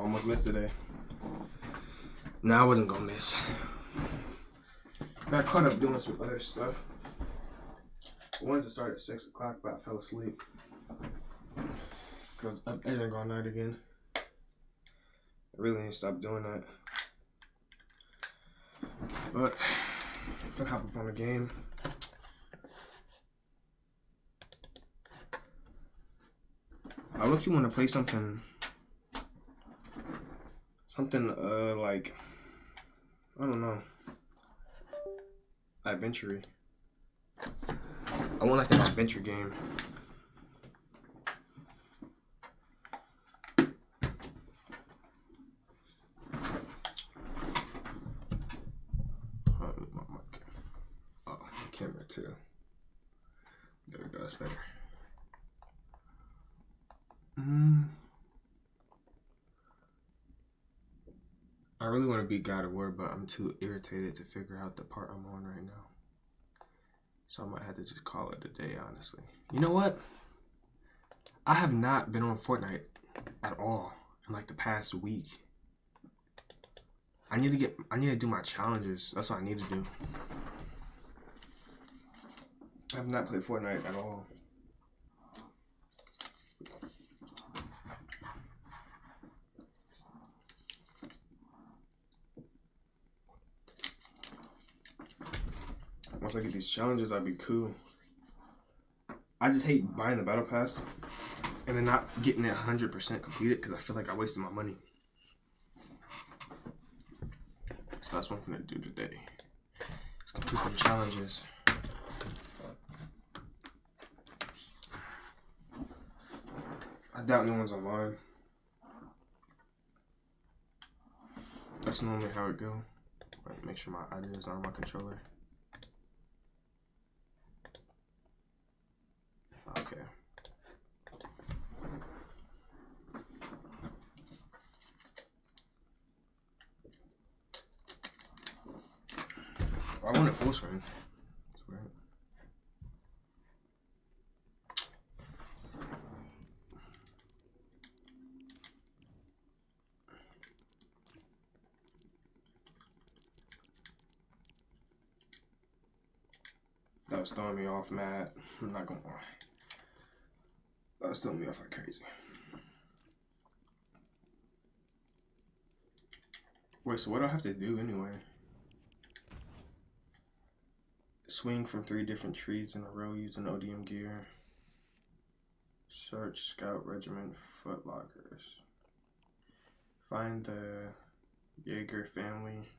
Almost missed today. Nah, I wasn't gonna miss. Got caught up doing some other stuff. I wanted to start at 6 o'clock, but I fell asleep. Because I was up editing all night again. I really need to stop doing that. But, if I hop up on the game. I look, you want to play something like, I don't know, adventure-y. I want like an adventure game. Oh, camera too. There we go, that's better. I really want to beat God of War, but I'm too irritated to figure out the part I'm on right now. So I might have to just call it a day, honestly. You know what? I have not been on Fortnite at all in like the past week. I need to do my challenges. That's what I need to do. I have not played Fortnite at all. Once I get these challenges, I'd be cool. I just hate buying the battle pass and then not getting it 100% completed because I feel like I wasted my money. So that's what I'm gonna do today. Let's complete some challenges. I doubt no one's online. That's normally how it go. Right, make sure my ideas are on my controller. Okay. I want it full screen. That's weird. That was throwing me off mad. I'm not gonna lie. That was throwing me off like crazy. Wait, so what do I have to do anyway? Swing from 3 different trees in a row using ODM gear. Search Scout Regiment Footlockers. Find the Jaeger family.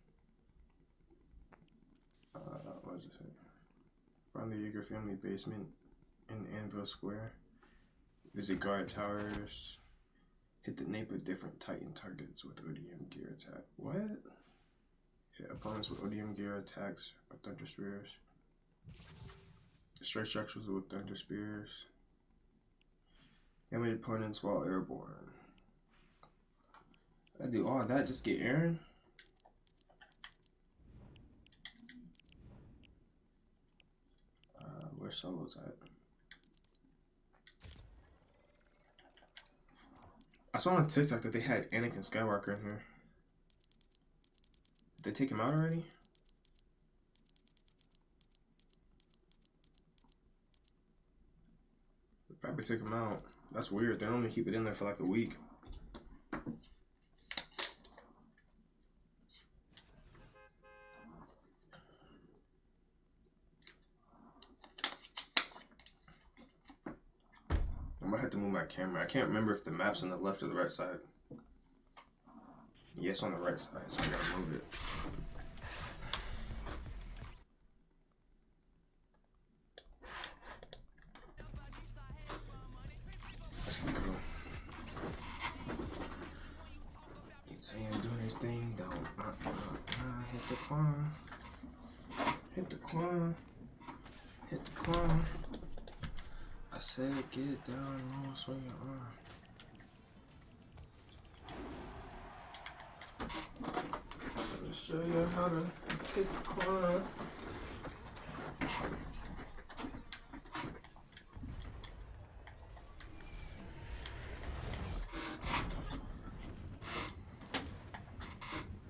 What is it? Find the Jaeger family basement in Anvil Square. Visit guard towers. Hit the nape of different Titan targets with ODM gear attack. What? Hit opponents with ODM gear attacks or thunder spears. Destroy structures with thunder spears. Damage opponents while airborne. I do all that, just get Aaron? Where Solo's at? I saw on TikTok that they had Anakin Skywalker in here. Did they take him out already? They probably took him out. That's weird. They only keep it in there for like a week. I might have to move my camera. I can't remember if the map's on the left or the right side. Yes, on the right side, so I gotta move it. That's cool. He's saying doing his thing, don't hit the corner. Hit the corner. Hit the corner. I said get down low, swing your arm. Let me show you how to take the corner.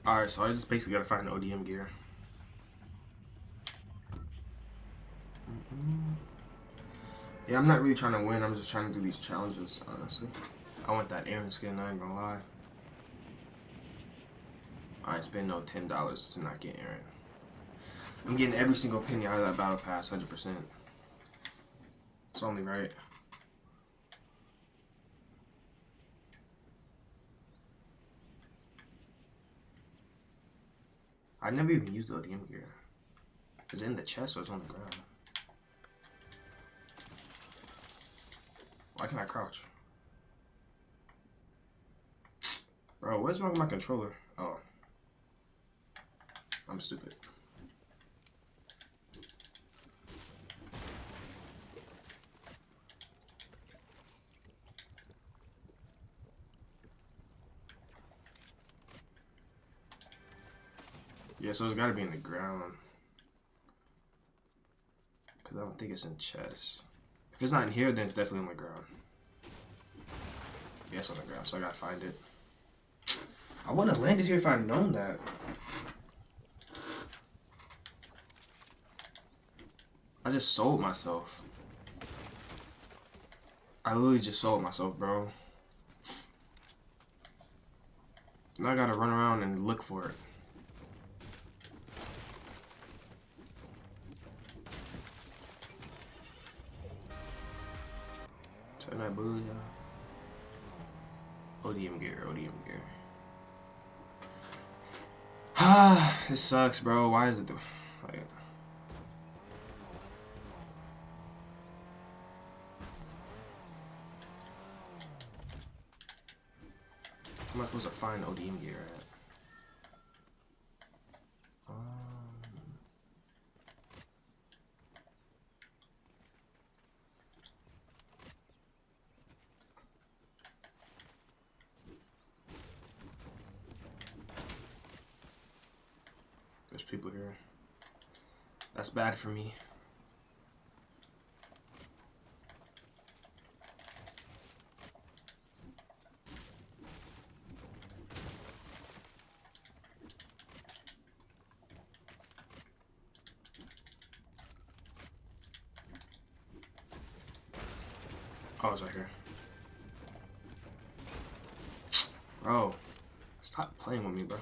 Alright, so I just basically gotta find the ODM gear. Yeah, I'm not really trying to win. I'm just trying to do these challenges, honestly. I want that Aaron skin, I ain't gonna lie. I ain't spend no $10 to not get Aaron. I'm getting every single penny out of that battle pass, 100%. It's only right. I never even used the ODM gear. Is it in the chest or is it on the ground? Why can't I crouch? Bro, what's wrong with my controller? Oh. I'm stupid. Yeah, so it's gotta be in the ground. Cause I don't think it's in chest. If it's not in here, then it's definitely on the ground. Yeah, it's on the ground, so I gotta find it. I wouldn't have landed here if I'd known that. I just sold myself. I literally just sold myself, bro. Now I gotta run around and look for it. Turn that booyah. ODM gear, ODM gear. Ah, this sucks, bro. Why is it like, how am I supposed to find ODM gear at? There's people here. That's bad for me. Oh, it's right here. Bro, stop playing with me, bro.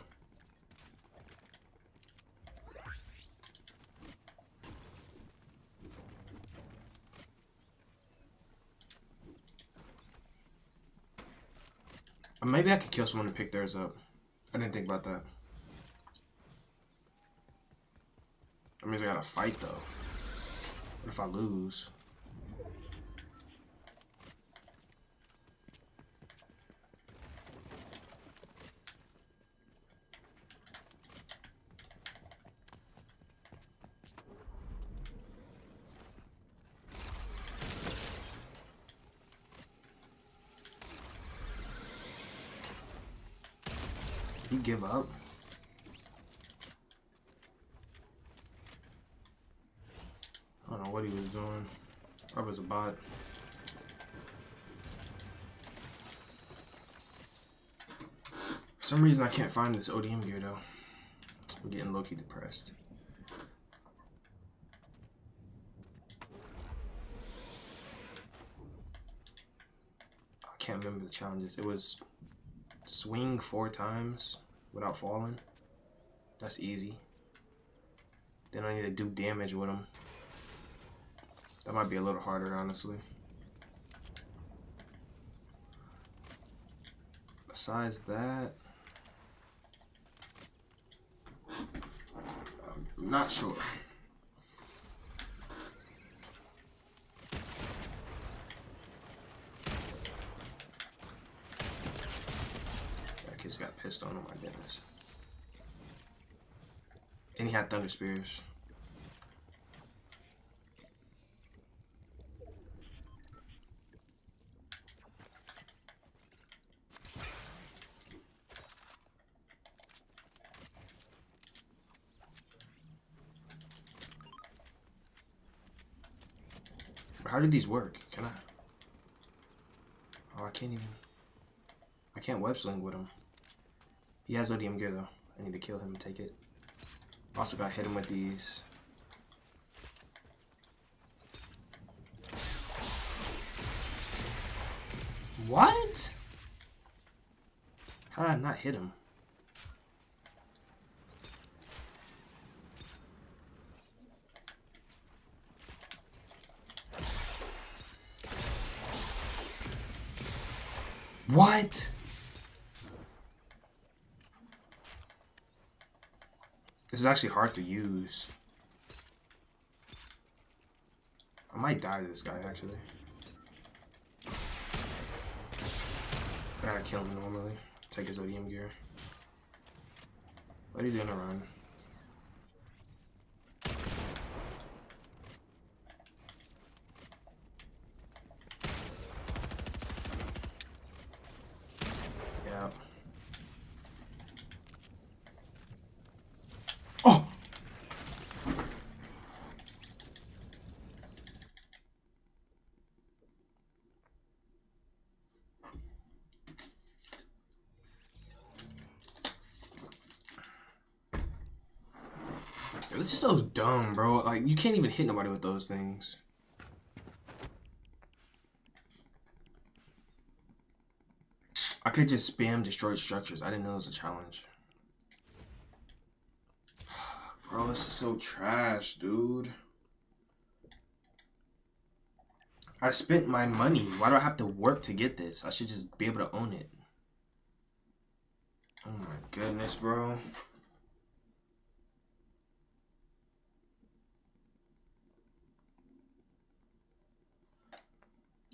Maybe I could kill someone to pick theirs up. I didn't think about that. That means I gotta fight, though. What if I lose? Did he give up? I don't know what he was doing. Probably was a bot. For some reason, I can't find this ODM gear, though. I'm getting low-key depressed. I can't remember the challenges. It was swing 4 times without falling. That's easy. Then I need to do damage with them. That might be a little harder, honestly. Besides that, I'm not sure. That kid's got pissed on, oh my goodness. And he had thunder spears. How did these work? Can I? Oh, I can't even. I can't web sling with him. He has ODM gear though. I need to kill him and take it. Also gotta hit him with these. What? How did I not hit him? What? This is actually hard to use. I might die to this guy, actually. I gotta kill him normally. Take his ODM gear. But he's gonna run. Yeah. Oh! This is so dumb, bro. Like, you can't even hit nobody with those things. I could just spam destroyed structures. I didn't know it was a challenge. Bro, this is so trash, dude. I spent my money. Why do I have to work to get this? I should just be able to own it. Oh my goodness, bro.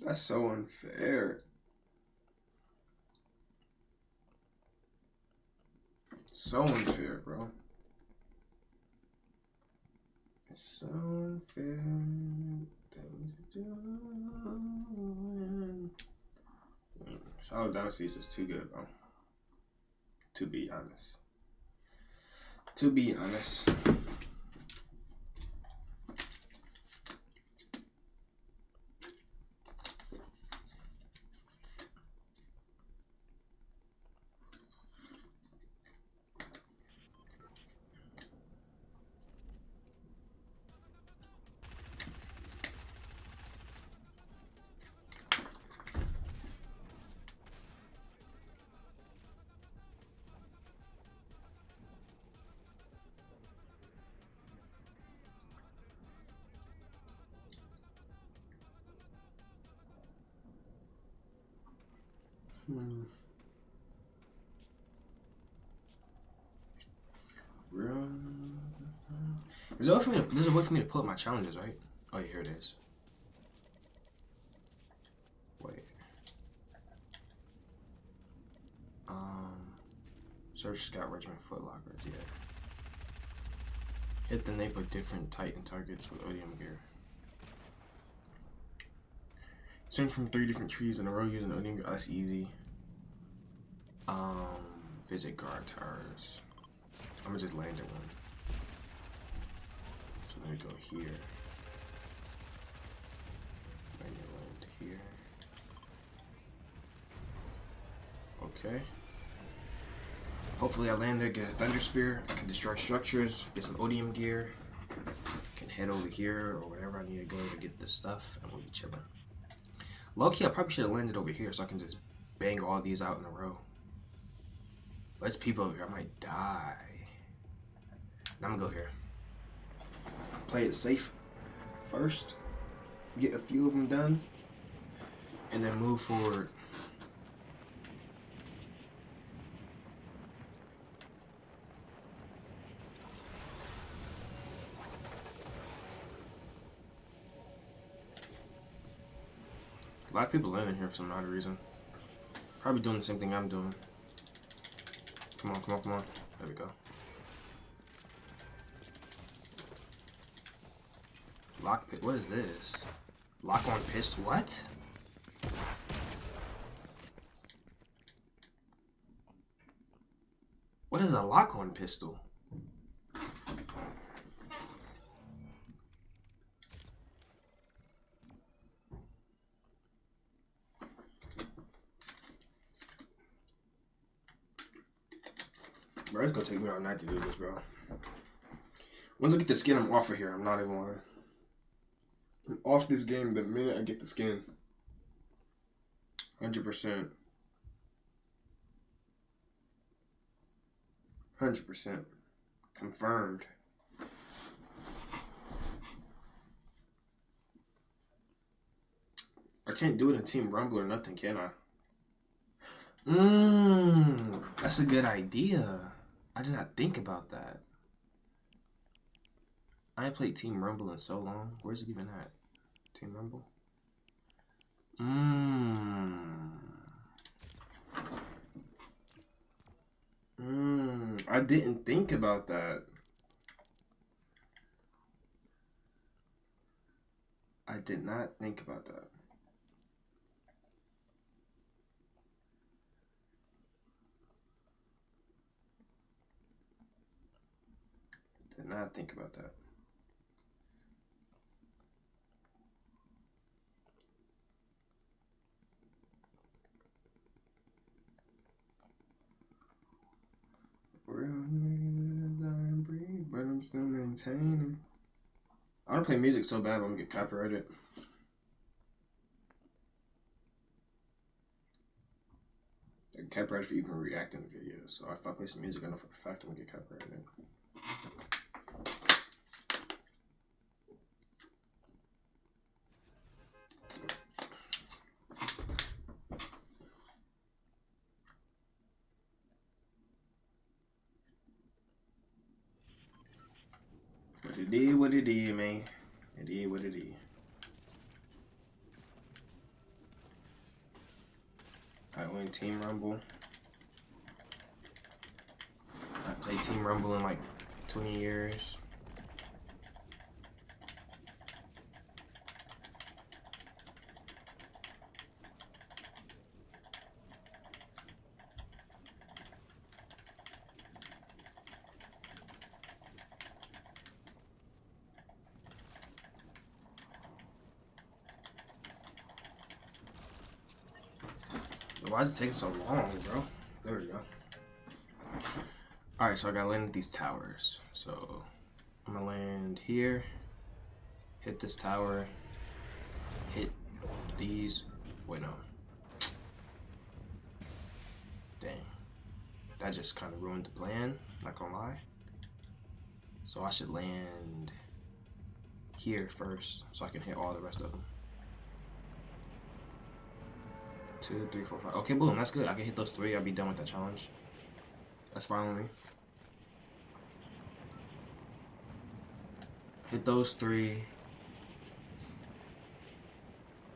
That's so unfair. So unfair, bro. It's so unfair. Shadow Dynasty is just too good, bro. To be honest. To be honest. There's a way for me to pull up my challenges, right? Oh yeah, here it is. Wait. Search Scout Regiment Footlockers, yeah. Hit the nape of different Titan targets with ODM gear. Swing from 3 different trees in a row using ODM gear. Oh, that's easy. Visit guard towers. I'm gonna just land at one. So let me go here. Let me land here. Okay. Hopefully I land there, get a Thunder Spear. I can destroy structures, get some ODM gear. Can head over here or wherever I need to go to get this stuff, and we'll be chilling. Low-key, I probably should have landed over here so I can just bang all these out in a row. There's people over here. I might die. Now I'm gonna go here. Play it safe first. Get a few of them done. And then move forward. A lot of people live in here for some odd reason. Probably doing the same thing I'm doing. Come on, come on, come on. There we go. Lock pit. What is this? Lock on pistol. What? What is a lock on pistol? Bro, it's gonna take me all night to do this, bro. Once I get the skin, I'm off of here. I'm not even lying. I'm off this game the minute I get the skin. 100%. 100%. Confirmed. I can't do it in Team Rumble or nothing, can I? That's a good idea. I did not think about that. I ain't played Team Rumble in so long. Where's it even at? Team Rumble? I didn't think about that. I did not think about that. Did not think about that. But I'm still maintaining. I want to play music so bad, but I'm gonna get copyrighted. I get copyrighted for even reacting to videos. So if I play some music, I know for a fact I'm gonna get copyrighted. It is what it is, man. It is what it is. I win Team Rumble. I played Team Rumble in like 20 years. Why is it taking so long, bro? There we go. Alright, so I gotta land at these towers. So I'm gonna land here, hit this tower, hit these. Wait, no. Dang. That just kind of ruined the plan, not gonna lie. So I should land here first so I can hit all the rest of them. 2, 3, 4, 5. Okay, boom, that's good. I can hit those 3. I'll be done with that challenge. That's fine with me. Hit those 3.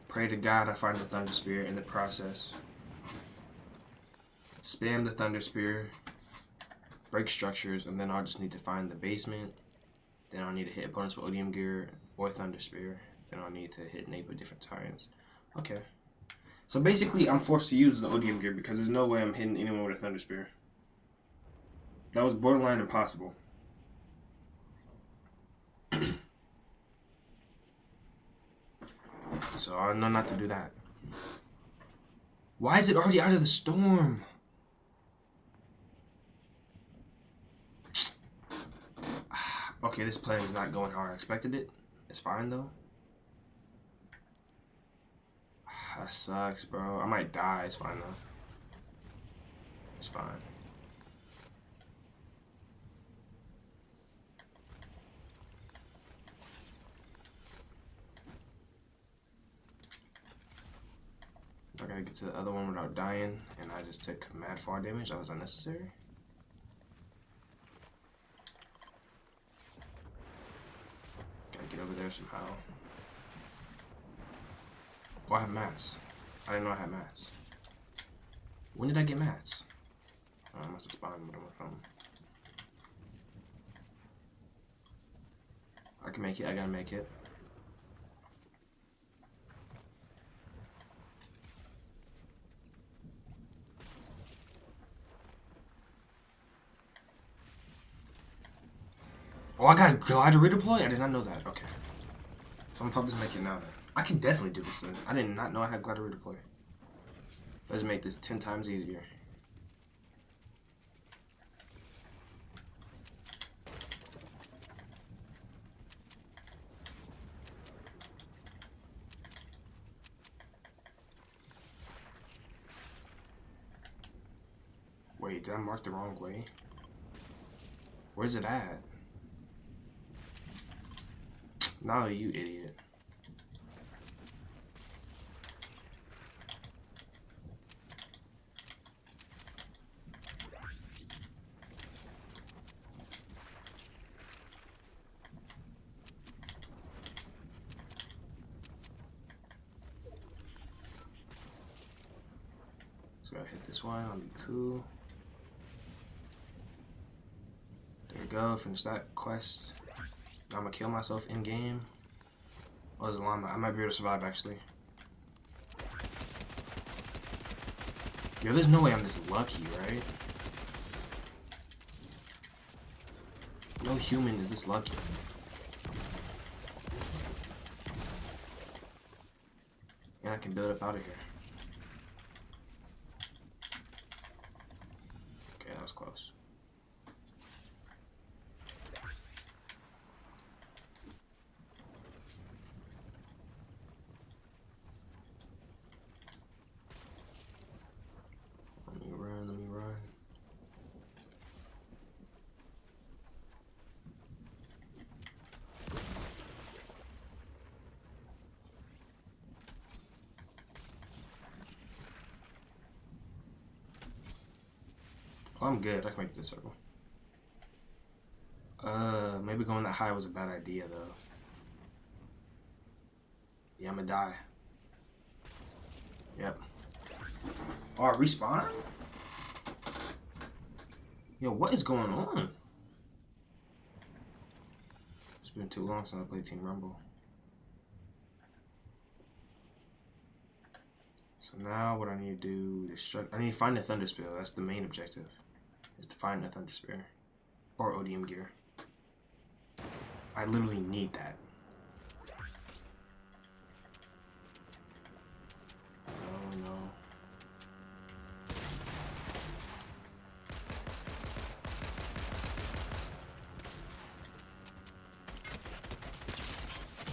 Pray to God I find the Thunder Spear in the process. Spam the Thunder Spear. Break structures, and then I'll just need to find the basement. Then I'll need to hit opponents with Odium Gear or Thunder Spear. Then I'll need to hit Nape with different Tyrants. Okay. So basically, I'm forced to use the Odium Gear because there's no way I'm hitting anyone with a Thunder Spear. That was borderline impossible. So I know not to do that. Why is it already out of the storm? Okay, this plan is not going how I expected it. It's fine though. That sucks, bro. I might die. It's fine though. It's fine. I gotta get to the other one without dying, and I just took mad far damage. That was unnecessary. Gotta get over there somehow. Oh, I have mats. I didn't know I had mats. When did I get mats? Oh, I must have spawned with them. I can make it. I gotta make it. Oh, I got glider redeploy? I did not know that. Okay. So I'm probably just make it now then. I can definitely do this then. I did not know I had glider redeploy. Let's make this 10 times easier. Wait, did I mark the wrong way? Where's it at? No, you idiot. So I hit this one, I'll be cool. There we go, finish that quest. I'm gonna kill myself in game. Oh, there's a llama. I might be able to survive actually. Yo, there's no way I'm this lucky, right? No human is this lucky. And I can build up out of here. Okay, that was close. Let me run. Oh, I'm good. I can make this circle. Maybe going that high was a bad idea, though. Yeah, I'm gonna die. Yep. Oh, respawn? Yo, what is going on? It's been too long since I played Team Rumble. So now what I need to do is I need to find the Thunder Spear. That's the main objective. Is to find the Thunder Spear. Or ODM gear. I literally need that. Oh no.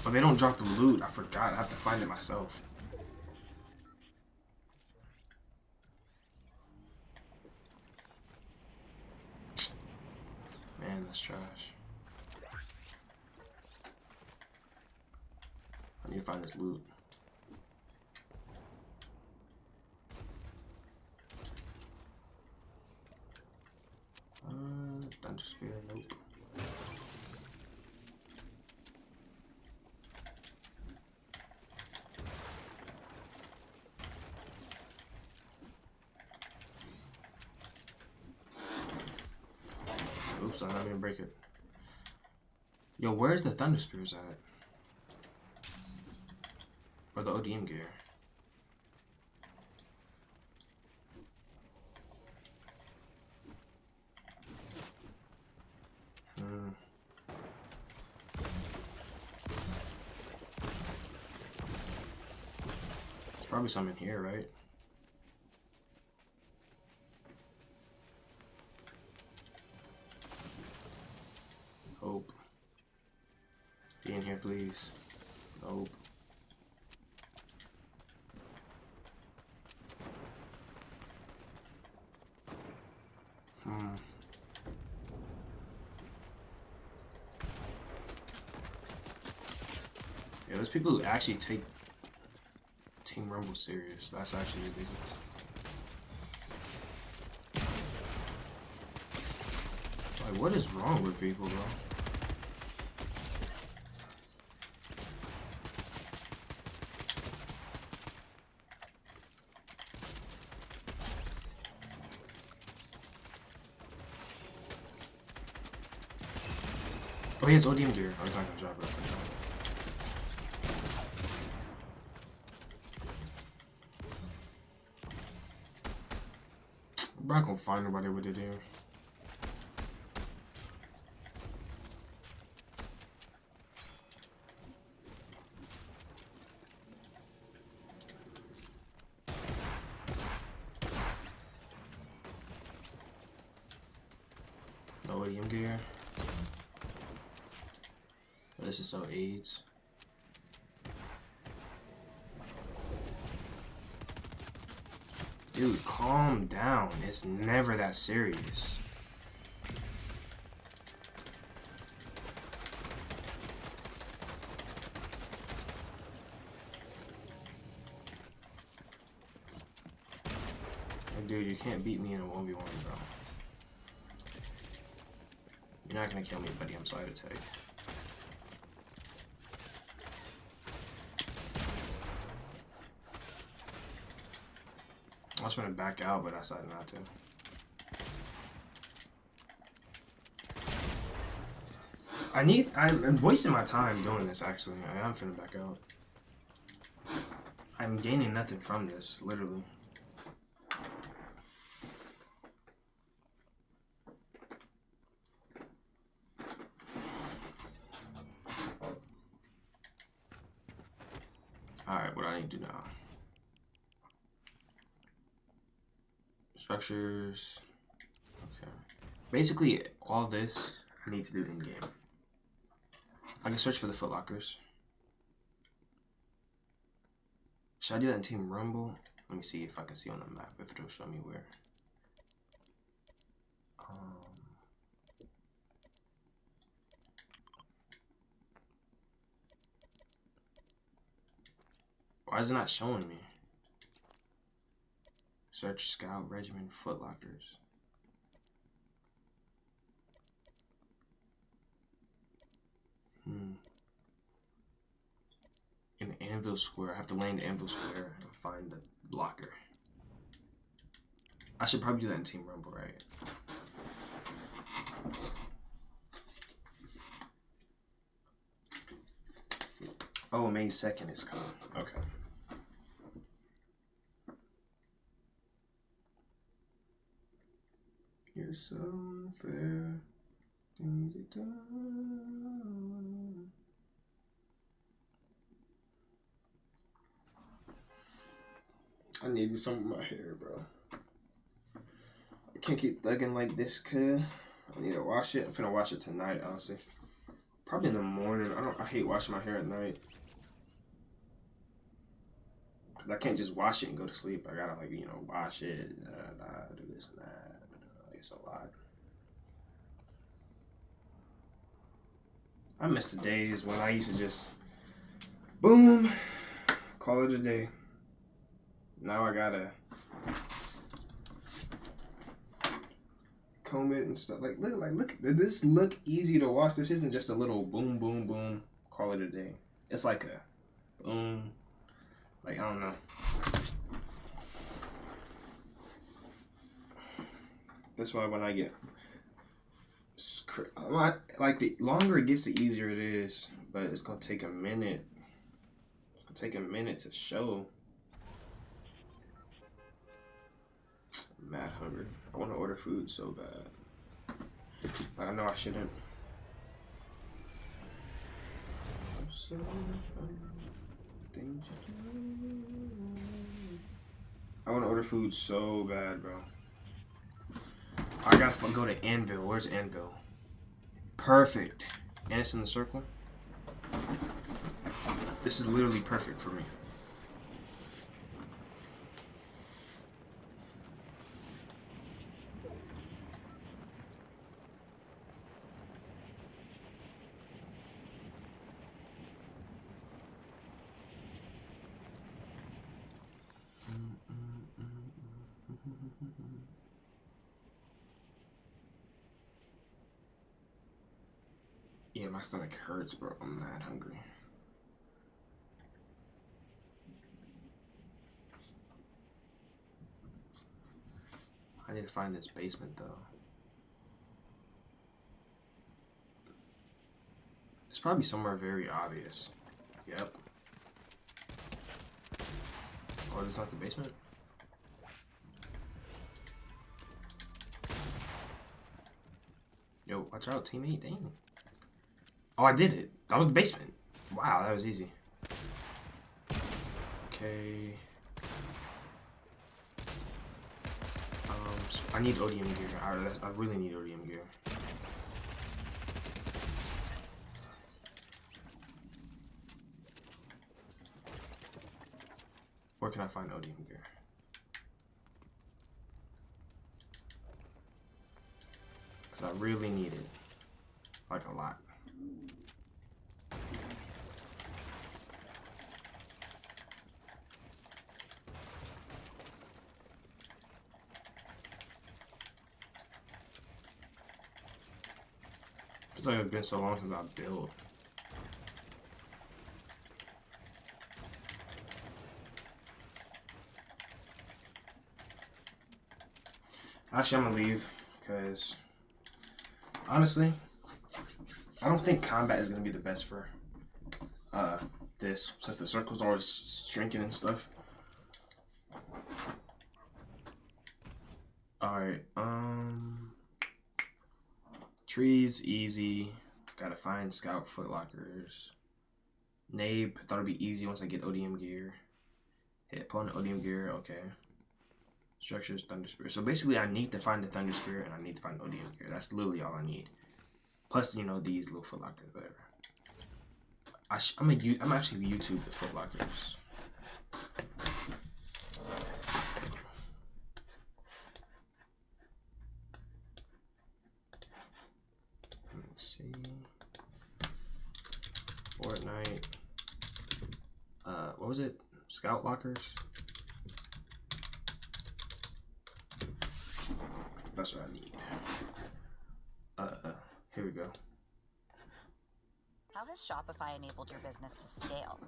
Oh, they don't drop the loot. I forgot. I have to find it myself. Man, that's trash. I need to find this loot. Thunder Spear, nope. Oops, I'm not gonna break it. Yo, where's the Thunder Spears at? Or the ODM gear? There's probably some in here, right? Hope. Be in here, please. Nope. Yeah, there's people who actually take Team Rumble serious. That's actually ridiculous. Like, what is wrong with people, bro? Oh, he has ODM gear. Oh, he's not gonna drop it. I'm not gonna find nobody with it here. No ODM gear. This is so AIDS. Dude, calm down. It's never that serious. Hey, dude, you can't beat me in a 1v1, bro. You're not gonna kill me, buddy. I'm sorry to tell you. I was trying to back out, but I decided not to. I'm wasting my time doing this, actually. I'm finna back out. I'm gaining nothing from this, literally. Alright, what do I need to do now? Structures. Okay. Basically, all this I need to do in game. I can search for the footlockers. Should I do that in Team Rumble? Let me see if I can see on the map, if it'll show me where. Why is it not showing me? Search Scout Regiment Footlockers. In Anvil Square. I have to land Anvil Square and find the locker. I should probably do that in Team Rumble, right? Oh, May 2nd is coming. Okay. You're so unfair. Things you done. I need some of my hair, bro. I can't keep thugging like this, cuz. I need to wash it. I'm finna wash it tonight, honestly. Probably in the morning. I hate washing my hair at night. Cause I can't just wash it and go to sleep. I gotta, like, you know, wash it, do this and that. It's a lot. I miss the days when I used to just, boom, call it a day. Now I gotta comb it and stuff. Look, this look easy to wash. This isn't just a little boom, boom, boom, call it a day. It's like a boom, like, I don't know. That's why when I get, like, the longer it gets, the easier it is. But it's gonna take a minute. It's gonna take a minute to show. I'm mad hungry. I want to order food so bad. But I know I shouldn't. I want to order food so bad, bro. I gotta go to Anvil. Where's Anvil? Perfect. And it's in the circle. This is literally perfect for me. Yeah, my stomach hurts, bro. I'm mad hungry. I need to find this basement, though. It's probably somewhere very obvious. Yep. Oh, this is not the basement? Yo, watch out, teammate. Dang. Oh, I did it. That was the basement. Wow, that was easy. Okay. So I need ODM gear. I really need ODM gear. Where can I find ODM gear? because I really need it, like a lot. It's like it's been so long since I built. Actually, I'm gonna leave because honestly, I don't think combat is gonna be the best for this, since the circle's always shrinking and stuff. Alright, trees, easy. Gotta find scout footlockers. Nape, thought it'd be easy once I get ODM gear. Hit opponent ODM gear, okay. Structures, Thunder Spirit. So basically I need to find the Thunder Spirit and I need to find ODM gear. That's literally all I need. Plus, you know, these little footlockers, whatever. I'm actually YouTube the footlockers. Let me see. Fortnite. What was it? Scout lockers. That's what I need. Here we go. How has Shopify enabled your business to scale?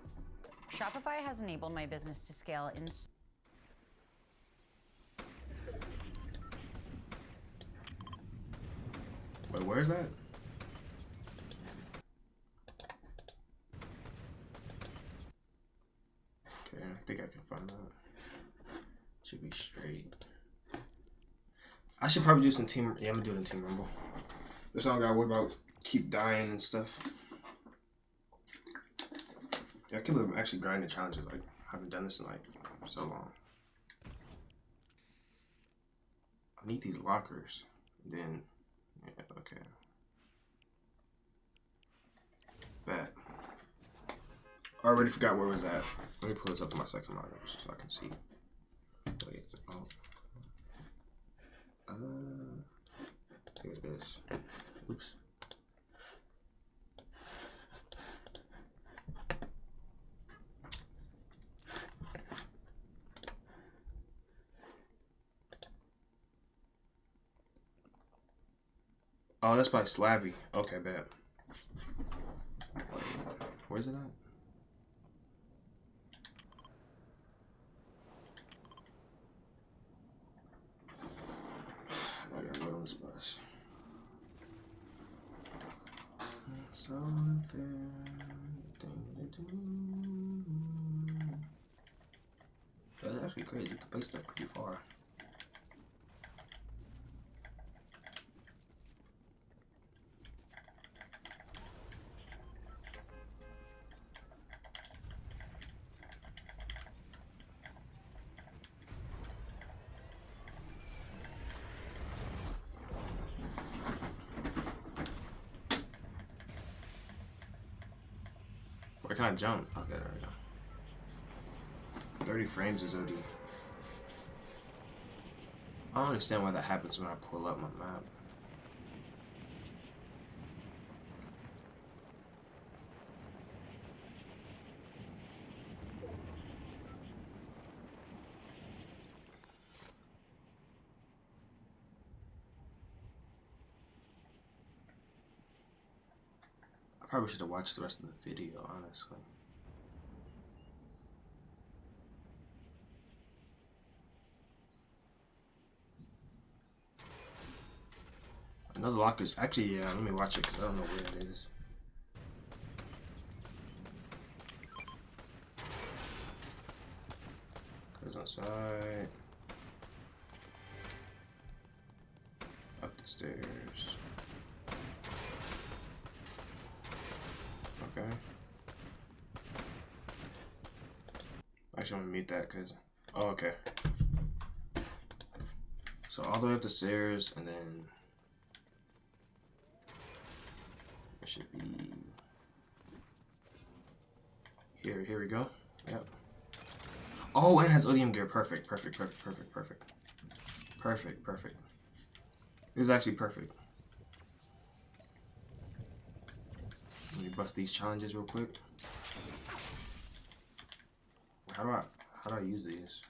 Shopify has enabled my business to scale in... Wait, where is that? Okay, I think I can find that. Should be straight. I should probably do some team. Yeah, I'm gonna do it in Team Rumble. This song I gotta worry about keep dying and stuff. Yeah, I can't believe I'm actually grinding challenges. Like, I haven't done this in like so long. I need these lockers. Then, yeah, okay. Bet. I already forgot where it was at. Let me pull this up on my second monitor so I can see. Wait, oh. Here it is. Oops. Oh, that's by Slabby. Okay, bad. Where's it at? I gotta go on this bus. So unfair. That's actually crazy. You can play stuff pretty far. Where can I jump? Okay, there we go. 30 frames is OD. I don't understand why that happens when I pull up my map. I probably should have watched the rest of the video, honestly. Another lockers. Actually, yeah, let me watch it because I don't know where it is. Goes outside. Up the stairs. Okay. Actually, I'm gonna mute that because. Oh, okay. So all the way up the stairs and then. It should be here. Here we go. Yep. Oh, and it has ODM gear. Perfect. Perfect. Perfect. Perfect. Perfect. Perfect. Perfect. It was actually perfect. Let me bust these challenges real quick. How do I use these?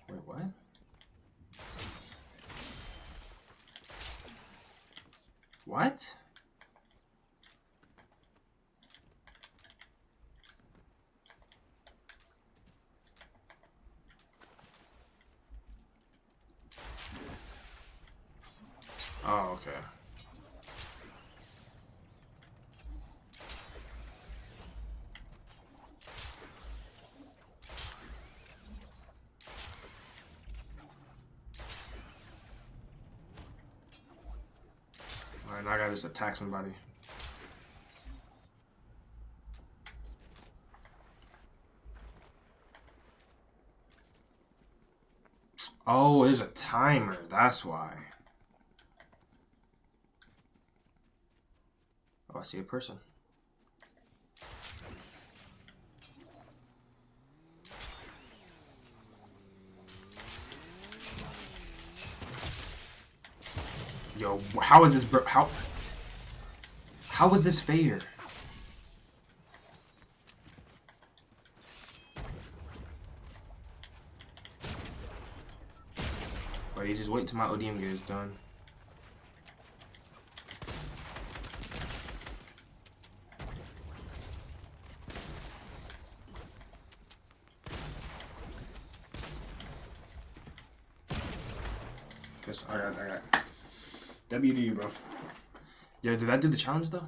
Wait, what? What? Oh, okay. Alright, now I gotta just attack somebody. Oh, there's a timer, that's why. Oh, I see a person. Yo, how is this, bro? How is this fair? Or you just wait till my ODM gear is done. I got. W to you, bro. Yo, did I do the challenge though?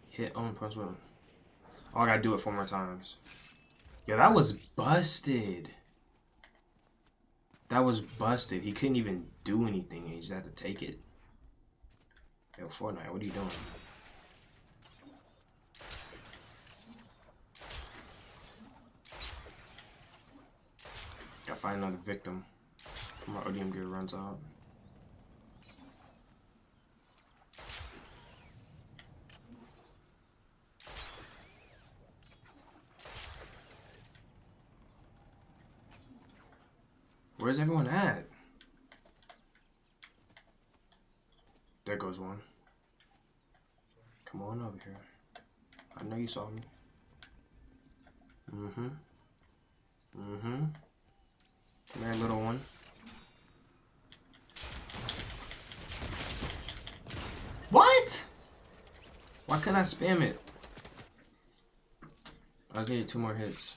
Hit on press one. Oh, I gotta do it 4 more times. Yo, that was busted. That was busted. He couldn't even do anything. He just had to take it. Yo, Fortnite, what are you doing? Gotta find another victim. My ODM gear runs out. Where's everyone at? There goes one. Come on over here. I know you saw me. Come here, little one. What? Why couldn't I spam it? I just needed 2 more hits.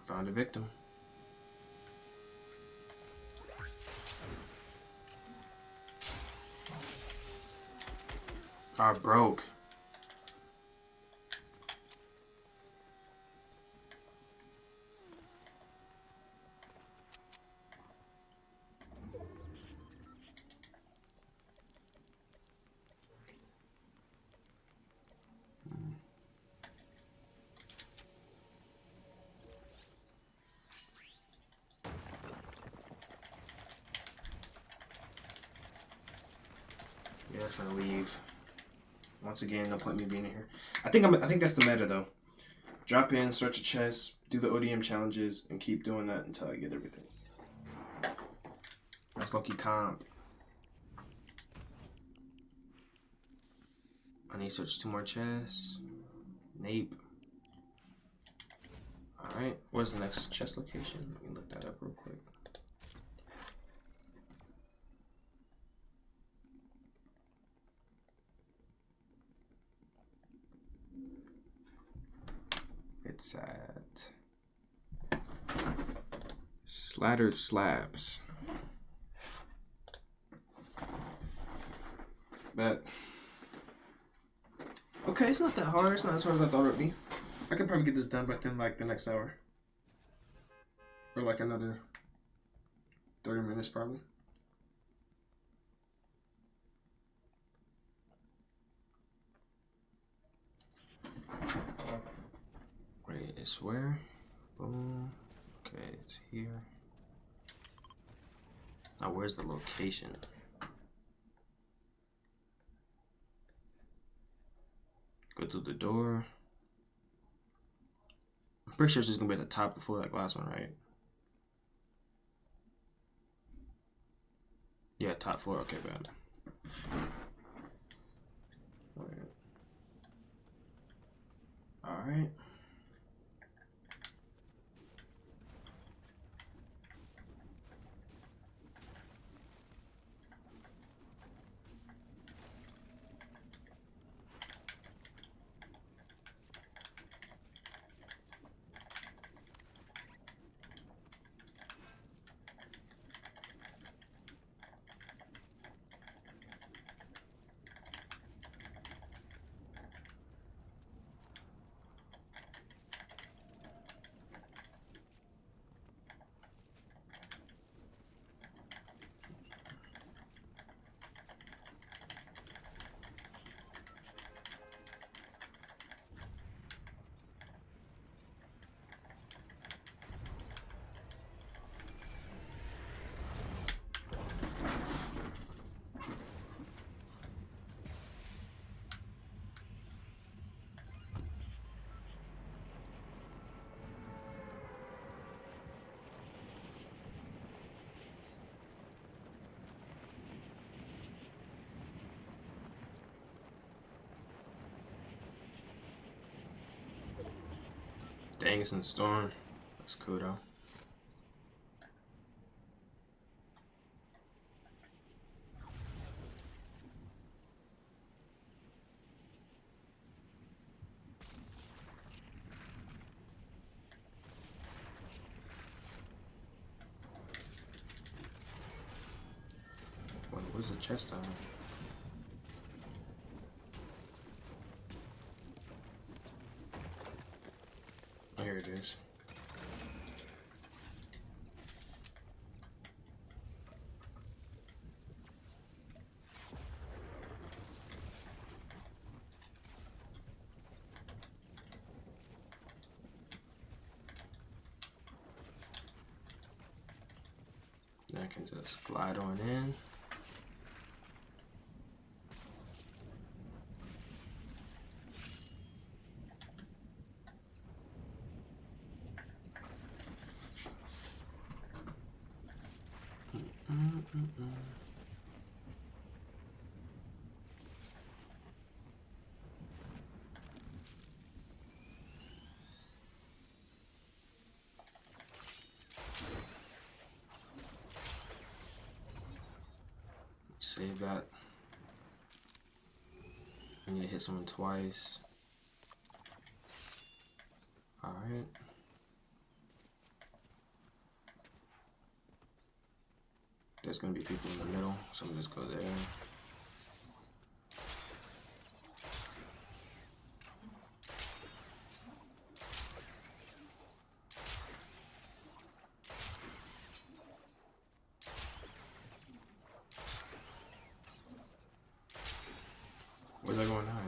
Found a victim. I broke. Yeah, I'm gonna leave. Once again, no point me being in here. I think that's the meta though. Drop in, search a chest, do the ODM challenges, and keep doing that until I get everything. That's low-key comp. I need to search 2 more chests. Nape. Alright, where's the next chest location? Let me look that up real quick. It's at Slattered Slabs. But okay, it's not that hard. It's not as hard as I thought it would be. I could probably get this done within like the next hour. Or like another 30 minutes probably. Wait, it's where? Boom. Okay, it's here. Now where's the location? through the door. I'm pretty sure it's just gonna be at the top of the floor like last one, right? Yeah, top floor. Okay, bad. All right. Dang, it's in the storm. That's cool though. Where's the chest on? Oh, here it is. Then I can just glide on in. Save that. I need to hit someone twice. Alright. There's gonna be people in the middle, so I'm just go there. Where's I going to hide?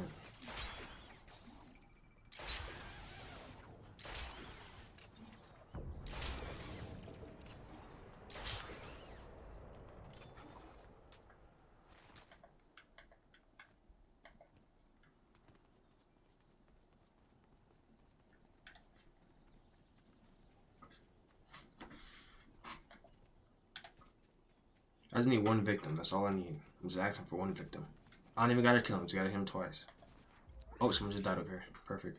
I just need one victim. That's all I need. I'm just asking for one victim. I don't even gotta kill him. Just gotta hit him twice. Oh, someone just died over here. Perfect.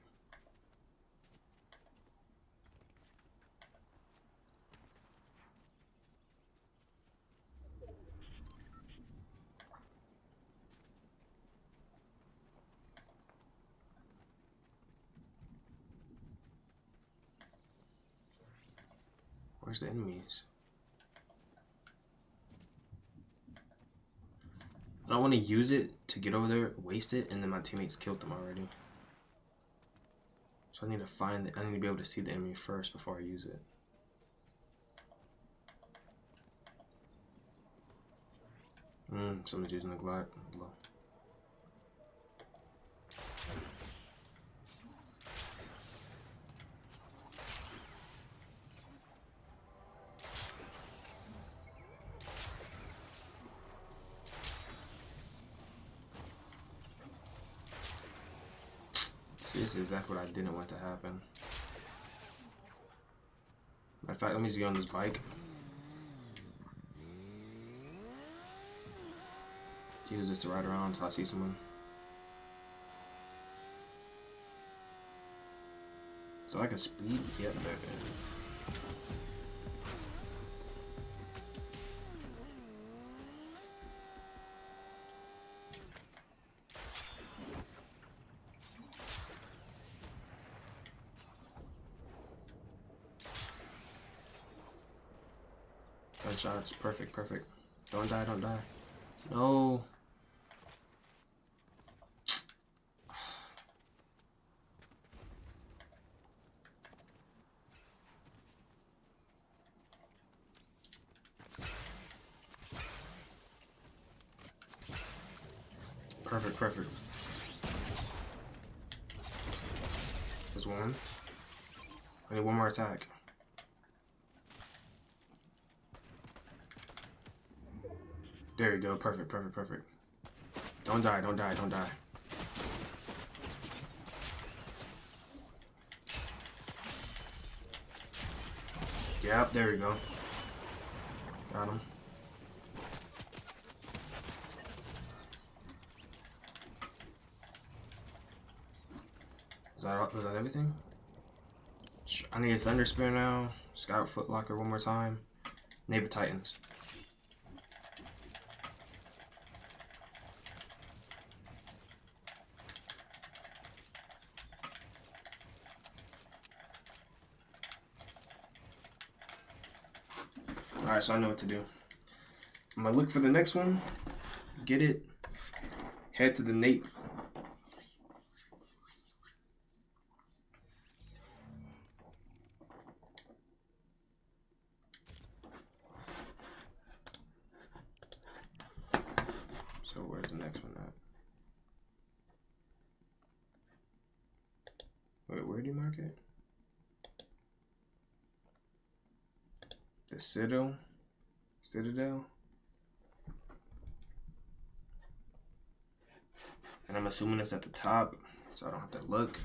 Where's the enemies? I don't want to use it to get over there, waste it, and then my teammates killed them already. So I need to find it. I need to be able to see the enemy first before I use it. Someone's using the glide. Low. This is exactly what I didn't want to happen. Matter of fact, let me just get on this bike. Use this to ride around until I see someone. Is that like a speed? Yep, there it is. Gunshots, perfect, perfect. Don't die, don't die. No. Perfect, perfect. There's one. I need one more attack. There you go. Perfect, perfect, perfect. Don't die, don't die, don't die. Yep, there you go. Got him. Was that everything? I need a Thunder Spear now. Scout Footlocker one more time. Neighbor Titans. Alright, so I know what to do. I'm gonna look for the next one. Get it. Head to the nape. So where's the next one at? Wait, where do you mark it? The Citadel? And I'm assuming it's at the top, so I don't have to look.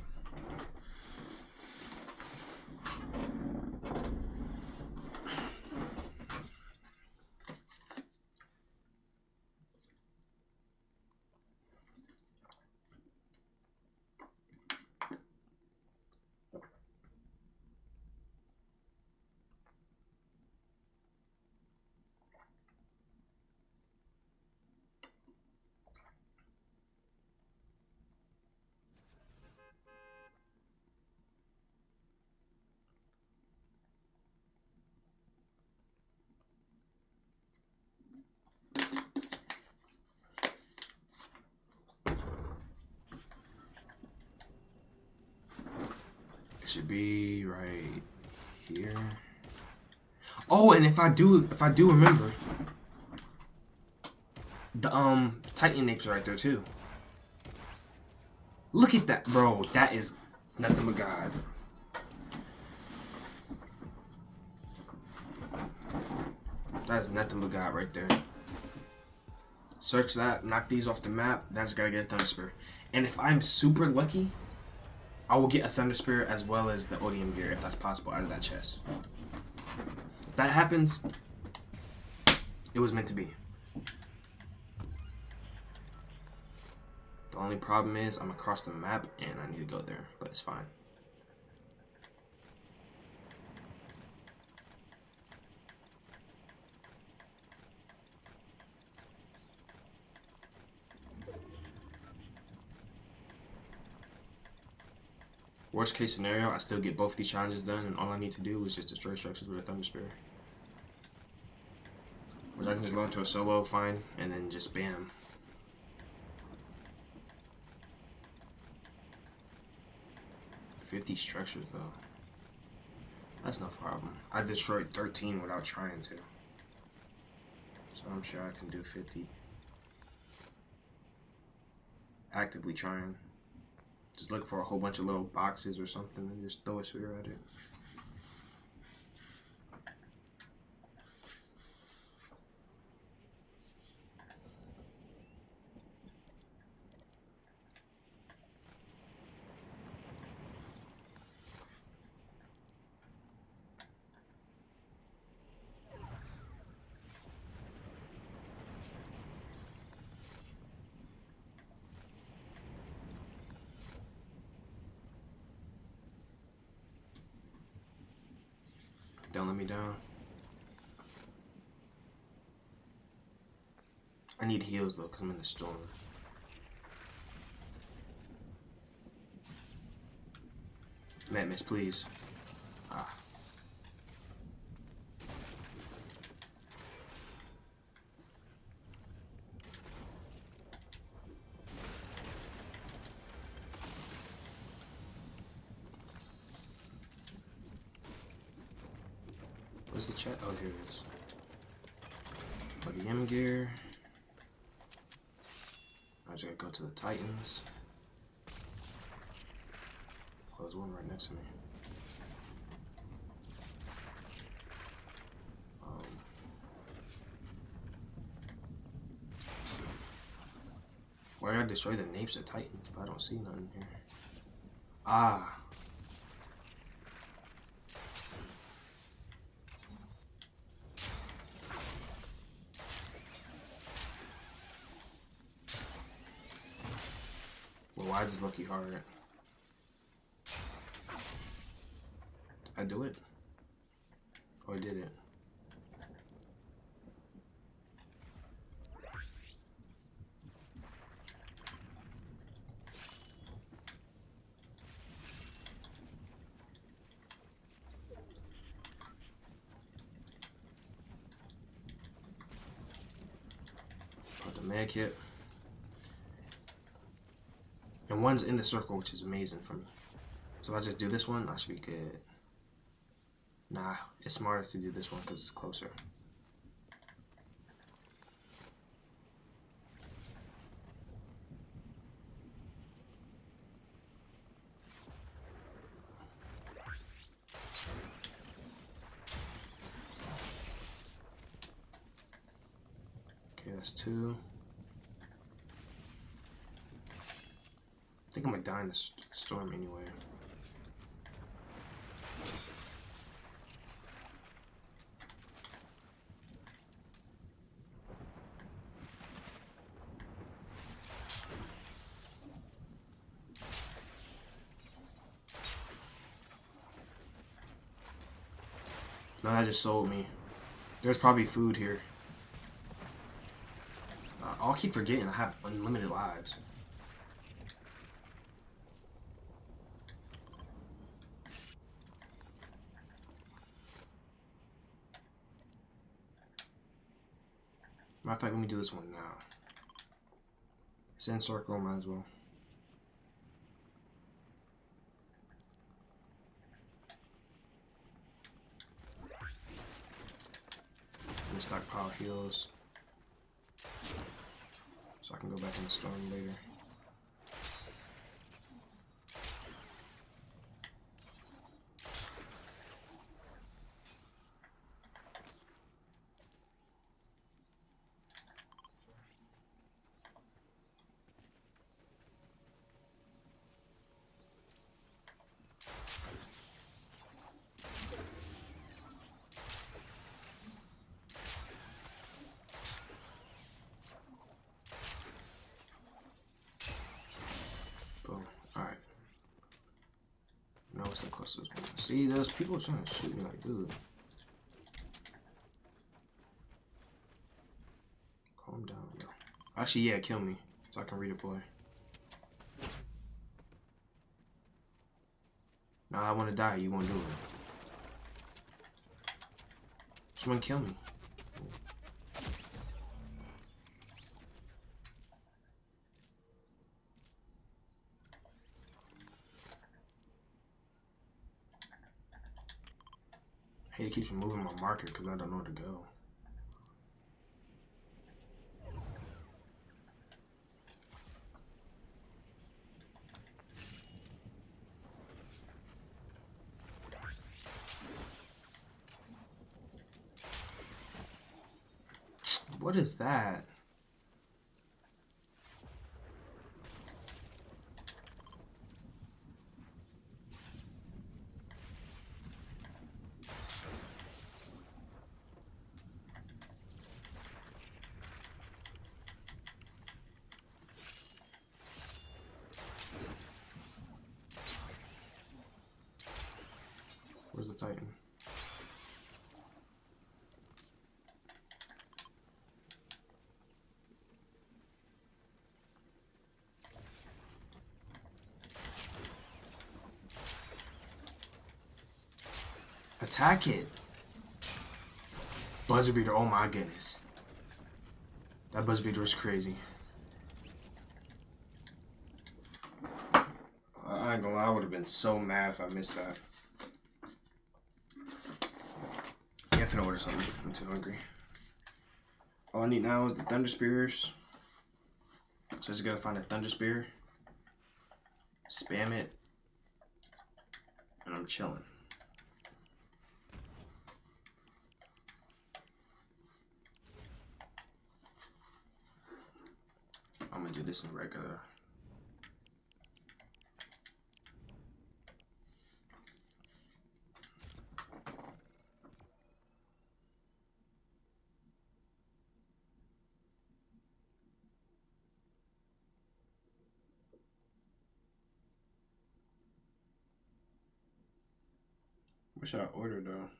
It should be right here. Oh, and if I do remember, the Titan napes are right there too. Look at that, bro. That is nothing but God. That is nothing but God right there. Search that, knock these off the map. That's gotta get a Thunder Spear. And if I'm super lucky, I will get a Thunder Spear as well as the Odium Gear if that's possible out of that chest. If that happens, it was meant to be. The only problem is I'm across the map and I need to go there, but it's fine. Worst case scenario, I still get both these challenges done, and all I need to do is just destroy structures with a Thunder Spear. Which I can just go into a solo, fine, and then just spam. $50 structures though. That's no problem. I destroyed 13 without trying to. So I'm sure I can do 50. Actively trying. Just look for a whole bunch of little boxes or something and just throw a spear at it. let me down. I need heals though, because I'm in the storm. Miss, please. Ah. Where's the chat? Oh, here it is. For the M gear. I just gotta go to the Titans. Oh, there's one right next to me. Where did I destroy the napes of Titans? But I don't see nothing here. Ah. Well, why is this lucky hard? Did I do it? Oh, I did it. Put the med kit. And one's in the circle, which is amazing for me. So if I just do this one, I should be good. Nah, it's smarter to do this one because it's closer. Okay, that's 2. I think I'm gonna die in the storm anyway. No, that just sold me. There's probably food here. I'll keep forgetting I have unlimited lives. Matter of fact, let me do this one now. It's in circle, might as well. Let me stockpile heals. So I can go back in the storm later. Alright. Now what's the closest one? See, there's people trying to shoot me like, dude. Calm down, bro. Actually, yeah, kill me. So I can redeploy. Now I want to die. You won't do it. Someone kill me. Hey, it keeps removing my marker because I don't know where to go. What is that? Where's the Titan? Attack it. Buzzer beater, oh my goodness. That buzzer beater was crazy. I ain't gonna lie, I would have been so mad if I missed that. Yeah, I'm finna order something. I'm too hungry. All I need now is the Thunder Spears. So I just gotta find a Thunder Spear. Spam it. And I'm chilling. I'm gonna do this in regular. What should I order though?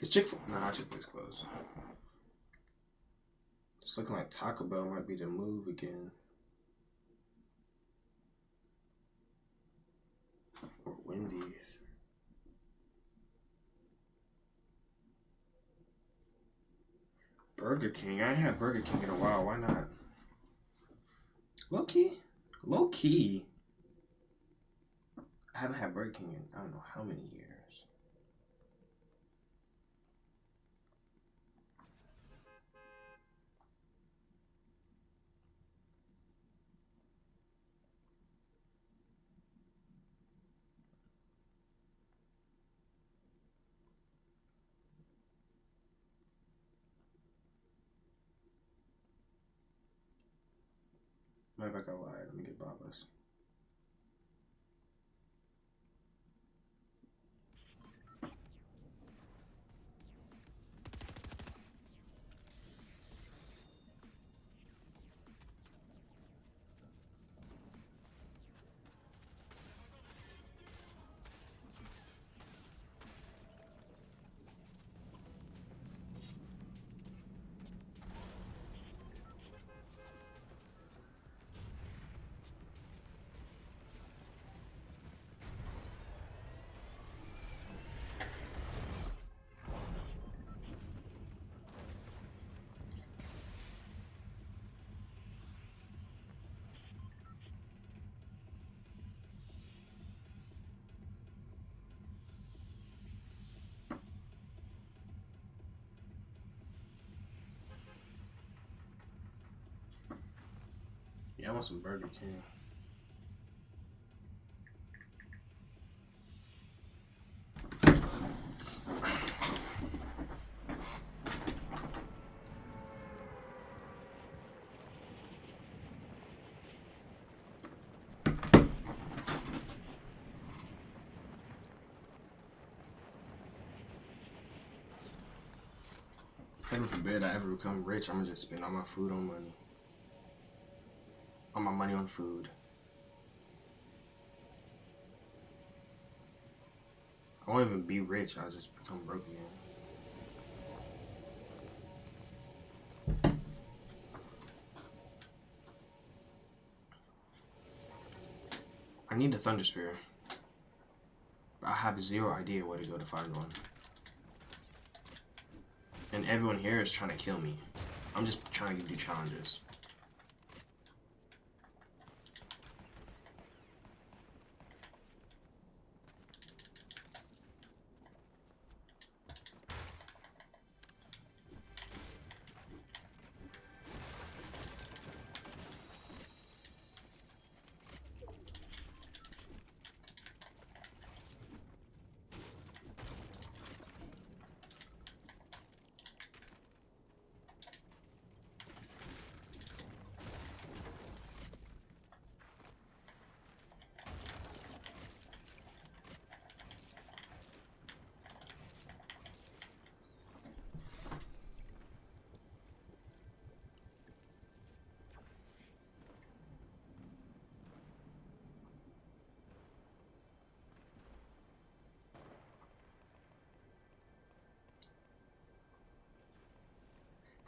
Is Chick-fil-A? Nah, Chick-fil-A's closed. It's looking like Taco Bell might be the move again. Or Wendy's. Burger King. I ain't had Burger King in a while. Why not? Low key. Low key. I haven't had Burger King in I don't know how many years. Maybe I got lied. Let me get Baba's. Yeah, I want some Burger King. Heaven forbid I ever become rich, I'm gonna just spend all my food on money. All my money on food. I won't even be rich, I'll just become broke again. I need a Thunder Spear. But I have zero idea where to go to find one. And everyone here is trying to kill me. I'm just trying to do challenges.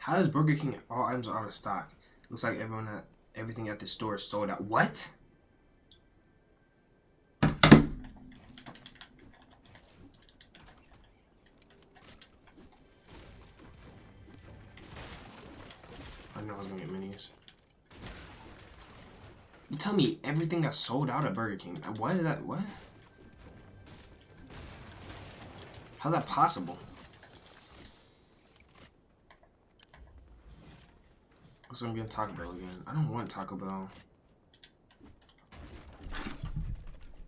How does Burger King all items are out of stock? Looks like everything at the store is sold out. What? know I was gonna get minis. You tell me everything got sold out at Burger King. Why is that? What? How's that possible? What's gonna be a Taco Bell again? I don't want Taco Bell.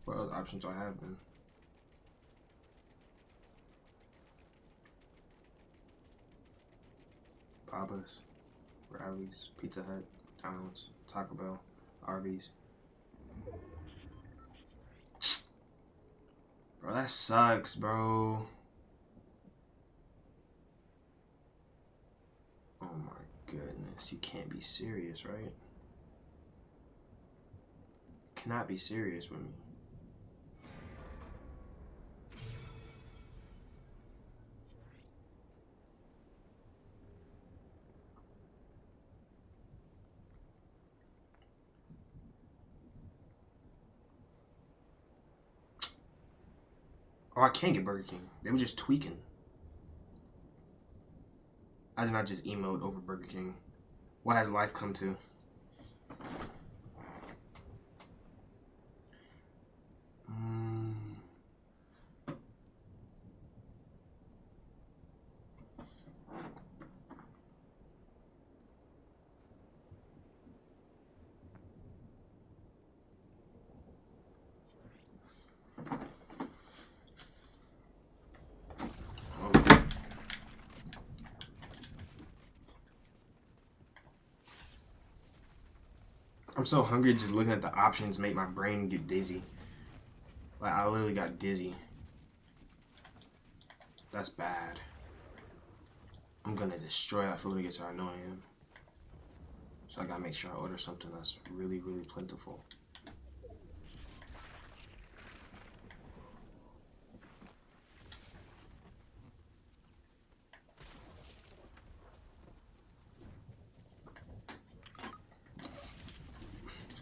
What other options do I have then? Papa's, Rally's, Pizza Hut, McDonald's, Taco Bell, Arby's. Bro, that sucks, bro. Oh my goodness, you can't be serious, right? Cannot be serious with me. Oh, I can't get Burger King. They were just tweaking. I did not just emote over Burger King. What has life come to? I'm so hungry just looking at the options make my brain get dizzy. Like, I literally got dizzy. That's bad. I'm gonna destroy that food when it gets how I know I am. So I gotta make sure I order something that's really, really plentiful.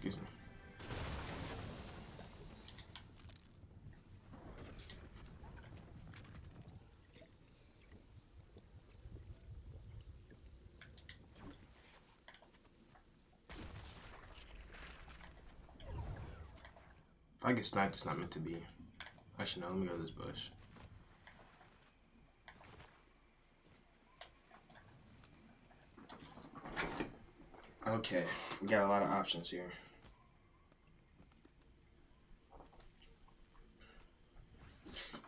Excuse me. If I get sniped, it's not meant to be. Actually, no, let me go to this bush. Okay, we got a lot of options here.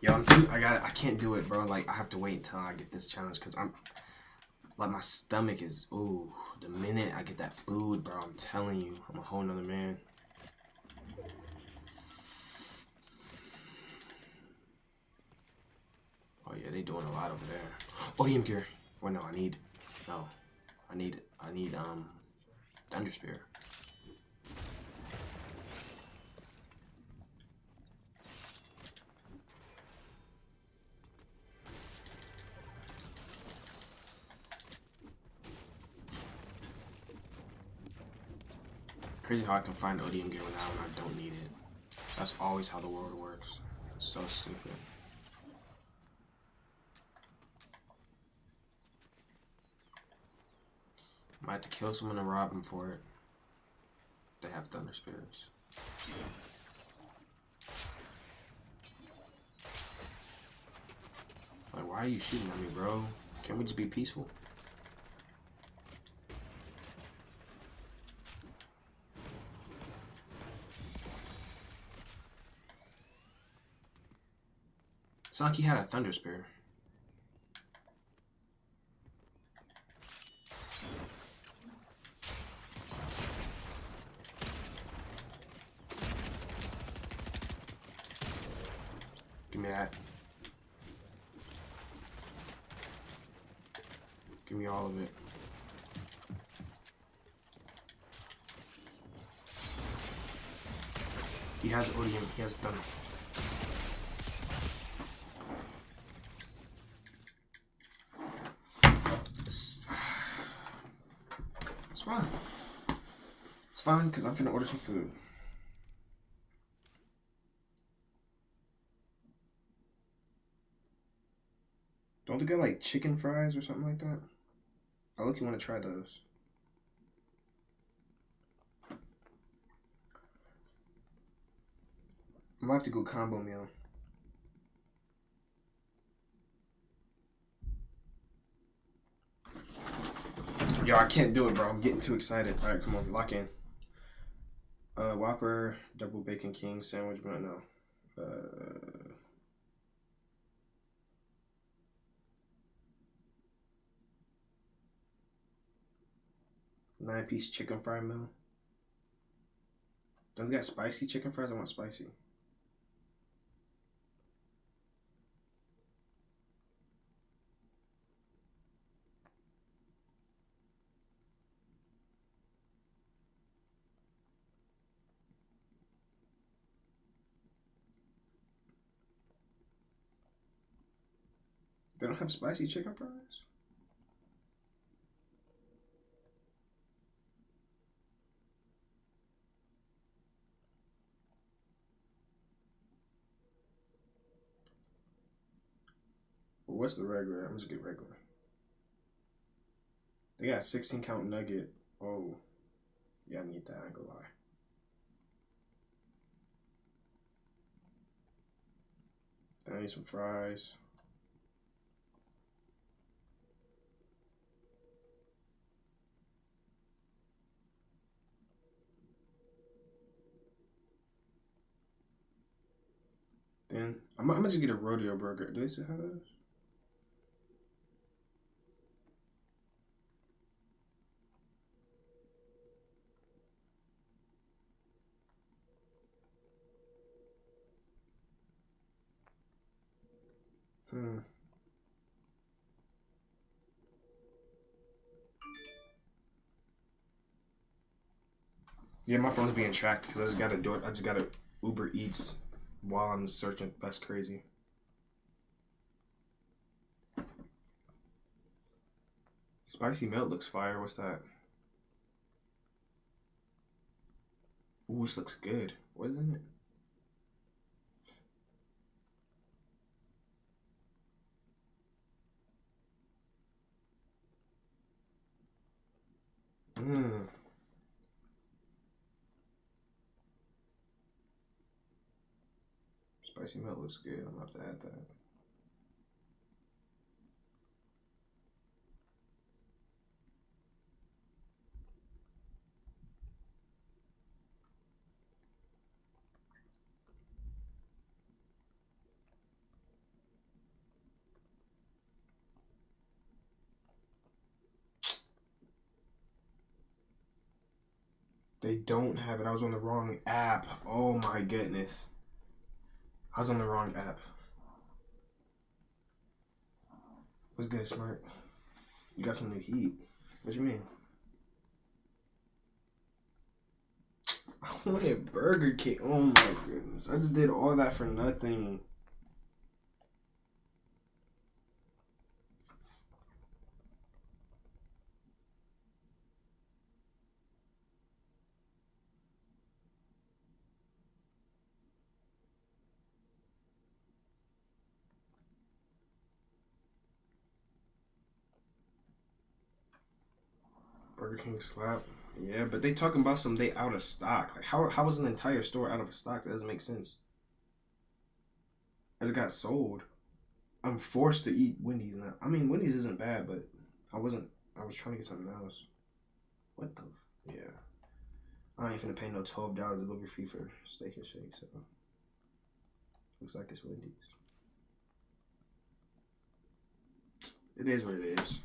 Yo, I can't do it, bro. Like, I have to wait until I get this challenge, because like, my stomach is, ooh, the minute I get that food, bro, I'm telling you, I'm a whole nother man. Oh yeah, they doing a lot over there. ODM gear. Well, no, I need Thunder Spear. Crazy how I can find ODM gear when I don't need it. That's always how the world works. It's so stupid. Might have to kill someone and rob them for it. They have Thunder Spears. Like, why are you shooting at me, bro? Can't we just be peaceful? It's not like he had a Thunder Spear. Give me that. Give me all of it. He has ODM. He has Thunder. It's fine. It's fine because I'm finna order some food. Don't they get like chicken fries or something like that? I look, you want to try those. I'm gonna have to go combo meal. Yo, I can't do it, bro. I'm getting too excited. All right, come on, lock in. Whopper, double bacon king sandwich, but no. 9-piece chicken fry meal. Don't they got spicy chicken fries? I want spicy. They don't have spicy chicken fries? Well, what's the regular? I'm just get regular. They got a 16 count nugget. Oh, yeah, I need that. I ain't gonna lie. Then I need some fries. Then I'm gonna just get a rodeo burger. Do they still have those? Yeah, my phone's being tracked because I just gotta do it. I just gotta Uber Eats while I'm searching. That's crazy. Spicy melt looks fire. What's that? Ooh, this looks good. What is in it? Mmm. Spicy melt looks good. I'm gonna have to add that. They don't have it. I was on the wrong app. Oh my goodness. I was on the wrong app. What's good, Smart? You got some new heat. What you mean? I wanted Burger King. Oh my goodness. I just did all that for nothing. Burger King slap. Yeah, but they talking about some they out of stock. Like how is an entire store out of stock? That doesn't make sense. As it got sold. I'm forced to eat Wendy's now. I mean, Wendy's isn't bad, but I was trying to get something else. What the? Yeah. I ain't finna pay no $12 delivery fee for Steak and Shake, so looks like it's Wendy's. It is what it is.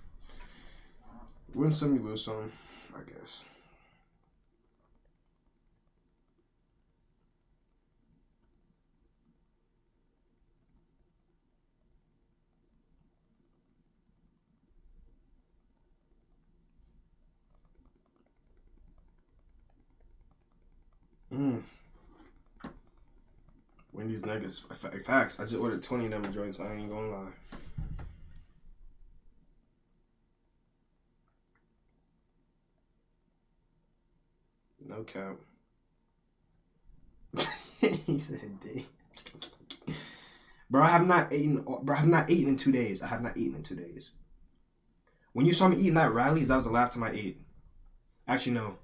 Win some, you lose some, I guess. Wendy's nuggets, facts. I just ordered 20 of them joints. I ain't gonna lie. No cap. He said, "D." Bro, I have not eaten. Bro, I have not eaten in 2 days. I have not eaten in 2 days. When you saw me eating that Rallies, that was the last time I ate. Actually, no.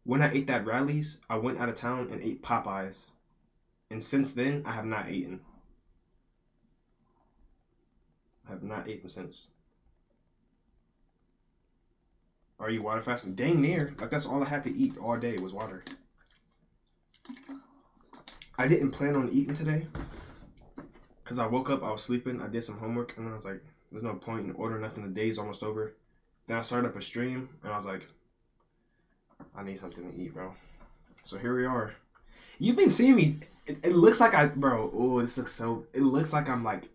When I ate that Rallies, I went out of town and ate Popeyes. And since then, I have not eaten. I have not eaten since. Are you water fasting? Dang near. Like, that's all I had to eat all day was water. I didn't plan on eating today. Because I woke up, I was sleeping, I did some homework, and then I was like, there's no point in ordering nothing. The day's almost over. Then I started up a stream, and I was like, I need something to eat, bro. So here we are. You've been seeing me. It looks like bro, oh, this looks so, it looks like I'm like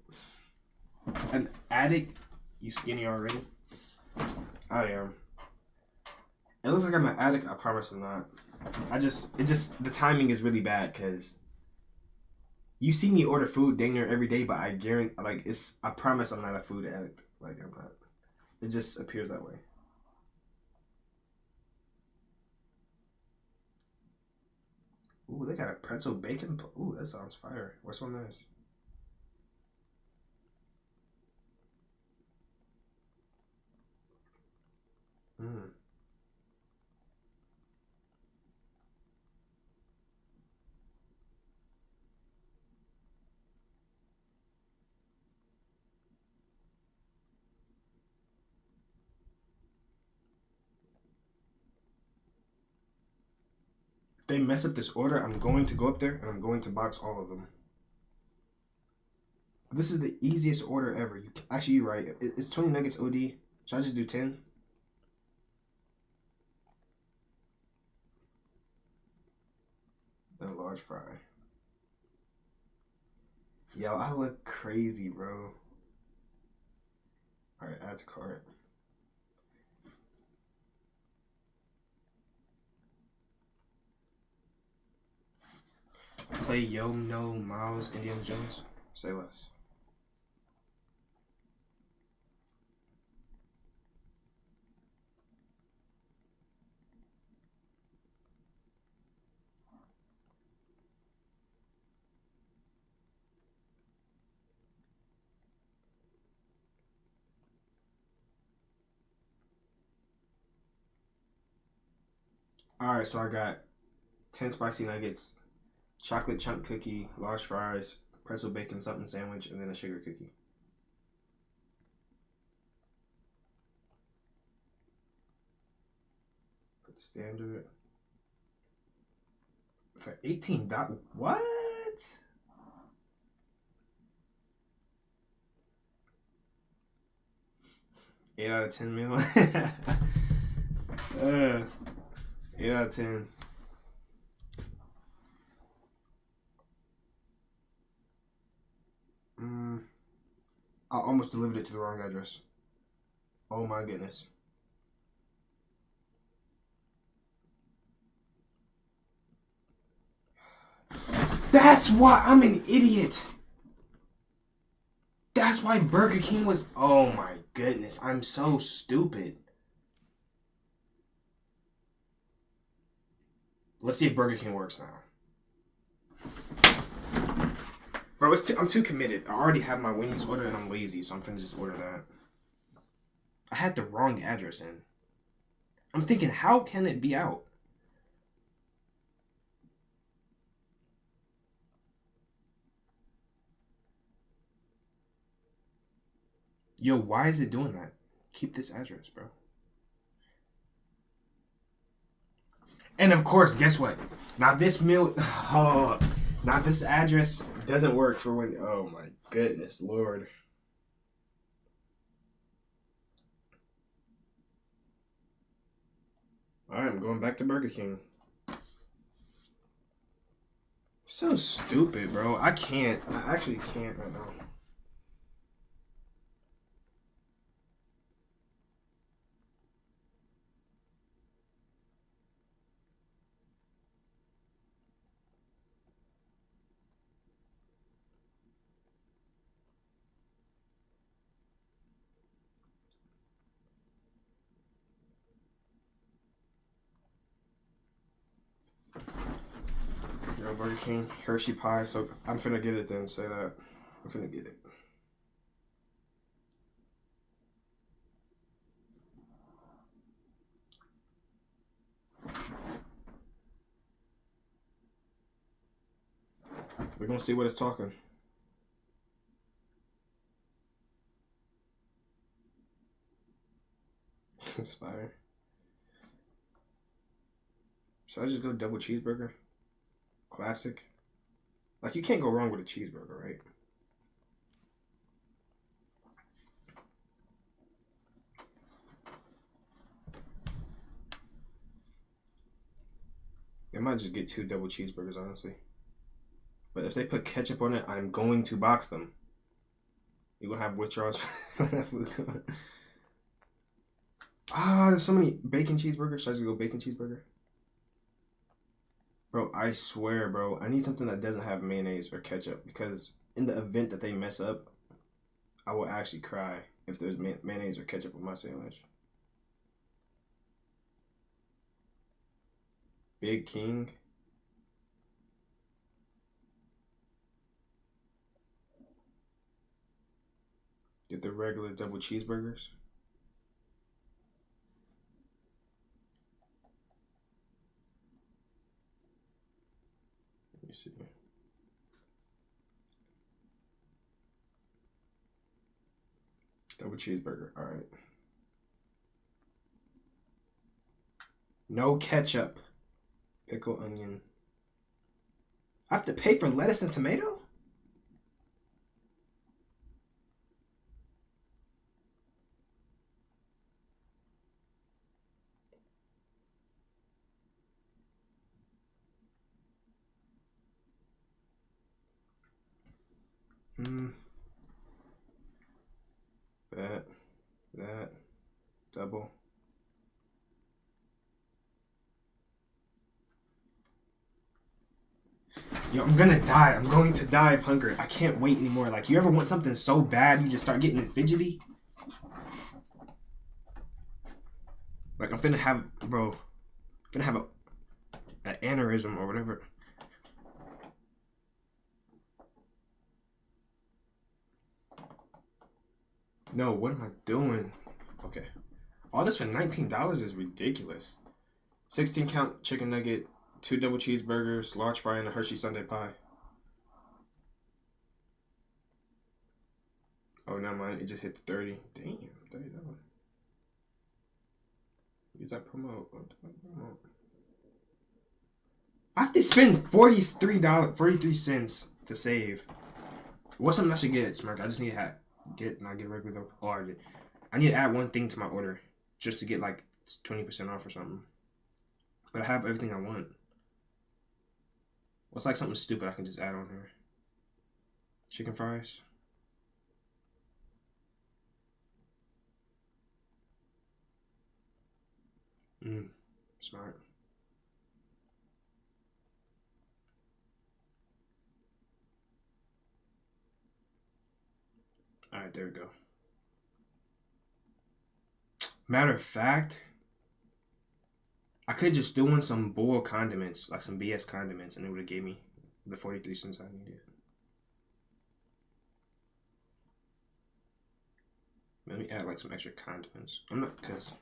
an addict. You skinny already? I am. It looks like I'm an addict. I promise I'm not. The timing is really bad because you see me order food dang near every day, but I guarantee, like, I promise I'm not a food addict. Like, I'm not. It just appears that way. Ooh, they got a pretzel bacon. Ooh, that sounds fire. What's one of those? Mmm. If they mess up this order, I'm going to go up there and I'm going to box all of them. This is the easiest order ever. Actually, you're right. It's 20 nuggets OD. Should I just do 10? A large fry. Yo, I look crazy, bro. Alright, add to cart. Play Yo No Miles, Indiana Jones. Say less. Alright, so I got 10 spicy nuggets, chocolate chunk cookie, large fries, pretzel bacon something sandwich, and then a sugar cookie. Put the standard. For $18. What? Eight out of 10 meal. 8 out of 10. I almost delivered it to the wrong address. Oh my goodness. That's why I'm an idiot. That's why Burger King was. Oh my goodness. I'm so stupid. Let's see if Burger King works now. Bro, I'm too committed. I already have my wings ordered and I'm lazy, so I'm finna just order that. I had the wrong address in. I'm thinking, how can it be out? Yo, why is it doing that? Keep this address, bro. And of course, guess what? Now this now this address doesn't work for when. Oh my goodness, Lord. Alright, I'm going back to Burger King. So stupid, bro. I can't. I actually can't right now. Yo, Burger King, Hershey pie. So I'm finna get it then. Say that. I'm finna get it. We're gonna see what it's talking. Inspire. Should I just go double cheeseburger? Classic. Like, you can't go wrong with a cheeseburger, right? I might just get 2 double cheeseburgers, honestly. But if they put ketchup on it, I'm going to box them. You're gonna have withdrawals. There's so many bacon cheeseburgers. Should I just go bacon cheeseburger? Bro, I swear, bro, I need something that doesn't have mayonnaise or ketchup, because in the event that they mess up, I will actually cry if there's mayonnaise or ketchup on my sandwich. Big King. Get the regular double cheeseburgers. Let me see. Double cheeseburger. All right. No ketchup. Pickle, onion. I have to pay for lettuce and tomato? That, double. Yo, I'm gonna die. I'm going to die of hunger. I can't wait anymore. Like, you ever want something so bad you just start getting fidgety? Like, I'm finna have, bro, I'm finna have an aneurysm or whatever. No, what am I doing? Okay. All this for $19 is ridiculous. 16 count chicken nugget, 2 double cheeseburgers, large fry, and a Hershey Sundae pie. Oh, never mind. It just hit the 30. Damn, $30. Use that promo. I have to spend $43 to save. What's something I should get, Smirk? I just need to not get regular though. Oh, I need to add one thing to my order just to get like 20% off or something. But I have everything I want. What's like something stupid I can just add on here? Chicken fries. Smart. Alright, there we go. Matter of fact, I could just do in some bull condiments, like some BS condiments, and it would have gave me the 43 cents I needed. Let me add like some extra condiments. I'm not, because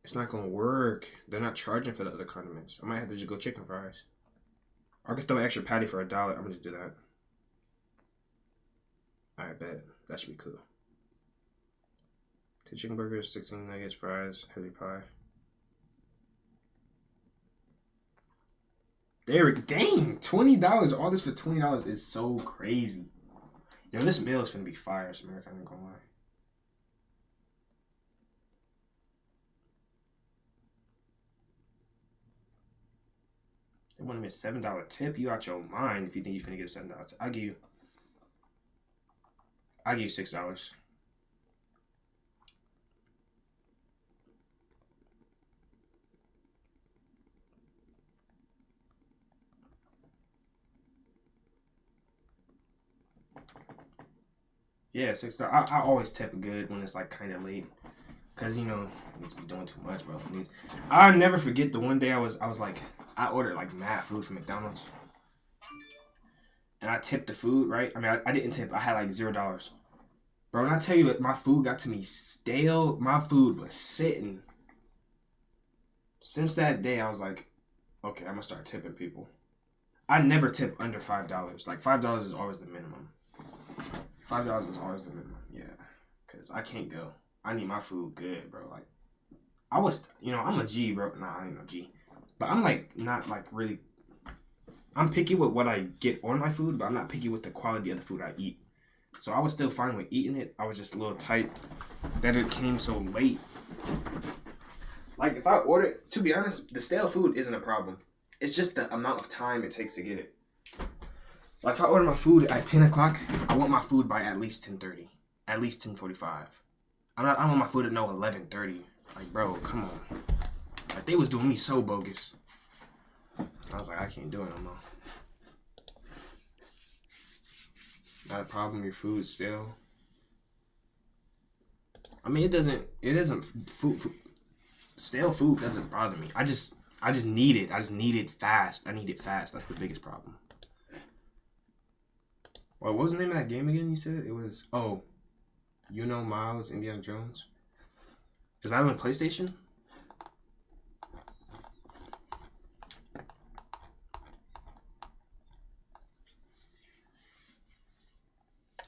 it's not gonna work. They're not charging for the other condiments. I might have to just go chicken fries. Or I could throw an extra patty for $1. I'm gonna just do that. I bet. That should be cool. 2 chicken burgers, 16 nuggets, fries, heavy pie. There we go. Dang! $20. All this for $20 is so crazy. Yo, this meal is gonna be fire, Samarica. I'm not gonna lie. They want me a $7 tip. You out your mind if you think you're finna get a $7 tip. I'll give you $6. Yeah, $6. I always tip good when it's like kind of late, cause you know I need to be doing too much, bro. I'll never forget the one day I was like, I ordered like mad food from McDonald's, and I tipped the food, right? I mean, I didn't tip. I had like $0, Bro, when I tell you my food got to me stale, my food was sitting. Since that day, I was like, okay, I'm gonna start tipping people. I never tip under $5. Like $5 is always the minimum. $5 is always the minimum. Yeah, cause I can't go. I need my food good, bro. Like I was, I'm a G, bro. Nah, I ain't no G, but I'm like not like really. I'm picky with what I get on my food, but I'm not picky with the quality of the food I eat. So I was still fine with eating it. I was just a little tight that it came so late. Like if I order, to be honest, the stale food isn't a problem. It's just the amount of time it takes to get it. Like if I order my food at 10 o'clock, I want my food by at least 10:30, at least 10:45. I don't want my food at no 11:30. Like bro, come on. Like they was doing me so bogus. I was like, I can't do it no more. Not a problem. Your food stale. I mean, it doesn't. Food. Stale food doesn't bother me. I just need it. I just need it fast. I need it fast. That's the biggest problem. Well, what was the name of that game again? You said it was Miles Indiana Jones. Is that on the PlayStation?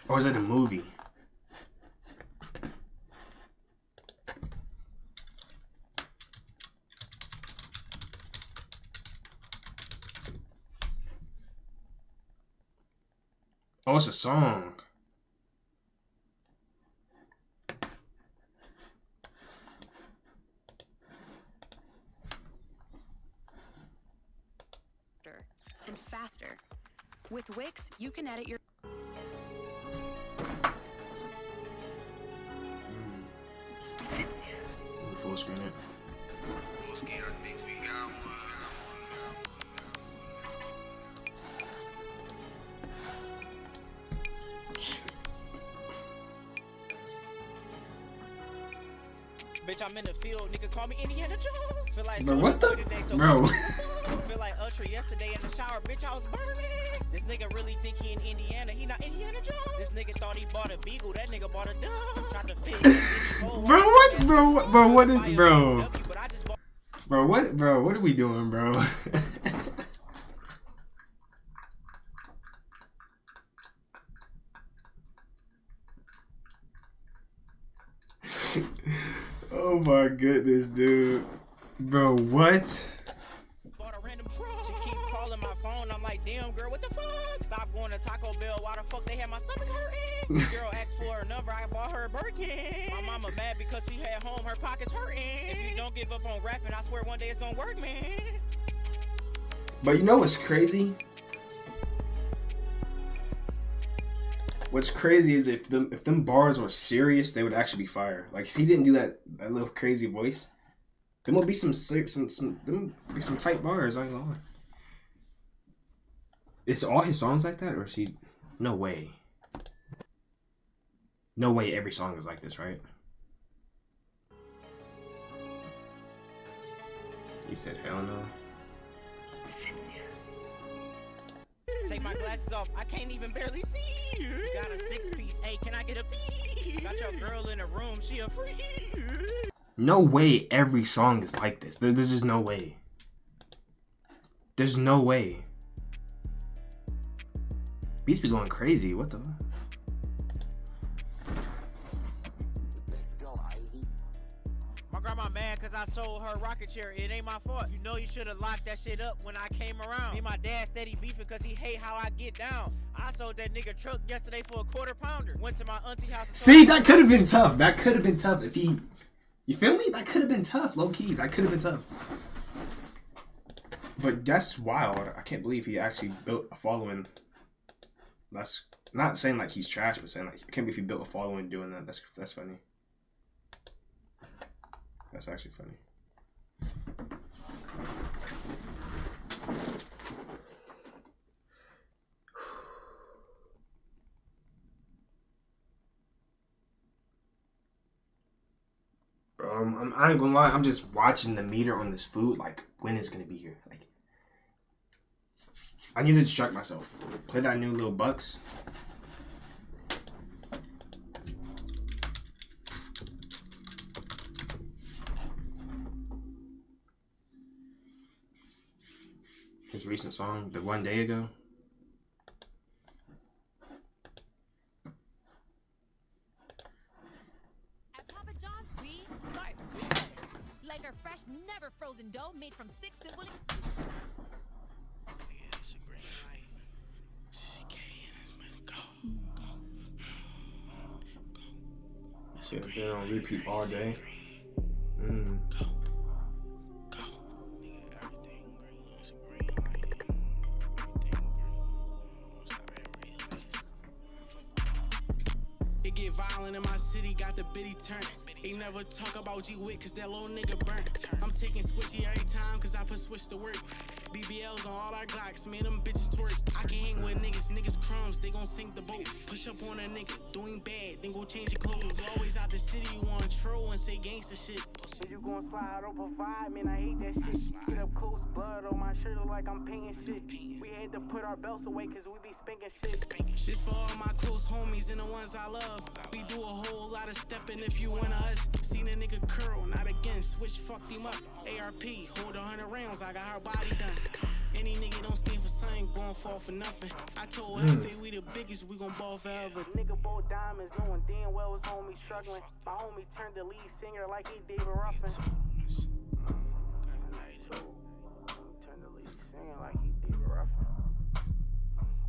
Or is it a movie? Oh, it's a song. And faster. With Wix, you can edit your Full screen it. Full screen, I think we got one. Bitch, I'm in the field, nigga call me Indiana Jones. Feel like Bro, what the? Bro. Feel like Usher yesterday in the shower, bitch, I was burning. This nigga really think he in Indiana, he not Indiana Jones. This nigga thought he bought a beagle, that nigga bought a dove. Tried to fit. Bro, what? Bro, what is, bro? Bro, what are we doing, bro? Oh my goodness, dude. Bro, what? Bought a random truck. She keep calling my phone. I'm like, damn, girl, what the fuck? Stop going to Taco Bell. Why the fuck they had my stomach hurting? Girl asked for her number. I bought her a Birkin. My mama mad because she had home. Her pockets hurting. If you don't give up on rapping, I swear one day it's gonna work, man. But you know what's crazy? What's crazy is if them bars were serious, they would actually be fire. Like if he didn't do that little crazy voice, there would be some tight bars. I ain't gonna lie. Is all his songs like that, or is he? No way. No way. Every song is like this, right? He said, "Hell no." Take my glasses off, I can't even barely see. You got a 6-piece, hey, can I get a piece? Got your girl in a room, she a freak. No way every song is like this. There's just no way. There's no way. Beats be going crazy. What the fuck? My grandma mad cause I sold her rocket chair. It ain't my fault. You know you should have locked that shit up when I came around. Me and my dad steady beefing cause he hate how I get down. I sold that nigga truck yesterday for a $quarter-pounder. Went to my auntie house. See, that could have been tough. That could have been tough if he... You feel me? That could have been tough, low key. That could have been tough. But that's wild. I can't believe he actually built a following. That's not saying like he's trash, but saying like I can't believe he built a following doing that. That's funny. That's actually funny. Bro, I ain't gonna lie. I'm just watching the meter on this food. Like, when is it gonna be here? Like, I need to distract myself. Play that new little Bucks. His recent song, the One Day Ago. At Papa John's, we start with butter. Like our fresh, never frozen dough made from 6 simple. It's a green light. CK and it's been go. It's a Yeah, green they're on light, repeat all day. green. Go. Nigga, everything green. It's a green light. Everything green. Stop every It get violent in my city, got the bitty turn. They never talk about G-Wit, cause that little nigga burnt. I'm taking switchy every time, cause I put switch to work. BBLs on all our Glocks, man, them bitches twerk. I can hang with niggas crumbs, they gon' sink the boat. Push up on a nigga, doing bad, then go change your clothes. Always out the city, you wanna troll and say gangsta shit. So you gon' slide over 5, man, I hate that shit. Get up close, blood on my shirt, look like I'm painting shit. We had to put our belts away, cause we be spanking shit. This for all my close homies and the ones I love. We do a whole lot of stepping if you want us. Seen a nigga curl, not again, switch fucked him up. ARP, hold 100 rounds, I got her body done. Any nigga don't stand for something, gon' fall for nothing. I told Hefe we the biggest, we gon' ball forever. Nigga both diamonds, knowing damn well his homie struggling. My homie turned the lead singer like he David Ruffin. Turned the lead singer like he David Ruffin.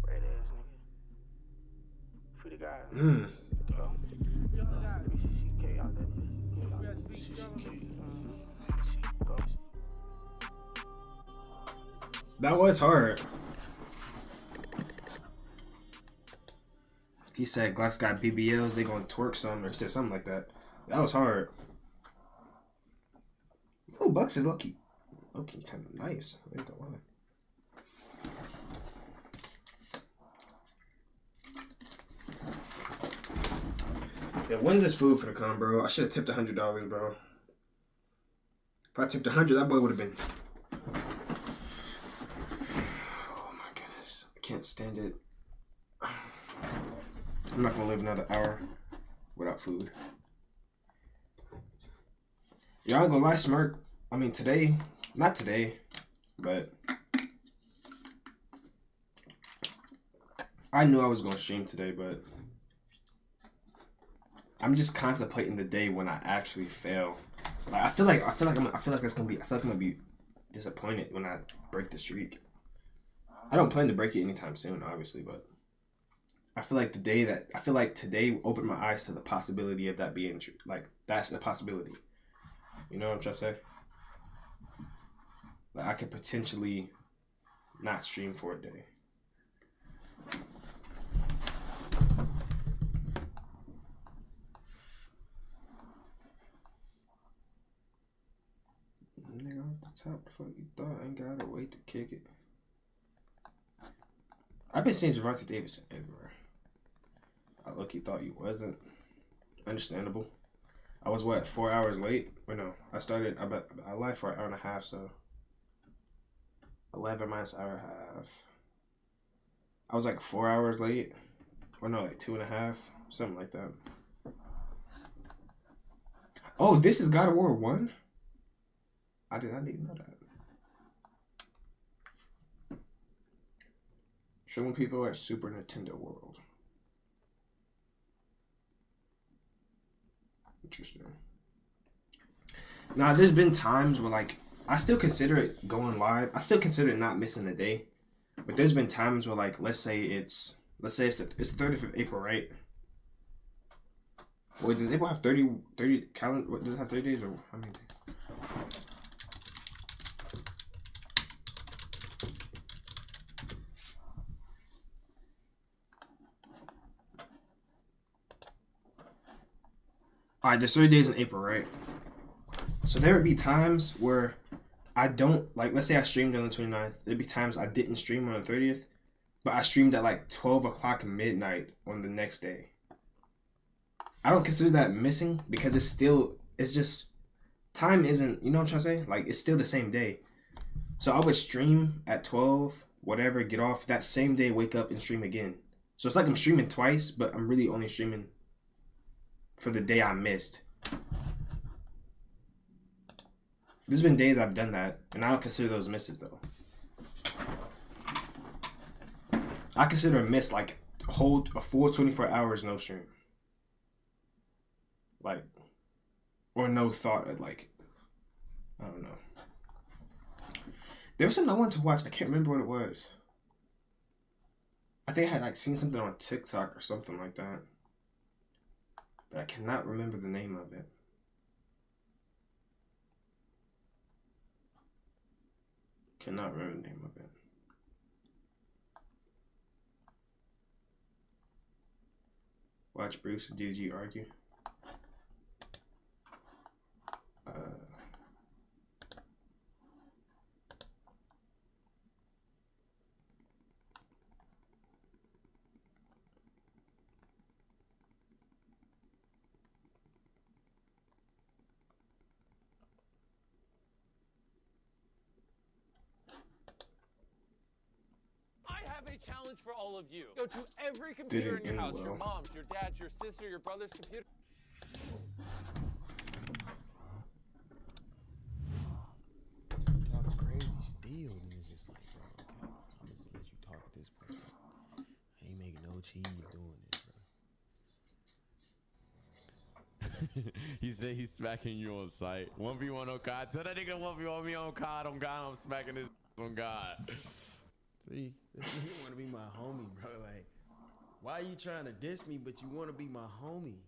Red ass nigga. Free the guy. Go. CK out that bitch. Go. That was hard. He said Glock's got BBLs, they gonna twerk some, or said something like that. That was hard. Oh, Bucks is lucky. Okay, kind of nice. I ain't gonna lie. Yeah, when's this food for the come, bro? I should have tipped $100, bro. If I tipped 100, that boy would have been. Oh my goodness, I can't stand it. I'm not gonna live another hour without food. Y'all gonna lie, Smirk. I mean, today, not today, but I knew I was gonna stream today, but I'm just contemplating the day when I actually fail. Like I feel like I'm gonna be disappointed when I break the streak. I don't plan to break it anytime soon, obviously, but I feel like today opened my eyes to the possibility of that being true. Like that's the possibility. You know what I'm trying to say? Like I could potentially not stream for a day. Nigga, off the top, the fuck you thought? Ain't gotta wait to kick it. I've been seeing Javante Davidson everywhere. I lucky thought you wasn't. Understandable. I was 4 hours late? Or no, I live for an hour and a half, so 11 minus hour and a half. I was like 4 hours late. Or no, like 2.5. Something like that. Oh, this is God of War 1? I did not even know that. Showing people at Super Nintendo World. Interesting. Now, there's been times where, like, I still consider it going live. I still consider it not missing a day. But there's been times where, like, let's say it's the 30th of April, right? Wait, does April have 30 calendar? Does it have 30 days or how many days? Alright, there's 30 days in April, right? So there would be times where I don't, like, let's say I streamed on the 29th. There'd be times I didn't stream on the 30th, but I streamed at like 12 o'clock midnight on the next day. I don't consider that missing because it's just, time isn't, you know what I'm trying to say? Like, it's still the same day. So I would stream at 12, whatever, get off that same day, wake up and stream again. So it's like I'm streaming twice, but I'm really only streaming for the day I missed. There's been days I've done that, and I don't consider those misses though. I consider a miss like a full 24 hours no stream. Like, or no thought of like, I don't know. There was something I wanted to watch. I can't remember what it was. I think I had like seen something on TikTok or something like that. But I cannot remember the name of it. Cannot remember the name of it. Watch Bruce and DG argue. A challenge for all of you. Go to every computer in your house, your mom's, your dad's, your sister, your brother's computer. Talking crazy still, and it's just like, bro, okay, I'm gonna just let you talk at this point. I ain't making no cheese doing this, bro. He said he's smacking you on sight. 1v1 on COD. Tell that nigga 1v1 me on COD. On God, I'm smacking this on God. See, this nigga wanna be my homie, bro. Like, why you trying to diss me, but you wanna be my homie?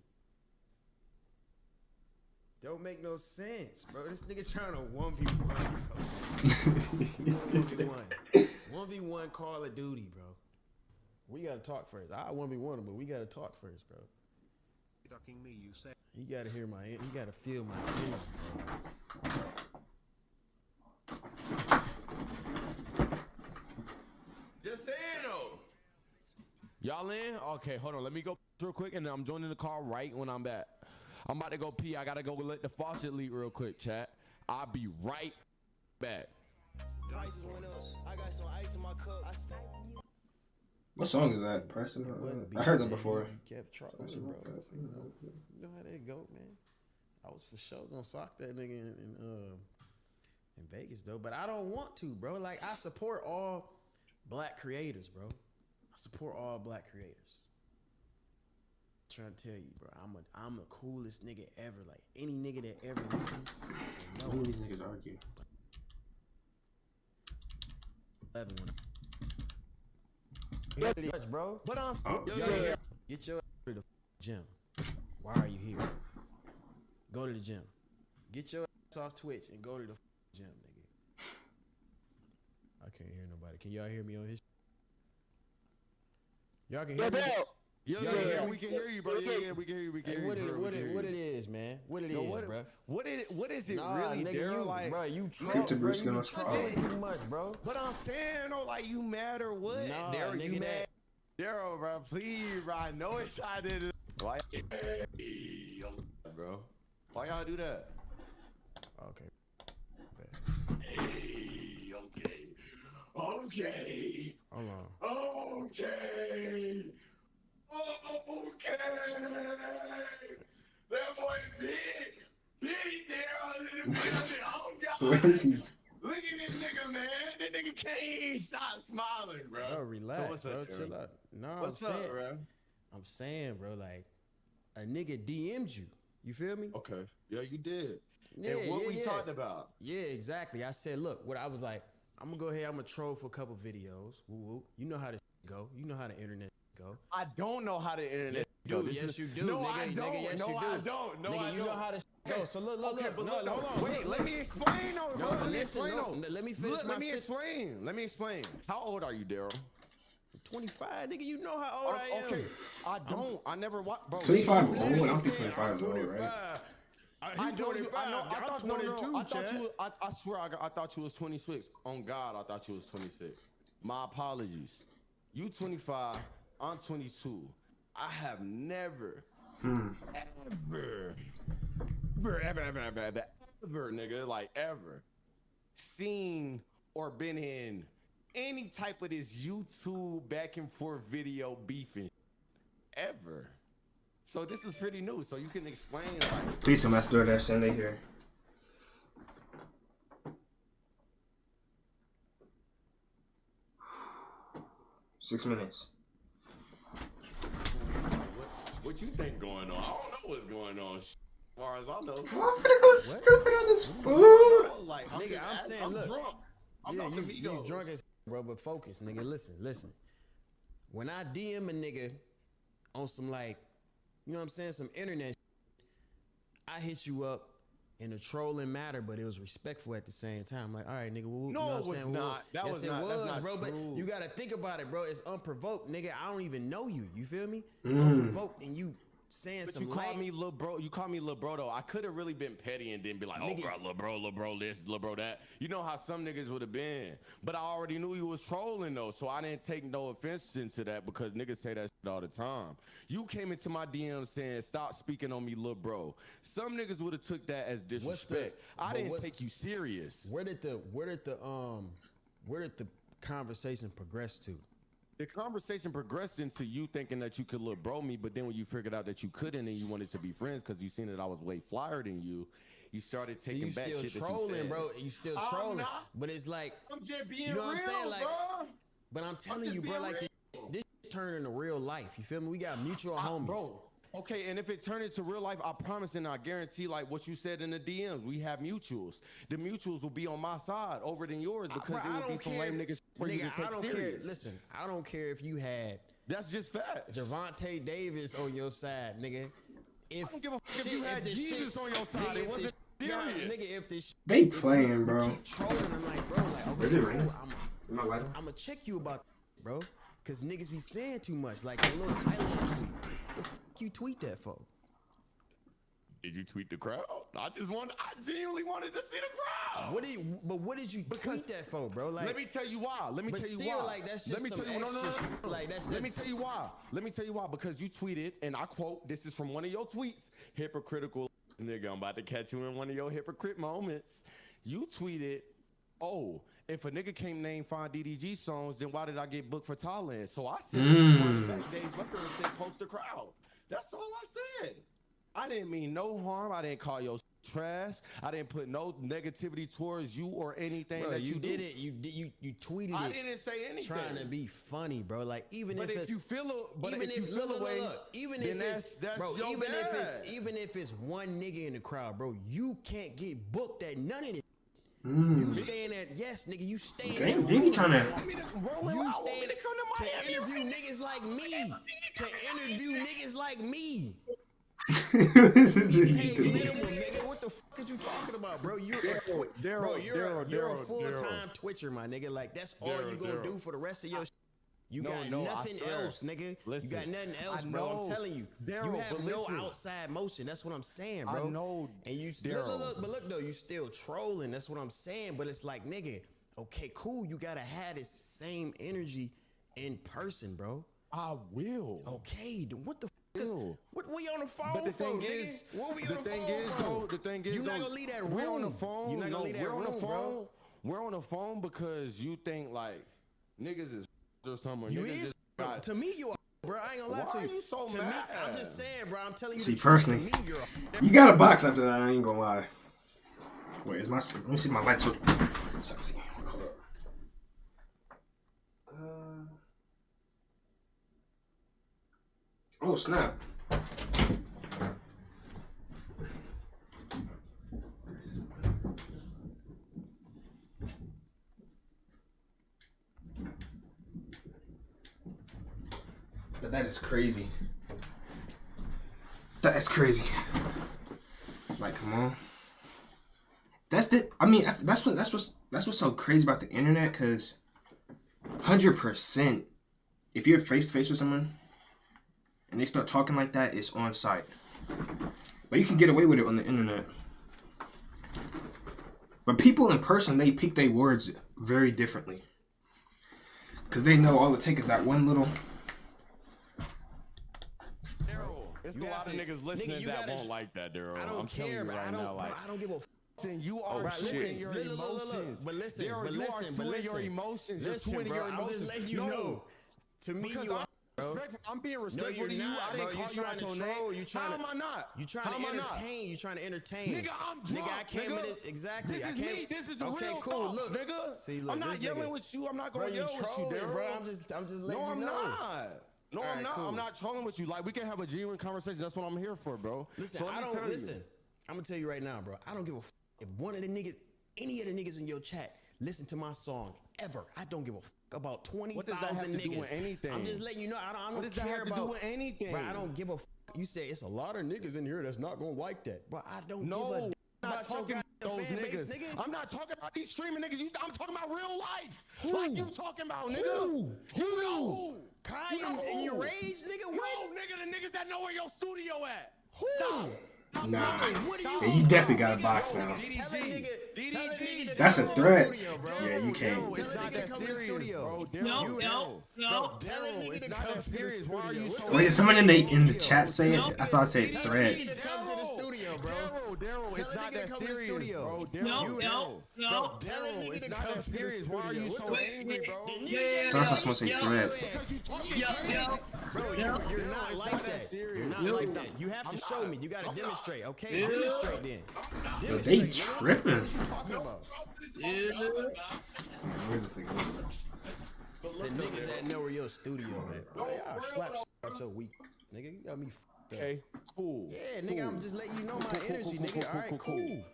Don't make no sense, bro. This nigga trying to 1v1, bro. 1v1 Call of Duty, bro. We gotta talk first. I 1v1 him, but we gotta talk first, bro. Ducking me, you say? He gotta hear my, he gotta feel my energy, bro. Just saying though. Y'all in? Okay, hold on. Let me go real quick, and then I'm joining the car right when I'm back. I'm about to go pee. I gotta go let the faucet leak real quick, chat. I'll be right back. What song is that? Preston? I heard that before. He kept trolling, bro. You know how that go, man. I was for sure gonna sock that nigga in Vegas though, but I don't want to, bro. Like, I support all black creators, bro. I support all black creators. Trying to tell you, bro, I'm the coolest nigga ever. Like, any nigga that ever knew me. Who these niggas argue? 11 when bro. But on get your ass to the gym. Why are you here? Go to the gym. Get your ass off Twitch and go to the gym, nigga. I can't hear nobody. Can y'all hear me on his? Y'all can hear me? Yeah, we can hear you, bro. Yeah, we can hear you. We can hear you. What it is, man? What it is, bro? What is it nah, really, nigga, Daryl? you, Like, bro, you Skip to Bruce trolling too much, bro. But I'm saying, though, like, you mad or what? Nah, Daryl, nigga, you mad? Daryl, bro, please, bro. I know it's I did it. Why? Bro. Why y'all do that? Okay. Hey, okay. Okay. Hold on. Okay. Okay. That boy big Daryl. Oh God. Where is he? Look at this nigga, man. That nigga can't even stop smiling, bro. Bro, relax, So bro. Chill out. No, what's I'm up, saying, bro? I'm saying, bro, like, a nigga DM'd you. You feel me? Okay. Yeah, you did. Yeah, and what we yeah. talked about? Yeah, exactly. I said, look, what I was like, I'm gonna go ahead, I'm gonna troll for a couple videos. Woo woo. You know how this go. You know how the internet go. I don't know how the internet go. Yes, you do. No, nigga, I don't. Nigga, yes, no, you do. I don't. No, nigga, I you don't. know how this go. So look, Okay, but no, look, hold on. Wait, let me explain though, bro. Let me explain though. Let me finish Look, my let me explain. Let me explain. How old are you, Daryl? 25, nigga. You know how old I am. Okay, I don't. I never watched. Bro, 25 old? I don't think 25 is old, right? I told you. I know. I thought 22. I thought you. I swear. I thought you was 26. On God, I thought you was 26. My apologies. You 25. I'm 22. I have never, ever, nigga, like ever, seen or been in any type of this YouTube back and forth video beefing ever. So this is pretty new. So you can explain, like, Please, some let's do that Sunday here. 6 minutes. What you think going on? I don't know what's going on. As far as I know. I'm finna go stupid on this food. Like, Nigga, I'm saying, I'm look. drunk. I'm Yeah, not you drunk as bro, but focus, nigga. Listen. When I DM a nigga on some like, you know what I'm saying, some internet shit, I hit you up in a trolling matter, but it was respectful at the same time. Like, all right, nigga. No, you know what it was I'm saying? not. That Yes, was it not. That's not bro. true. But you gotta think about it, bro. It's unprovoked, nigga. I don't even know you. You feel me? Unprovoked, and you saying But some you called me little bro. You called me little bro though. I could have really been petty and then be like, oh Nigga. bro, little bro this, little bro that. You know how some niggas would have been. But I already knew you was trolling though, so I didn't take no offense into that because niggas say that shit all the time. You came into my DM saying stop speaking on me, little bro. Some niggas would have took that as disrespect. I didn't take you serious. Where did the conversation progress to? The conversation progressed into you thinking that you could little bro me, but then when you figured out that you couldn't and you wanted to be friends because you seen that I was way flyer than you, you started taking back shit that you said. You still trolling, bro. You still trolling. Not. But it's like, I'm just being you know real, what I'm saying? Like, bro. but I'm telling you, bro, like this turned into real life. You feel me? We got mutual homies. Bro. Okay, and if it turned into real life, I promise and I guarantee, like what you said in the DMs, we have mutuals. The mutuals will be on my side over than yours because there would be some lame niggas for you to take serious. Listen, I don't care if you had that's just fact. Javante Davis on your side, nigga. I don't give a fuck if you had Jesus on your side. It wasn't serious. Nigga, if this They playing, bro. keep trolling, I'm like, bro, like, okay, Is it raining? I'm gonna check you about that, bro. Cause niggas be saying too much. Like a little Thailand tweet. The fuck you tweet that for? Did you tweet the crowd? I genuinely wanted to see the crowd. What did you tweet that for, bro? Like, let me tell you why. Let me tell you why. Like, that's just let me some tell you, extra shit. no. Like, that's let me tell you why. Let me tell you why. Because you tweeted, and I quote, this is from one of your tweets, hypocritical nigga. I'm about to catch you in one of your hypocrite moments. You tweeted, oh, if a nigga can't name 5 DDG songs, then why did I get booked for Thailand? So I said, back days later and said, post the crowd. That's all I said. I didn't mean no harm. I didn't call your trash. I didn't put no negativity towards you or anything. Bro, that you did do. it. You tweeted it. I didn't say anything. Trying to be funny, bro. Like even but if you feel a way, even then if it's that's bro, your bad. even if it's one nigga in the crowd, bro, you can't get booked at none of this. You staying at nigga. You staying. Damn, Diggy trying to. You staying to interview niggas like me. To interview niggas like me. This is minimum, nigga. What the fuck is you talking about, bro? You're a full-time Twitcher, my nigga. Like that's all you gonna do for the rest of your. You got nothing else, nigga. Listen, you got nothing else, bro. I'm telling you. You have no outside motion. That's what I'm saying, bro. I know. And you look though, you still trolling. That's what I'm saying. But it's like, nigga, okay, cool. You gotta have this same energy in person, bro. I will. Okay, then what the what we on the phone but the for, thing nigga? is, What we the on the thing phone is, for? though, the thing is, you not gonna leave that room. We're on the phone. You not gonna leave that room, bro. We're on the phone because you think like niggas is or something. You niggas is got, to me, you are, bro. I ain't gonna lie why to you. Are you so to mad? me, I'm just saying, bro. I'm telling you. See, personally, to me, you got a box after that. I ain't gonna lie. Wait, is my? Let me see my lights. Hold up. Oh snap! But that is crazy. That is crazy. Like, come on. That's the. I mean, that's what's so crazy about the internet. Cause 100%, if you're face to face with someone and they start talking like that, it's on site. But you can get away with it on the internet. But people in person, they pick their words very differently. Cause they know all it takes is that one little. It's a lot of niggas listening that won't like that, Daryl. I'm telling you right now, like I don't give a. You are tuning your emotions. But listen, you are tuning your emotions. You're tuning your emotions. I'm just letting you know. To me, you are I'm being No, respectful you're to you. not, I didn't bro. call You you trying out to your troll. name. You trying How to, am I not? You trying How to am I not? entertain. You trying to entertain. Nigga, I'm drunk. Nigga, I came nigga. in it exactly. This I is came, me. This is the okay, real cool. thoughts, Look, nigga. see, look, I'm not this yelling nigga, with you. I'm not bro, going to you yell with you, trolling, Daryl. bro. I'm just letting No, you I'm know. not. No, All I'm right, not. cool. I'm not trolling with you. Like, we can have a genuine conversation. That's what I'm here for, bro. Listen, So let I me don't tell you. listen. I'm gonna tell you right now, bro. I don't give a f if one of the niggas, any of the niggas in your chat, listen to my song ever. I don't give a f about 20,000 What does that have to niggas. do with anything? I'm just letting you know. I don't What does that care have to about do with anything? Bro, I don't give a f. You say it's a lot of niggas in here that's not gonna like that, but I don't No, give a I'm not about your talking about those fan base, niggas. nigga. I'm not talking about these streaming niggas. I'm talking about real life. Who? Like you talking about, nigga. Who? You know who? Kai You know and who? your rage, nigga. No, What? nigga, the niggas that know where your studio at. Who? Stop. Nah. What do Yeah, you definitely got a box now. DDG. That's a threat. Studio, bro. Yeah, you can't. It's not that serious, bro. No. Tell that nigga to come serious. Why are you so? Wait, did someone in the chat say it? I thought I said threat. Come to the studio, bro. Daryl, it's not that serious, bro. No. Daryl, it's not that serious. Why are you so angry, bro? I thought I was supposed to say threat. Bro, you're not like that. You're not like that. You have to show me. You got to demonstrate, okay? Demonstrate then. Yo, they tripping. What you talking about? Where's this thing? The niggas that know where your studio at. Bro, I'll slap shit out your weak. Nigga, you got me f***ed up. Okay, cool. Yeah, nigga, I'm just letting you know my energy, nigga. All right, cool.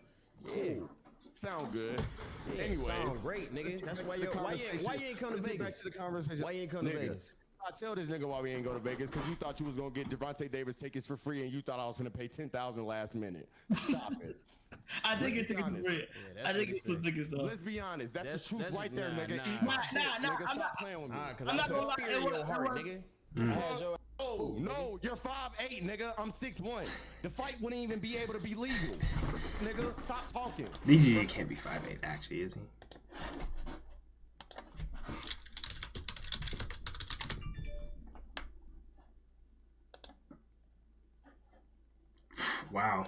Yeah. Sound good. Yeah, Anyway, sound great, nigga. That's why you ain't come to Let's get back Vegas. to the conversation. Why you ain't come to Nigga, Vegas? I tell this nigga why we ain't go to Vegas because you thought you was gonna get Devontae Davis tickets for free and you thought I was gonna pay $10,000 last minute. Stop it. I did get tickets for free. I did get some tickets though. Let's be honest. That's the truth right there, nigga. Eat Nah, my dick, nigga. I'm Stop not playing with me. I'm not gonna lie. Fear in your heart, nigga. No, you're 5'8", nigga. I'm 6'1". The fight wouldn't even be able to be legal, nigga. Stop talking. DG can't be 5'8", actually, is he? Wow.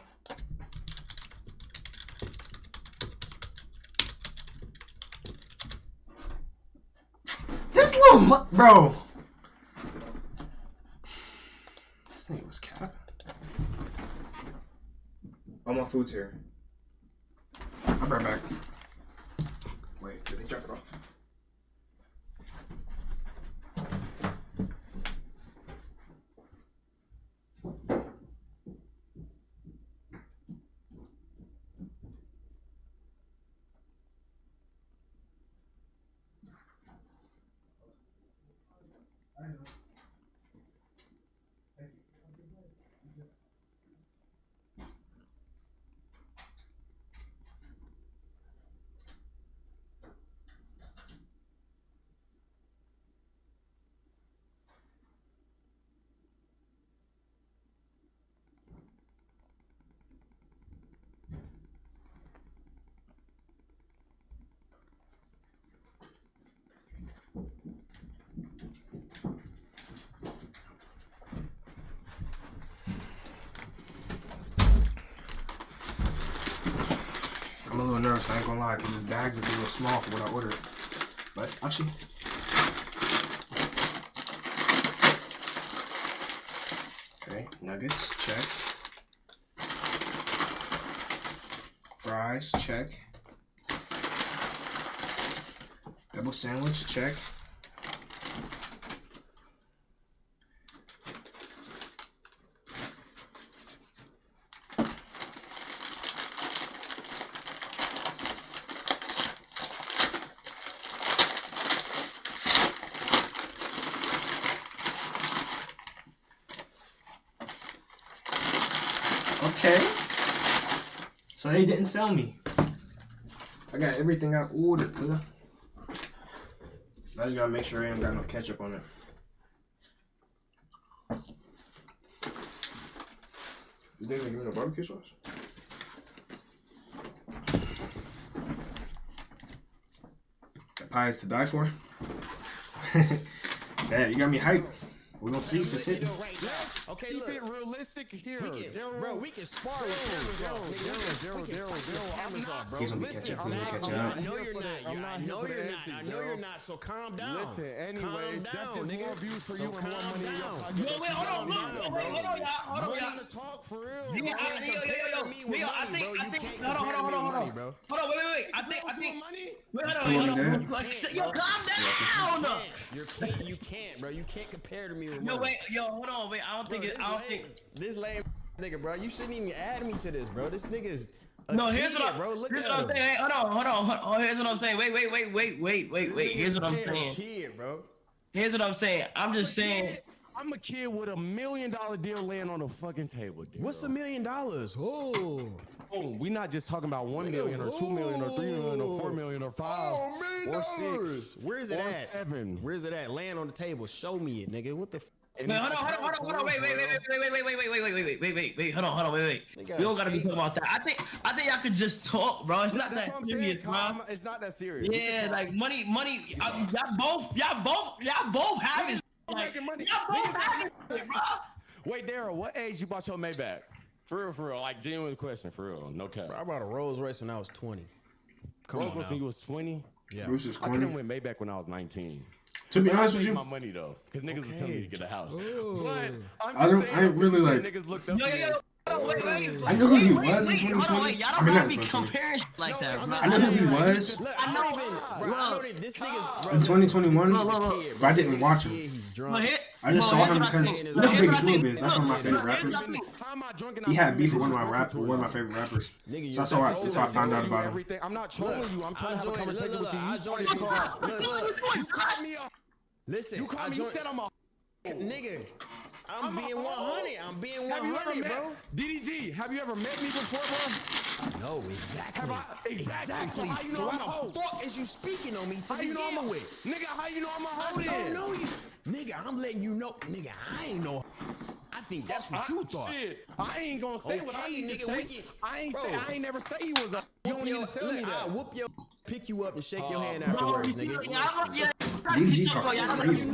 This little bro. This nigga was cap. Oh, my food's here. I'll be right back. Wait, did they drop it off? I'm a little nervous, I ain't gonna lie, because this bag's a little small for what I ordered. But actually, okay, nuggets, check. Fries, check. Double sandwich, check. Okay. So they didn't sell me. I got everything I ordered, cuz. I just gotta make sure I ain't got no ketchup on it. Is they gonna give me no barbecue sauce? That pie is to die for. Yeah, you got me hyped. We're gonna see if it's hitting. Okay. Okay, keep look. it realistic here. Bro, we can spar with cameras off, bro. He's gonna be catching up. I know you're not. I know you're not. So calm down. Listen, anyways, that's just more views for you and more money in your pocket. Yo, wait, hold on, y'all. Talk for real. Yo, I think, wait. Yo, calm down. You can't, bro. You can't compare to me with Yo, wait, hold on, wait. I don't think this lame nigga, bro. You shouldn't even add me to this, bro. This nigga is here's what I'm saying. Hey, hold on. Here's what I'm saying. Wait. Here's what I'm saying. Kid, bro. Here's what I'm saying. I'm just saying. I'm a kid with $1 million deal laying on the fucking table, dude. What's $1 million? Oh, we not just talking about 1 million or 2 million or 3 million or 4 million or 5 or 6. Where's it at? 7. Where's it at? Laying on the table. Show me it, nigga. What the? Wait, hold on. Wait. Hold on. Wait. We don't gotta be talking about that. I think y'all could just talk, bro. It's not that serious, bro. It's not that serious. Yeah, like money. Y'all both have it. Like, y'all both have it, bro. Wait, Daryl, what age you bought your Maybach? For real. Like, genuine question, for real. No cap. Bro, I bought a Rolls Royce when I was 20. Rolls Royce when you was 20? Yeah. Bruce is I could have went Maybach when I was 19. To be honest with you, my money though, because niggas was telling me to get a house. But I ain't really like. Niggas looked up. I know who he was in 2020. Y'all don't gotta be comparing shit like that, bro. I know who he was. I know this nigga's in 2021, but I didn't watch him. I just saw him because you know who Big Smooth is. That's one of my favorite rappers. He had beef with one of my favorite rappers. So that's how I found out about him. I'm not trolling you. I'm trying to have a conversation with you. You started to call. You called me a. Listen, you called me. You said I'm a. Nigga. I'm being 100. I'm being 100, bro. DDG, have you ever met me before, bro? No, exactly. Exactly. So how you know I'm a hoe? What the fuck is you speaking on me to begin with? Nigga, how you know I'm a hoe? I don't know you. Nigga, I'm letting you know. Nigga, I ain't know. I think that's what you thought. Shit, I ain't gonna say what I need to say. I ain't never say you was a. You don't need to tell me that. I'll whoop your, pick you up and shake your hand afterwards, nigga. DDG talks crazy.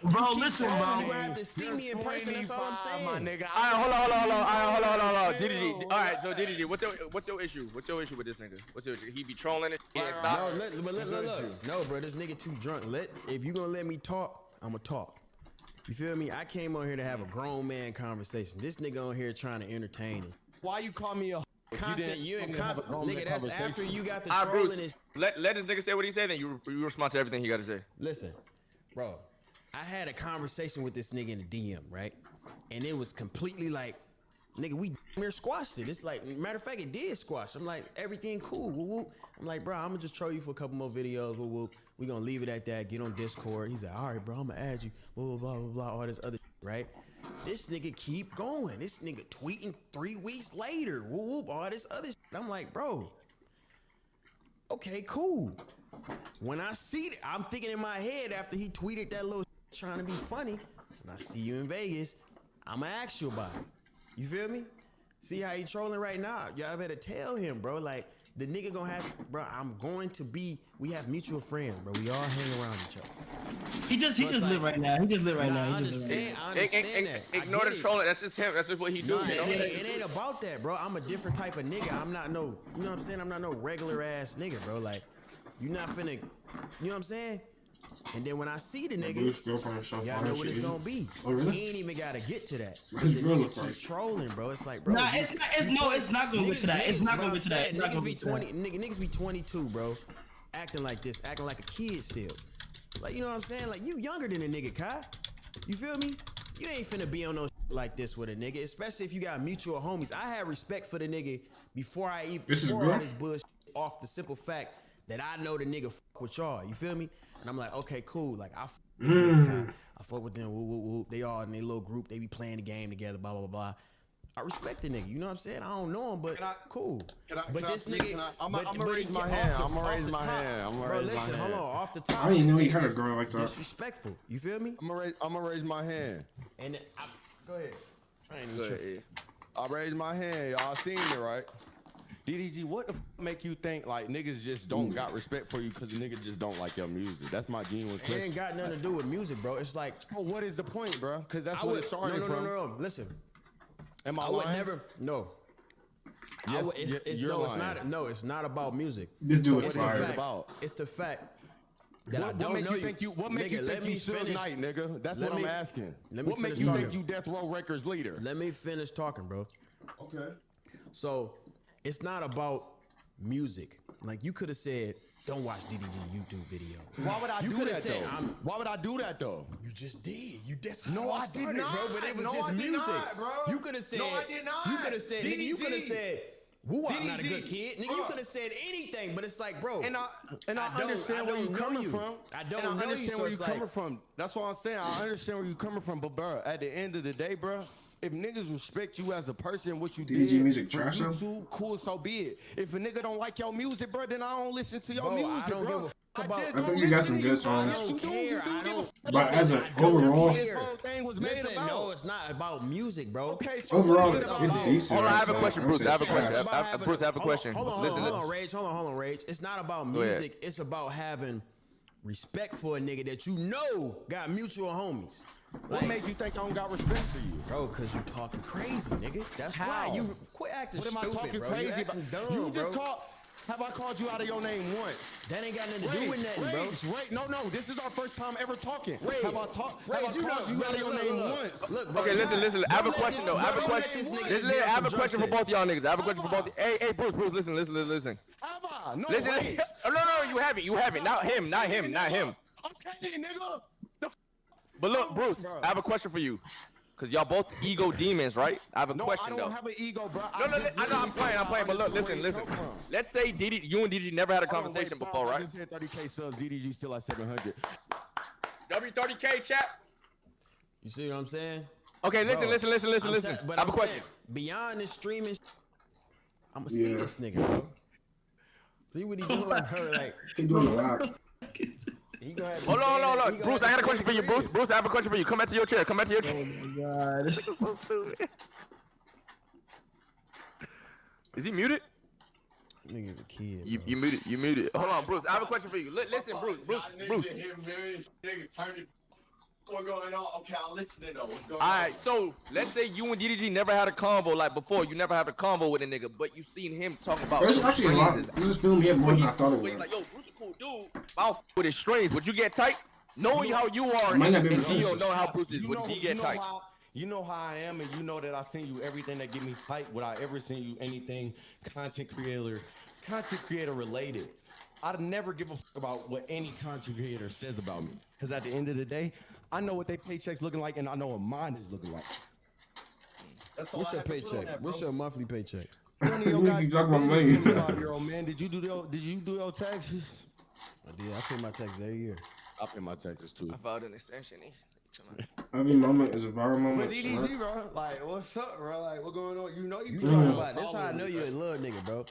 Bro, listen, bro. You gonna have to see me in person. That's all I'm saying. All right, hold on. DDG. All right, so DDG, what's your issue? What's your issue with this nigga? What's your issue? He be trolling it. He ain't stop. Look. No, bro, this nigga too drunk. If you gonna let me talk, I'ma talk. You feel me? I came on here to have a grown man conversation. This nigga on here trying to entertain us. Why you call me a constant? Nigga, that's after you got the trolling. Bruce, this. Let this nigga say what he said, then you respond to everything he got to say. Listen, bro, I had a conversation with this nigga in the DM, right? And it was completely like, nigga, we squashed it. It's like, matter of fact, it did squash. I'm like, everything cool. Woo woo. I'm like, bro, I'm gonna just troll you for a couple more videos. Woo woo. We gonna leave it at that. Get on Discord. He's like, all right, bro, I'm gonna add you. Blah blah blah blah blah. All this other shit, right? This nigga keep going. This nigga tweeting 3 weeks later. Woo woo. All this other shit. I'm like, bro. Okay, cool. When I see it, I'm thinking in my head after he tweeted that little shit, trying to be funny. When I see you in Vegas, I'ma ask you about it. You feel me? See how he trolling right now? Y'all better tell him, bro. Like, the nigga gonna have, bro, we have mutual friends, bro. We all hang around each other. He just live right now. I understand that. Ignore the trolling. That's just him. That's just what he do. It ain't about that, bro. I'm a different type of nigga. I'm not no, you know what I'm saying? I'm not no regular ass nigga, bro. Like, you not finna, you know what I'm saying? And then when I see the nigga, y'all know what it's gonna be. Oh, really? He ain't even gotta get to that. The nigga keep trolling, bro. It's like, bro. Nah, it's not gonna get to that. It's not gonna get to that. Niggas be 20. Niggas be 22, bro. Acting like this, acting like a kid still. Like, you know what I'm saying? Like, you younger than a nigga, Kai. You feel me? You ain't finna be on no like this with a nigga, especially if you got mutual homies. I had respect for the nigga before I even before all this bullshit, off the simple fact that I know the nigga fuck with y'all. You feel me? And I'm like, okay, cool. Like, I fuck this nigga, Kai. I fuck with them. Woo, woo, woo. They all in their little group. They be playing the game together. Blah blah blah. I respect the nigga. You know what I'm saying? I don't know him, but cool. But this nigga, I'm gonna raise my hand. I'm gonna raise my hand. Bro, listen, hold on. Off the top, I didn't know you had a girl like that. Disrespectful. You feel me? I'm gonna raise my hand. And go ahead. I raised my hand. Y'all seen it, right? DDG, what the make you think like niggas just don't got respect for you because the niggas just don't like your music? That's my genuine It question. ain't got nothing to do with music, bro. It's like, well, what is the point, bro? Because that's what it started from. No. Listen, am I I lying? would never. No. Yes, It's not. No, it's not about music. This dude It's is fired. It's the fact that I What don't make know you think you? What make Nigga, you let think me you Suge finish. Knight, nigga? That's Let what I'm me- asking. let me What make finish you talking. think you Death Row Records leader? Let me finish talking, bro. Okay. So it's not about music. Like you could have said, "Don't watch DDG YouTube video." Why would I You do coulda that said, though? Why would I do that though? You just did. You that's No, how I started, did not, bro. But it was No, just I did music, not, bro. You could have said. No, I did not. You could have said. Nigga, you could have DDG. said. Woo, I'm not a good DDG, kid. Nigga, bro. you could have said anything, but it's like, bro. And I don't- understand where don't you know coming you. from. I don't and know I understand you, so where you it's coming like- from. That's what I'm saying. I understand where you coming from, but bro, at the end of the day, bro, if niggas respect you as a person, what you DDG did music for trash, though? YouTube, cool, so be it. If a nigga don't like your music, bro, then I don't listen to your Bro, I music, don't bro. give a fuck about- just I think don't you got listen some to good you, songs. bro. Yes, you do. care. You do I give a don't- fuck. But as a I don't overall, care. This whole thing was made Listen, about. no, it's not about music, bro. Okay, so overall, what is it's it about? decent. Hold on, I have a so question, I'm Bruce. I have a saying question. trash. It's about having Bruce, I have a hold on, question. Hold on, Listen, hold on, Rage. Hold on, Rage. It's not about Go ahead. music. It's about having respect for a nigga that you know got mutual homies. What makes you think I don't got respect for you? Bro, cause you talking crazy, nigga. That's How? why you quit acting What am I stupid, talking bro. crazy you about? acting dumb, You just bro. called. Have I called you out of your name once? That ain't got nothing to do with nothing, bro. Rage, no, this is our first time ever talking. Rage, Have I called you out of your look, name look. once? Look, bro. Okay, listen. I have a Don't let question though. I have a don't let question. this nigga Listen, get I have a some question for drug both y'all niggas. I have a question for both. Hey, Bruce, listen. Have I? No, Listen. Rage. Oh, no, you haven't. Not him. Okay, nigga. But look, Bruce, I have a question for you. Cause y'all both ego demons, right? I have a No, question I though. don't have an ego, bro. No, I know I'm playing, but look, listen. Let's say you and DDG never had a conversation before, I right? just hit 30K subs. DDG still at 700. W30K chat. You see what I'm saying? Okay, listen. But I have a question. saying, beyond this streaming, I'ma see this nigga, bro. See what he doing, bro? Like He doing a lot. he gonna have to Hold stand on. up- he gonna Bruce, have I got to a question for you, stand Bruce. Bruce, I have a question for you. Come back to your chair. Oh my god. This is so stupid. Is he muted? Nigga's a kid. You muted. Hold on, Bruce. I have a question for you. Listen, Bruce. What's going on? Okay, I'm listening though. What's going All right, so let's say you and DDG never had a convo like before. You never had a convo with a nigga, but you seen him talking about There's actually a lot. strings. This film here more than I thought it But was. he's like, yo, Bruce a cool dude. I'll f with his strings. Would you get tight? Knowing how you are, Might not be and able to you finish don't know how Bruce is. Would he get tight? You know how I am, and you know that I send you everything that get me tight without ever send you anything content creator related. I'd never give a fuck about what any content creator says about me, because at the end of the day, I know what their paycheck's looking like, and I know what mine is looking like. That's all What's I your have to do on paycheck? that, bro. What's your monthly paycheck? None of your You guys' talking about business money. to me, 5-year-old man. Did you do your taxes? I did. I pay my taxes every year. I pay my taxes too. I filed an extension. Every moment is a viral But moment. DDG, bro, like, what's up, bro? Like, what's going on? You know you You talking talking about this? How I know you you a little nigga, bro.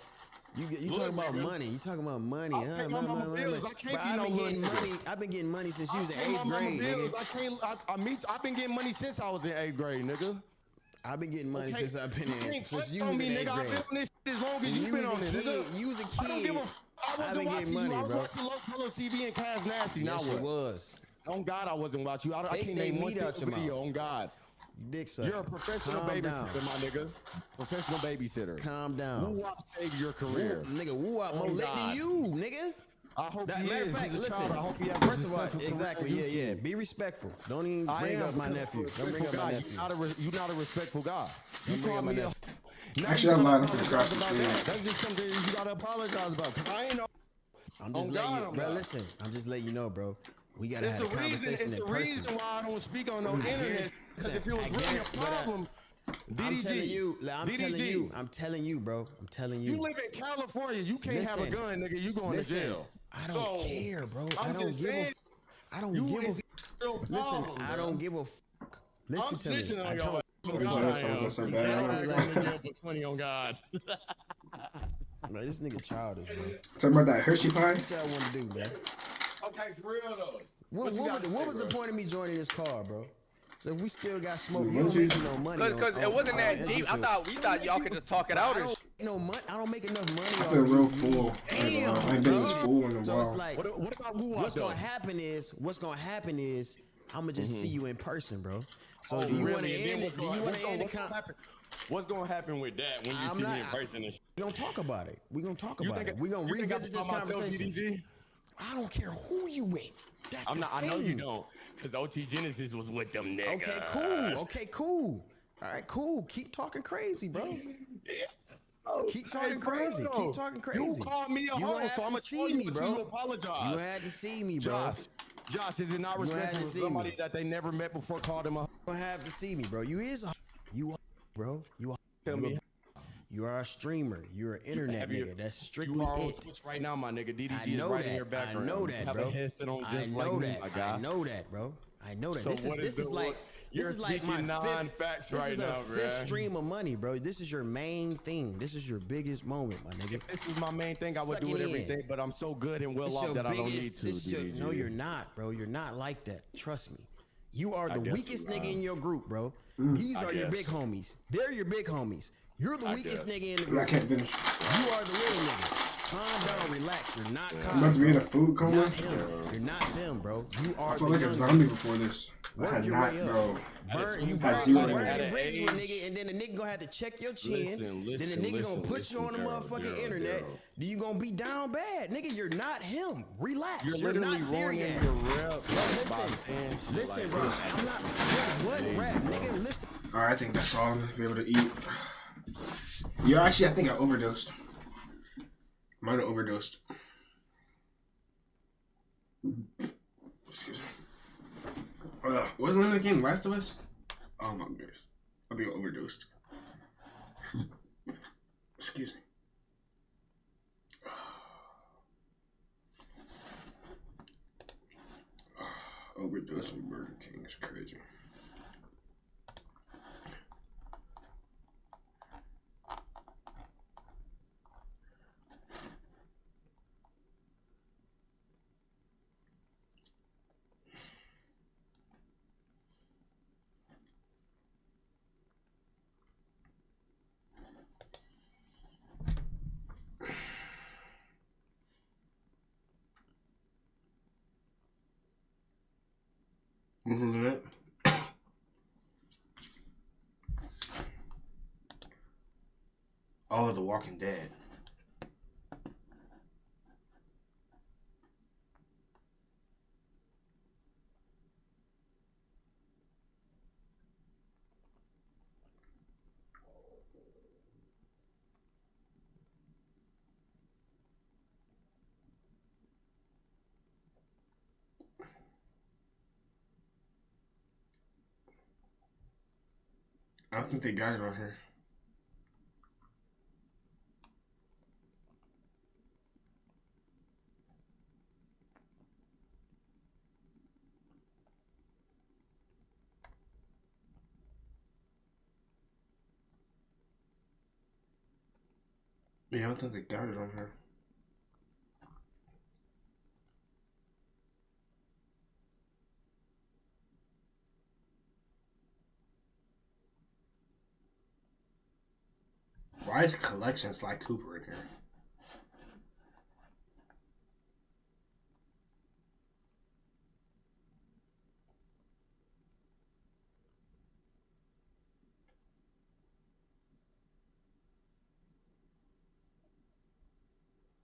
You Little talking about nigga. money? You talking about money? I pay my mama bills. I can't But be I've no been getting little money. nigga. I've been getting money since you was in I pay my 8th mama grade, bills. nigga. I've been getting money since I was in 8th grade, nigga. I've been getting money Okay, since I've been you in. can't Since flex you on was me, in 8th nigga. I've grade. been on this shit as long as You you been was on a it, kid. nigga. You was a I don't give a. kid. I I've wasn't been watching getting you. money, I was bro. watching Low Color TV and Cavs Nasty. Now Yes, what? it was. On God, I wasn't watching you. I Take can't they name one meat out single your video. mouth. On God. Dick sucker. You're a professional Calm babysitter, down. my nigga. Professional babysitter. Calm down. Woo Wop saved your career. Nigga, woo out more On lit God. than you, nigga. I hope That, he matter is. of fact, He's a listen. child. I hope he has First a of all, successful exactly, career on yeah. YouTube. Be respectful. Don't even I bring am up my a nephew. Don't bring respectful up my guy. nephew. You're not a respectful guy. You Don't bring call up my me a. nephew. Now Actually, you I gotta lied. I'm apologize across the about street. that. That's just something you gotta apologize about. 'Cause I ain't know. I'm just On letting God, you, I'm bro. not. Listen, I'm just letting you know, bro. We gotta It's have a the reason. conversation It's in the person. reason why I don't speak on no internet. Because if it was I really a guarantee- but, problem, I'm telling you, DDG, I'm telling you, bro. I'm telling you. You live in California. You can't have a Listen, gun, nigga. You going listen, to jail. I don't So, care, bro. I'm I don't just give a. saying, I don't you give is a. real Listen, problem, I bro. don't give a. Listen I'm to me. snitching I on don't. y'all. Every time someone gets some bad Exactly, line. like, Going to jail for 20 on God. bro, this nigga childish, bro. Talking about that Hershey pie. What y'all want to do, man? Okay, for real though. What you got to was say, the bro? point of me joining this car, bro? So if we still got smoke, Wait, you what don't you- make no money. Cause it wasn't that deep. I thought y'all could just talk it out. I don't make no money. I don't make enough money. I off feel of real these full. videos. I ain't been this full in a So it's while. like, What about who? what's gonna happen is I'm gonna just see you in person, bro. So do you want to end it? Do you want to end the What's gonna happen with that when you see me in person? We gonna talk about it. We gonna talk about it. We gonna revisit this conversation. I don't care who you with. That's the I know you thing. don't, cause OT Genesis was with them niggas. Okay, cool. Okay, cool. All right, cool. Keep talking crazy, bro. Keep talking crazy. Keep talking crazy. You called me a You hoe, gonna have so I'm to gonna see me, bro. You apologize. You had to see me, bro. Josh, is it not You had respectful to to see somebody me. that they never met before called him a? You gonna have to see me, bro. You is a you, bro. You Tell you me. You are a streamer. You're an internet Have you- nigga. That's You strictly are on it. Twitch right now, my nigga. I DDG is know right that. in your I background. know You that, have bro. a headset on I just know like me, that. my guy. I know that, bro. I know that. So This what is is like you're this is like my speaking non-facts this right is now, a fifth bruh. stream of money, bro. This is your main thing. This is your biggest moment, my nigga. If this is my main thing, I would Suck do it it every in. day, but I'm so good and well This off your that I don't need biggest- to. this your- DDG. no, you're not, bro. You're not like that. Trust me. You are I the guess weakest I'm nigga not. in your group, bro. These I are your guess. big homies. They're your big homies. You're the I weakest guess. nigga in the I group. can't finish. You are the little nigga. Calm down, relax. You're not I'm calm. about to be in a bro. food coma. Not him. You're not them, bro. You are I the felt like a young zombie nigga. before this. I Work had your not, way up. bro. Burn, you At burn, zero burn at your an bridges with a age. nigga, and then the nigga gonna have to check your chin. Listen, then the nigga gonna put you on the Daryl, motherfucking Daryl, internet. Daryl. Then you gonna be down bad, nigga. You're not him. Relax. You're You're literally not there ruining yet. your rep Bro, by listen, saying shit listen, like bro. that. I'm not. What rap, nigga? Listen. Alright, I think that's all I'm gonna be able to eat. Yeah, actually, I think I overdosed. Might have overdosed. Excuse me. What's the name of the game? Last of Us? Oh my goodness. I think I overdosed. Excuse me. Overdose with Burger King is crazy. This isn't it. Oh, The Walking Dead. I don't think they got it on here. Yeah, I don't think they got it on here. Why is Collection Sly Cooper in here?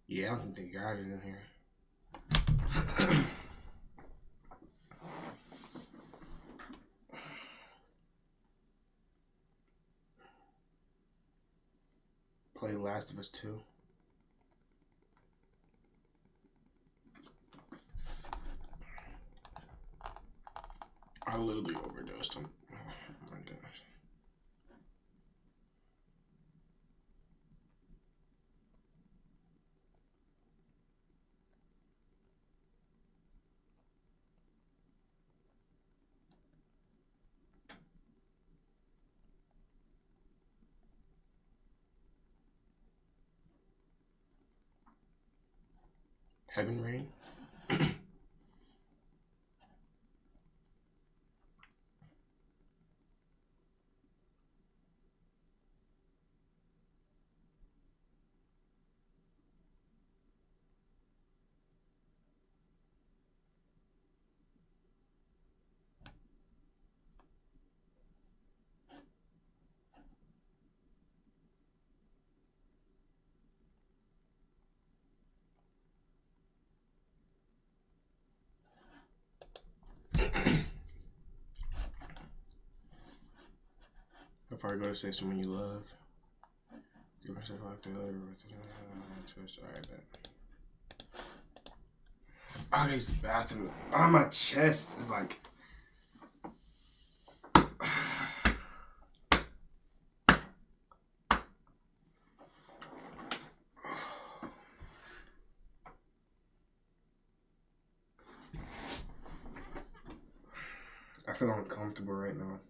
Yeah, I don't think they got it in here. Play Last of Us 2. I literally overdosed him. Oh my goodness. Heaven Rain. far go to save someone you love. Give myself like the other. Alright, bet. Oh, there's the bathroom. Oh, my chest is like. I feel uncomfortable right now.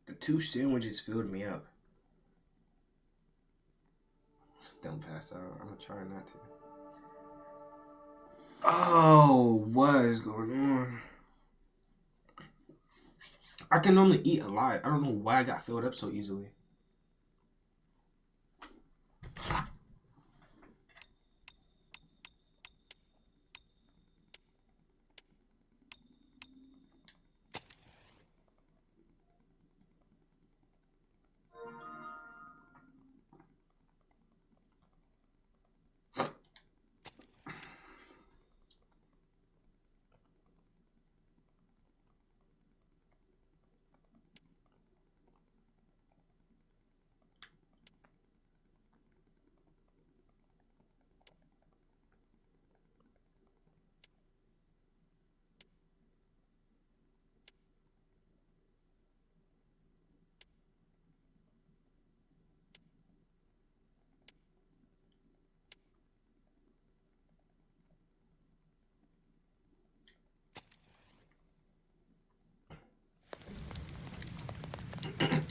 The 2 sandwiches filled me up. Don't pass out. I'm gonna try not to. Oh, what is going on? I can only eat a lot. I don't know why I got filled up so easily.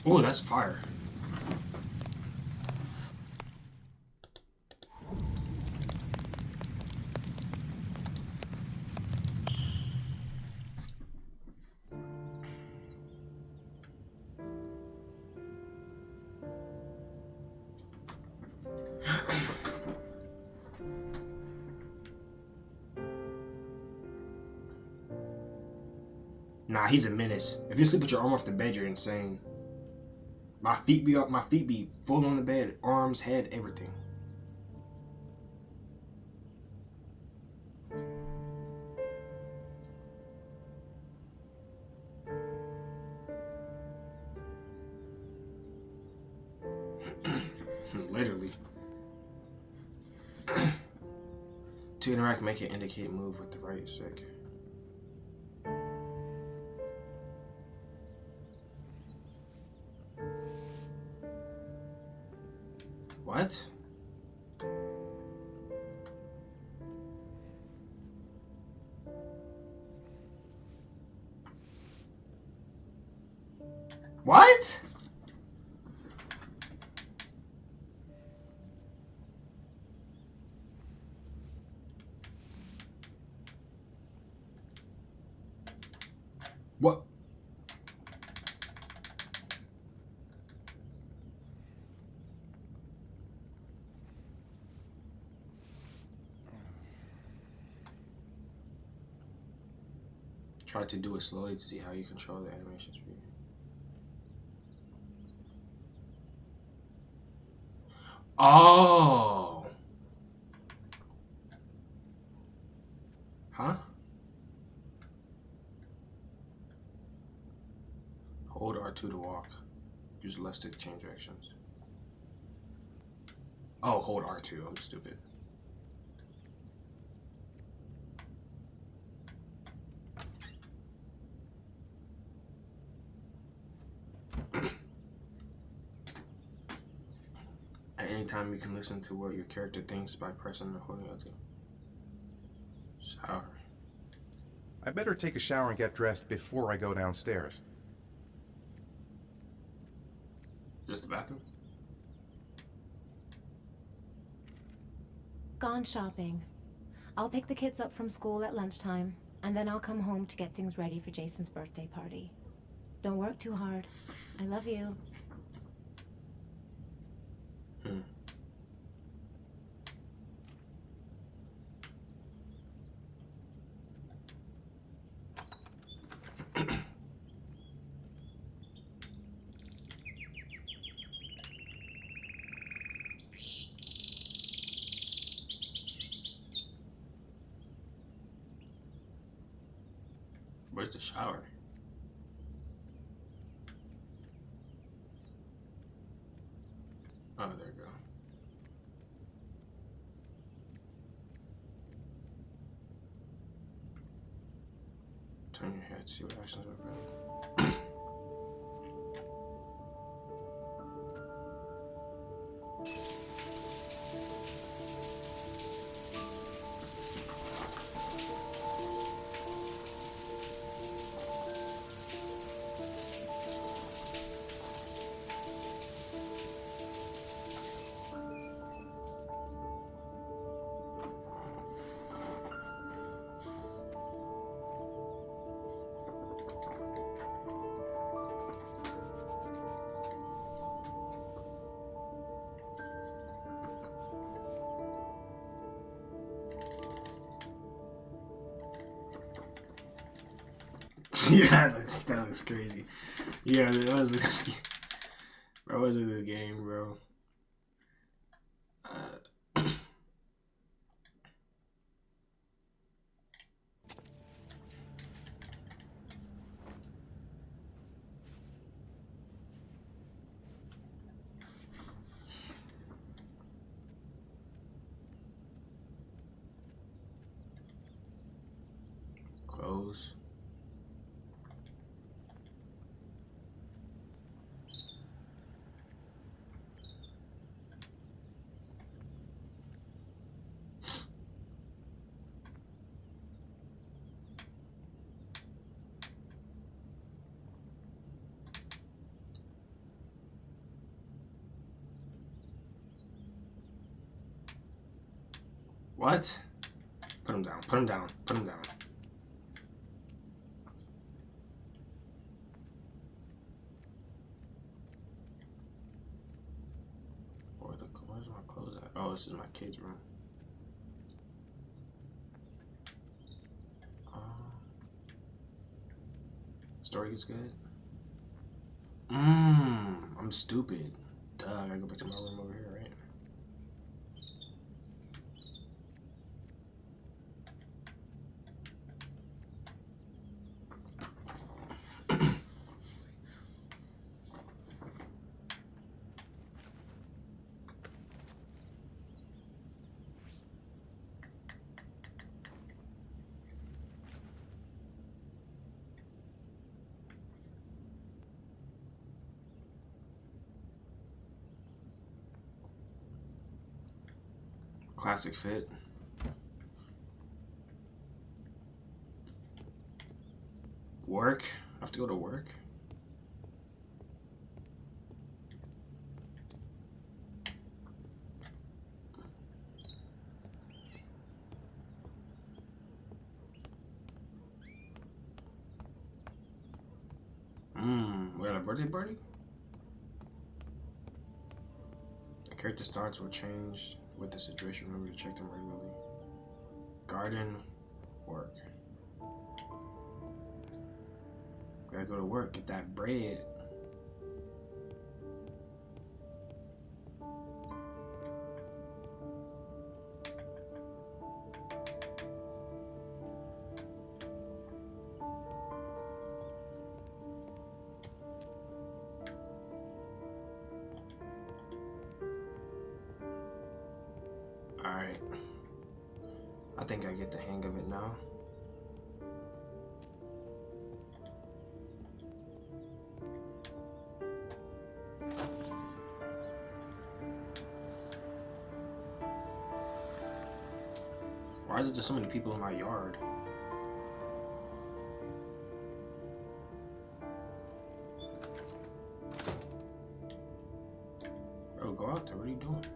Oh, that's fire. Nah, he's a menace. If you sleep with your arm off the bed, you're insane. My feet be full on the bed, arms, head, everything. Literally. To interact, make it indicate move with the right stick. What? What? What? Try to do it slowly to see how you control the animation speed. Oh. Huh? Hold R2 to walk. Use left stick to change directions. Oh, hold R2. I'm stupid. At any time, you can listen to what your character thinks by pressing and holding L2. Shower. I better take a shower and get dressed before I go downstairs. Just the bathroom? Gone shopping. I'll pick the kids up from school at lunchtime, and then I'll come home to get things ready for Jason's birthday party. Don't work too hard. I love you. Where's the shower? Oh, there you go. Turn your head, see what actions are good. Yeah, that was crazy. Yeah, that was bro. What was this game, bro? Close. What? Put him down. Put him down. Put him down. Where's my clothes at? Oh, this is my kid's room. Story is good. I'm stupid. Duh, I gotta go back to my room over here, right? Classic fit. Work? I have to go to work? We got a birthday party? The character starts will change with the situation. Remember to check them regularly. Garden, work. Gotta go to work, get that bread. Alright. I think I get the hang of it now. Why is it just so many people in my yard? Bro, go out there. What are you doing?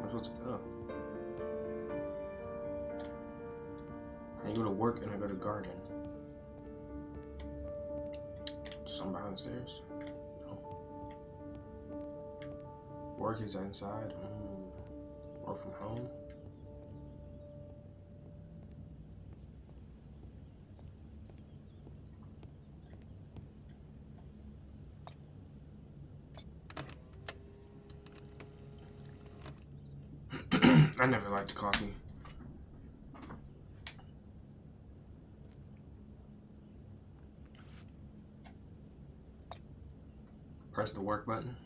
I'm supposed to go. I go to work and I go to garden. Something behind the stairs? No. Work is inside. Work from home. I never liked coffee. Press the work button.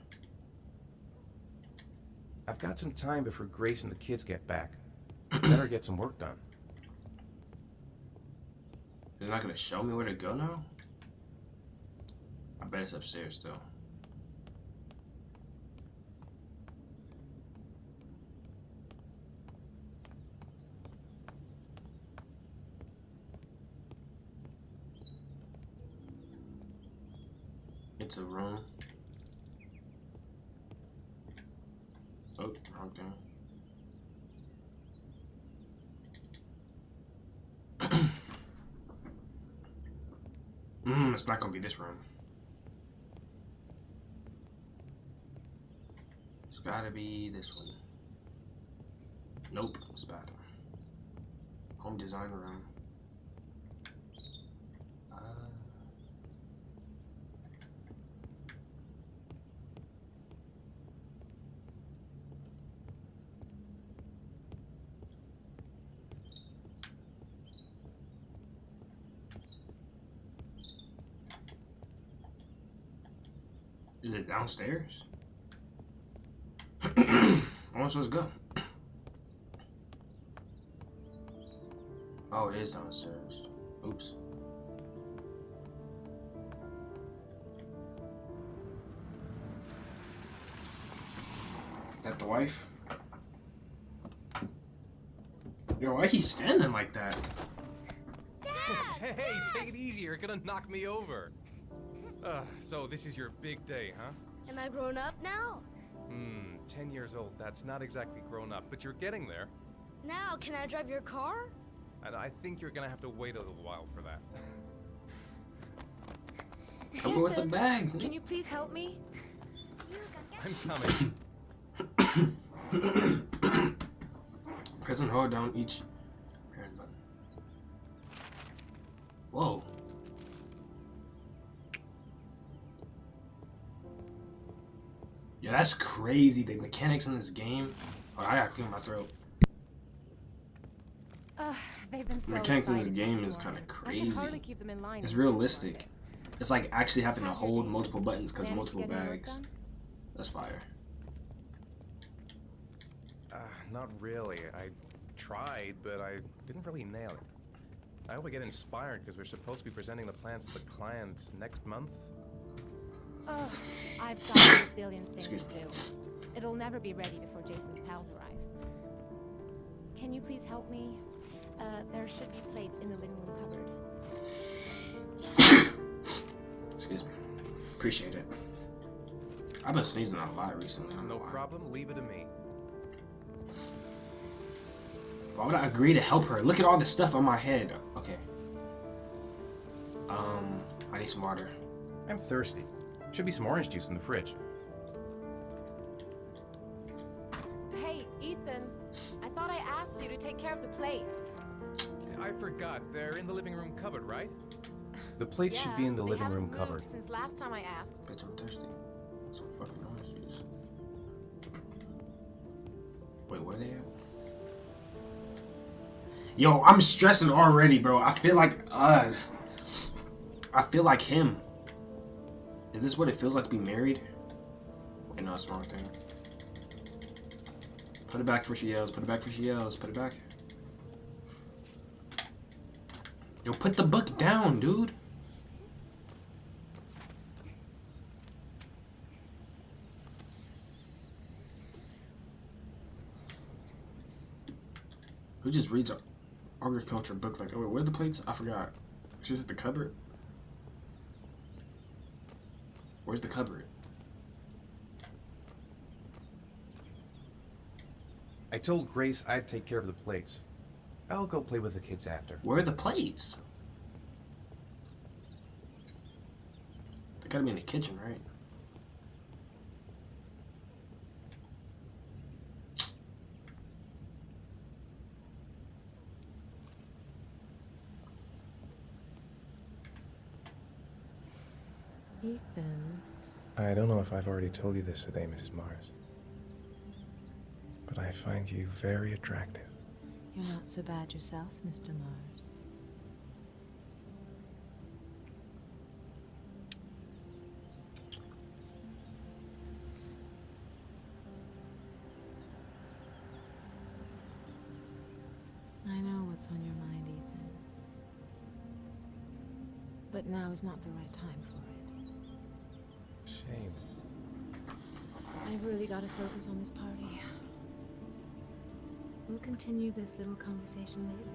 I've got some time before Grace and the kids get back. Better get some work done. They're not gonna show me where to go now? I bet it's upstairs still. It's a room. Oh, wrong thing. It's not gonna be this room. It's gotta be this one. Nope, it's bathroom. Home design room. Is it downstairs? Where am I supposed to go? Oh, it is downstairs. Oops. That the wife? Yo, why he standing like that? Hey, take it easy. You're gonna knock me over. So this is your big day, huh? Am I grown up now? 10 years old. That's not exactly grown up, but you're getting there. Now, can I drive your car? And I think you're gonna have to wait a little while for that. Come on with the bags. Can you please help me? I'm coming. Press and hold down each parent button. Whoa. Yeah, that's crazy. The mechanics in this game. Oh, I gotta clear my throat. They've been so The mechanics in this excited game to is join. kind of I can crazy. hardly keep them in line It's and sit realistic. It's like actually having to hold multiple buttons because Managed to multiple get any work bags. done? That's fire. Not really. I tried, but I didn't really nail it. I hope I get inspired because we're supposed to be presenting the plans to the client next month. Oh, I've got a billion things to do. It'll never be ready before Jason's pals arrive. Can you please help me? There should be plates in the living room cupboard. Excuse me. Appreciate it. I've been sneezing a lot recently. No problem. Leave it to me. Why would I agree to help her? Look at all the stuff on my head. Okay. I need some water. I'm thirsty. Should be some orange juice in the fridge. Hey, Ethan. I thought I asked you to take care of the plates. I forgot. They're in the living room cupboard, right? The plates should be in the they living haven't room moved cupboard. Since last time I asked. Bitch, I'm thirsty. Some fucking orange juice. Wait, where they at? Yo, I'm stressing already, bro. I feel like him. Is this what it feels like to be married? Wait, no, it's the wrong thing. Put it back before she yells. Put it back before she yells. Put it back. Yo, put the book down, dude. Who just reads a agriculture book like, oh wait, where are the plates? I forgot. She's at the cupboard. Where's the cupboard? I told Grace I'd take care of the plates. I'll go play with the kids after. Where are the plates? They gotta be in the kitchen, right? Ethan. I don't know if I've already told you this today, Mrs. Mars, but I find you very attractive. You're not so bad yourself, Mr. Mars. what's on your mind, Ethan. But now is not the right time for it. Shame. I've really got to focus on this party. We'll continue this little conversation later.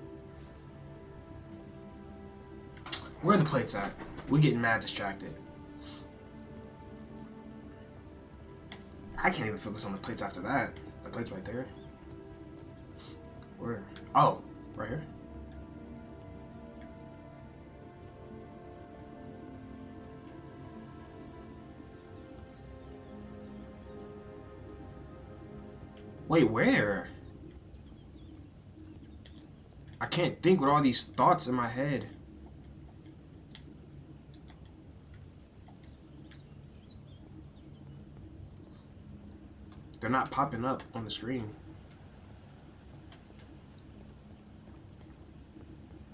Where are the plates at? We're getting mad distracted. I can't even focus on the plates after that. The plate's right there. Where? Oh, right here. Wait, where? I can't think with all these thoughts in my head. They're not popping up on the screen.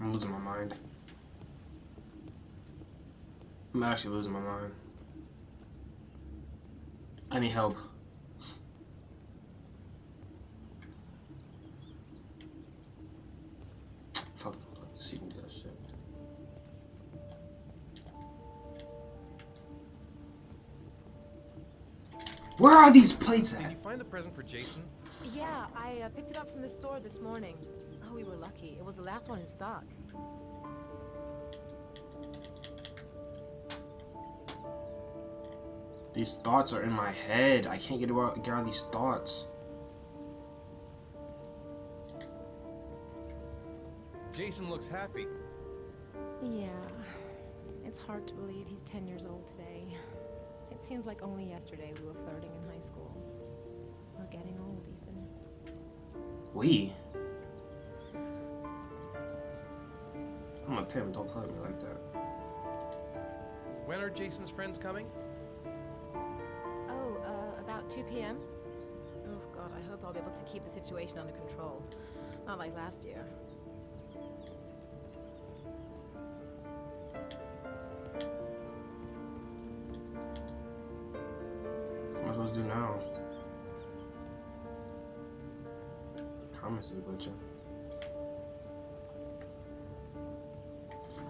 I'm losing my mind. I'm actually losing my mind. I need help. Fuck, let's see what that shit. Where are these plates Did at? you find the present for Jason? Yeah, I picked it up from the store this morning. Oh, we were lucky. It was the last one in stock. These thoughts are in my head. I can't get out of these thoughts. Jason looks happy. Yeah, it's hard to believe he's 10 years old today. It seems like only yesterday we were flirting in high school. We're getting old, Ethan. We? I'm a pimp, don't play with me like that. When are Jason's friends coming? Oh, about 2 p.m.? Oh, God, I hope I'll be able to keep the situation under control. Not like last year. What am I supposed to do now? Comments is glitching.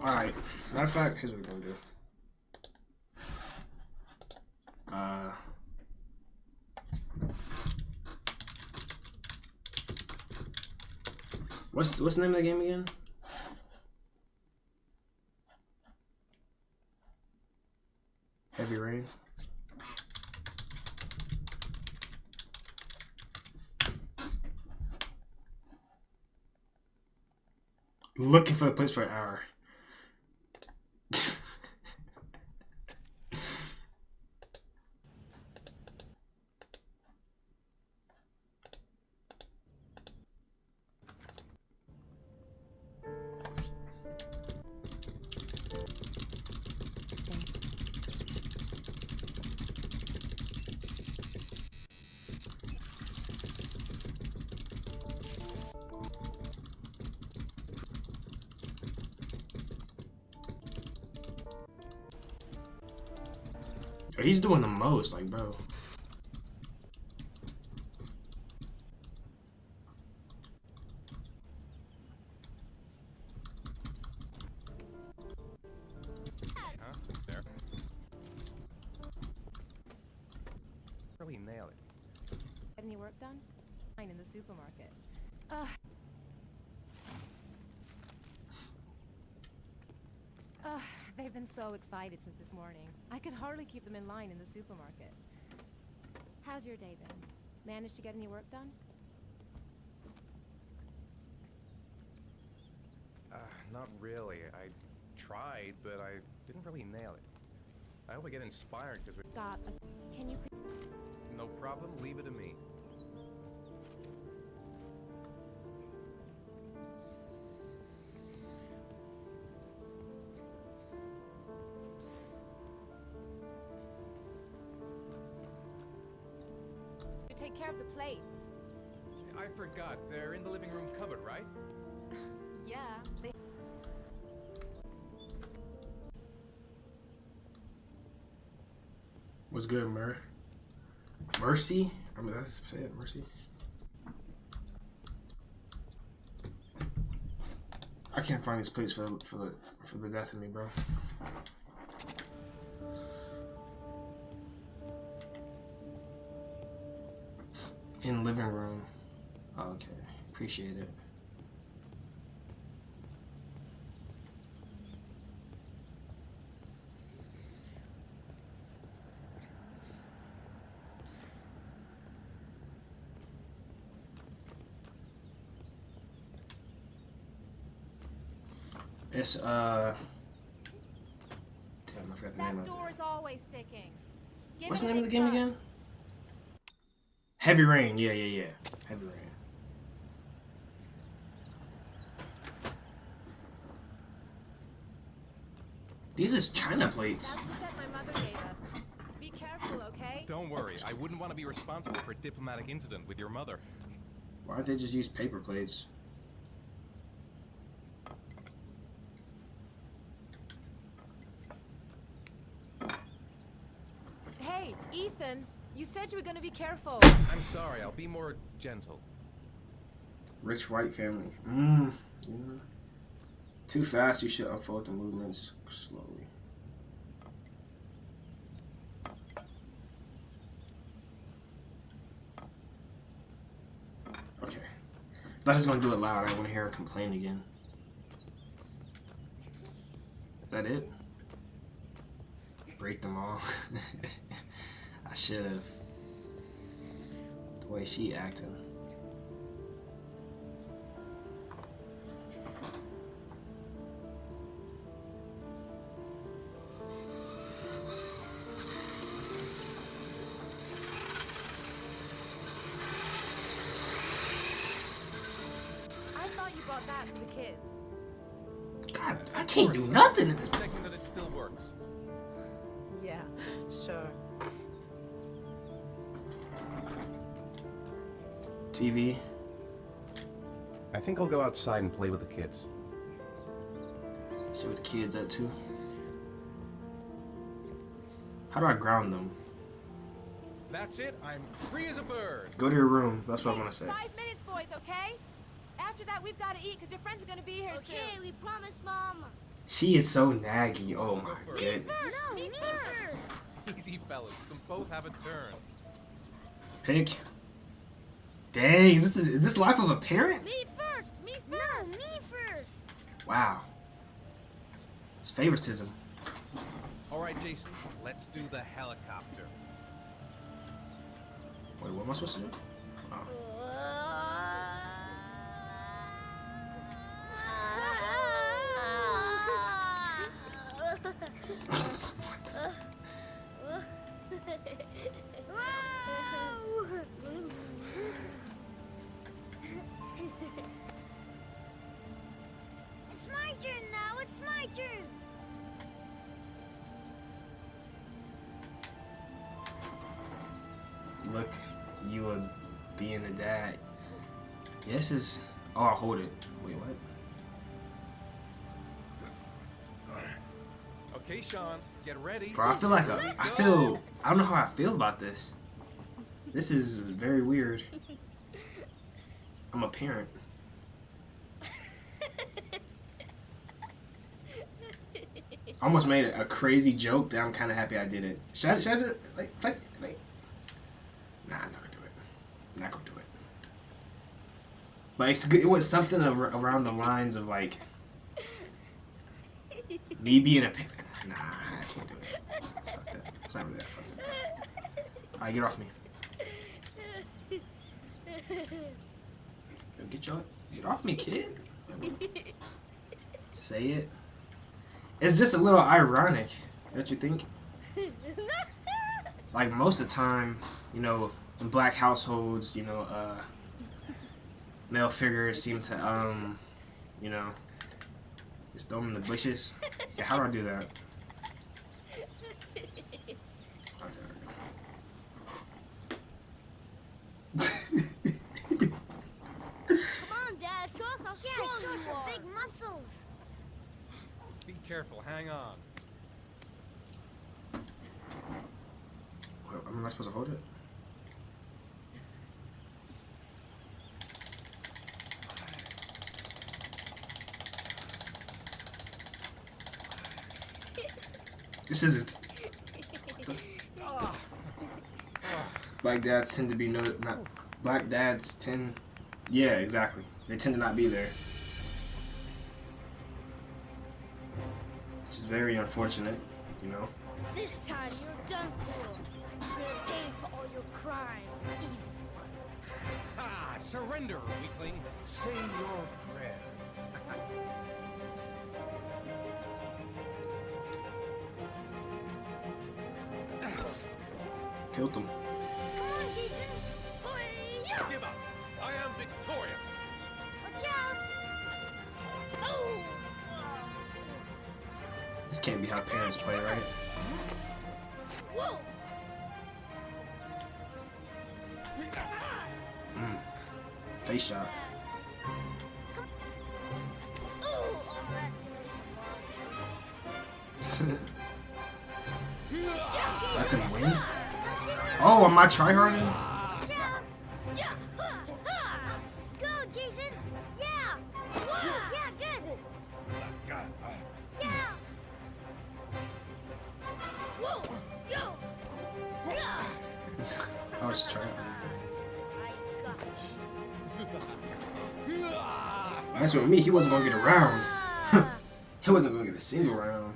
Alright, matter of fact, here's what we're gonna do. What's the name of the game again? Heavy Rain. Looking for the place for an hour. He's doing the most, like, bro. Huh? There. Really nail it. Get any work done? Fine, in the supermarket. They've been so excited since this morning. I could hardly keep them in line in the supermarket. How's your day been? Managed to get any work done? Not really. I tried, but I didn't really nail it. I hope I get inspired because we're... Can you please... No problem, leave it to me. Take care of the plates. I forgot. They're in the living room cupboard, right? Yeah, they... What's good, Mercy? I mean, that's it, Mercy. I can't find these plates for the death of me, bro. In living room. Oh, okay, appreciate it. It's damn, I forgot the name of it. That door is always sticking. What's the name of the game again? Heavy Rain. Yeah. Heavy Rain. These is China plates. That's the set my mother gave us. Be careful, okay? Don't worry, I wouldn't want to be responsible for a diplomatic incident with your mother. Why don't they just use paper plates? Hey, Ethan, you said you were gonna be careful. I'm sorry, I'll be more gentle. Rich white family. Yeah. Too fast, you should unfold the movements slowly. Okay. I thought I was gonna do it loud. I want to hear her complain again. Is that it? Break them all. I should have. The way she acting. I thought you bought that for the kids. God, I can't do nothing. Checking that it still works. Yeah, sure. TV. I think I'll go outside and play with the kids. See what the kids at too. How do I ground them? That's it, I'm free as a bird. Go to your room. That's what I'm gonna say. 5 minutes, boys, okay? After that, we've got to eat because your friends are going to be here soon. Okay, we promise, Mom. She is so naggy. Oh my goodness. No, me first. Easy, fellas, you can both have a turn. Pick. Dang, is this life of a parent? Me first. Me first. No, me first. Wow. It's favoritism. All right, Jason, let's do the helicopter. Wait, what am I supposed to do? Oh. It's my turn now. It's my turn. Look, you are being a dad. Yes, is. Oh, I'll hold it. Wait, what? Okay, Sean, get ready. Bro, I feel like I don't know how I feel about this. This is very weird. I'm a parent. I almost made a crazy joke that I'm kind of happy I did it. Should I do it? Like, nah, I'm not gonna do it. Not gonna do it. But it's good. It was something around the lines of like me being a parent. Nah, I can't do it. It's fucked up. It's not really that fucked up. Alright, get off me. Get off me, kid. Say it. It's just a little ironic, don't you think? Like most of the time, you know, in black households, you know, male figures seem to, you know, just throw them in the bushes. Yeah, how do I do that? Come on, Dad. Show us how strong you are. Big muscles. Be careful, hang on. Am I supposed to hold it? This isn't. Black dads tend to be not. Black dads tend. Yeah, exactly. They tend to not be there. Which is very unfortunate, you know. This time you're done for. You're gonna pay for all your crimes, evil. Ah, surrender, weakling. Say your prayer. Killed him. Come on, Jason. Hoi-ya! Give up. I am victorious. Watch out! Oh! This can't be how parents play, right? Whoa! Face shot. Oh, that's gonna be Let them win? Oh, am I tryharding? Yeah! Go, Jason! Yeah! Yeah, good! Yeah! Whoa! Yo! Yeah! I was trying. That's with me. He wasn't gonna get a round. He wasn't gonna get a single round.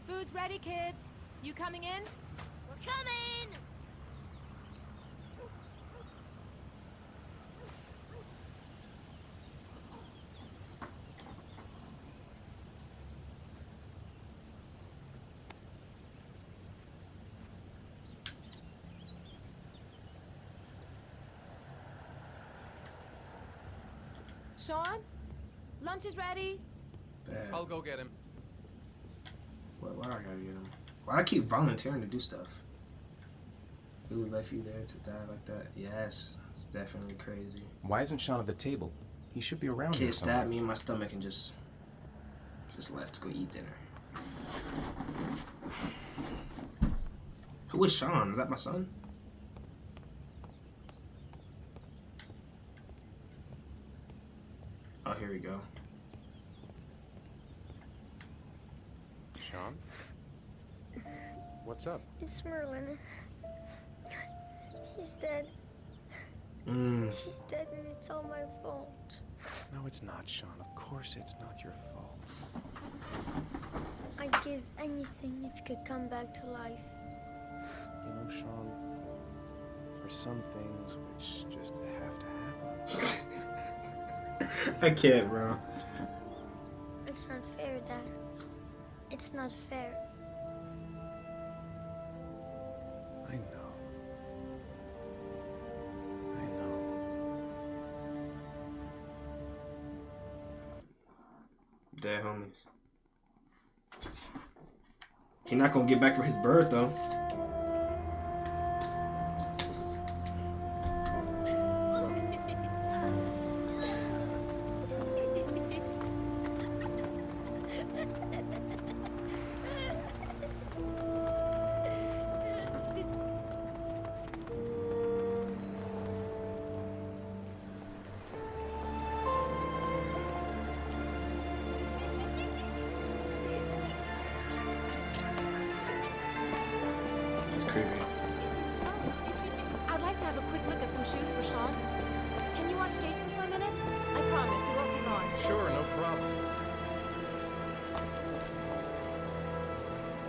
Food's ready, kids. You coming in? We're coming! Sean? Lunch is ready. Bad. I'll go get him. Why I gotta get him? Why I keep volunteering to do stuff? Who left you there to die like that? Yes, it's definitely crazy. Why isn't Sean at the table? He should be around here Kid somewhere. stabbed me in my stomach and just left to go eat dinner. Who is Sean? Is that my son? Oh, here we go. Sean? What's up? It's Merlin. He's dead. He's dead and it's all my fault. No, it's not, Sean. Of course it's not your fault. I'd give anything if you could come back to life. You know, Sean, there's some things which just have to happen. I can't, bro. It's not fair, Dad. It's not fair. I know. I know. Dead homies. He not gonna get back for his bird though. That's creepy. I'd like to have a quick look at some shoes for Sean. Can you watch Jason for a minute? I promise, you won't be gone. Sure, no problem.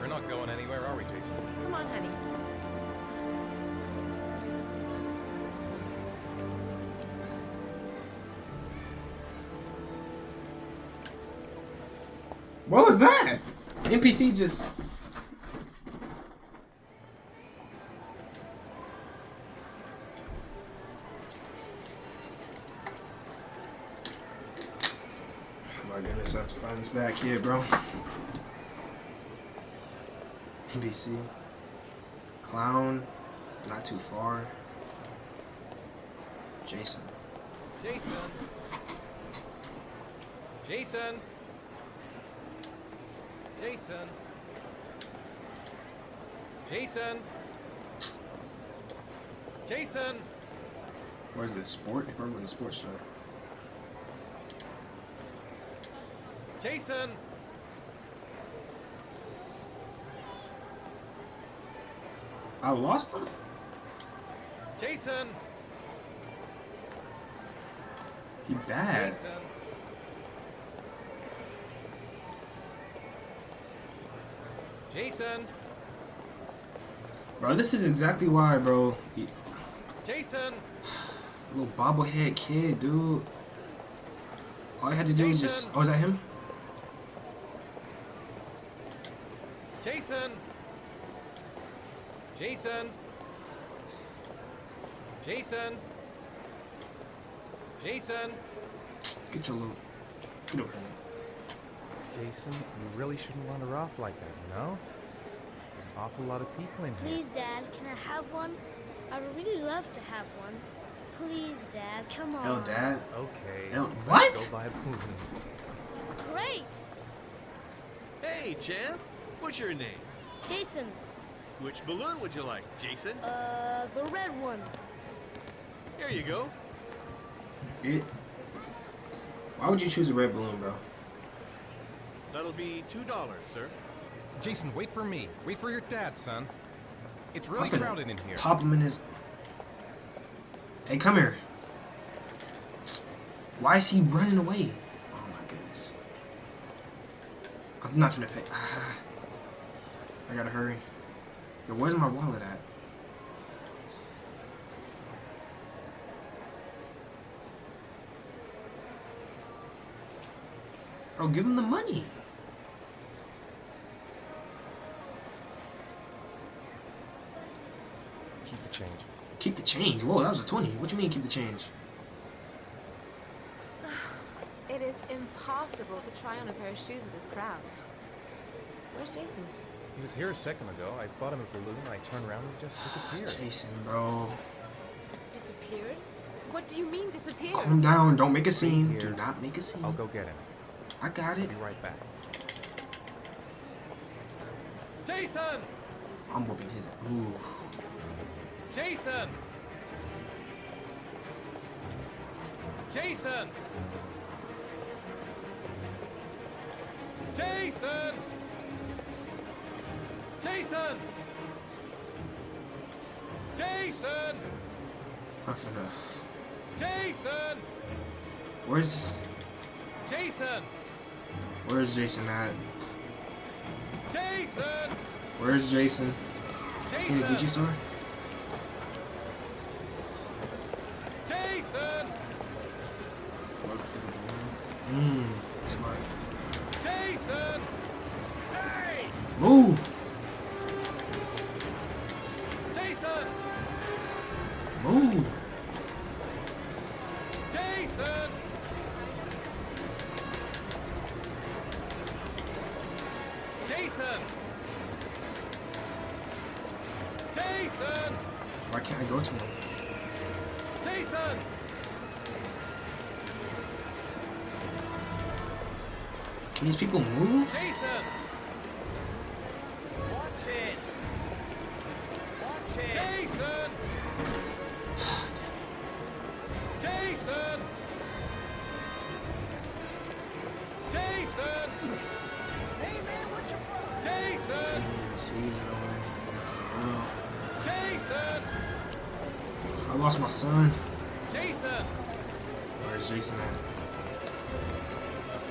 We're not going anywhere, are we, Jason? Come on, honey. What was that? NPC just. Oh my goodness, I have to find this back here, bro. NPC. Clown. Not too far. Jason. Jason. Jason. Jason. Jason. Jason. Where's this sport? If I'm in the sports store. Jason. I lost him? Jason! He bad. Jason! Jason! Bro, this is exactly why, bro. Jason! Little bobblehead kid, dude. All I had to do was just... Oh, is that him? Jason! Jason! Jason! Jason! Get your little... Get over here. Jason, you really shouldn't wander off like that, you know? There's an awful lot of people in here. Please, Dad, can I have one? I would really love to have one. Please, Dad, come on. Hell, Dad. Okay. Hell, let's what? Go buy a balloon. Great! Hey, champ! What's your name? Jason, Which balloon would you like, Jason? the red one. Here you go. It... Why would you choose a red balloon, bro? That'll be $2, sir. Jason, wait for me. Wait for your dad, son. It's really I'm finna crowded in here. Pop him in his... Hey, come here. Why is he running away? Oh my goodness. I'm not finna pay. I gotta hurry. Yo, where's my wallet at? Bro, give him the money. Keep the change. Keep the change? Whoa, that was a 20. What you mean keep the change? It is impossible to try on a pair of shoes with this crowd. Where's Jason? He was here a second ago. I bought him a balloon, and I turned around and he just disappeared. Jason, bro. Disappeared? What do you mean disappeared? Calm down. Don't make a Stay scene. here. Do not make a scene. I'll go get him. I got it. I'll be right back. Jason! I'm whooping his... Ooh. Jason! Jason! Jason! Jason! Jason! I forgot. Jason! Where's this? Jason! Where's Jason at? Jason! Where's Jason? In the Gucci store? Jason! Smart. Jason! Hey! Move! Jason! Move! Jason! Jason! Jason! Why can't I go to him? Jason! Can these people move? Jason! Watch it! Watch it! Jason! Jason! Jason! Hey man, what's your problem? Jason! Jason! I lost my son. Jason! Where's Jason at?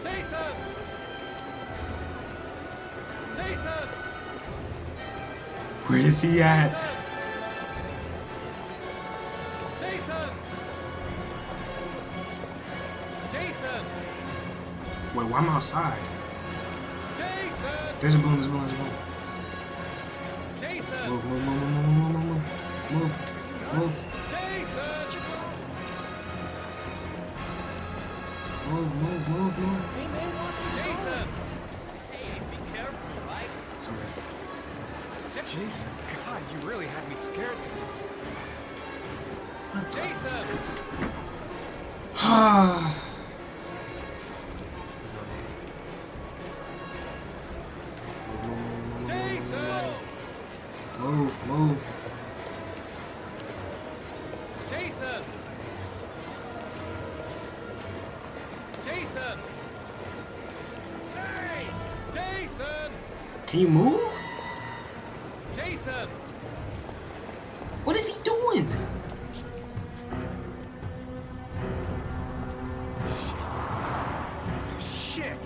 Jason! Jason! Where is he at? Jason! Jason! Wait, why am I outside? Jason! There's a balloon, there's a balloon, there's a balloon. Jason! Move, move, move, move, move, move, move, move, move, Jason! move, move, move, move. Jason! Hey, be careful, right? Jason, God, you really had me scared. Jason! Jason! Move, move. Jason! Jason! Hey! Jason! Can you move? Jason! What is he doing? Shit!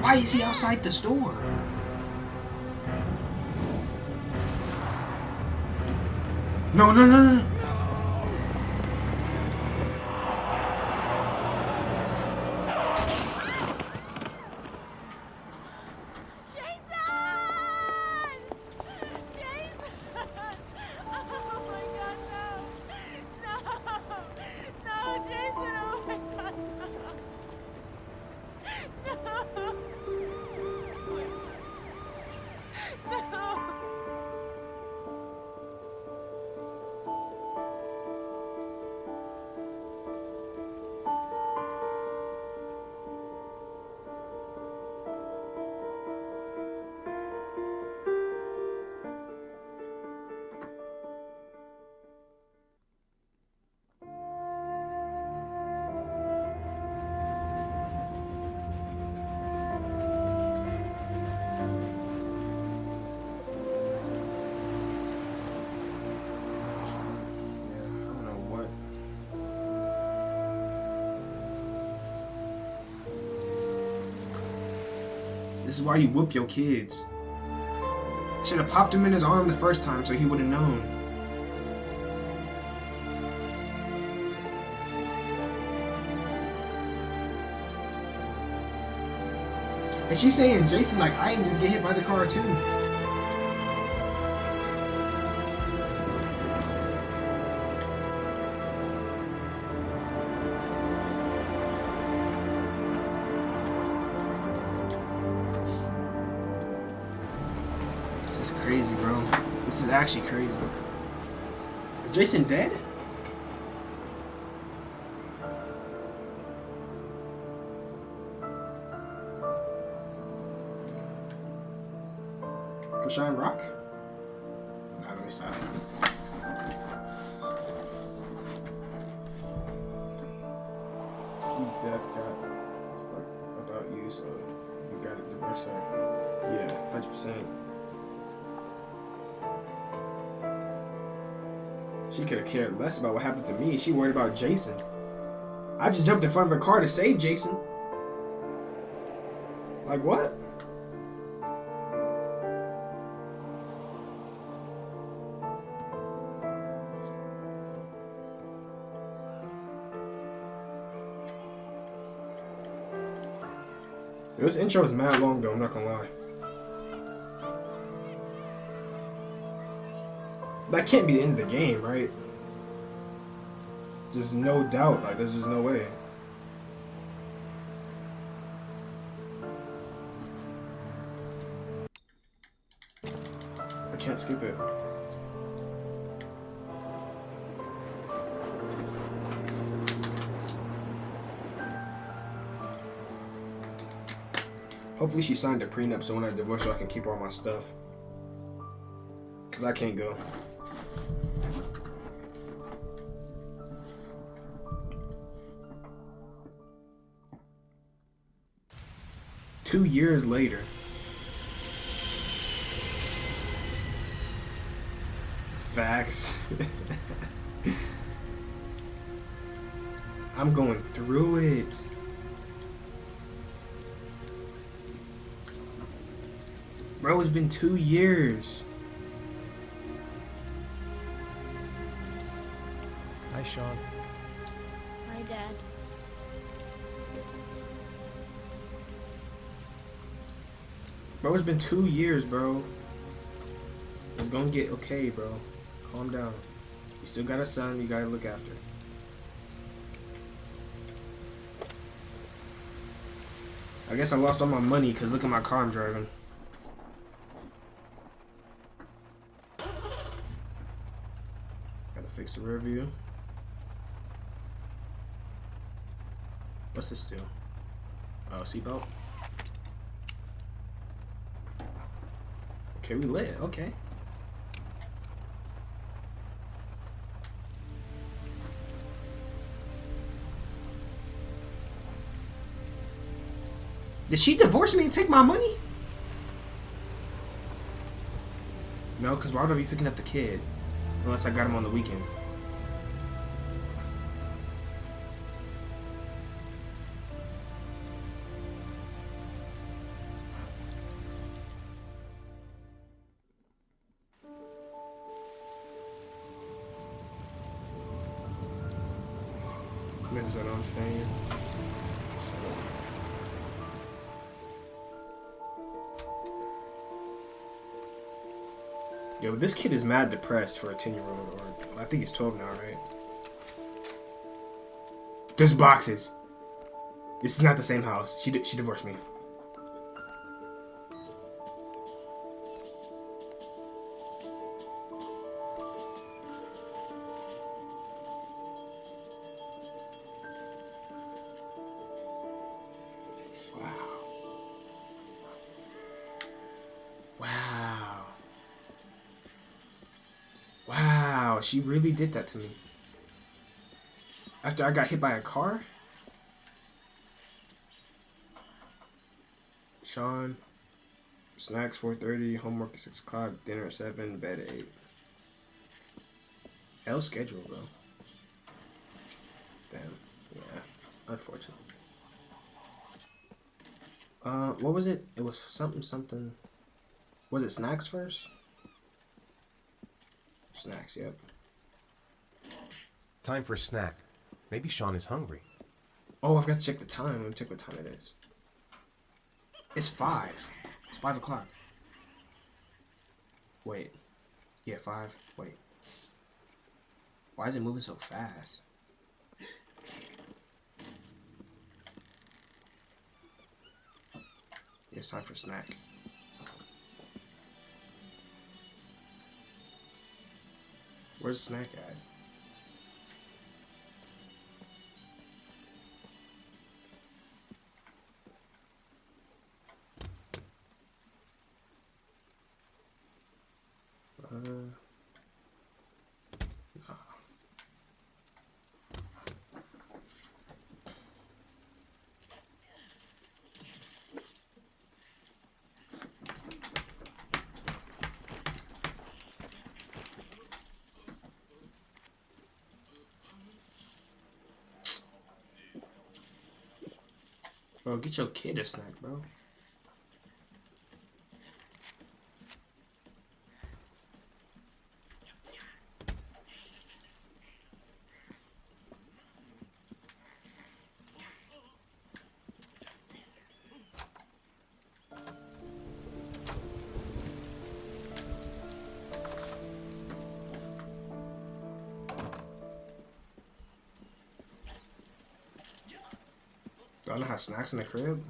Why is he outside the store? No, no, no, no. This is why you whoop your kids. Should have popped him in his arm the first time so he would have known. And she's saying, Jason, like, I ain't just get hit by the car too. Crazy, bro. This is actually crazy. Is Jason dead? Krishan Rock? Nah, let me stop. She deaf got fuck about you, so you gotta divorce her. Yeah, 100%. She could have cared less about what happened to me. She worried about Jason. I just jumped in front of her car to save Jason. Like what? This intro is mad long though, I'm not gonna lie. That can't be the end of the game, right? Just no doubt, like there's just no way. I can't skip it. Hopefully she signed a prenup so when I divorce her I can keep all my stuff. Cause I can't go. Two years later. Facts. I'm going through it. Bro, it's been 2 years. Hi, Sean. Hi, Dad. Bro, it's been 2 years, bro. It's gonna get okay, bro. Calm down. You still got a son you gotta look after. I guess I lost all my money because look at my car I'm driving. Gotta fix the rear view. What's this do? Oh, seatbelt. Okay, we lit. Okay. Did she divorce me and take my money? No, because why would I be picking up the kid? Unless I got him on the weekend. That's what I'm saying. Yo, this kid is mad depressed for a 10-year-old, or I think he's 12 now, right? There's boxes. This is not the same house. She divorced me. Wow, she really did that to me. After I got hit by a car? Sean, snacks 4:30, homework at 6 o'clock, dinner at 7, bed at 8. Hell schedule, bro. Damn, yeah, unfortunate. What was it? It was something. Was it snacks first? Snacks, yep. Time for a snack. Maybe Sean is hungry. Oh, I've got to check the time. Let me check what time it is. It's 5. It's 5 o'clock. Wait. Yeah, 5. Wait. Why is it moving so fast? It's time for snack. Where's the snack at? No. Bro, get your kid a snack, bro. Do I not have snacks in the crib?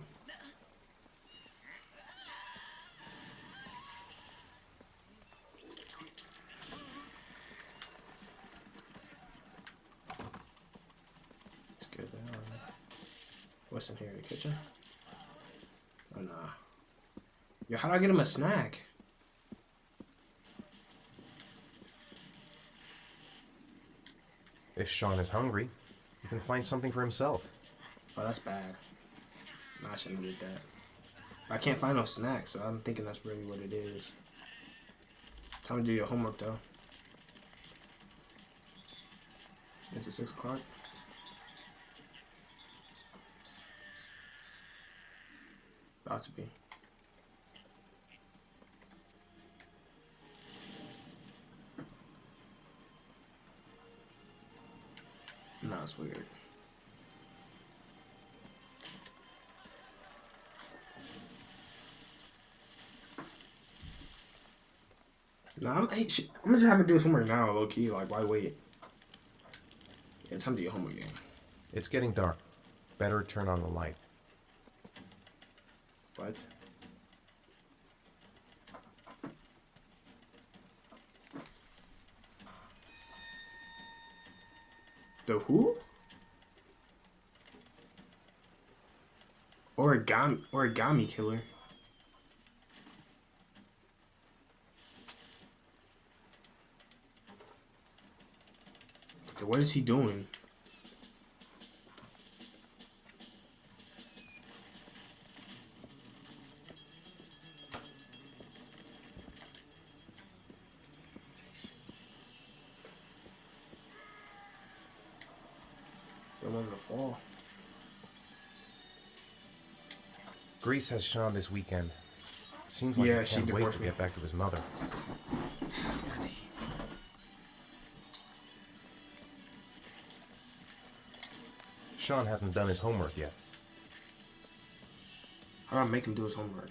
It's good. What's in here? The kitchen? Oh, nah. Yo, how do I get him a snack? If Sean is hungry, he can find something for himself. Oh, that's bad. No, I shouldn't have did that. I can't find no snacks, so I'm thinking that's really what it is. Time to do your homework, though. Is it 6 o'clock? About to be. Nah, it's weird. Nah, I'm gonna just have to do this homework now, low key. Like, why wait? Yeah, time to do your homework again. It's getting dark. Better turn on the light. What? The who? Origami killer. What is he doing? Don't want to fall. Greece has Sean this weekend. Seems like Yeah, he she can't wait divorced to me. get back to his mother. Sean hasn't done his homework yet. How do I make him do his homework?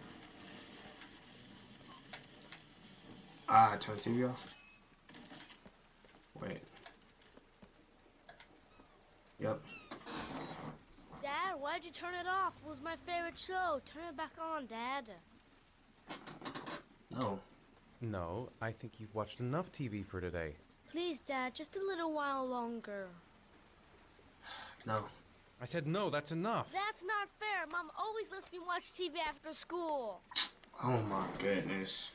Ah, turn the TV off. Wait. Yep. Dad, why'd you turn it off? It was my favorite show. Turn it back on, Dad. No. No, I think you've watched enough TV for today. Please, Dad, just a little while longer. No. I said no, that's enough. That's not fair. Mom always lets me watch TV after school. Oh my goodness.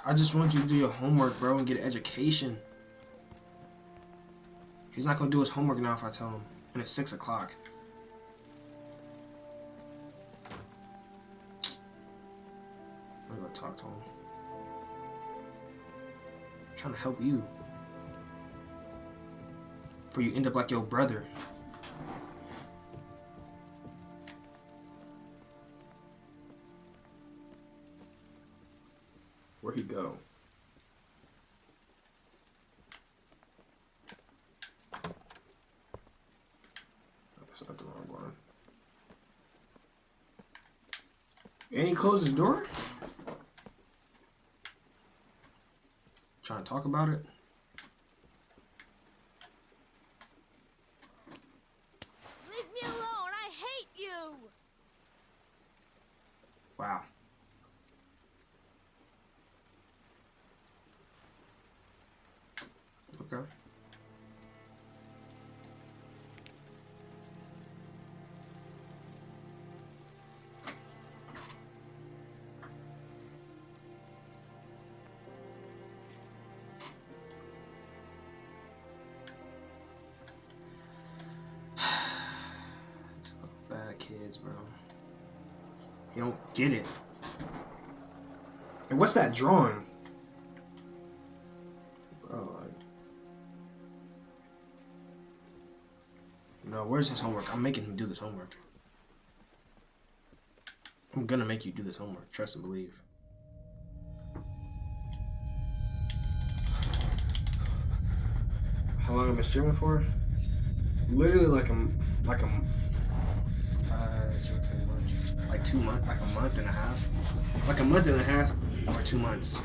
I just want you to do your homework, bro, and get an education. He's not gonna do his homework now if I tell him. And it's 6 o'clock. I'm gonna go talk to him. I'm trying to help you. Before you end up like your brother. Where'd he go? That's not the wrong one. And he closed his door? Trying to talk about it? Leave me alone. I hate you. Wow. Okay. Bad kids, bro. You don't get it. And what's that drawing? Bro, no, where's his homework? I'm making him do this homework. I'm gonna make you do this homework. Trust and believe. How long have I been streaming for? Literally like like 2 months, like a month and a half. Like a month and a half or 2 months.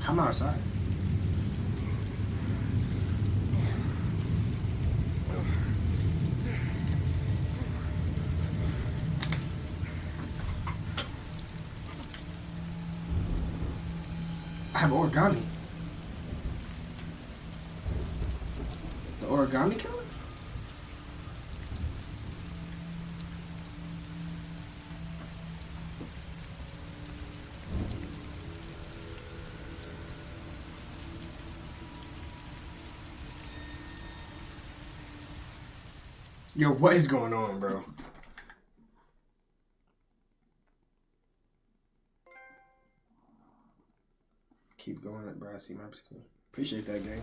I'm outside. I have origami. The origami killer? Yo, what is going on, bro? Keep going at bro. I see my appreciate that, gang.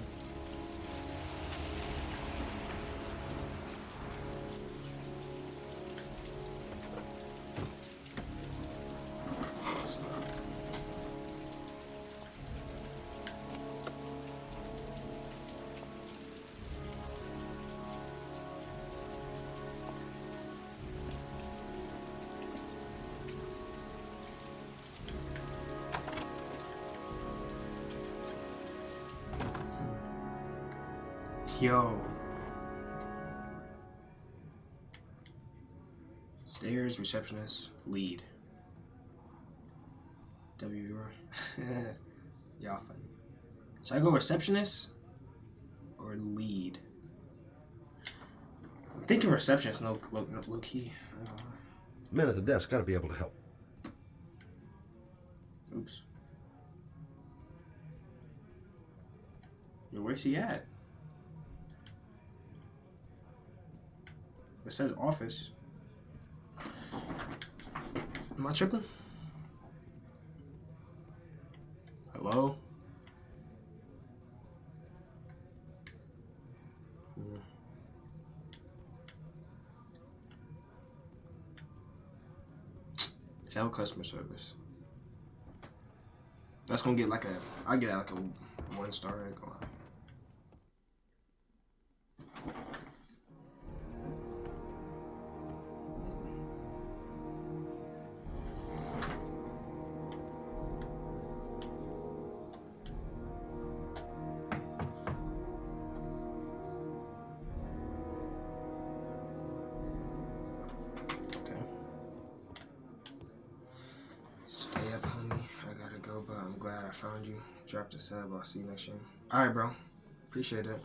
Yo. Stairs, receptionist, lead. W. Y'all funny. Should I go receptionist or lead? I'm thinking receptionist, low key. Men at the desk gotta be able to help. Oops. Yo, where's he at? It says office. Am I tripping? Hello? Hell, customer service. That's gonna get like a, I get like a 1 star. Found you. Dropped a sub. I'll see you next year. Alright, bro. Appreciate it.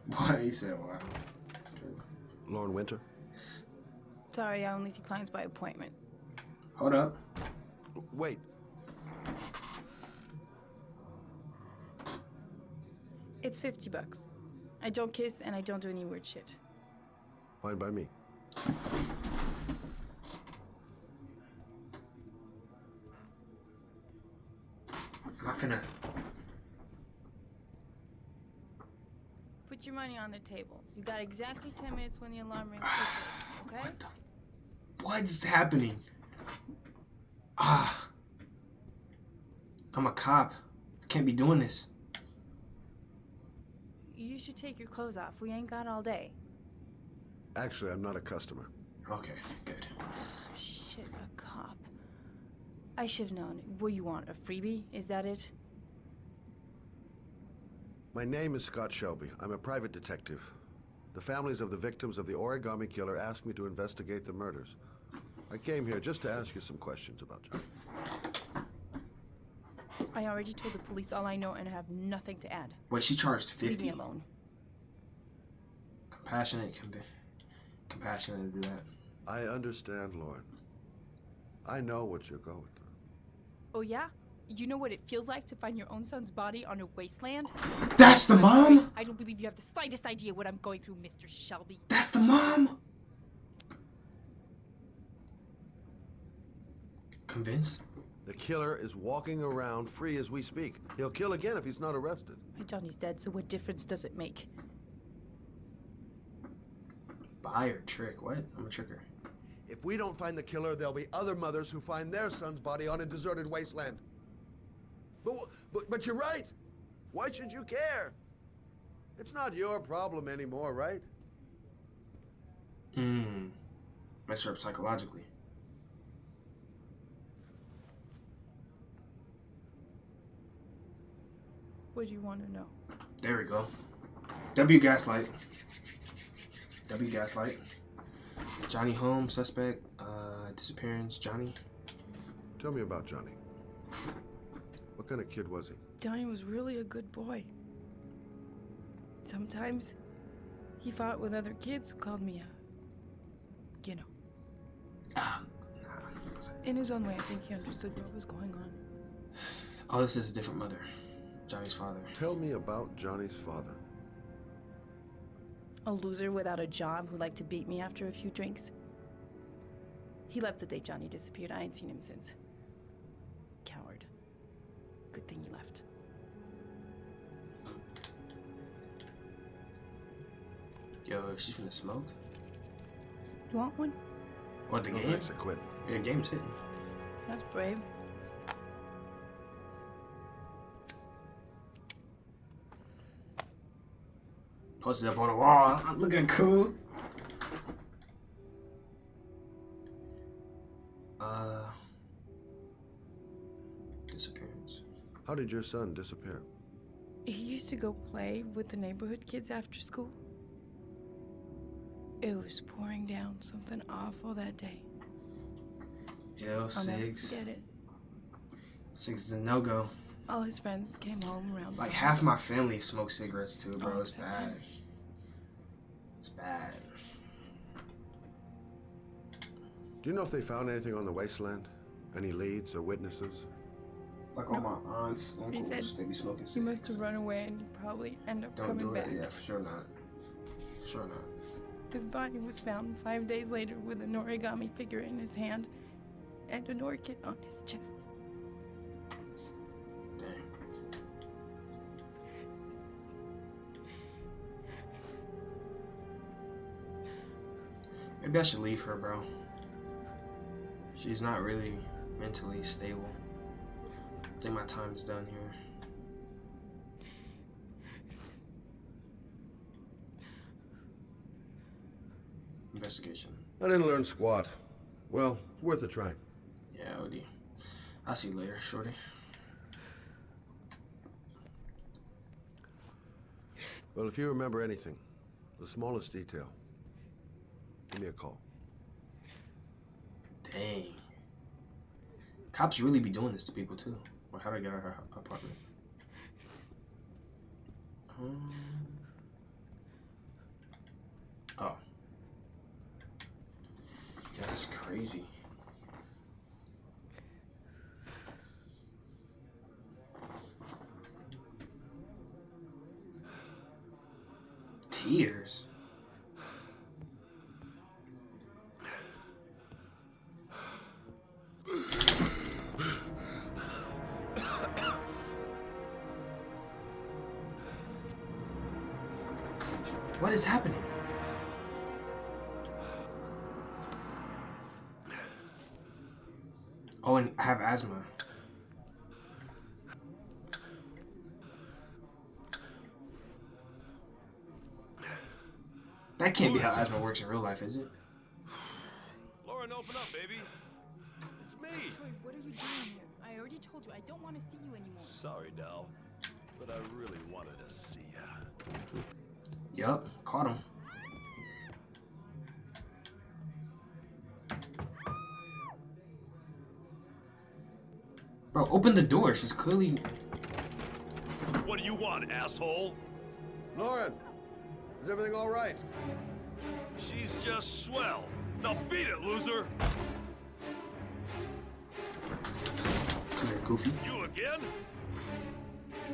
What? He said what? Lauren Winter? Sorry, I only see clients by appointment. Hold up. Wait. It's $50. I don't kiss and I don't do any weird shit. Fine by me. I'm not finna. Put your money on the table. You got exactly 10 minutes when the alarm rings. Okay? What's happening? Ah. I'm a cop. I can't be doing this. You should take your clothes off. We ain't got all day. Actually, I'm not a customer. Okay, good. Shit, a cop. I should have known. What you want, a freebie? Is that it? My name is Scott Shelby. I'm a private detective. The families of the victims of the origami killer asked me to investigate the murders. I came here just to ask you some questions about Johnny. I already told the police all I know and have nothing to add. Wait, she charged 50? Leave me alone. Compassionate to do that. I understand, Lauren. I know what you're going through. Oh yeah? You know what it feels like to find your own son's body on a wasteland? That's the mom? I don't believe you have the slightest idea what I'm going through, Mr. Shelby. That's the mom? Convinced? The killer is walking around free as we speak. He'll kill again if he's not arrested. My Johnny's dead, so what difference does it make? Buy or trick? What? I'm a tricker. If we don't find the killer, there'll be other mothers who find their son's body on a deserted wasteland. But you're right. Why should you care? It's not your problem anymore, right? Mess her up psychologically. What do you want to know? There we go. W gaslight. W gaslight. Johnny home, suspect, disappearance, Johnny. Tell me about Johnny. What kind of kid was he? Johnny was really a good boy. Sometimes he fought with other kids who called me a, you know. In his own way, I think he understood what was going on. Oh, this is a different mother. Johnny's father. Tell me about Johnny's father. A loser without a job who liked to beat me after a few drinks. He left the day Johnny disappeared. I ain't seen him since. Coward. Good thing he left. Yo, she's finna smoke? You want one? What, the No, game? thanks, I quit. Yeah, game's hitting. That's brave. Posted up on the wall. I'm looking cool. Disappearance. How did your son disappear? He used to go play with the neighborhood kids after school. It was pouring down something awful that day. Yo, I'll never Sigs. forget it. Sigs is a no-go. All his friends came home around. Like, half my family smokes cigarettes too, bro. Oh, It's bad. It's bad. Do you know if they found anything on the wasteland? Any leads or witnesses? Like all my aunts, He said uncles, they be smoking he cigs. must have run away and he'd probably end up Don't coming do it. back. Yeah, for sure not. For sure not. His body was found 5 days later with an origami figure in his hand and an orchid on his chest. Dang. Maybe I should leave her, bro. She's not really mentally stable. I think my time's done here. Investigation. I didn't learn squat. Well, it's worth a try. Yeah, OD. I'll see you later, shorty. Well, if you remember anything, the smallest detail, give me a call. Dang. Cops really be doing this to people too. Well, how do I get out of her apartment? Oh. Yeah, that's crazy. Tears. What is happening? Oh, and I have asthma. That can't be how asthma works in real life, is it? Lauren, open up, baby. It's me. Troy, what are you doing here? I already told you I don't want to see you anymore. Sorry, Dal, but I really wanted to see ya. Yup, caught him. Bro, open the door. She's clearly... What do you want, asshole? Lauren, is everything all right? She's just swell. Now beat it, loser. Come here, Goofy. You again?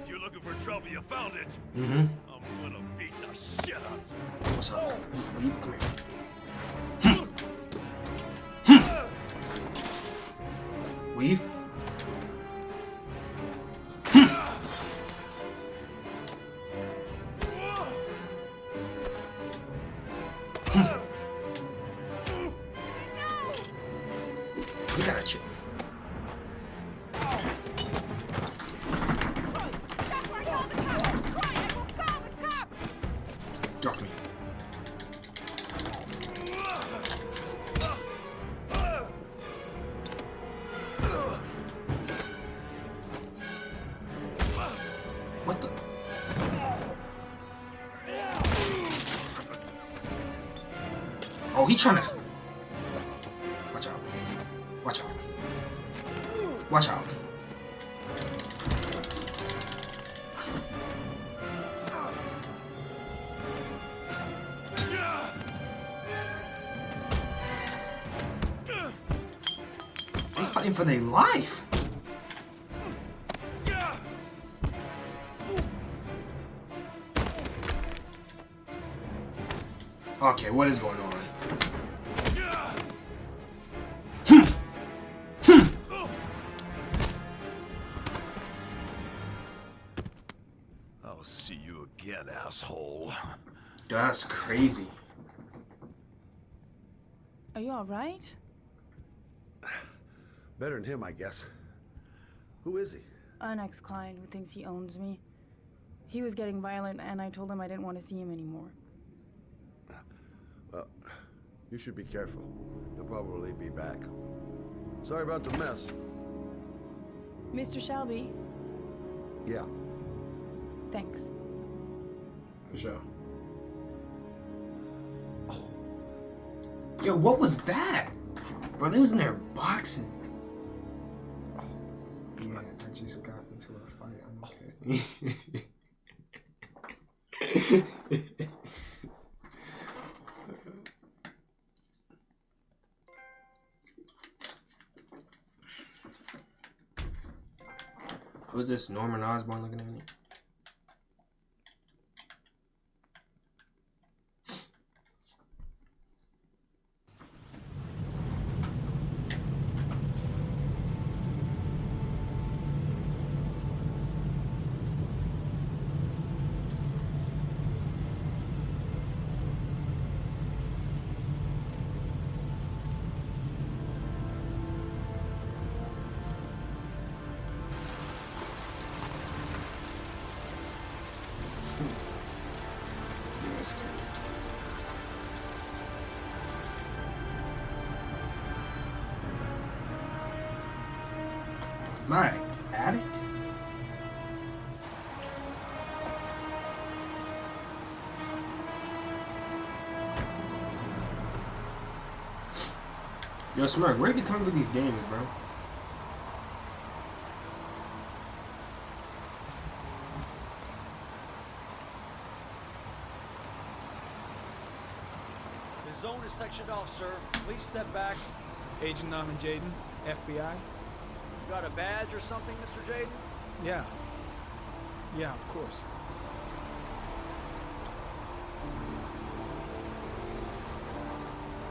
If you're looking for trouble, you found it. Mm-hmm. I'm gonna beat the shit out of you. What's up? Leave, come here. Weave. You gotta chill. Drop me. What the? Oh, he trying to. Watch out. Watch out. Watch out. They fighting for their life. Okay, what is going on? I'll see you again, asshole. That's crazy. Are you all right? Better than him, I guess. Who is he? An ex-client who thinks he owns me. He was getting violent, and I told him I didn't want to see him anymore. Well, you should be careful. He'll probably be back. Sorry about the mess. Mr. Shelby, Yeah. thanks. For sure. Yo, what was that? Bro, they was in there boxing. Yeah, I just got into a fight. I'm okay. Who's this Norman Osborn looking at me? My addict? Yo, Smirk, where did you come with these games, bro? The zone is sectioned off, sir. Please step back. Agent Norman Jaden, FBI. Got a badge or something, Mr. Jaden? Yeah. Yeah, of course.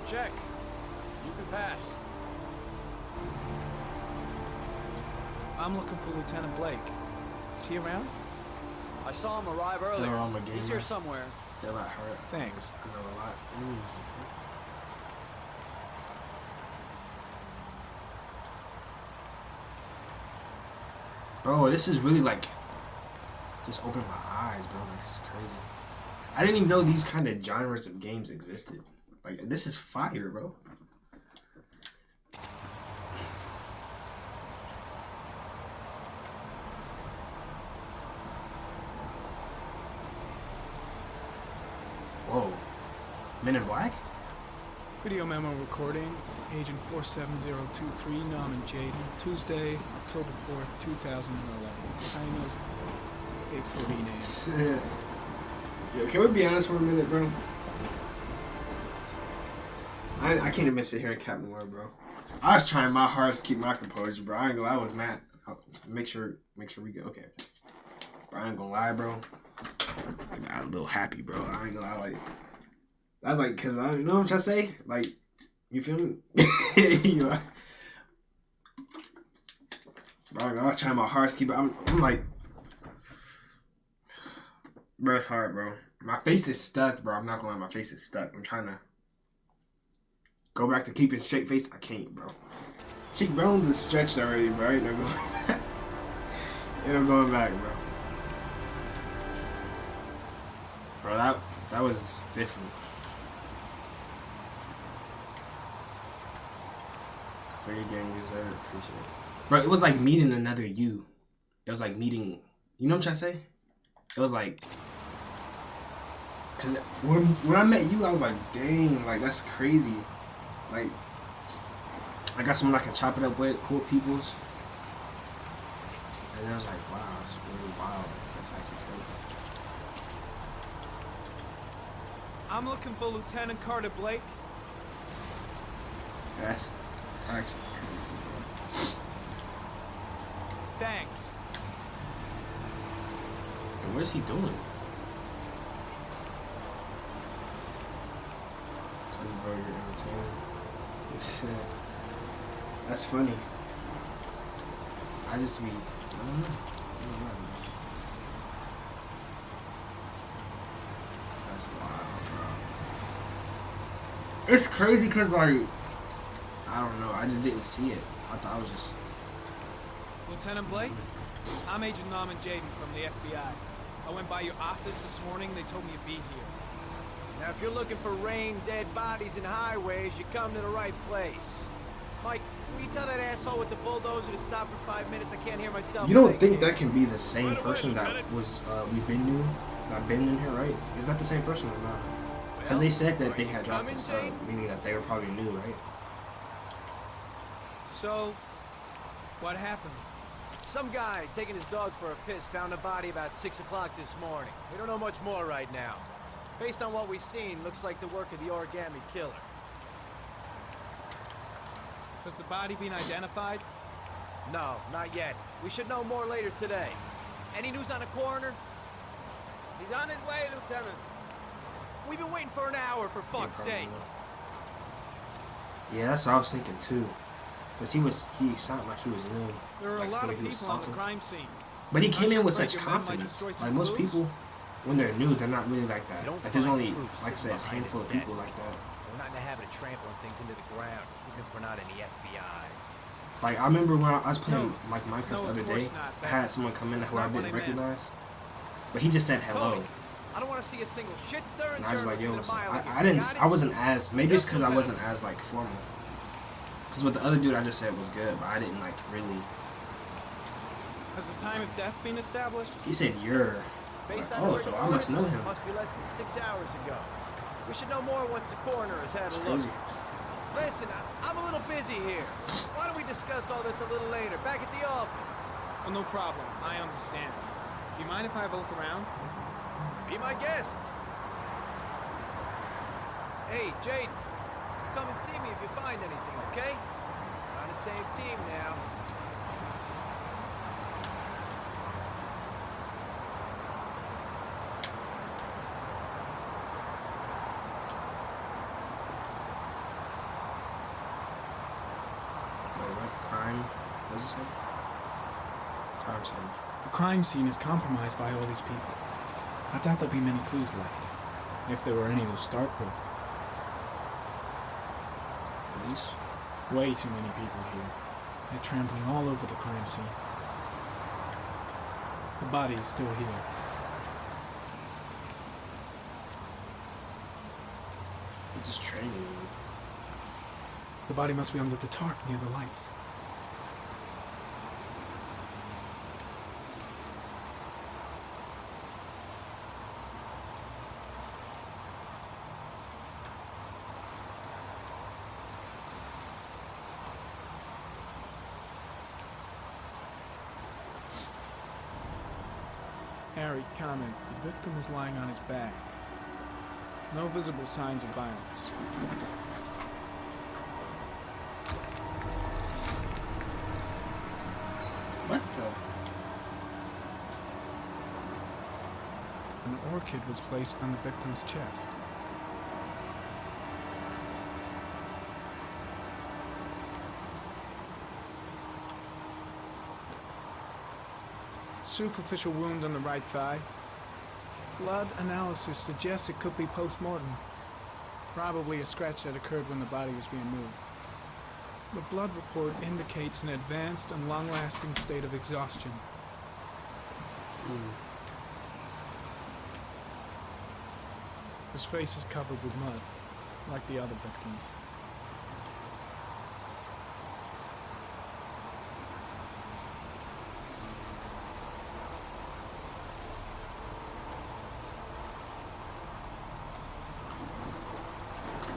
Check. You can pass. I'm looking for Lieutenant Blake. Is he around? I saw him arrive earlier. No, I'm a He's gamer. here somewhere. Still at hurt. Thanks. I know a lot. Ooh. Bro, this is really like just opened my eyes, bro. This is crazy. I didn't even know these kind of genres of games existed. Like, this is fire, bro. Whoa. Men in Black? Video memo recording. Agent 47023, Norman Jaden. Tuesday, October 4th, 2011. Time is 8:14 a.m. Yo, can we be honest for a minute, bro? I can't even sit here and cap more, bro. I was trying my hardest to keep my composure, bro. I ain't gonna lie, I was mad. Make sure we go. Okay. Bro, I ain't gonna lie, bro. I got a little happy, bro. I ain't gonna lie, like that's like, cause I, you know what I'm trying to say? Like, you feel me? You know, bro, I was trying my hardest to keep it. I'm like, bro, it's hard, bro. My face is stuck, bro. I'm not gonna lie, my face is stuck. I'm trying to go back to keeping straight face. I can't, bro. Cheekbones is stretched already, bro. Ain't no going back. Ain't no going back, bro. Bro, that was different. For your game user, appreciate it. Bro, it was like meeting another you. It was like meeting, you know what I'm trying to say? It was like, cause when I met you, I was like, dang, like that's crazy. Like, I got someone I can chop it up with, cool peoples. And I was like, wow, it's really wild. That's actually crazy. I'm looking for Lieutenant Carter Blake. That's actually crazy, bro. Thanks. And what is he doing? Bro, you're entertaining. That's funny. I just be, I don't know. That's wild, bro. It's crazy because, like, I don't know. I just didn't see it. I thought I was just... Lieutenant Blake? I'm Agent Norman Jaden from the FBI. I went by your office this morning. They told me you'd be here. Now, if you're looking for rain, dead bodies, and highways, you come to the right place. Mike, will you tell that asshole with the bulldozer to stop for 5 minutes? I can't hear myself. You don't think that can be the same person that was we've been new, not been in here, right? Is that the same person or not? Because they said that they had dropped the sub, meaning that they were probably new, right? So, what happened? Some guy taking his dog for a piss found a body about 6 o'clock this morning. We don't know much more right now. Based on what we've seen, looks like the work of the origami killer. Has the body been identified? No, not yet. We should know more later today. Any news on the coroner? He's on his way, Lieutenant. We've been waiting for an hour, for fuck's sake. Yeah, that's what I was thinking too. Cause he sounded like he was new. There are like, a lot of he was people on the talking. crime scene. But he came in with such Breaking men might confidence. destroy some Like most clues. people, when they're new, they're not really like that. You don't Like there's find only, proof like I said, sitting a behind handful a of people desk. like that. We're not in the habit of trampling things into the ground, even if we're not in the FBI. Like I remember when I was playing No. like Minecraft No, the of other course day, not. I had someone come in That's who I not what didn't I meant. recognize, but he just said hello. Cody, I don't want to see a single shit stirring And I was like, yo, journalist so within a mile of you. I didn't, Got it? I wasn't as, maybe it's Yes, because I Lieutenant. wasn't as like formal. Because with the other dude I just said was good, but I didn't like really. Has the time of death been established? He said you're. Based on Oh, your so I must know him. Must be less than 6 hours ago. We should know more once the coroner has had That's a look. crazy. Listen, I'm a little busy here. Why don't we discuss all this a little later, back at the office? Oh, no problem. I understand. Do you mind if I have a look around? Be my guest. Hey, Jade, come and see me if you find anything, okay? We're on the same team now. Crime. What does it say? Crime scene. The crime scene is compromised by all these people. I doubt there'll be many clues left, if there were any to start with. Police? Way too many people here. They're trampling all over the crime scene. The body is still here. They're just training. The body must be under the tarp near the lights. Harry, comment. The victim was lying on his back. No visible signs of violence. What the? An orchid was placed on the victim's chest. Superficial wound on the right thigh. Blood analysis suggests it could be post-mortem. Probably a scratch that occurred when the body was being moved. The blood report indicates an advanced and long-lasting state of exhaustion. His face is covered with mud, like the other victims.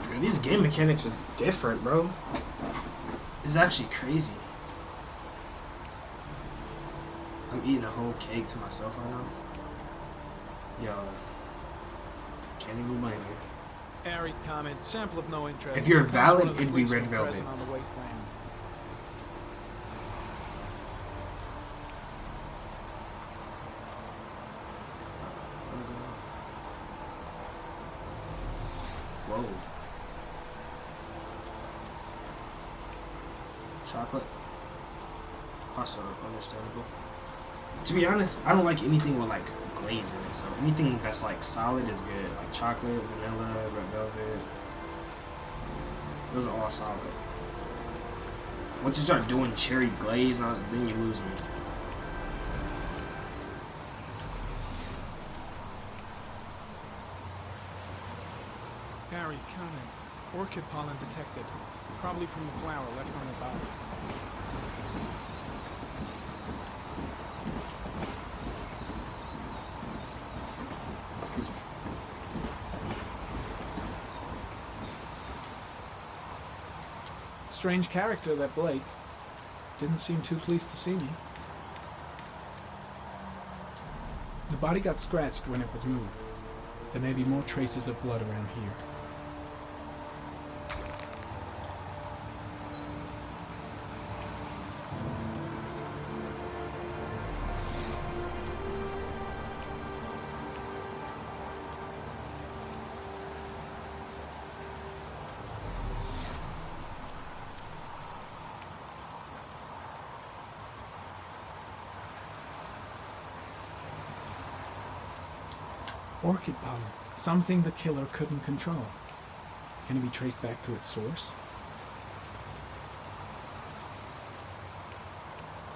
Dude, these game mechanics is different, bro. It's actually crazy. I'm eating a whole cake to myself right now. Yo, can't even blame me. Airy comment, sample of no interest. If you're That's valid, one of the it'd be policemen red velvet. present on the wasteland. Whoa. Chocolate. Also understandable. To be honest, I don't like anything with like glaze in it. So anything that's like solid is good. Like chocolate, vanilla, red velvet. Those are all solid. Once you start doing cherry glaze, then you lose me. Harry, comment. Orchid pollen detected. Probably from the flower left on the body. Excuse me. Strange character, that Blake. Didn't seem too pleased to see me. The body got scratched when it was moved. There may be more traces of blood around here. Orchid pollen. Something the killer couldn't control. Can it be traced back to its source?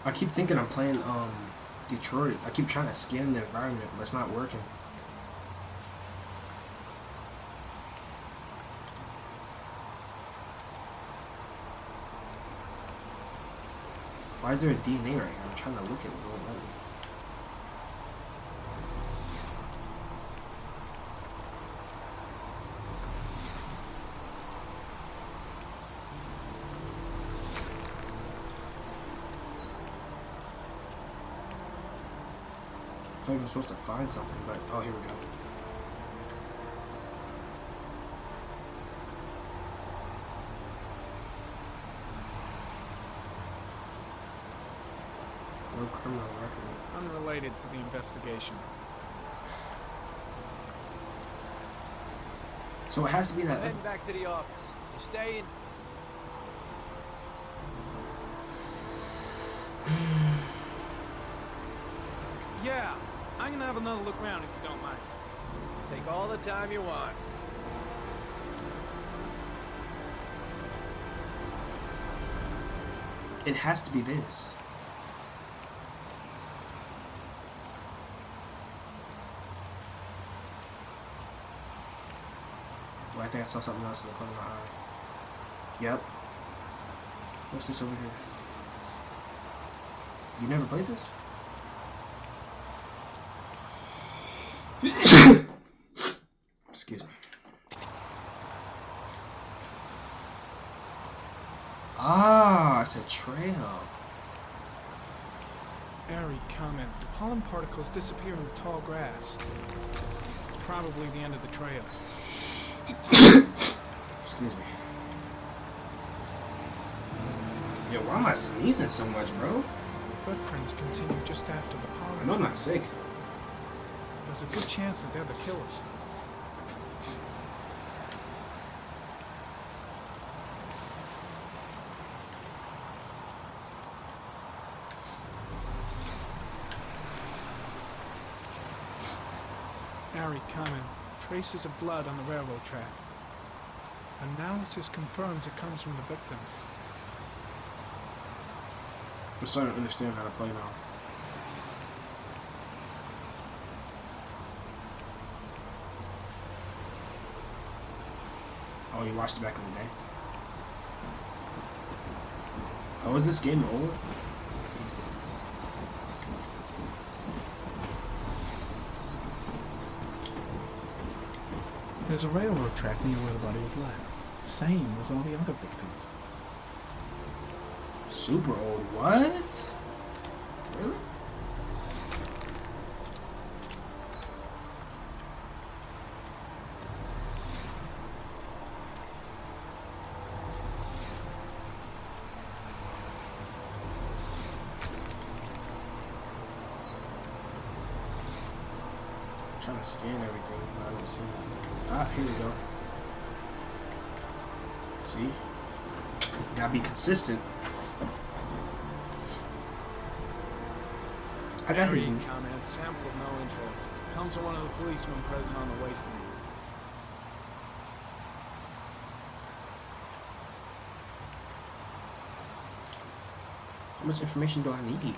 I keep thinking I'm playing Detroit. I keep trying to scan the environment, but it's not working. Why is there a DNA right here? I'm trying to look at it. I feel like I'm supposed to find something, but oh, here we go. No criminal record. Unrelated to the investigation. So it has to be that. I'm heading back to the office. You staying? Yeah, I'm gonna have another look around if you don't mind. Take all the time you want. It has to be this. Well, I think I saw something else in the corner of my eye. Yep. What's this over here? You never played this? Excuse me. Ah, it's a trail. Airy comment. The pollen particles disappear in the tall grass. It's probably the end of the trail. Excuse me. Yo, why am I sneezing so much, bro? Footprints continue just after the pollen. I know I'm not sick. There's a good chance that they're the killers. Harry comment. Traces of blood on the railroad track. Analysis confirms it comes from the victim. I'm starting to understand how to play now. Oh, you watched it back in the day? Oh, is this game old? There's a railroad track near where the body was left. Same as all the other victims. Super old. What? Really? I'm trying to scan everything, but I don't see it. Ah, here we go. See? Gotta be consistent. I got his comment. Sample of no interest. Comes from one of the policemen present on the wasteland. How much information do I need?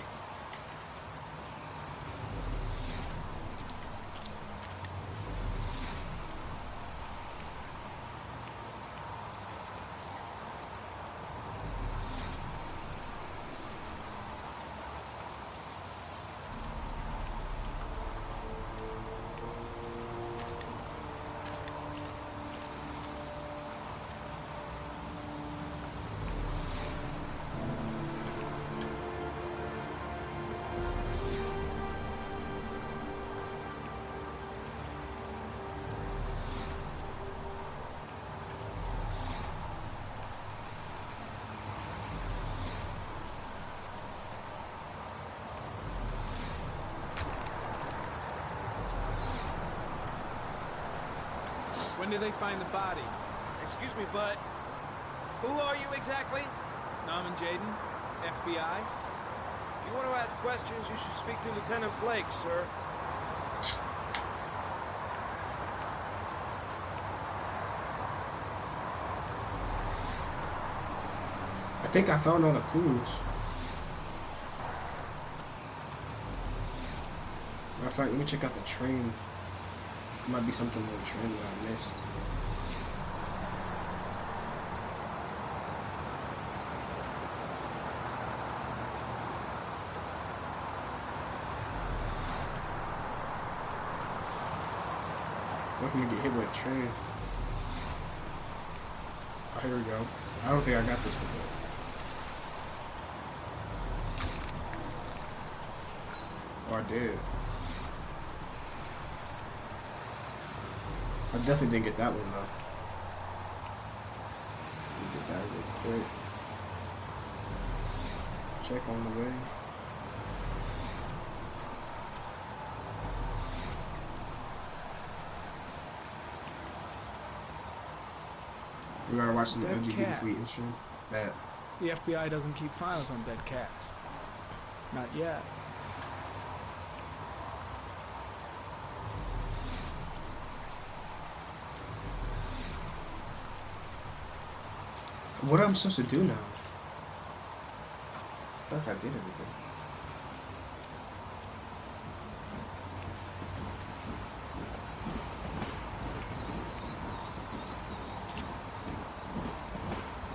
When did they find the body? Excuse me, but who are you exactly? Norman Jaden, FBI. If you want to ask questions, you should speak to Lieutenant Blake, sir. think I found all the clues. Matter of fact, let me check out the train. There might be something on the train that I missed. I'm gonna get hit with a train. Oh, here we go. I don't think I got this before. Oh, I did. I definitely didn't get that one though. Let me get that real quick. Check on the way. We gotta watch the Dead LGBT cat. fleet and shit. That. The FBI doesn't keep files on dead cats. Not yet. What am I supposed to do now? I thought I did everything.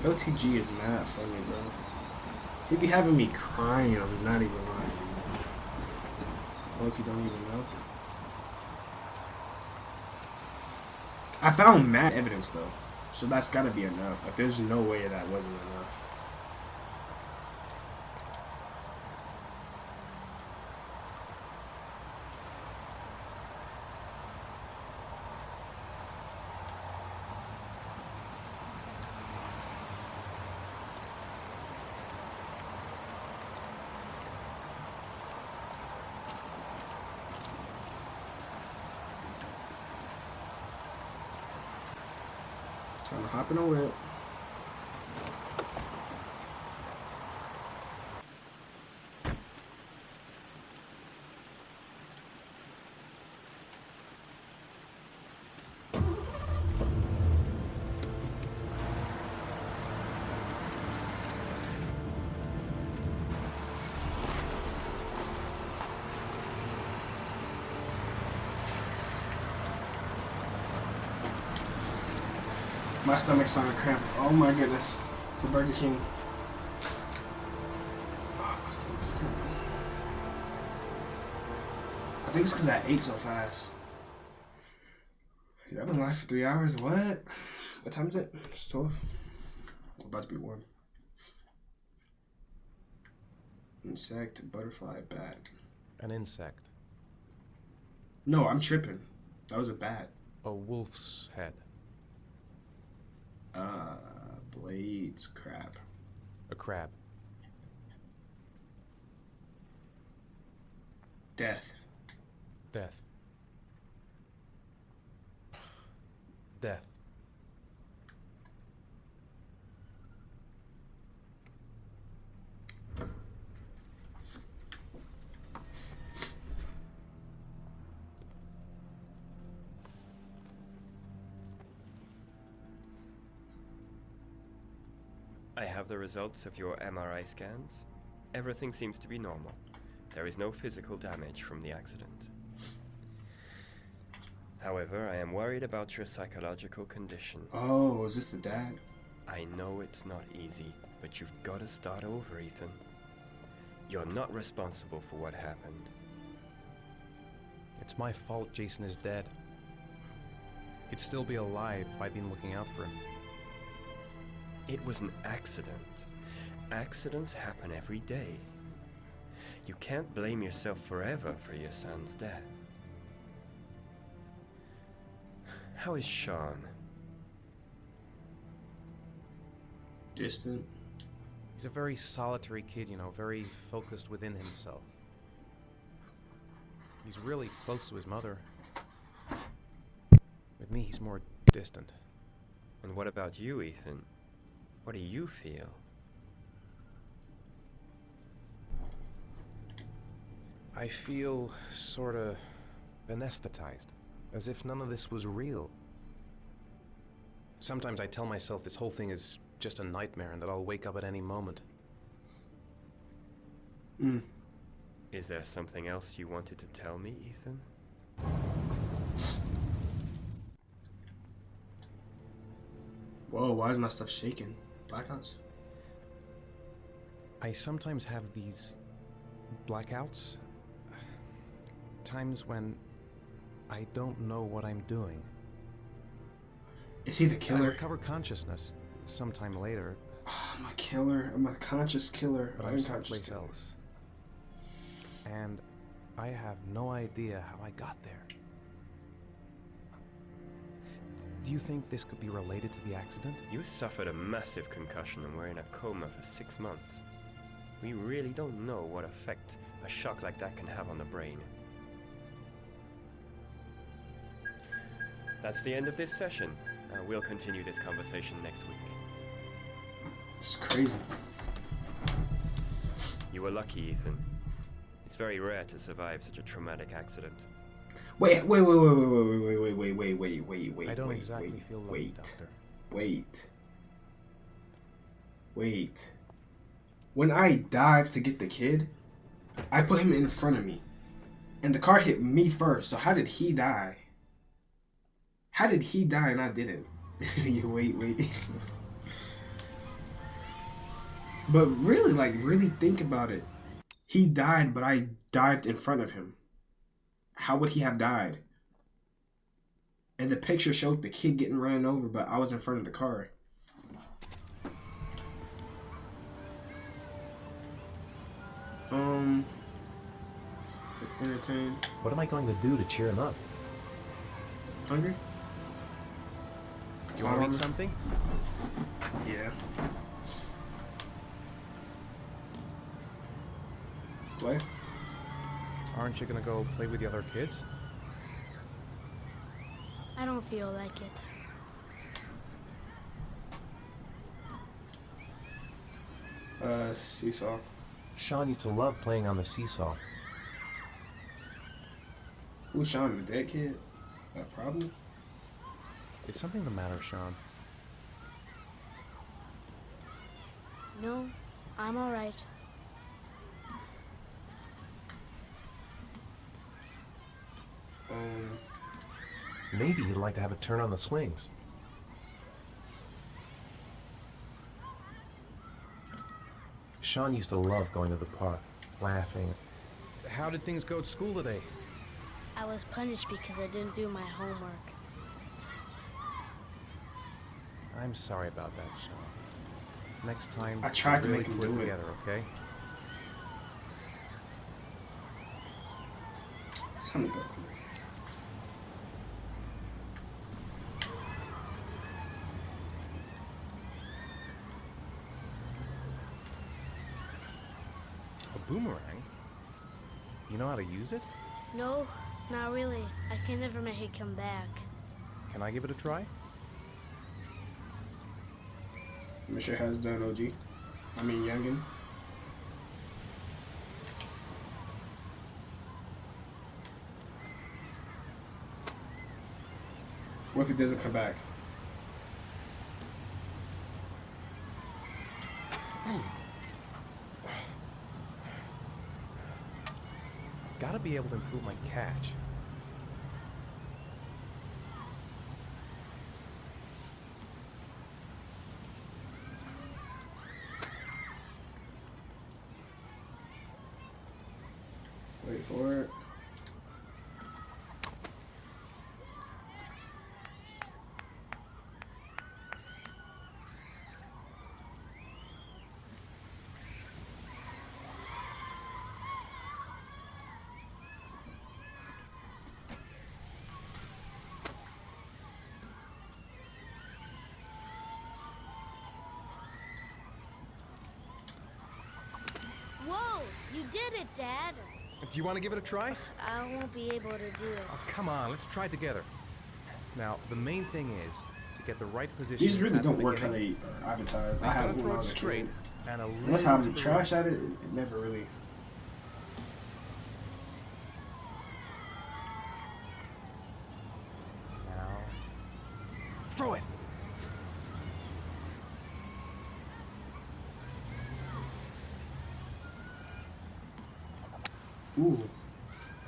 LTG is mad funny, bro. He be having me crying, I'm not even lying. Loki don't even know. I found mad evidence though. So that's gotta be enough. Like there's no way that wasn't enough. Time to hop in a whip. My stomach's starting to cramp. Oh my goodness. It's the Burger King. I think it's because I ate so fast. Yeah, I've been live for 3 hours. What? What time is it? It's 12. About to be warm. Insect, butterfly, bat. An insect. No, I'm tripping. That was a bat. A wolf's head. Blades, crab. A crab. Death. Death. Death. I have the results of your MRI scans. Everything seems to be normal. There is no physical damage from the accident. However, I am worried about your psychological condition. Oh, is this the dad? I know it's not easy, but you've got to start over, Ethan. You're not responsible for what happened. It's my fault Jason is dead. He'd still be alive if I'd been looking out for him. It was an accident. Accidents happen every day. You can't blame yourself forever for your son's death. How is Sean? Distant. He's a very solitary kid, you know, very focused within himself. He's really close to his mother. With me, he's more distant. And what about you, Ethan? What do you feel? I feel sort of anesthetized, as if none of this was real. Sometimes I tell myself this whole thing is just a nightmare and that I'll wake up at any moment. Is there something else you wanted to tell me, Ethan? Whoa, why is my stuff shaking? Blackouts? I sometimes have these blackouts. Times when I don't know what I'm doing. Is he the killer? I recover consciousness sometime later. I'm a killer. I'm a conscious killer. But I'm someplace else. And I have no idea how I got there. Do you think this could be related to the accident? You suffered a massive concussion and were in a coma for 6 months. We really don't know what effect a shock like that can have on the brain. That's the end of this session. We'll continue this conversation next week. It's crazy. You were lucky, Ethan. It's very rare to survive such a traumatic accident. Wait. I don't exactly feel lucky, Doctor. Wait. When I dived to get the kid, I put him in front of me. And the car hit me first, so how did he die? How did he die and I didn't? Wait. But really, really think about it. He died, but I dived in front of him. How would he have died? And the picture showed the kid getting ran over, but I was in front of the car. Entertain. What am I going to do to cheer him up? Hungry? You want to eat something? Yeah. Play? Aren't you gonna go play with the other kids? I don't feel like it. Seesaw. Sean used to love playing on the seesaw. Who's Sean, the dead kid? A problem? Is something the matter, Sean? No, I'm alright. Maybe he'd like to have a turn on the swings. Sean used to love going to the park, laughing. How did things go at school today? I was punished because I didn't do my homework. I'm sorry about that, Sean. Next time, I tried to really make him pull it do it. together, okay? It's time to go. A boomerang? You know how to use it? No, not really. I can never make it come back. Can I give it a try? Mr. has done OG. I mean youngin. What if it doesn't come back? Gotta be able to improve my catch. Wait for it. Whoa, you did it, Dad. Do you want to give it a try? I won't be able to do it. Oh, come on, let's try it together. Now, the main thing is to get the right position. These really at the don't work how beginning. they advertise. I Now, have gotta one throw when I it was a straight kid. and a Unless little I'm to the trash right. at it, it never really. Now, throw it. Ooh.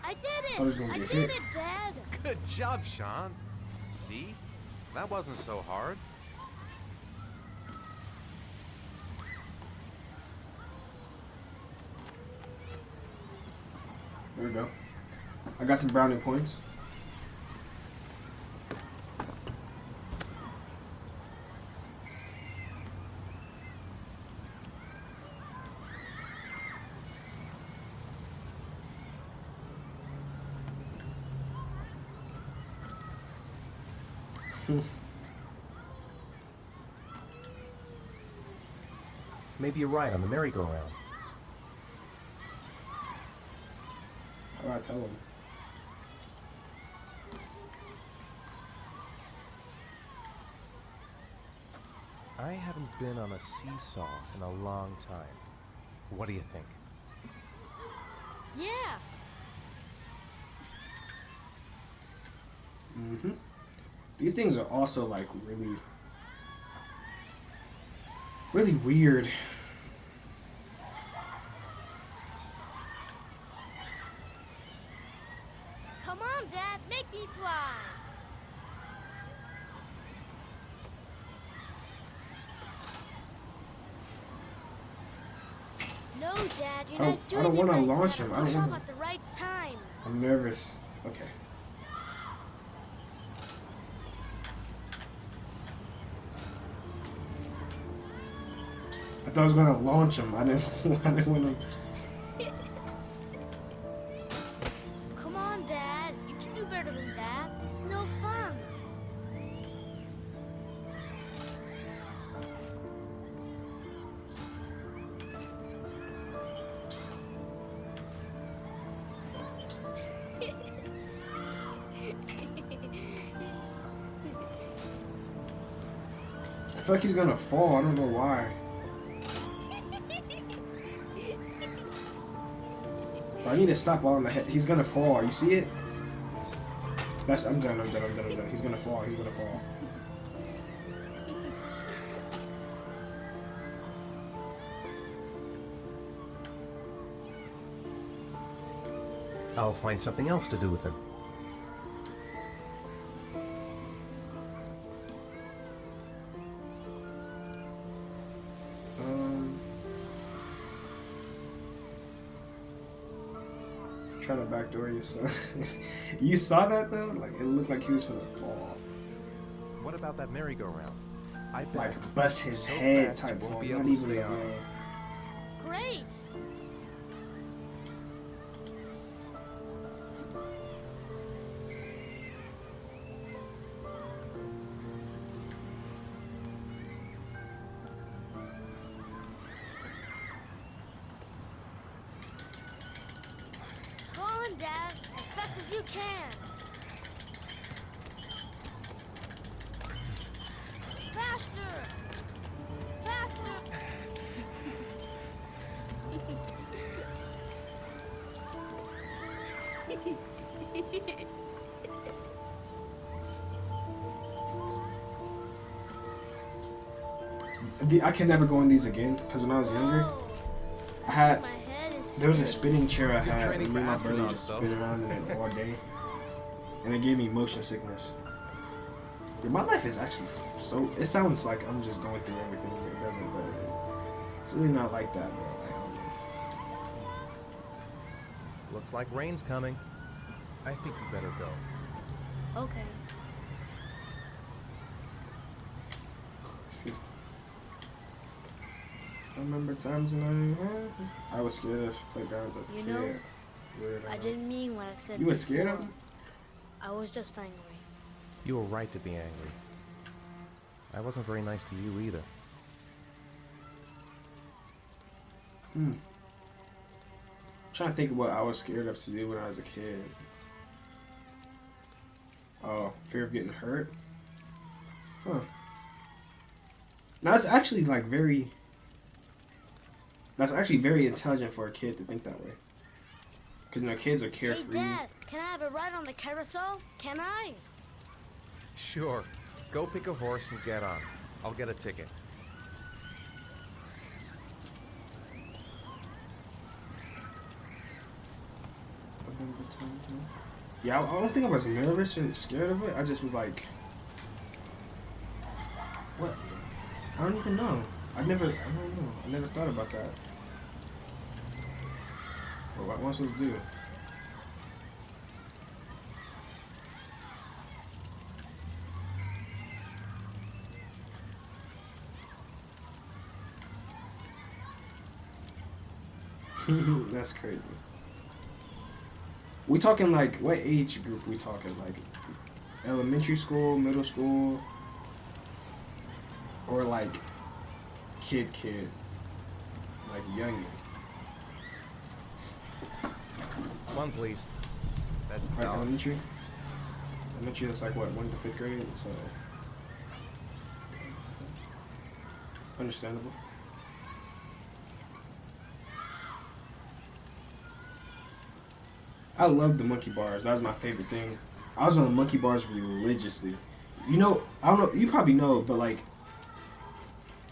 I did I was it! gonna I get did hit. it, Dad! Good job, Sean. See? That wasn't so hard. There we go. I got some brownie points. Maybe you're right on the merry-go-round. How do I tell him? I haven't been on a seesaw in a long time. What do you think? Yeah! Mm-hmm. These things are also like really weird. Come on, Dad, make me fly! No, Dad, you're not doing I don't it want to right. launch You him. gotta I push don't off want at the right time. I'm nervous. Okay. I thought I was gonna launch him. I didn't want to. Come on, Dad. You can do better than that. This is no fun. I feel like he's gonna fall. I don't know why. I need to stop while I'm ahead. He's gonna fall. You see it? I'm done. He's gonna fall. He's gonna fall. I'll find something else to do with him. Trying to backdoor you, son. You saw that though? Like it looked like he was gonna fall. What about that merry-go-round? I bet Like bust his so head fast type you won't fall. be Not able to even stay the on. Great! Go on, Dad. As fast as you can. Faster! Faster! I can never go on these again because when I was younger, I had there was a spinning chair I had, and me and my brother just spin around in it all day, and it gave me motion sickness. Yeah, my life is actually so. It sounds like I'm just going through everything. It doesn't, but it's really not like that, bro. Like, I don't know. Looks like rain's coming. I think you better go. Okay. Excuse me. I remember times when I was scared of playgrounds as a You kid. know, Weird, I didn't mean what I said. You were scared of before. them? I was just angry. You were right to be angry. I wasn't very nice to you either. I'm trying to think of what I was scared of to do when I was a kid. Oh, fear of getting hurt? Huh. Now that's actually like that's actually very intelligent for a kid to think that way. Because, you know, kids are carefree. Hey, Dad, can I have a ride on the carousel? Can I? Sure. Go pick a horse and get on. I'll get a ticket. Yeah, I don't think I was nervous and scared of it. I just was like, what? I don't even know. I don't know. I never thought about that. What am I supposed to do? That's crazy. We talking like, what age group we talking? Like elementary school, middle school, or like kid, like young? One, please. That's like elementary. Elementary, that's like what, 1 to 5th grade. So understandable. I love the monkey bars. That was my favorite thing. I was on the monkey bars religiously. You know, I don't know. You probably know, but like,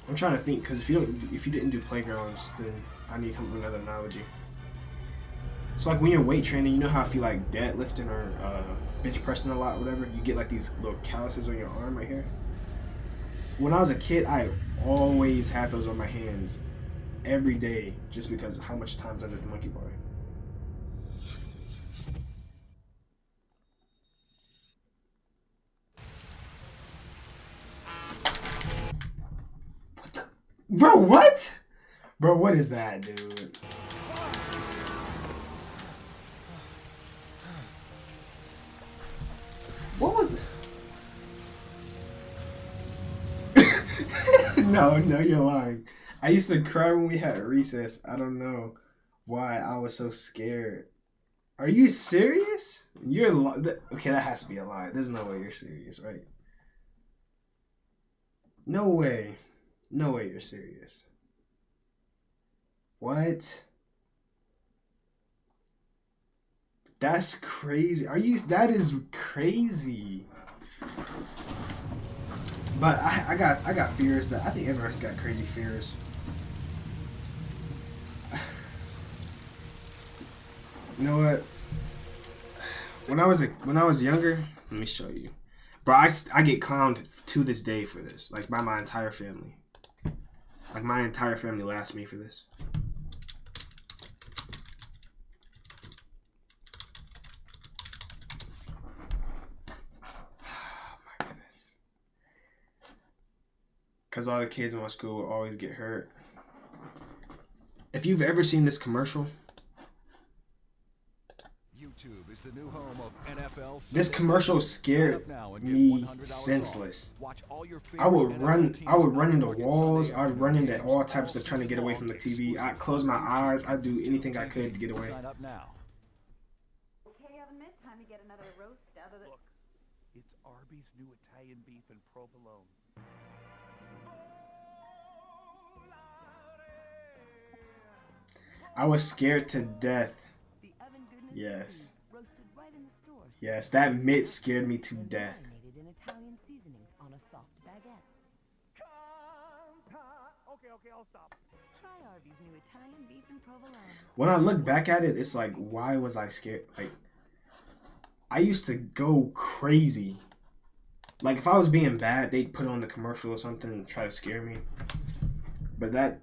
I'm trying to think because if you didn't do playgrounds, then I need to come up with another analogy. So like when you're weight training, you know how if you like deadlifting or bench pressing a lot, or whatever, you get like these little calluses on your arm right here. When I was a kid, I always had those on my hands every day, just because of how much times I did the monkey bar. Bro, what? Bro, what is that, dude? What was it? No, you're lying. I used to cry when we had recess. I don't know why I was so scared. Are you serious? Okay, that has to be a lie. There's no way you're serious, right? No way. No way you're serious. What? That's crazy. That is crazy. But I got fears that I think everyone's got crazy fears. You know what? When I was younger, let me show you. Bro, I get clowned to this day for this, like by my entire family. Like my entire family laughs at me for this. Oh my goodness. Because all the kids in my school will always get hurt. If you've ever seen this commercial, YouTube is the new home of NFL. This commercial scared me senseless. I would run into walls. I would run into all types of trying to get away from the TV. I'd close my eyes. I'd do anything I could to get away. Okay, Evan, it's time to get another roast out of the... Look, it's Arby's new Italian beef and provolone. I was scared to death. Yes. Yes, that mitt scared me to death. Okay, I'll stop. Try Arby's new Italian beef and provolone. When I look back at it, it's like, why was I scared? Like, I used to go crazy. Like, if I was being bad, they'd put on the commercial or something and try to scare me. But that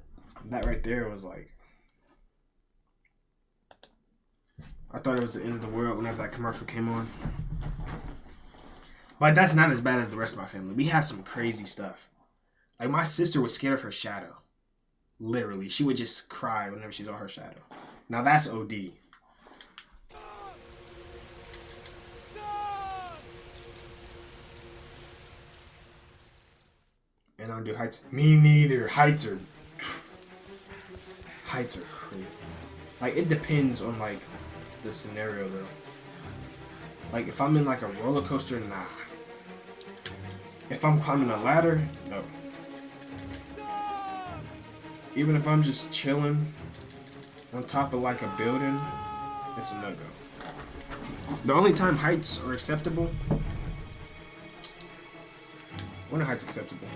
right there was like, I thought it was the end of the world whenever that commercial came on. But that's not as bad as the rest of my family. We had some crazy stuff. Like, my sister was scared of her shadow. Literally. She would just cry whenever she saw her shadow. Now, that's OD. And I don't do heights. Me neither. Heights are crazy. Like, it depends on, like, the scenario, though. Like, if I'm in, like, a roller coaster, nah. If I'm climbing a ladder, no. Even if I'm just chilling on top of, like, a building, it's a no-go. The only time heights are acceptable... When are heights acceptable?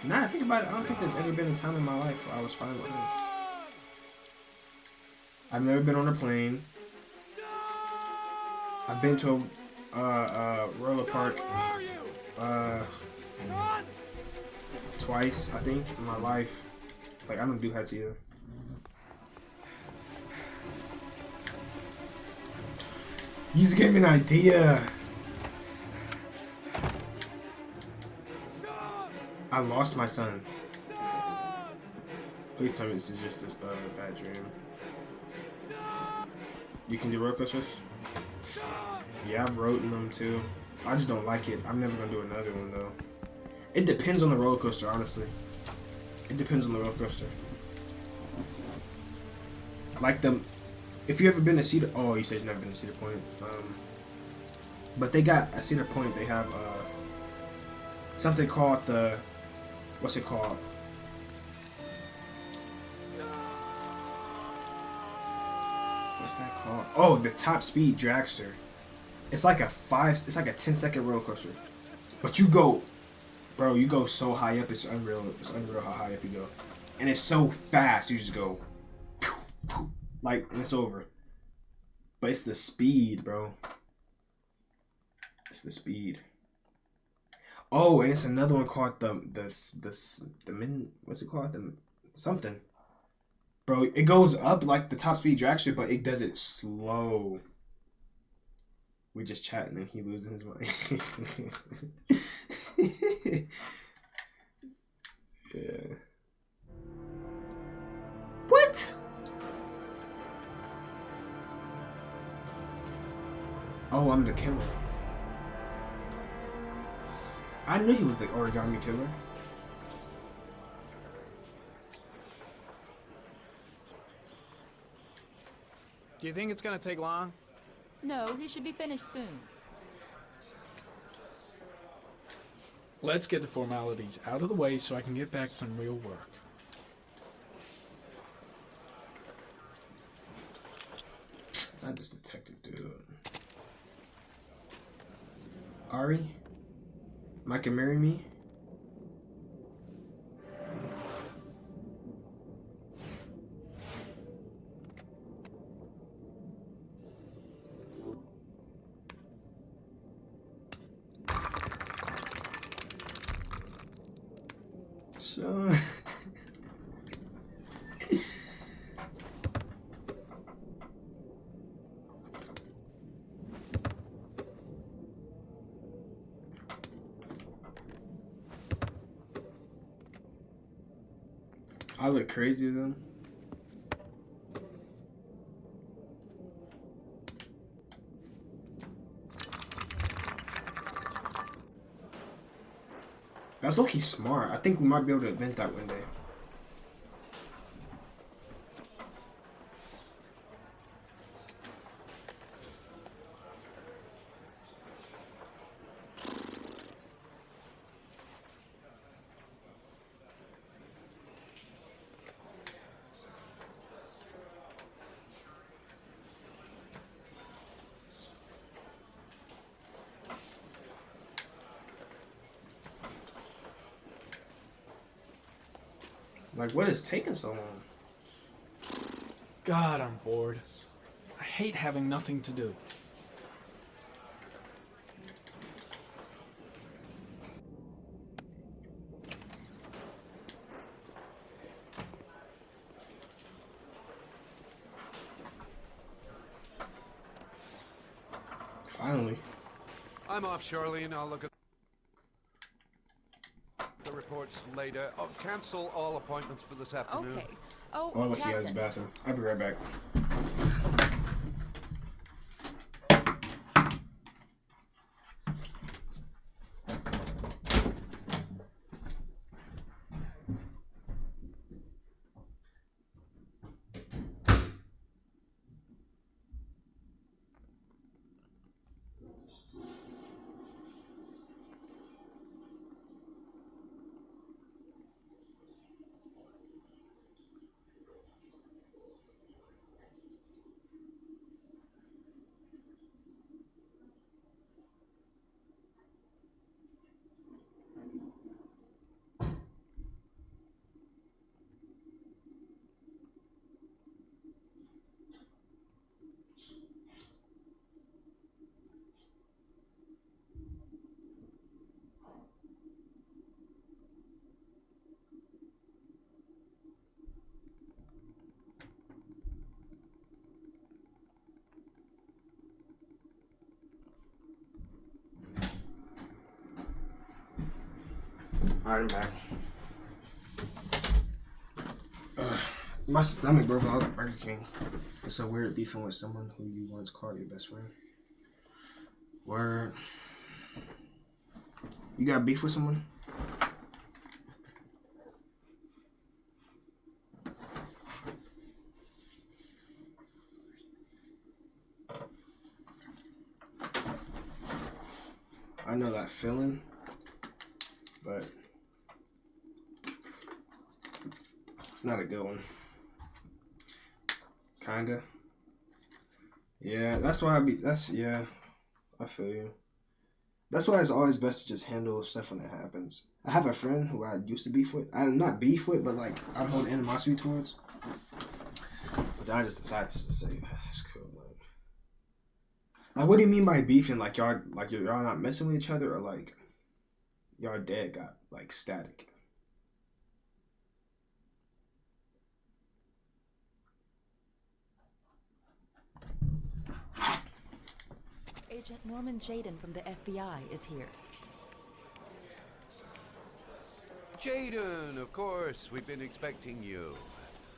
Nah, think about it. I don't think there's ever been a time in my life where I was fine with heights. I've never been on a plane. I've been to a roller park twice, I think, in my life. Like, I don't do heights either. You just gave me an idea. I lost my son. Please tell me this is just a bad dream. You can do roller coasters? Yeah, I've rode in them too. I just don't like it. I'm never gonna do another one though. It depends on the roller coaster, honestly. It depends on the roller coaster. Like if you ever been to Cedar, oh, you said you've never been to Cedar Point. But they got at Cedar Point. They have something called the, what's it called? What's that called? Oh, the Top Speed Dragster. It's like a 10-second roller coaster. But you go, bro, you go so high up, it's unreal. It's unreal how high up you go. And it's so fast, you just go, like, and it's over. But it's the speed, bro. It's the speed. Oh, and it's another one called the what's it called? Something. Bro, it goes up like the Top Speed Dragster, but it does it slow. We just chatting and he losing his mind. Yeah. What? Oh, I'm the killer. I knew he was the origami killer. Do you think it's gonna take long? No, he should be finished soon. Let's get the formalities out of the way so I can get back to some real work. Not this detective dude. Ari? Mike can marry me? So I look crazy to them. That's low-key smart. I think we might be able to invent that one day. Like, what is taking so long? God, I'm bored. I hate having nothing to do. Finally. I'm off, Charlene. I'll look at the reports later. Oh, cancel all appointments for this afternoon. Okay. Oh, Oh, look, he has his Captain. bathroom. I'll be right back. Alright, I'm back. My stomach broke out at Burger King. It's so weird beefing with someone who you once called your best friend. Word. You got beef with someone? I know that feeling, but it's not a good one. Kinda. Yeah, that's why yeah, I feel you. That's why it's always best to just handle stuff when it happens. I have a friend who I used to beef with. I'm not beef with, but like I hold animosity towards. But then I just decided to just say, it's cool. Like, what do you mean by beefing? Like y'all not messing with each other, or like y'all dead got like static? Agent Norman Jaden from the FBI is here. Jaden, of course. We've been expecting you.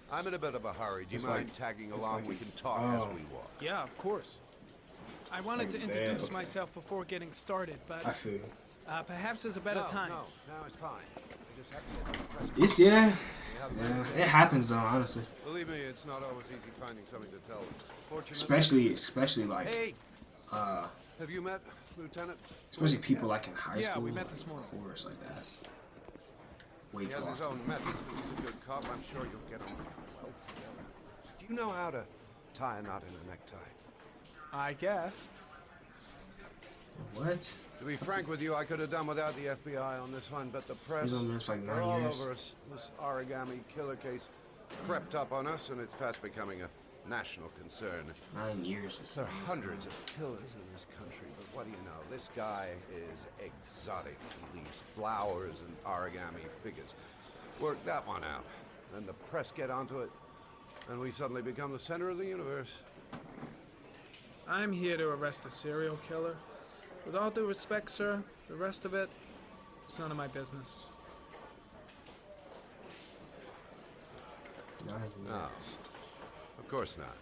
I'm in a bit of a hurry. Do you It's mind like- tagging it's along? like We he's- can talk oh. as we walk. Yeah, of course. I wanted to Like introduce that, okay. myself before getting started, but I feel you. perhaps there's a better time. No, it's fine. I just have to get the press. It's yeah. We have Yeah, it happens though, honestly. Believe me, it's not always easy finding something to tell. Especially like Hey, have you met Lieutenant? especially people like in high Yeah, school. we met this morning. Of course, like that's way He too has his often. own methods, but he's a good cop. I'm sure you'll get on well together. Do you know how to tie a knot in a necktie? I guess. What? To be frank with you, I could have done without the FBI on this one, but the press, He's on this like they're 9 all years. over us. This origami killer case crept up on us, and it's fast becoming a national concern. 9 years. There are hundreds of killers in this country, but what do you know? This guy is exotic. He leaves flowers and origami figures. Work that one out. Then the press get onto it, and we suddenly become the center of the universe. I'm here to arrest a serial killer. With all due respect, sir, the rest of it, it's none of my business. No, of course not.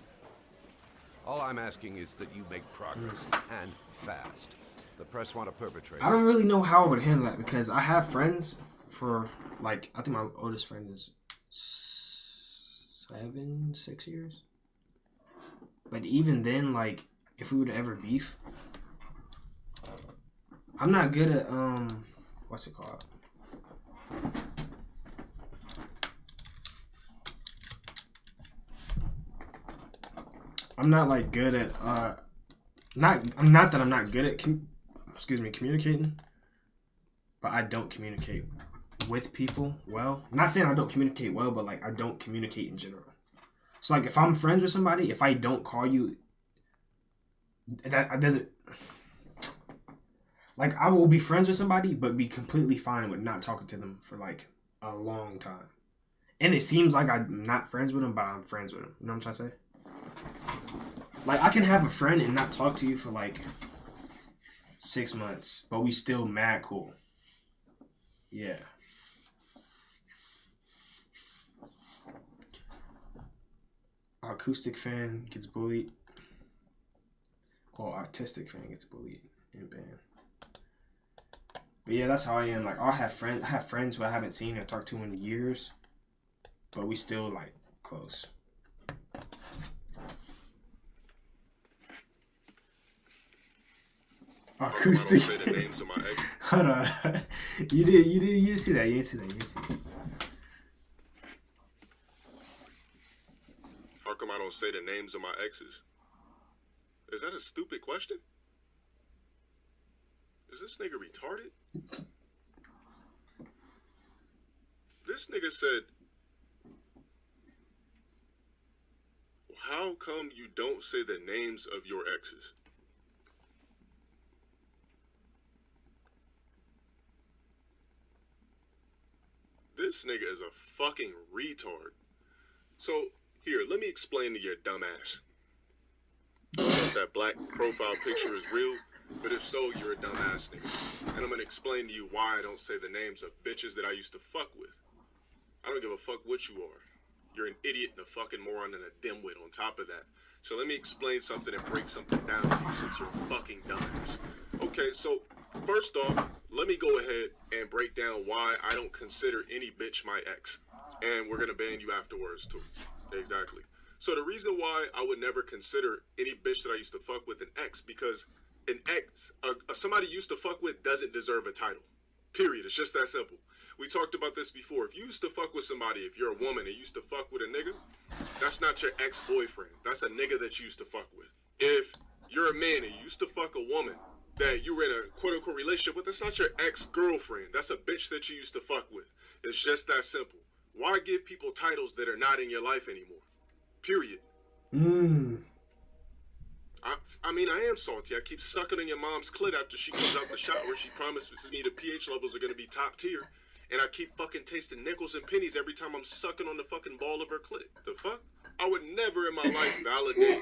All I'm asking is that you make progress, and fast. The press want to perpetrate. I don't really know how I would handle that because I have friends for like I think my oldest friend is 6 years. But even then, like if we would ever beef, I'm not good at what's it called? I'm not like good at not that I'm not good at communicating, but I don't communicate with people well. I'm not saying I don't communicate well, but like I don't communicate in general. So like if I'm friends with somebody, if I don't call you, that doesn't. Like I will be friends with somebody, but be completely fine with not talking to them for like a long time. And it seems like I'm not friends with them, but I'm friends with them. You know what I'm trying to say? Like I can have a friend and not talk to you for like 6 months, but we still mad cool. Yeah. Acoustic fan gets bullied. Or autistic fan gets bullied in band. But yeah, that's how I am. Like I have friends who I haven't seen or talked to in years, but we still like close. Acoustic. I don't say the names of my ex. Hold on. You didn't see that. You didn't see that. How come I don't say the names of my exes? Is that a stupid question? Is this nigga retarded? This nigga said, how come you don't say the names of your exes? This nigga is a fucking retard. So, here, let me explain to your dumb ass. That black profile picture is real. But if so, you're a dumbass nigga. And I'm gonna explain to you why I don't say the names of bitches that I used to fuck with. I don't give a fuck what you are. You're an idiot and a fucking moron and a dimwit on top of that. So let me explain something and break something down to you since you're a fucking dumbass. Okay, so first off, let me go ahead and break down why I don't consider any bitch my ex. And we're gonna ban you afterwards too. Exactly. So the reason why I would never consider any bitch that I used to fuck with an ex, because an ex, somebody you used to fuck with doesn't deserve a title. Period. It's just that simple. We talked about this before. If you used to fuck with somebody, if you're a woman and you used to fuck with a nigga, that's not your ex-boyfriend. That's a nigga that you used to fuck with. If you're a man and you used to fuck a woman that you were in a quote-unquote relationship with, that's not your ex-girlfriend. That's a bitch that you used to fuck with. It's just that simple. Why give people titles that are not in your life anymore? Period. I mean, I am salty. I keep sucking on your mom's clit after she comes out the shower. She promises me the pH levels are going to be top tier. And I keep fucking tasting nickels and pennies every time I'm sucking on the fucking ball of her clit. The fuck? I would never in my life validate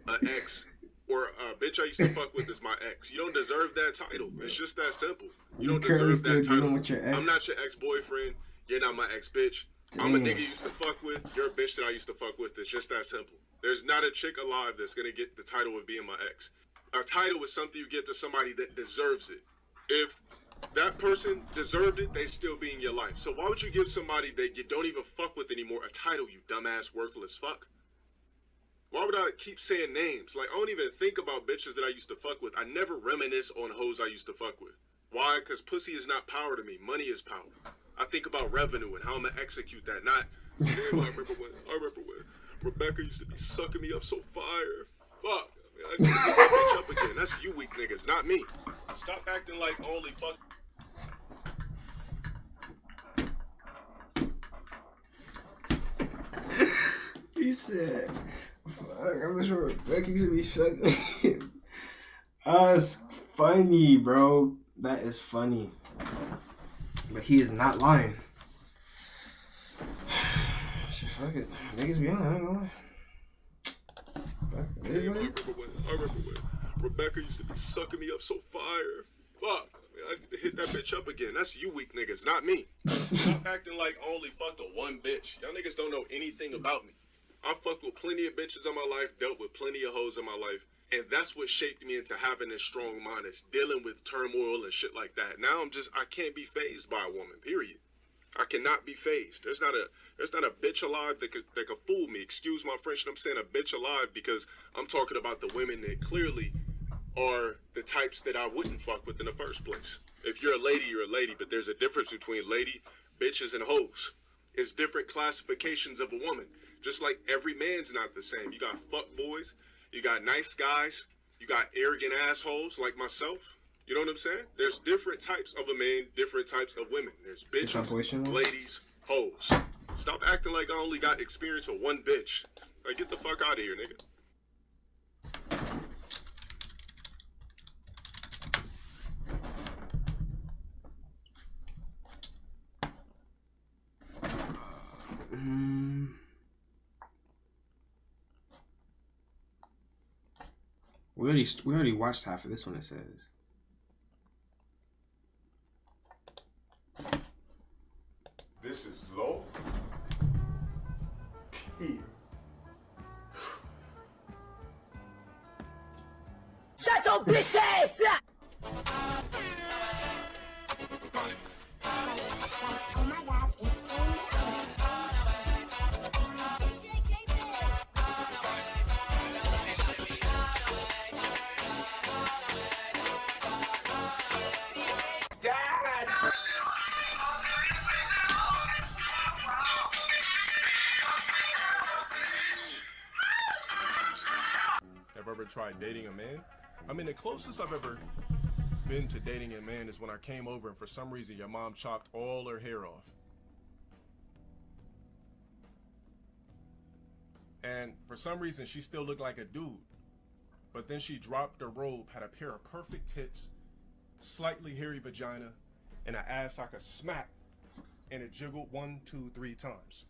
an ex or a bitch I used to fuck with as my ex. You don't deserve that title. It's just that simple. You don't deserve that title. With your ex? I'm not your ex-boyfriend. You're not my ex-bitch. Damn. I'm a nigga you used to fuck with. You're a bitch that I used to fuck with. It's just that simple. There's not a chick alive that's gonna get the title of being my ex. A title is something you give to somebody that deserves it. If that person deserved it, they still be in your life. So why would you give somebody that you don't even fuck with anymore a title, you dumbass worthless fuck? Why would I keep saying names? Like, I don't even think about bitches that I used to fuck with. I never reminisce on hoes I used to fuck with. Why? Because pussy is not power to me. Money is power. I think about revenue and how I'm gonna execute that. Not, damn, I remember when Rebecca used to be sucking me up so fire. Fuck. I need to get that bitch up again. That's you weak niggas, not me. Stop acting like only fuck. He said, fuck, I'm not sure Rebecca used to be sucking. That's funny, bro. That is funny. But he is not lying. Shit, fuck it. Niggas be on, I ain't gonna lie. Fuck, I remember when Rebecca used to be sucking me up so fire. Fuck. I need to hit that bitch up again. That's you weak niggas, not me. Stop acting like I only fucked a one bitch. Y'all niggas don't know anything about me. I fucked with plenty of bitches in my life, dealt with plenty of hoes in my life, and that's what shaped me into having this strong mind, is dealing with turmoil and shit like that. Now I can't be fazed by a woman, period. I cannot be fazed. There's not a bitch alive that could fool me. Excuse my French, I'm saying a bitch alive because I'm talking about the women that clearly are the types that I wouldn't fuck with in the first place. If you're a lady, you're a lady, but there's a difference between lady, bitches, and hoes. It's different classifications of a woman. Just like every man's not the same. You got fuck boys, you got nice guys, you got arrogant assholes like myself. You know what I'm saying? There's different types of a man, different types of women. There's bitches, ladies, hoes. Stop acting like I only got experience with one bitch. Like, get the fuck out of here, nigga. We already watched half of this one, it says. This is low tier. Shut your bitch ass up! Oh my god, it's Tony. Dad! Have ever tried dating a man? I mean, the closest I've ever been to dating a man is when I came over and for some reason your mom chopped all her hair off. And for some reason she still looked like a dude. But then she dropped her robe, had a pair of perfect tits, slightly hairy vagina, and an ass I could smack, and it jiggled 1, 2, 3 times.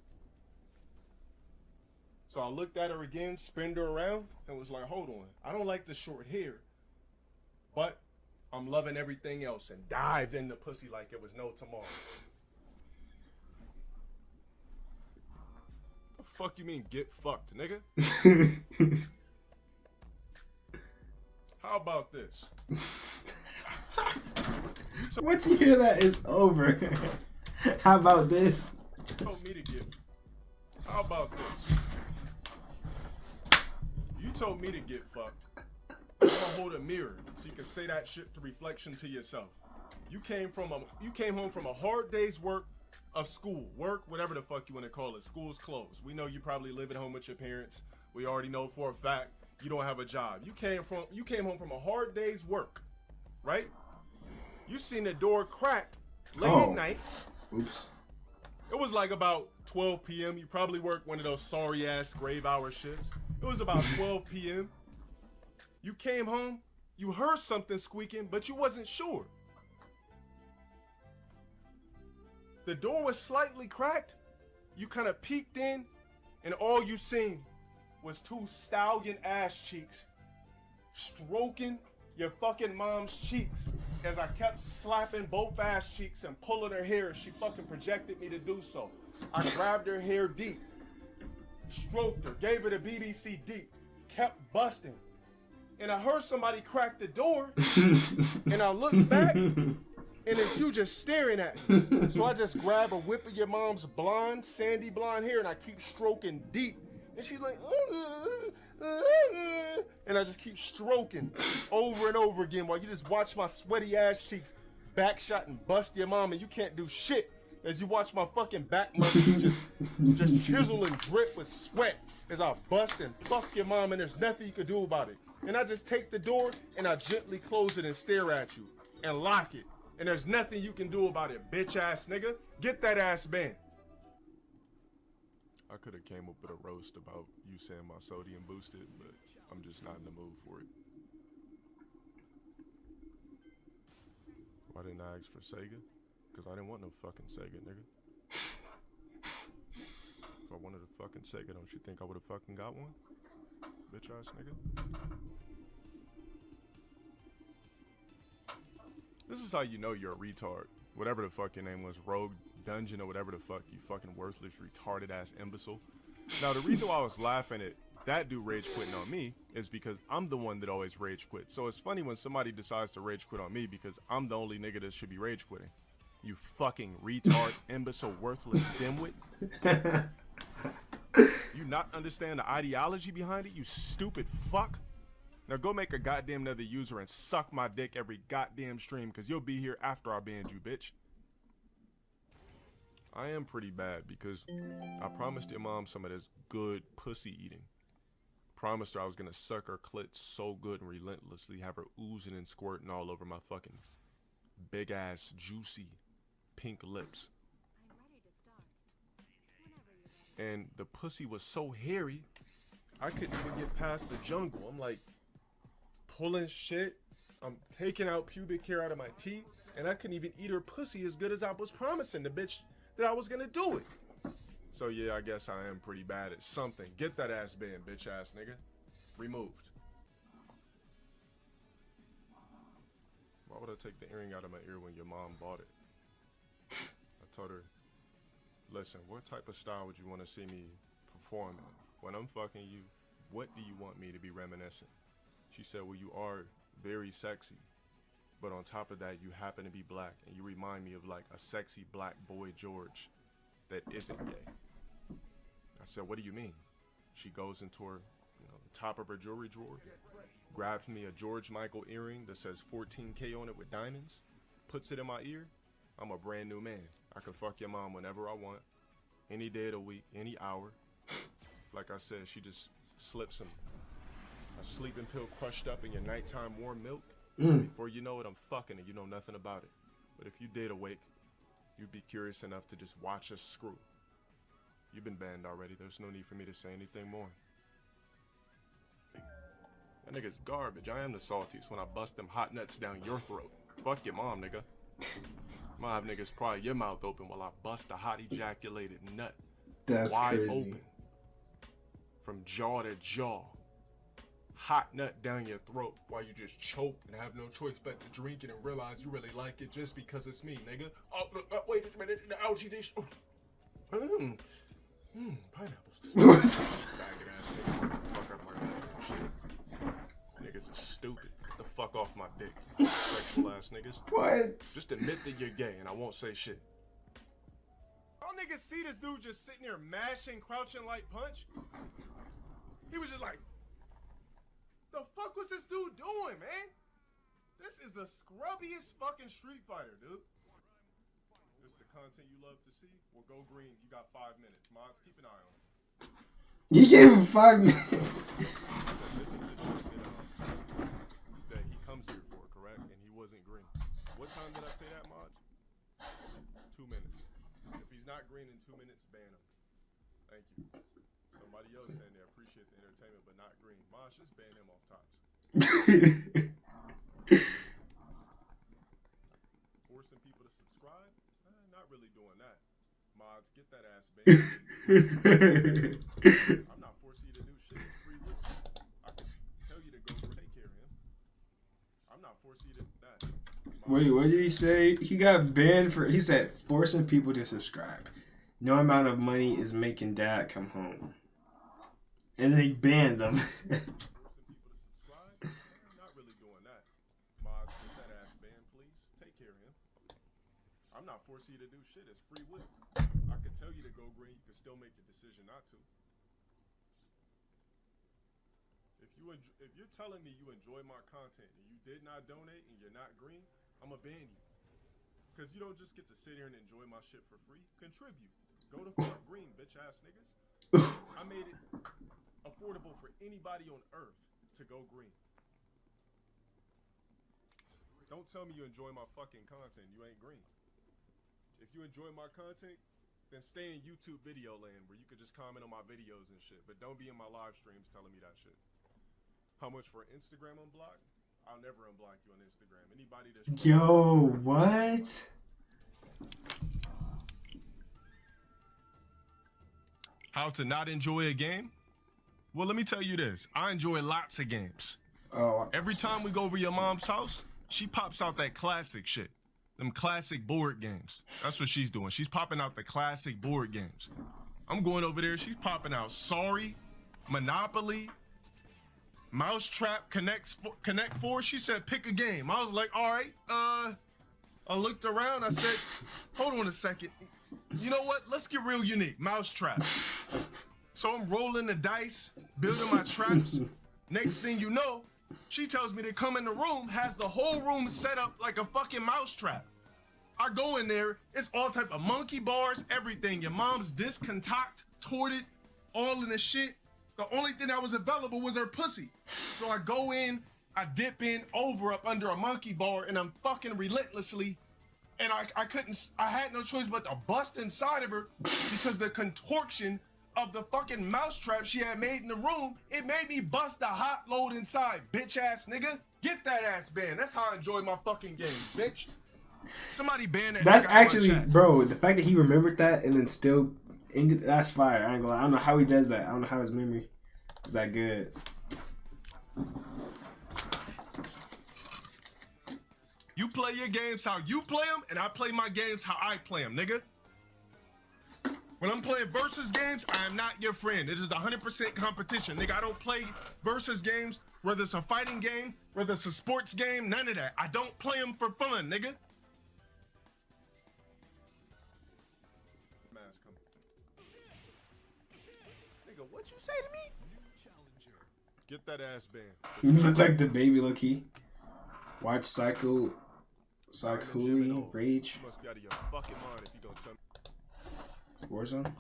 So I looked at her again, spinned her around, and was like, hold on, I don't like the short hair, But I'm loving everything else and dived in the pussy like it was no tomorrow. The fuck you mean get fucked, nigga? How about this? Once you hear that, it's over. How about this? You told me to get. How about this? You told me to get fucked. I'm gonna hold a mirror so you can say that shit to reflection to yourself. You came home from a hard day's work of school, work, whatever the fuck you want to call it. School's closed. We know you probably live at home with your parents. We already know for a fact you don't have a job. You came home from a hard day's work, right? You seen the door cracked late at night. Oops. It was like about 12 p.m. You probably worked one of those sorry ass grave hour shifts. It was about 12 p.m. You came home, you heard something squeaking, but you wasn't sure. The door was slightly cracked. You kind of peeked in, and all you seen was two stallion ass cheeks stroking your fucking mom's cheeks as I kept slapping both ass cheeks and pulling her hair. She fucking projected me to do so. I grabbed her hair deep, stroked her, gave her the BBC deep, kept busting. And I heard somebody crack the door, and I looked back, and it's you just staring at me. So I just grab a whip of your mom's blonde, sandy blonde hair, and I keep stroking deep. And she's like, and I just keep stroking over and over again while you just watch my sweaty ass cheeks backshot and bust your mom, and you can't do shit as you watch my fucking back muscles just chisel and drip with sweat as I bust and fuck your mom, and there's nothing you can do about it. And I just take the door and I gently close it and stare at you and lock it. And there's nothing you can do about it, bitch ass nigga. Get that ass banned. I could have came up with a roast about you saying my sodium boosted, but I'm just not in the mood for it. Why didn't I ask for Sega? Because I didn't want no fucking Sega, nigga. If I wanted a fucking Sega, don't you think I would have fucking got one? Bitch ass nigga. This is how you know you're a retard. Whatever the fuck your name was, Rogue Dungeon or whatever the fuck, you fucking worthless, retarded ass imbecile. Now the reason why I was laughing at that dude rage quitting on me is because I'm the one that always rage quit. So it's funny when somebody decides to rage quit on me because I'm the only nigga that should be rage quitting. You fucking retard, imbecile, worthless dimwit. You not understand the ideology behind it, you stupid fuck? Now go make a goddamn another user and suck my dick every goddamn stream, because you'll be here after I banned you, bitch. I am pretty bad because I promised your mom some of this good pussy eating. Promised her I was gonna suck her clit so good and relentlessly have her oozing and squirting all over my fucking big ass juicy pink lips. And the pussy was so hairy, I couldn't even get past the jungle. I'm like pulling shit. I'm taking out pubic hair out of my teeth, and I couldn't even eat her pussy as good as I was promising the bitch that I was gonna do it. So yeah, I guess I am pretty bad at something. Get that ass banned, bitch ass nigga. Removed. Why would I take the earring out of my ear when your mom bought it? I told her, listen, what type of style would you want to see me perform in? When I'm fucking you, what do you want me to be reminiscent? She said, well, you are very sexy, but on top of that, you happen to be black, and you remind me of like a sexy black boy George that isn't gay. I said, what do you mean? She goes into her, the top of her jewelry drawer, grabs me a George Michael earring that says 14K on it with diamonds, puts it in my ear. I'm a brand new man. I can fuck your mom whenever I want, any day of the week, any hour. Like I said, she just slips a sleeping pill crushed up in your nighttime warm milk. Before you know it, I'm fucking and you know nothing about it. But if you did awake, you'd be curious enough to just watch us screw. You've been banned already. There's no need for me to say anything more. That nigga's garbage. I am the saltiest when I bust them hot nuts down your throat. Fuck your mom, nigga. My have niggas pry your mouth open while I bust a hot ejaculated nut. That's wide crazy. Open. From jaw to jaw. hot nut down your throat while you just choke and have no choice but to drink it and realize you really like it just because it's me, nigga. Oh, look, wait a minute, the algae dish. Pineapples. Faggot ass nigga. Fuck up my shit. Niggas is stupid. Get the fuck off my dick. Sexual ass niggas. What? Just admit that you're gay and I won't say shit. Y'all niggas see this dude just sitting there mashing, crouching like Punch? He was just like, the fuck was this dude doing, man? This is the scrubbiest fucking Street Fighter, dude. This is the content you love to see? Well, go green. You got 5 minutes. Mods, keep an eye on it. You gave him 5 minutes. This is the shit that he comes here for, correct? And he wasn't green. What time did I say that, Mods? 2 minutes. If he's not green in 2 minutes, ban him. Thank you. Somebody else saying they appreciate the entertainment, but not green. Mosh, just ban him off tops. Forcing people to subscribe? Not really doing that. Mods, get that ass banned. I'm not forcing you to do shit. It's free will. I can tell you to go take care of him. I'm not forcing you to do that. Wait, what did he say? He got banned for, he said, forcing people to subscribe. No amount of money is making dad come home. And then he banned them. Not really doing that. Mods, get that ass banned, please. Take care of him. I'm not forcing you to do shit. It's free will. I could tell you to go green. You can still make the decision not to. If you're telling me you enjoy my content and you did not donate and you're not green, I'm gonna ban you. Because you don't just get to sit here and enjoy my shit for free. Contribute. Go to fuck green, bitch ass niggas. I made it affordable for anybody on earth to go green. Don't tell me you enjoy my fucking content. You ain't green. If you enjoy my content, then stay in YouTube video land where you could just comment on my videos and shit. But don't be in my live streams telling me that shit. How much for Instagram unblock? I'll never unblock you on Instagram. Anybody that's Yo, what? How to not enjoy a game? Well, let me tell you this. I enjoy lots of games. Oh. Every time we go over your mom's house, she pops out that classic shit. Them classic board games. That's what she's doing. She's popping out the classic board games. I'm going over there. She's popping out Sorry, Monopoly, Mousetrap, Connect 4. She said, pick a game. I was like, all right. I looked around. I said, hold on a second. You know what? Let's get real unique. Mousetrap. So I'm rolling the dice, building my traps. Next thing you know, she tells me to come in the room, has the whole room set up like a fucking mousetrap. I go in there, it's all type of monkey bars, everything. Your mom's discontact, torted, all in the shit. The only thing that was available was her pussy. So I go in, I dip in, over up under a monkey bar, and I'm fucking relentlessly. And I had no choice but to bust inside of her because the contortion of the fucking mousetrap she had made in the room, it made me bust a hot load inside, bitch ass nigga. Get that ass banned. That's how I enjoy my fucking game, bitch. Somebody ban that. That's actually, bro, the fact that he remembered that and then still ended, that's fire. I ain't gonna lie. I don't know how he does that. I don't know how his memory is that good. You play your games how you play them, and I play my games how I play them, nigga. When I'm playing versus games, I am not your friend. It is 100% competition. Nigga, I don't play versus games, whether it's a fighting game, whether it's a sports game, none of that. I don't play them for fun, nigga. Mask coming. Nigga, what you say to me? Get that ass banned. You look like the baby low-key. Watch Psycho Rage. You must be out of your fucking mind if you don't tell me. Warzone.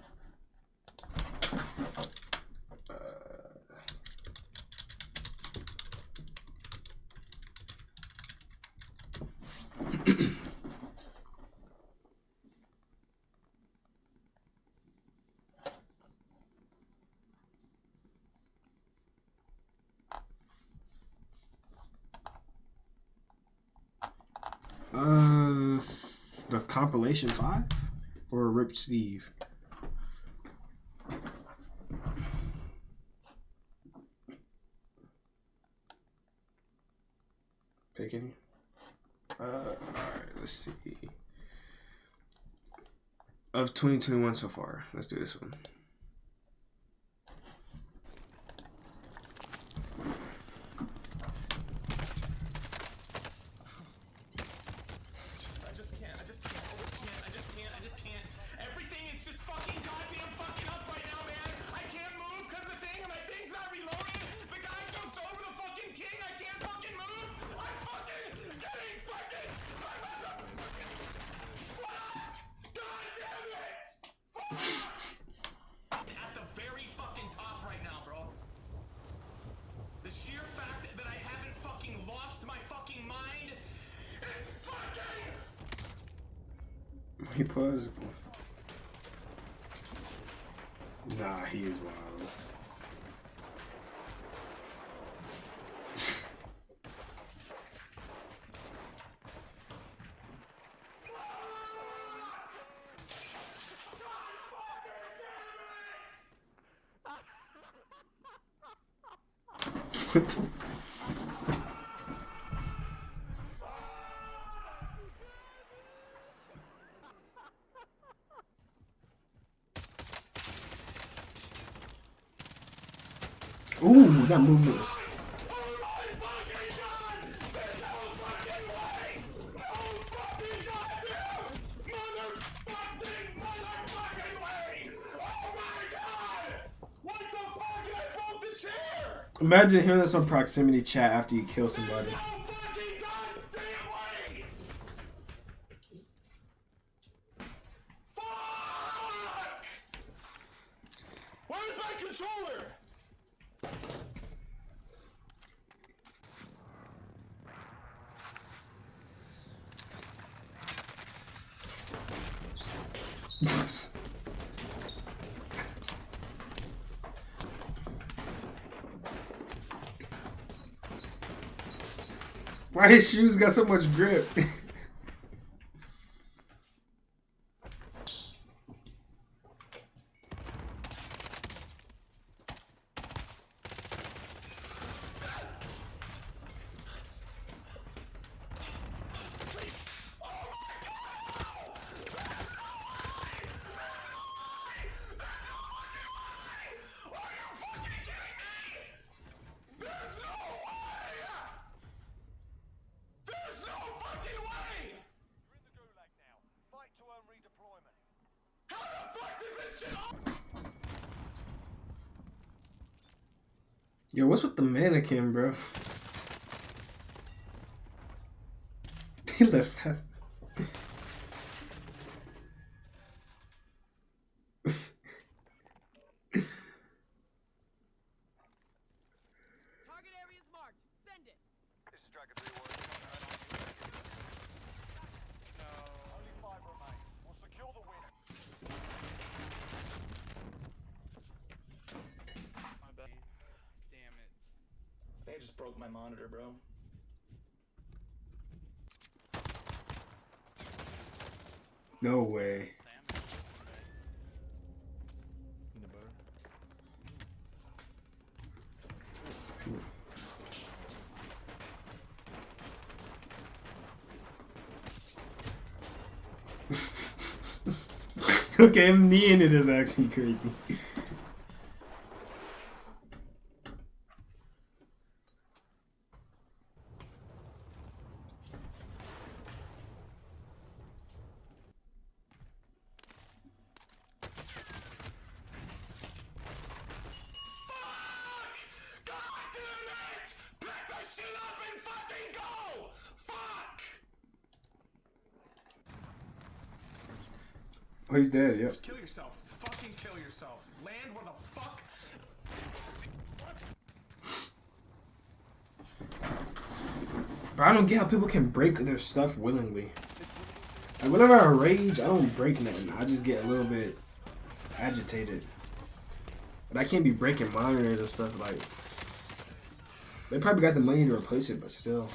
The compilation 5 or Rip Steve. Pick any. Alright, let's see. Of 2021 so far, let's do this one. Everything is just fucking goddamn fucking up right now, man. I can't move because the thing and my thing's not reloaded. The guy jumps over the fucking king. I can't fucking move. I'm fucking getting fucking. Fuck! God damn it! Fuck! At the very fucking top right now, bro. The sheer fact that I haven't fucking lost my fucking mind is fucking. He paused. Nah, he is wild. What the? Ooh, that movement was. Imagine hearing this on proximity chat after you kill somebody. Where's my controller? Why his shoes got so much grip? Yo, what's with the mannequin, bro? He left fast. I just broke my monitor, bro. No way. Okay, him kneeing it is actually crazy. Oh, he's dead, yep. Just kill yourself. Fucking kill yourself. Land where the fuck? But I don't get how people can break their stuff willingly. Like, whenever I rage, I don't break nothing. I just get a little bit agitated. But I can't be breaking monitors and stuff. Like, they probably got the money to replace it, but still.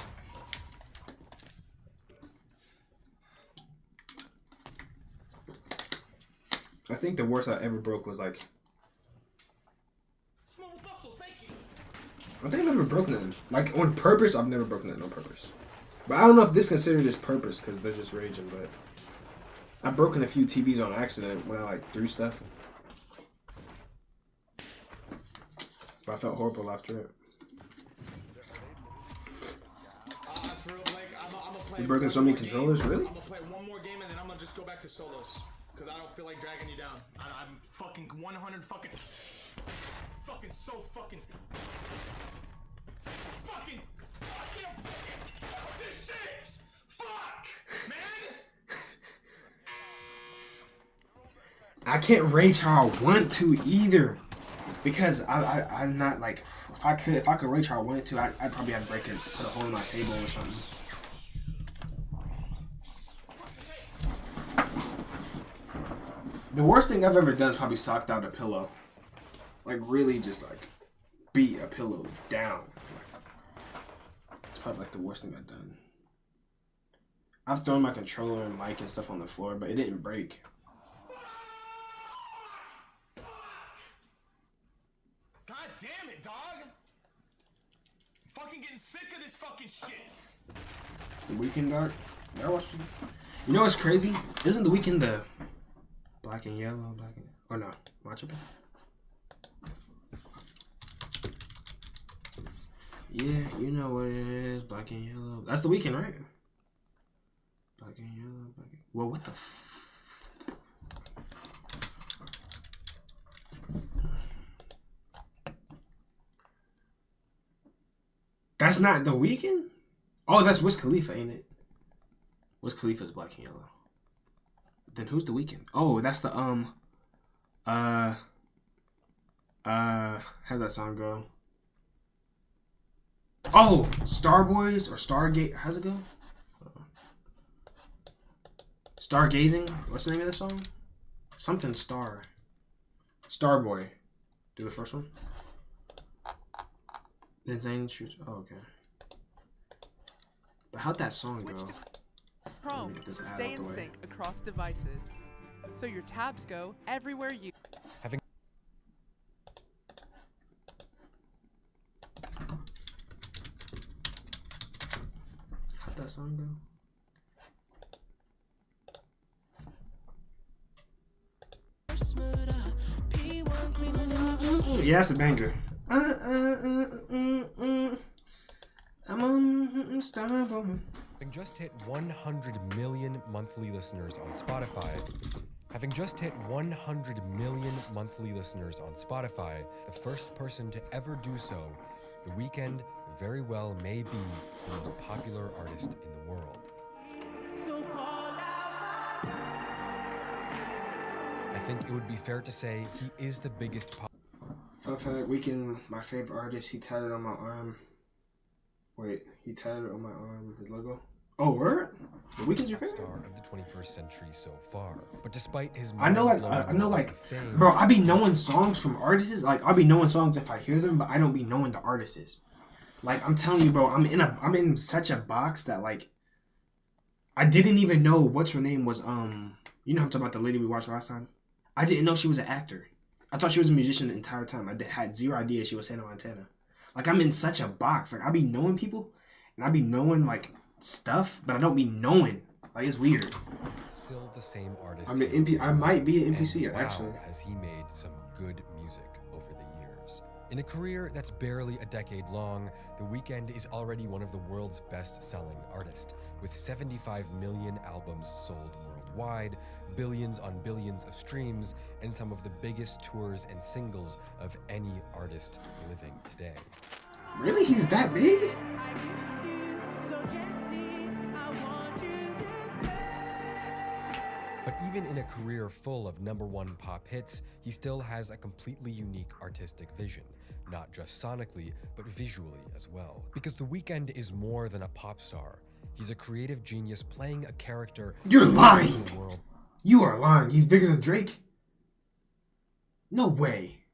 I think the worst I ever broke was like. I think I've never broken nothing. Like on purpose, I've never broken nothing on purpose. But I don't know if this considered as purpose because they're just raging. But I've broken a few TVs on accident when I like threw stuff. But I felt horrible after it. You broken so many controllers, really? I'm gonna play one more game and then I'm gonna just go back to solos. Cause I don't feel like dragging you down. I'm fucking 100 fucking so fucking I can't fuck this shit! Fuck! Man! I can't rage how I want to either. Because I'm not like if I could rage how I wanted to, I'd probably have to break it, put a hole in my table or something. The worst thing I've ever done is probably socked out a pillow. Like really just like beat a pillow down. It's probably like the worst thing I've done. I've thrown my controller and mic and stuff on the floor, but it didn't break. God damn it, dog! I'm fucking getting sick of this fucking shit. The Weeknd art? Yeah, I watched it. You know what's crazy? Isn't The Weeknd the black and yellow? Or no? Watch it. Yeah, you know what it is. Black and yellow. That's The Weeknd, right? Black and yellow. Black and... Well, what the That's not The Weeknd? Oh, that's Wiz Khalifa, ain't it? Wiz Khalifa's black and yellow. Then who's The Weeknd? Oh, that's the how'd that song go? Oh, Starboys or Stargate. How's it go? Stargazing. What's the name of the song? Something Star. Starboy. Do the first one. Insane Shoes. Oh, okay. But how'd that song go? Chrome to stay in sync across devices, so your tabs go everywhere you. Having How'd that song go? Yeah, it's a banger. I'm unstoppable. Having just hit 100 million monthly listeners on Spotify. Having just hit 100 million monthly listeners on Spotify, the first person to ever do so, The Weeknd very well may be the most popular artist in the world. I think it would be fair to say he is the biggest Fun fact, Weeknd, my favorite artist, he tatted on my arm. Wait, he tatted on my arm his logo? Oh, word? The Weeknd's your favorite? Star of the 21st century so far. But despite his I know fame, bro, I be knowing songs from artists. Like, I'll be knowing songs if I hear them, but I don't be knowing the artists. Like, I'm telling you, bro, I'm in such a box that, like, I didn't even know what's her name was, you know how I'm talking about the lady we watched last time? I didn't know she was an actor. I thought she was a musician the entire time. I had zero idea she was Hannah Montana. Like, I'm in such a box. Like, I be knowing people, and I be knowing, like, stuff, but I don't be knowing. Like, it's weird. He's still the same artist. I might be an NPC, and actually. Wow, has he made some good music over the years. In a career that's barely a decade long, The Weeknd is already one of the world's best-selling artists, with 75 million albums sold worldwide, billions on billions of streams, and some of the biggest tours and singles of any artist living today. Really? He's that big? But even in a career full of #1 pop hits, he still has a completely unique artistic vision, not just sonically, but visually as well. Because The Weeknd is more than a pop star. He's a creative genius playing a character. You're lying! The world. You are lying. He's bigger than Drake? No way.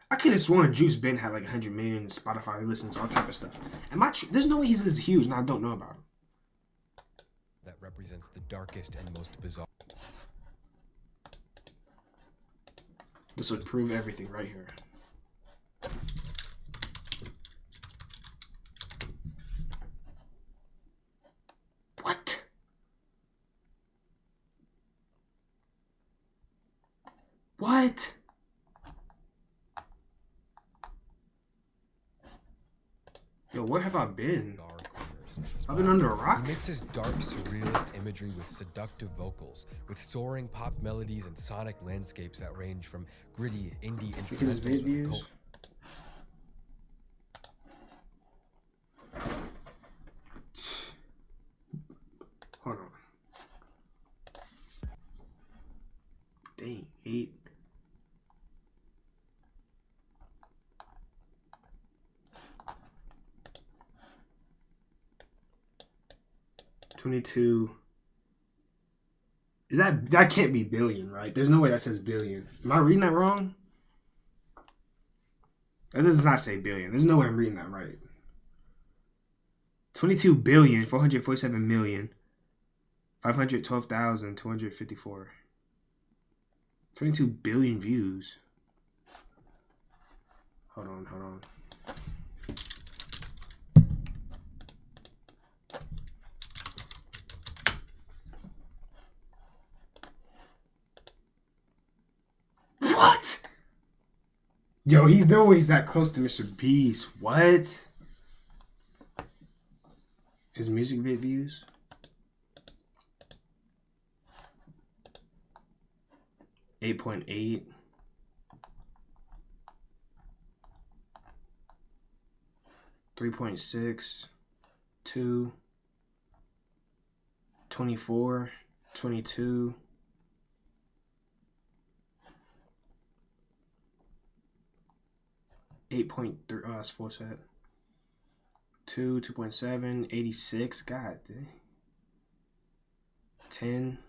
I could have sworn Juice Ben had like 100 million Spotify listens, all type of stuff. There's no way he's as huge and I don't know about him. That represents the darkest and most bizarre. This would prove everything right here. Yo, where have I been? bar corners. I've been under a rock? He mixes dark, surrealist imagery with seductive vocals, with soaring pop melodies and sonic landscapes that range from gritty indie Because his instrumentals with views. cult Hold on. Dang, 8. $22. Is that can't be billion, right? There's no way that says billion. Am I reading that wrong? That does not say billion. There's no way I'm reading that right. 22,447,512,254. 22 billion views. Hold on. What? Yo, he's always that close to Mr. Beast. What? His music vid views? $8.8. 3.6. 2. 24. 22. 8.3. Oh, that's 4 set. 2, 2.7, 86. God dang. 10.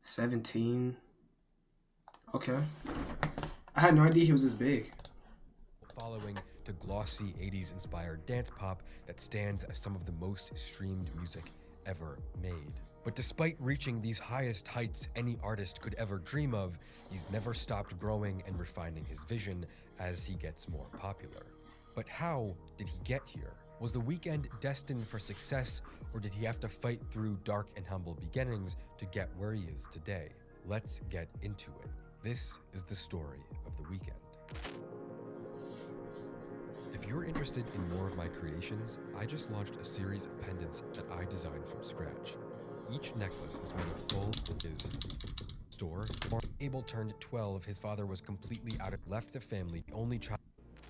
17. Okay. I had no idea he was this big. following to glossy 80s inspired dance pop that stands as some of the most streamed music ever made. But despite reaching these highest heights any artist could ever dream of, he's never stopped growing and refining his vision as he gets more popular. But how did he get here? Was The Weeknd destined for success, or did he have to fight through dark and humble beginnings to get where he is today? Let's get into it. This is the story of The Weeknd. If you're interested in more of my creations, I just launched a series of pendants that I designed from scratch. Each necklace is made of full of his store. Abel turned 12. His father was completely left the family, only child.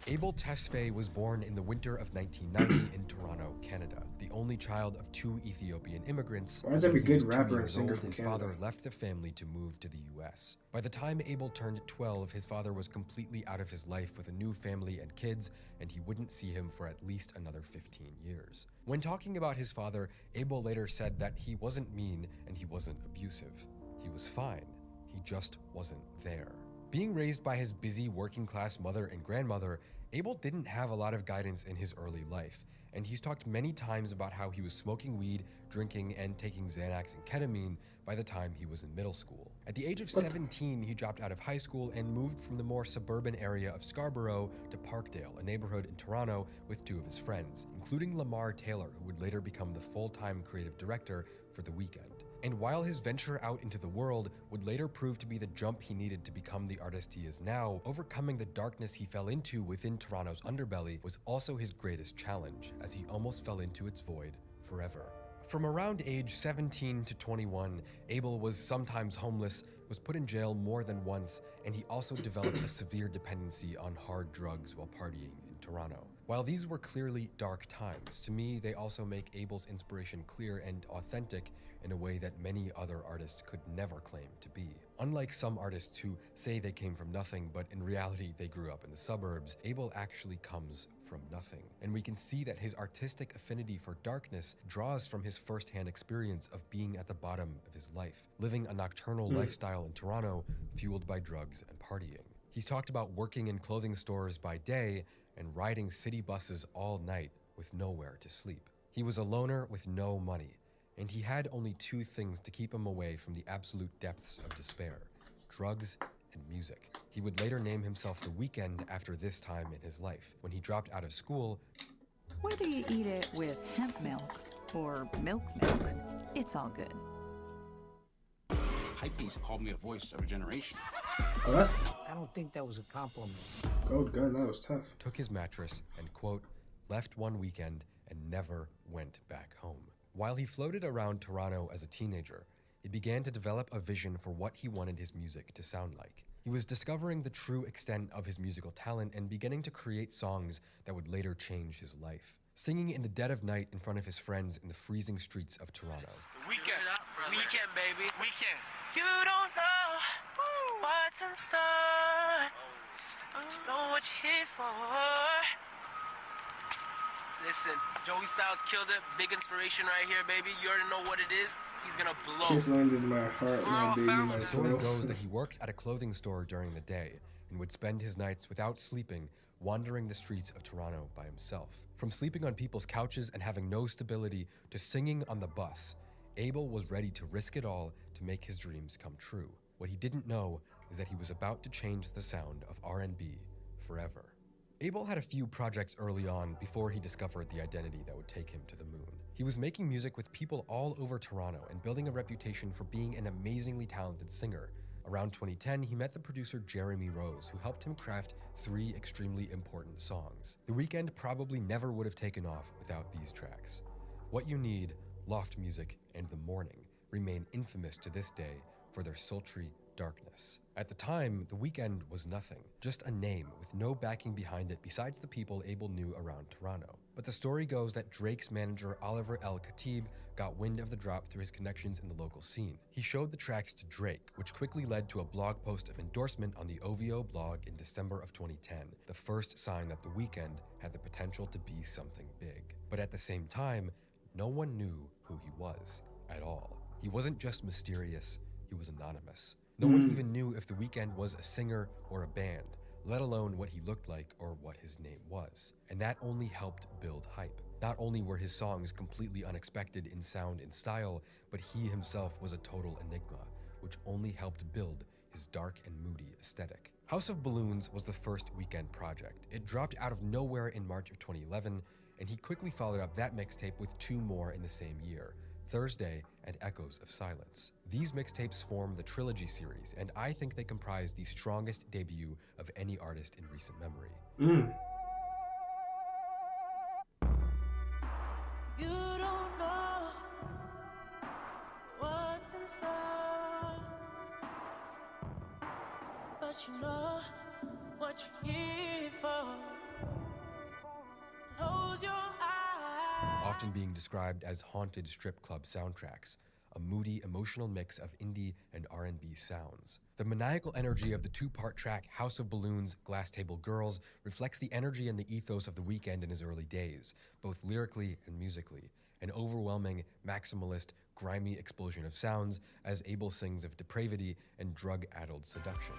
Abel Tesfaye was born in the winter of 1990 in Toronto, Canada, the only child of 2 Ethiopian immigrants. Why is every When he good was 2 rapper and years singer old, from his Canada? father left the family to move to the US. By the time Abel turned 12, his father was completely out of his life with a new family and kids, and he wouldn't see him for at least another 15 years. When talking about his father, Abel later said that he wasn't mean and he wasn't abusive. He was fine. He just wasn't there. Being raised by his busy working-class mother and grandmother, Abel didn't have a lot of guidance in his early life, and he's talked many times about how he was smoking weed, drinking, and taking Xanax and ketamine by the time he was in middle school. At the age of 17, he dropped out of high school and moved from the more suburban area of Scarborough to Parkdale, a neighborhood in Toronto, with 2 of his friends, including Lamar Taylor, who would later become the full-time creative director for The Weeknd. And while his venture out into the world would later prove to be the jump he needed to become the artist he is now, overcoming the darkness he fell into within Toronto's underbelly was also his greatest challenge, as he almost fell into its void forever. From around age 17 to 21, Abel was sometimes homeless, was put in jail more than once, and he also developed a severe dependency on hard drugs while partying in Toronto. While these were clearly dark times, to me they also make Abel's inspiration clear and authentic in a way that many other artists could never claim to be. Unlike some artists who say they came from nothing, but in reality they grew up in the suburbs, Abel actually comes from nothing. And we can see that his artistic affinity for darkness draws from his first-hand experience of being at the bottom of his life, living a nocturnal lifestyle in Toronto, fueled by drugs and partying. He's talked about working in clothing stores by day and riding city buses all night with nowhere to sleep. He was a loner with no money, and he had only 2 things to keep him away from the absolute depths of despair: drugs and music. He would later name himself The Weeknd after this time in his life. When he dropped out of school, Whether you eat it with hemp milk or milk, it's all good. hypebeast called me a voice of a generation. Oh, that's I don't think that was a compliment. Gold Gun. That was tough. Took his mattress and, quote, left one weekend and never went back home. While he floated around Toronto as a teenager, he began to develop a vision for what he wanted his music to sound like. He was discovering the true extent of his musical talent and beginning to create songs that would later change his life. Singing in the dead of night in front of his friends in the freezing streets of Toronto. Weekend, baby. Weekend. You don't know what's in store. You know what you're here for. Listen, Joey Styles killed it. Big inspiration right here, baby. You already know what it is. He's gonna blow. Kiss Lands is my heart, my baby, my The soul. story goes that he worked at a clothing store during the day and would spend his nights without sleeping, wandering the streets of Toronto by himself. From sleeping on people's couches and having no stability to singing on the bus, Abel was ready to risk it all to make his dreams come true. What he didn't know is that he was about to change the sound of R&B forever. Abel had a few projects early on before he discovered the identity that would take him to the moon. He was making music with people all over Toronto and building a reputation for being an amazingly talented singer. Around 2010, he met the producer Jeremy Rose, who helped him craft 3 extremely important songs. The Weeknd probably never would have taken off without these tracks. What You Need, Loft Music, and The Morning remain infamous to this day for their sultry darkness. At the time, The Weeknd was nothing, just a name with no backing behind it besides the people Abel knew around Toronto. But the story goes that Drake's manager Oliver L. Khatib got wind of the drop through his connections in the local scene. He showed the tracks to Drake, which quickly led to a blog post of endorsement on the OVO blog in December of 2010, the first sign that The Weeknd had the potential to be something big. But at the same time, no one knew who he was at all. He wasn't just mysterious, he was anonymous. No one even knew if The Weeknd was a singer or a band, let alone what he looked like or what his name was. And that only helped build hype. Not only were his songs completely unexpected in sound and style, but he himself was a total enigma, which only helped build his dark and moody aesthetic. House of Balloons was the first Weeknd project. It dropped out of nowhere in March of 2011, and he quickly followed up that mixtape with 2 more in the same year, Thursday and Echoes of Silence. These mixtapes form the Trilogy series, and I think they comprise the strongest debut of any artist in recent memory. You don't know what's in store, but you know what you're here for. Close your eyes. Often being described as haunted strip club soundtracks, a moody, emotional mix of indie and R&B sounds. The maniacal energy of the 2-part track House of Balloons, Glass Table Girls reflects the energy and the ethos of The Weeknd in his early days, both lyrically and musically. An overwhelming, maximalist, grimy explosion of sounds as Abel sings of depravity and drug-addled seduction.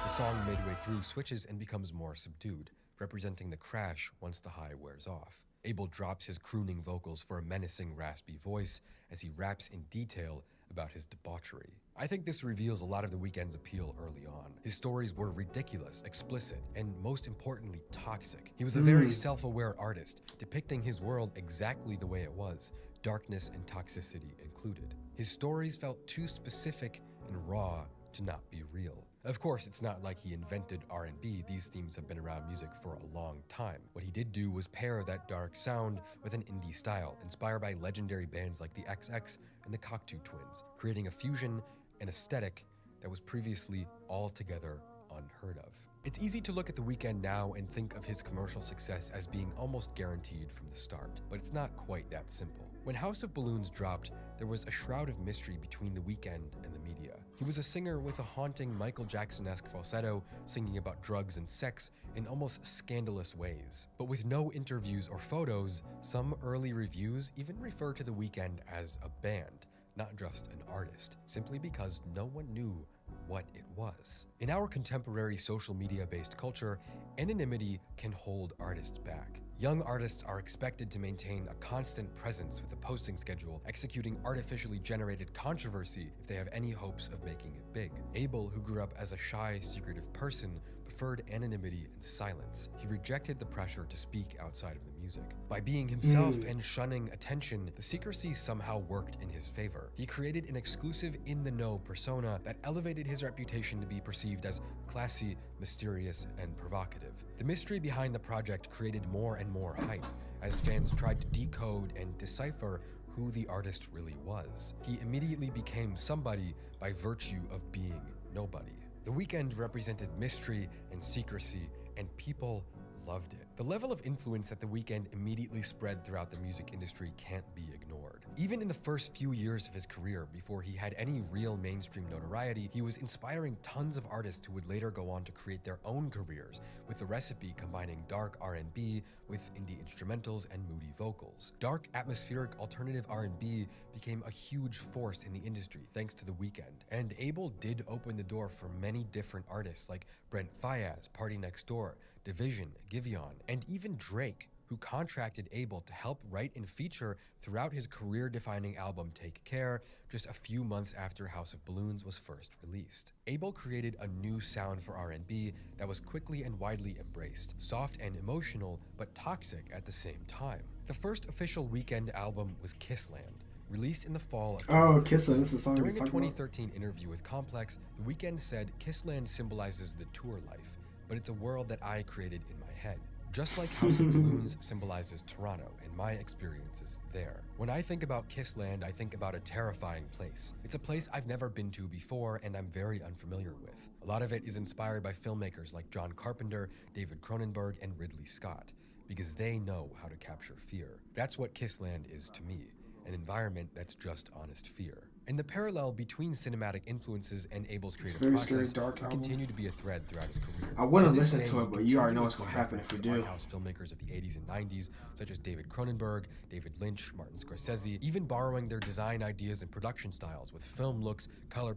The song midway through switches and becomes more subdued, representing the crash once the high wears off. Abel drops his crooning vocals for a menacing, raspy voice as he raps in detail about his debauchery. I think this reveals a lot of The Weeknd's appeal early on. His stories were ridiculous, explicit, and most importantly, toxic. He was a very self-aware artist, depicting his world exactly the way it was, darkness and toxicity included. His stories felt too specific and raw to not be real. Of course, it's not like he invented R&B. These themes have been around music for a long time. What he did do was pair that dark sound with an indie style, inspired by legendary bands like the XX and the Cocteau Twins, creating a fusion and aesthetic that was previously altogether unheard of. It's easy to look at The Weeknd now and think of his commercial success as being almost guaranteed from the start, but it's not quite that simple. When House of Balloons dropped, there was a shroud of mystery between The Weeknd and the media. He was a singer with a haunting Michael Jackson-esque falsetto, singing about drugs and sex in almost scandalous ways. But with no interviews or photos, some early reviews even refer to The Weeknd as a band, not just an artist, simply because no one knew what it was. In our contemporary social media-based culture, anonymity can hold artists back. Young artists are expected to maintain a constant presence with a posting schedule, executing artificially generated controversy if they have any hopes of making it big. Abel, who grew up as a shy, secretive person, preferred anonymity and silence. He rejected the pressure to speak outside of the music. By being himself and shunning attention, the secrecy somehow worked in his favor. He created an exclusive in-the-know persona that elevated his reputation to be perceived as classy, mysterious, and provocative. The mystery behind the project created more and more hype as fans tried to decode and decipher who the artist really was. He immediately became somebody by virtue of being nobody. The Weeknd represented mystery and secrecy, and people loved it. The level of influence that The Weeknd immediately spread throughout the music industry can't be ignored. Even in the first few years of his career, before he had any real mainstream notoriety, he was inspiring tons of artists who would later go on to create their own careers, with the recipe combining dark R&B with indie instrumentals and moody vocals. Dark, atmospheric, alternative R&B became a huge force in the industry thanks to The Weeknd, and Abel did open the door for many different artists like Brent Faiyaz, Party Next Door, Division, Giveon, and even Drake, who contracted Abel to help write and feature throughout his career-defining album Take Care, just a few months after House of Balloons was first released. Abel created a new sound for R&B that was quickly and widely embraced, soft and emotional, but toxic at the same time. The first official Weeknd album was Kissland, released in the fall of 2013. Kissland, this is the song During a 2013 interview with Complex, The Weeknd said, "Kissland symbolizes the tour life, but it's a world that I created in my head. Just like House of Balloons symbolizes Toronto and my experiences there. When I think about Kissland, I think about a terrifying place. It's a place I've never been to before and I'm very unfamiliar with. A lot of it is inspired by filmmakers like John Carpenter, David Cronenberg, and Ridley Scott, because they know how to capture fear. That's what Kissland is to me, an environment that's just honest fear." And the parallel between cinematic influences and Abel's creative process continued to be a thread throughout his career. I want to listen to it, but you already know what's going to happen if we do. Art house filmmakers of the 80s and 90s, such as David Cronenberg, David Lynch, Martin Scorsese, even borrowing their design ideas and production styles with film looks, color.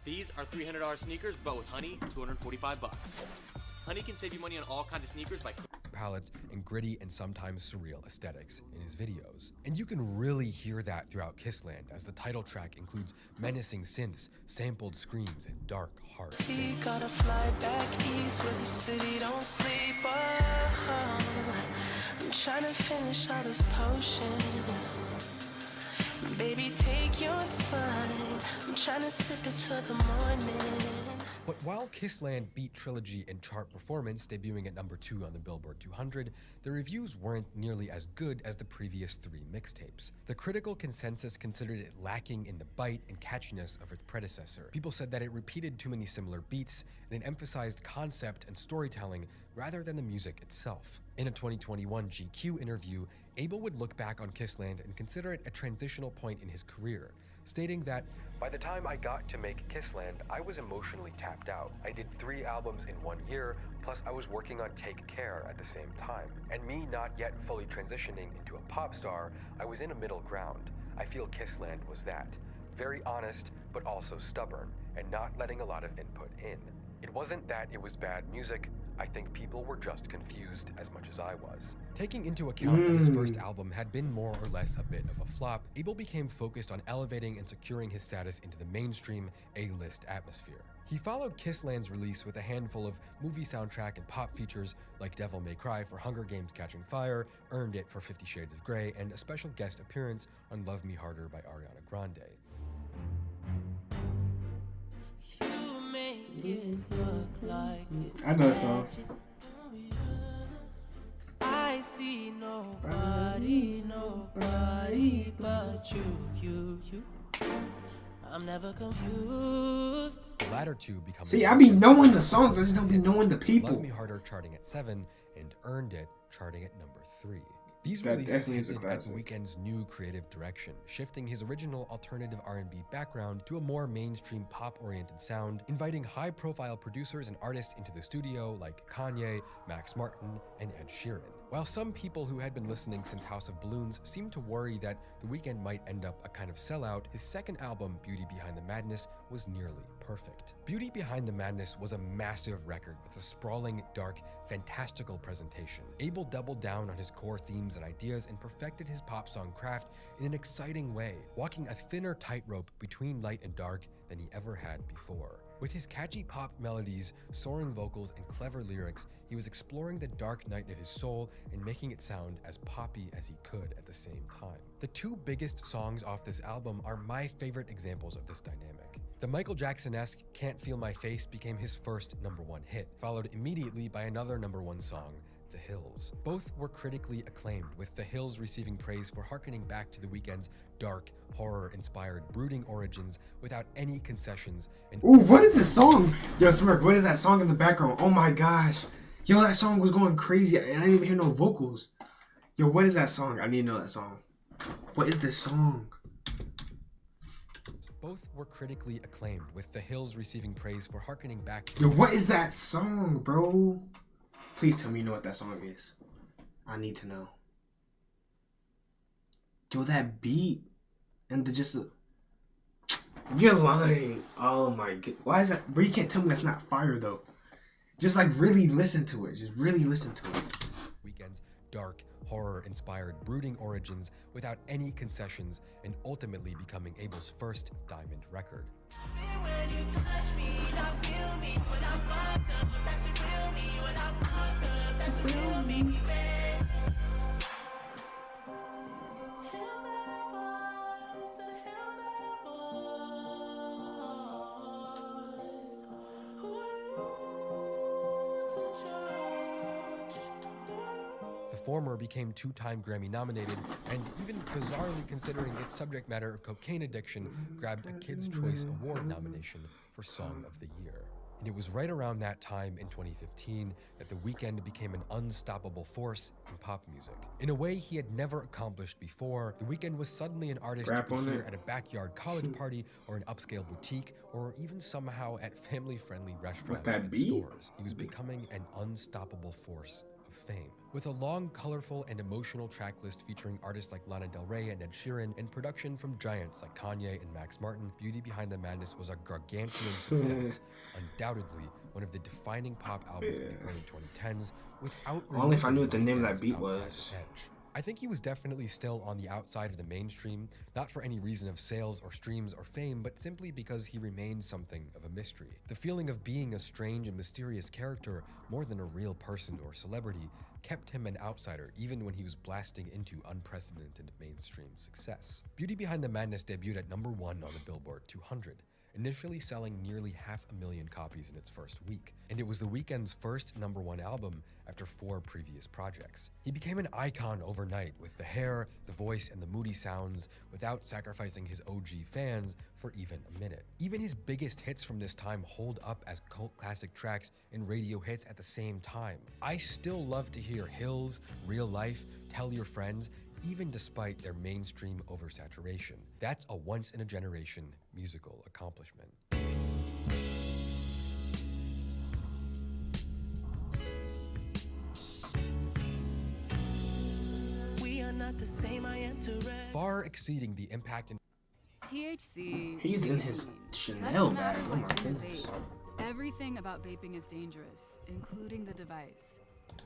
These are $300 sneakers, but with Honey, $245. Honey can save you money on all kinds of sneakers by palettes and gritty and sometimes surreal aesthetics in his videos. And you can really hear that throughout Kissland, as the title track includes menacing synths, sampled screams, and dark, hard bass. Gotta fly back east where the city don't sleep. I'm trying to finish all this potion. Baby, take your time. I'm trying to sip it till the morning. But while Kissland beat Trilogy in chart performance, debuting at number 2 on the Billboard 200, the reviews weren't nearly as good as the previous 3 mixtapes. The critical consensus considered it lacking in the bite and catchiness of its predecessor. People said that it repeated too many similar beats, and it emphasized concept and storytelling rather than the music itself. In a 2021 GQ interview, Abel would look back on Kissland and consider it a transitional point in his career, stating that, "By the time I got to make Kissland, I was emotionally tapped out. I did 3 albums in 1 year, plus I was working on Take Care at the same time. And me not yet fully transitioning into a pop star, I was in a middle ground. I feel Kissland was that. Very honest, but also stubborn, and not letting a lot of input in. It wasn't that it was bad music, I think people were just confused as much as I was." Taking into account that his first album had been more or less a bit of a flop, Abel became focused on elevating and securing his status into the mainstream A-list atmosphere. He followed Kissland's release with a handful of movie soundtrack and pop features like Devil May Cry for Hunger Games Catching Fire, Earned It for 50 Shades of Grey, and a special guest appearance on Love Me Harder by Ariana Grande. I know that song. I see nobody but you. I'm never confused. The latter two become. See, I be knowing the songs, I just don't be knowing the people. Love Me Harder charting at 7 and Earned It charting at number 3. These releases hinted at The Weeknd's new creative direction, shifting his original alternative R&B background to a more mainstream pop-oriented sound, inviting high-profile producers and artists into the studio like Kanye, Max Martin, and Ed Sheeran. While some people who had been listening since House of Balloons seemed to worry that The Weeknd might end up a kind of sellout, his second album, Beauty Behind the Madness, was nearly perfect. Beauty Behind the Madness was a massive record with a sprawling, dark, fantastical presentation. Abel doubled down on his core themes and ideas and perfected his pop song craft in an exciting way, walking a thinner tightrope between light and dark than he ever had before. With his catchy pop melodies, soaring vocals, and clever lyrics, he was exploring the dark night of his soul and making it sound as poppy as he could at the same time. The two biggest songs off this album are my favorite examples of this dynamic. The Michael Jackson-esque Can't Feel My Face became his first #1 hit, followed immediately by another #1 song, The Hills. Both were critically acclaimed, with The Hills receiving praise for harkening back to The Weeknd's dark, horror-inspired, brooding origins without any concessions. And ooh, what is this song? Yo, Smirk, what is that song in the background? Oh my gosh. Yo, that song was going crazy, and I didn't even hear no vocals. Yo, what is that song? I need to know that song. What is this song? Both were critically acclaimed, with The Hills receiving praise for harkening back to... Yo, what is that song, bro? Please tell me you know what that song is. I need to know. Yo, that beat. And you're lying. Oh my god. Why is that? Bro, you can't tell me that's not fire though. Just like really listen to it. Just really listen to it. Weeknd's dark, horror-inspired, brooding origins without any concessions, and ultimately becoming Abel's first diamond record. The former became 2-time Grammy nominated, and even bizarrely considering its subject matter of cocaine addiction, grabbed a Kids' Choice Award nomination for Song of the Year. And it was right around that time in 2015 that The Weeknd became an unstoppable force in pop music. In a way he had never accomplished before, The Weeknd was suddenly an artist you could hear at a backyard college party or an upscale boutique, or even somehow at family-friendly restaurants and stores. He was becoming an unstoppable force of fame. With a long, colorful, and emotional track list featuring artists like Lana Del Rey and Ed Sheeran, and production from giants like Kanye and Max Martin, Beauty Behind the Madness was a gargantuan success, undoubtedly one of the defining pop albums of the early 2010s, without only if I knew what the name of that beat was. I think he was definitely still on the outside of the mainstream, not for any reason of sales or streams or fame, but simply because he remained something of a mystery. The feeling of being a strange and mysterious character, more than a real person or celebrity, kept him an outsider even when he was blasting into unprecedented mainstream success. Beauty Behind the Madness debuted at #1 on the Billboard 200, initially selling nearly 500,000 copies in its first week, and it was The Weeknd's first #1 album after 4 previous projects. He became an icon overnight with the hair, the voice, and the moody sounds, without sacrificing his OG fans for even a minute. Even his biggest hits from this time hold up as cult classic tracks and radio hits at the same time. I still love to hear Hills, Real Life, Tell Your Friends, even despite their mainstream oversaturation. That's a once-in-a-generation musical accomplishment. We are not the same, I am too red. Far exceeding the impact and THC. He's in his Chanel bag. Oh my goodness. Everything about vaping is dangerous, including the device.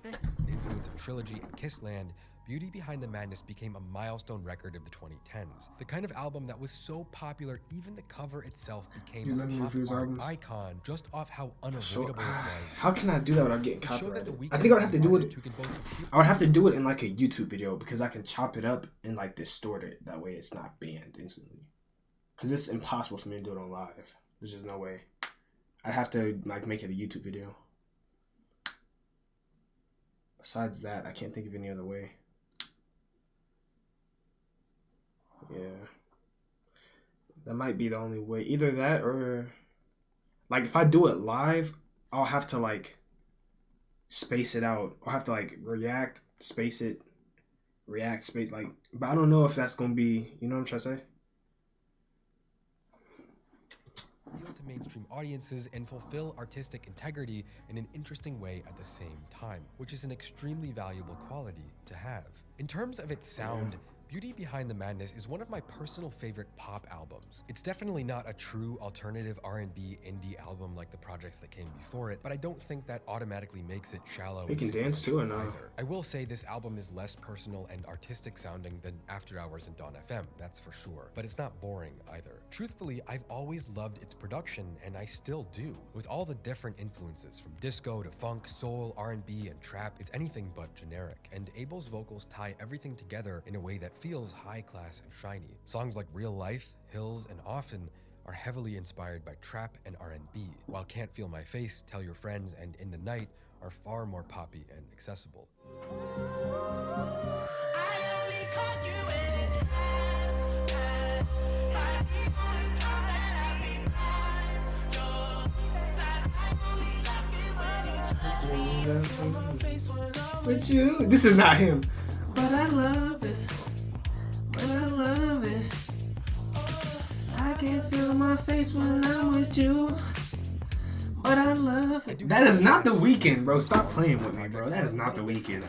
The influence of Trilogy and Kissland, Beauty Behind the Madness became a milestone record of the 2010s. The kind of album that was so popular, even the cover itself became a pop art icon just off how unavoidable it was. How can I do that without getting copyrighted? I think I would have to do it. I would have to do it in like a YouTube video because I can chop it up and like distort it. That way it's not banned instantly. Because it's impossible for me to do it on live. There's just no way. I'd have to like make it a YouTube video. Besides that, I can't think of any other way. Yeah. That might be the only way. Either that or like if I do it live, I'll have to like space it out. I'll have to like react, space it, react, space like, but I don't know if that's gonna be, you know what I'm trying to say? The ultimate to mainstream audiences and fulfill artistic integrity in an interesting way at the same time, which is an extremely valuable quality to have. In terms of its sound, Beauty Behind the Madness is one of my personal favorite pop albums. It's definitely not a true alternative R&B indie album like the projects that came before it, but I don't think that automatically makes it shallow. You can dance to it now. Either. I will say this album is less personal and artistic sounding than After Hours and Dawn FM, that's for sure, but it's not boring either. Truthfully, I've always loved its production, and I still do. With all the different influences from disco to funk, soul, R&B, and trap, it's anything but generic, and Abel's vocals tie everything together in a way that feels high class and shiny. Songs like Real Life, Hills, and Often are heavily inspired by trap and R&B, while Can't Feel My Face, Tell Your Friends, and In the Night are far more poppy and accessible. With you, this is not him, but I love it. But I love it. I can feel my face when I'm with you. But I love it. That is not The Weeknd, bro. Stop playing with me, bro. That is not The Weeknd.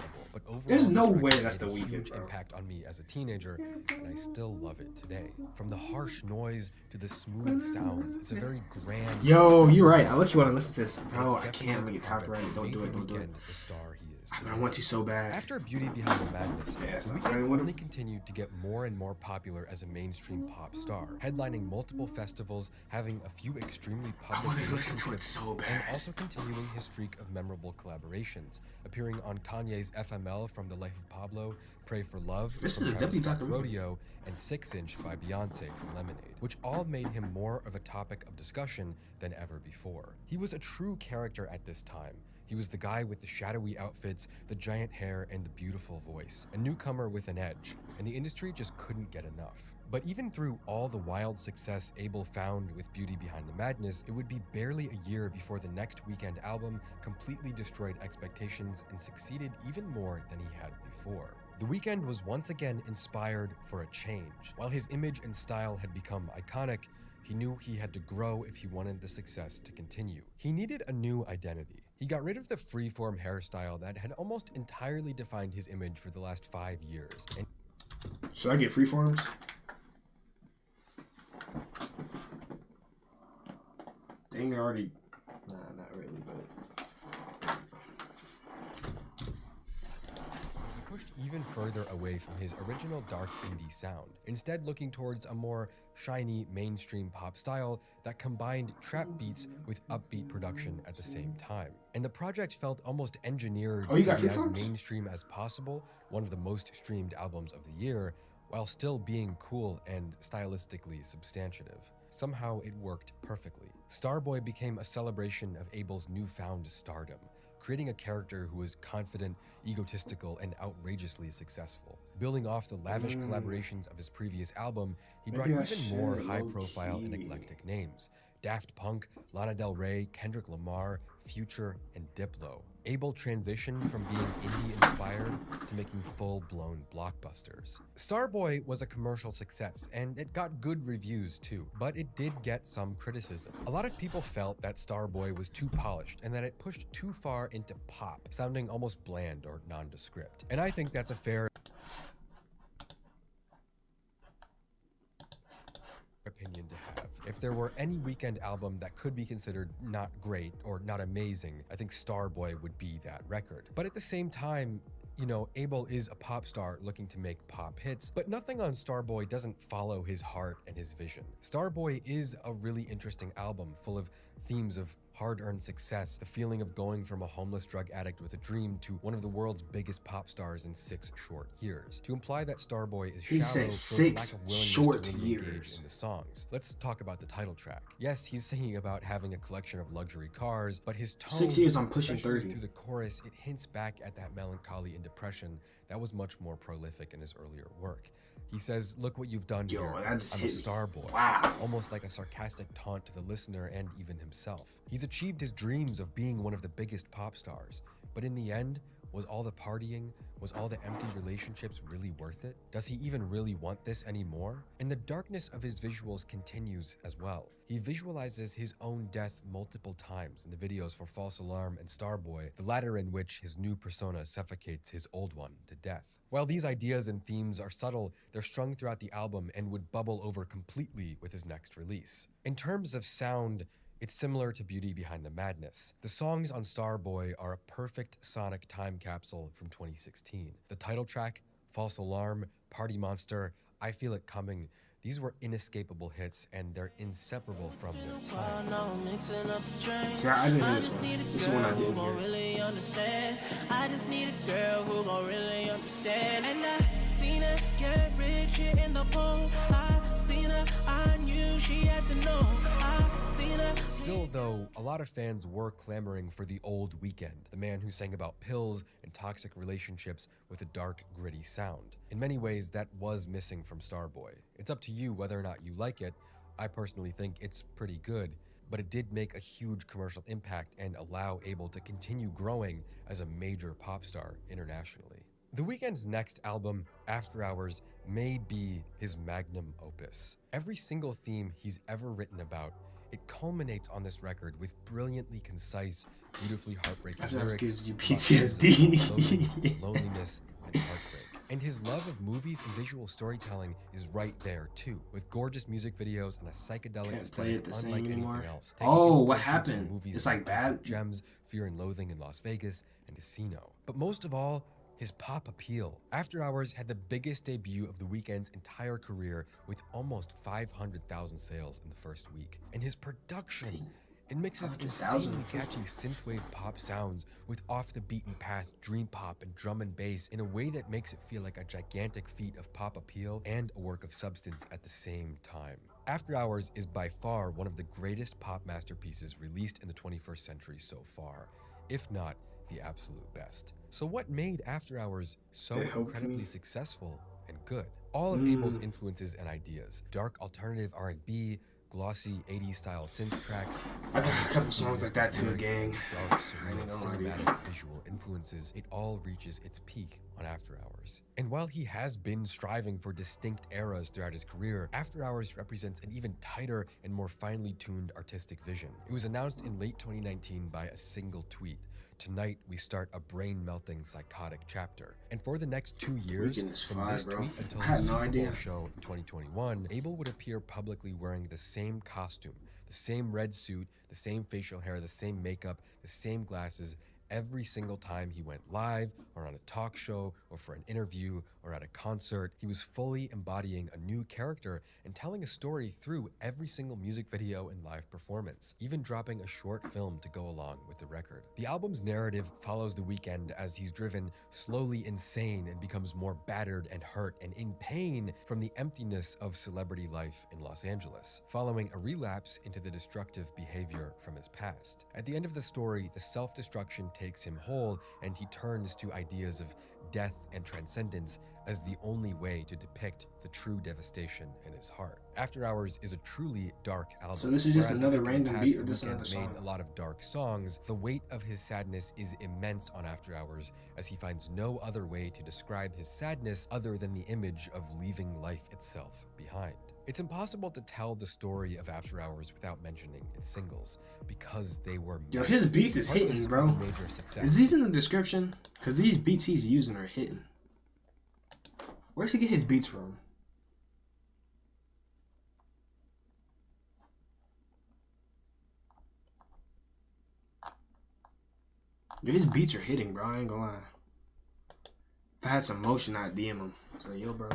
There's no way that's The Weeknd, bro. Impact on me as a teenager, and I still love it today. From the harsh noise to the smooth sounds, it's a very grand. Yo, you're right. I lucky want to listen to this, bro. I can't make it copyrighted. Don't do it. Don't do it. The star he is I want you so bad. After Beauty Behind the Madness, The Weeknd only continued to get more and more popular as a mainstream pop star, headlining multiple festivals, having a few extremely public I want to listen to it so bad. and also continuing his streak of memorable collaborations, appearing on Kanye's FML from The Life of Pablo, Pray for Love This from is Travis definitely Scott's Dr. Rodeo, and 6 Inch by Beyonce from Lemonade, which all made him more of a topic of discussion than ever before. He was a true character at this time. He was the guy with the shadowy outfits, the giant hair, and the beautiful voice, a newcomer with an edge, and the industry just couldn't get enough. But even through all the wild success Abel found with Beauty Behind the Madness, it would be barely a year before the next Weeknd album completely destroyed expectations and succeeded even more than he had before. The Weeknd was once again inspired for a change. While his image and style had become iconic, he knew he had to grow if he wanted the success to continue. He needed a new identity. He got rid of the freeform hairstyle that had almost entirely defined his image for the last 5 years. And should I get freeforms? Dang, they already. Nah, not really, but. he pushed even further away from his original dark indie sound, instead looking towards a more shiny mainstream pop style that combined trap beats with upbeat production at the same time. And the project felt almost engineered to be as mainstream as possible, one of the most streamed albums of the year, while still being cool and stylistically substantive. Somehow it worked perfectly. Starboy became a celebration of Abel's newfound stardom, creating a character who was confident, egotistical, and outrageously successful. Building off the lavish collaborations of his previous album, he brought even more high-profile and eclectic names: Daft Punk, Lana Del Rey, Kendrick Lamar, Future, and Diplo. Abel transitioned from being indie-inspired to making full-blown blockbusters. Starboy was a commercial success, and it got good reviews too, but it did get some criticism. A lot of people felt that Starboy was too polished and that it pushed too far into pop, sounding almost bland or nondescript. And I think that's a fair opinion to have. If there were any Weeknd album that could be considered not great or not amazing, I think Starboy would be that record. But at the same time, you know, Abel is a pop star looking to make pop hits, but nothing on Starboy doesn't follow his heart and his vision. Starboy is a really interesting album full of themes of hard-earned success, the feeling of going from a homeless drug addict with a dream to one of the world's biggest pop stars in 6 short years. To imply that Starboy is shallow shows lack of willingness to really engage in the songs. Let's talk about the title track. Yes, he's singing about having a collection of luxury cars, but his tone, 6 years on pushing 30. Through the chorus, it hints back at that melancholy and depression that was much more prolific in his earlier work. He says, "Look what you've done here. I'm a Starboy." Wow. Almost like a sarcastic taunt to the listener and even himself. He's achieved his dreams of being one of the biggest pop stars, but in the end, Was all the partying, was all the empty relationships really worth it? Does he even really want this anymore? And the darkness of his visuals continues as well. He visualizes his own death multiple times in the videos for False Alarm and Starboy, the latter in which his new persona suffocates his old one to death. While these ideas and themes are subtle, they're strung throughout the album and would bubble over completely with his next release. In terms of sound, it's similar to Beauty Behind the Madness. The songs on Starboy are a perfect sonic time capsule from 2016. The title track, False Alarm, Party Monster, I Feel It Coming, these were inescapable hits and they're inseparable from their time. See, I didn't hear this one. This is one I didn't hear. Really understand. I just need a girl who gon' really understand. And I seen her get rich here in the pool. I seen her, I knew she had to know. I seen her. Still, though, a lot of fans were clamoring for the old Weeknd, the man who sang about pills and toxic relationships with a dark, gritty sound. In many ways, that was missing from Starboy. It's up to you whether or not you like it. I personally think it's pretty good, but it did make a huge commercial impact and allow Abel to continue growing as a major pop star internationally. The Weeknd's next album, After Hours, may be his magnum opus. Every single theme he's ever written about, it culminates on this record with brilliantly concise, beautifully heartbreaking After Hours lyrics, gives you about PTSD. loneliness, and heartbreak. And his love of movies and visual storytelling is right there too, with gorgeous music videos and a psychedelic Can't play aesthetic it the same unlike anymore. anything else. Oh, what inspiration from happened? movies It's like bad. Gems, Fear and Loathing in Las Vegas, and Casino. But most of all, his pop appeal. After Hours had the biggest debut of the Weeknd's entire career with almost 500,000 sales in the first week. And his production, it mixes insanely catchy synthwave pop sounds with off-the-beaten-path dream pop and drum and bass in a way that makes it feel like a gigantic feat of pop appeal and a work of substance at the same time. After Hours is by far one of the greatest pop masterpieces released in the 21st century so far, if not the absolute best. So what made After Hours so incredibly successful and good? All of Abel's influences and ideas, dark alternative R&B, glossy 80s style synth tracks. I got a couple songs like that too, gang. Dark, surreal, cinematic, visual influences. It all reaches its peak on After Hours. And while he has been striving for distinct eras throughout his career, After Hours represents an even tighter and more finely tuned artistic vision. It was announced in late 2019 by a single tweet. Tonight, we start a brain-melting psychotic chapter. And for the next 2 years, from this tweet until his Super Bowl show in 2021, Abel would appear publicly wearing the same costume, the same red suit, the same facial hair, the same makeup, the same glasses, every single time he went live or on a talk show or for an interview or at a concert. He was fully embodying a new character and telling a story through every single music video and live performance, even dropping a short film to go along with the record. The album's narrative follows The Weeknd as he's driven slowly insane and becomes more battered and hurt and in pain from the emptiness of celebrity life in Los Angeles, following a relapse into the destructive behavior from his past. At the end of the story, the self-destruction takes him whole and he turns to ideas of death and transcendence as the only way to depict the true devastation in his heart. After Hours is a truly dark album. So this is just Whereas another in the random past, beat or The this another Weeknd song? made a lot of dark songs. The weight of his sadness is immense on After Hours as he finds no other way to describe his sadness other than the image of leaving life itself behind. It's impossible to tell the story of After Hours without mentioning its singles because they were Yo, his beats is hitting, Heartless bro. was a major success. Is these in the description? Because these beats he's using are hitting. Where's he get his beats from? Yo, his beats are hitting, bro. I ain't gonna lie. If I had some motion, I'd DM him. So, yo, bro,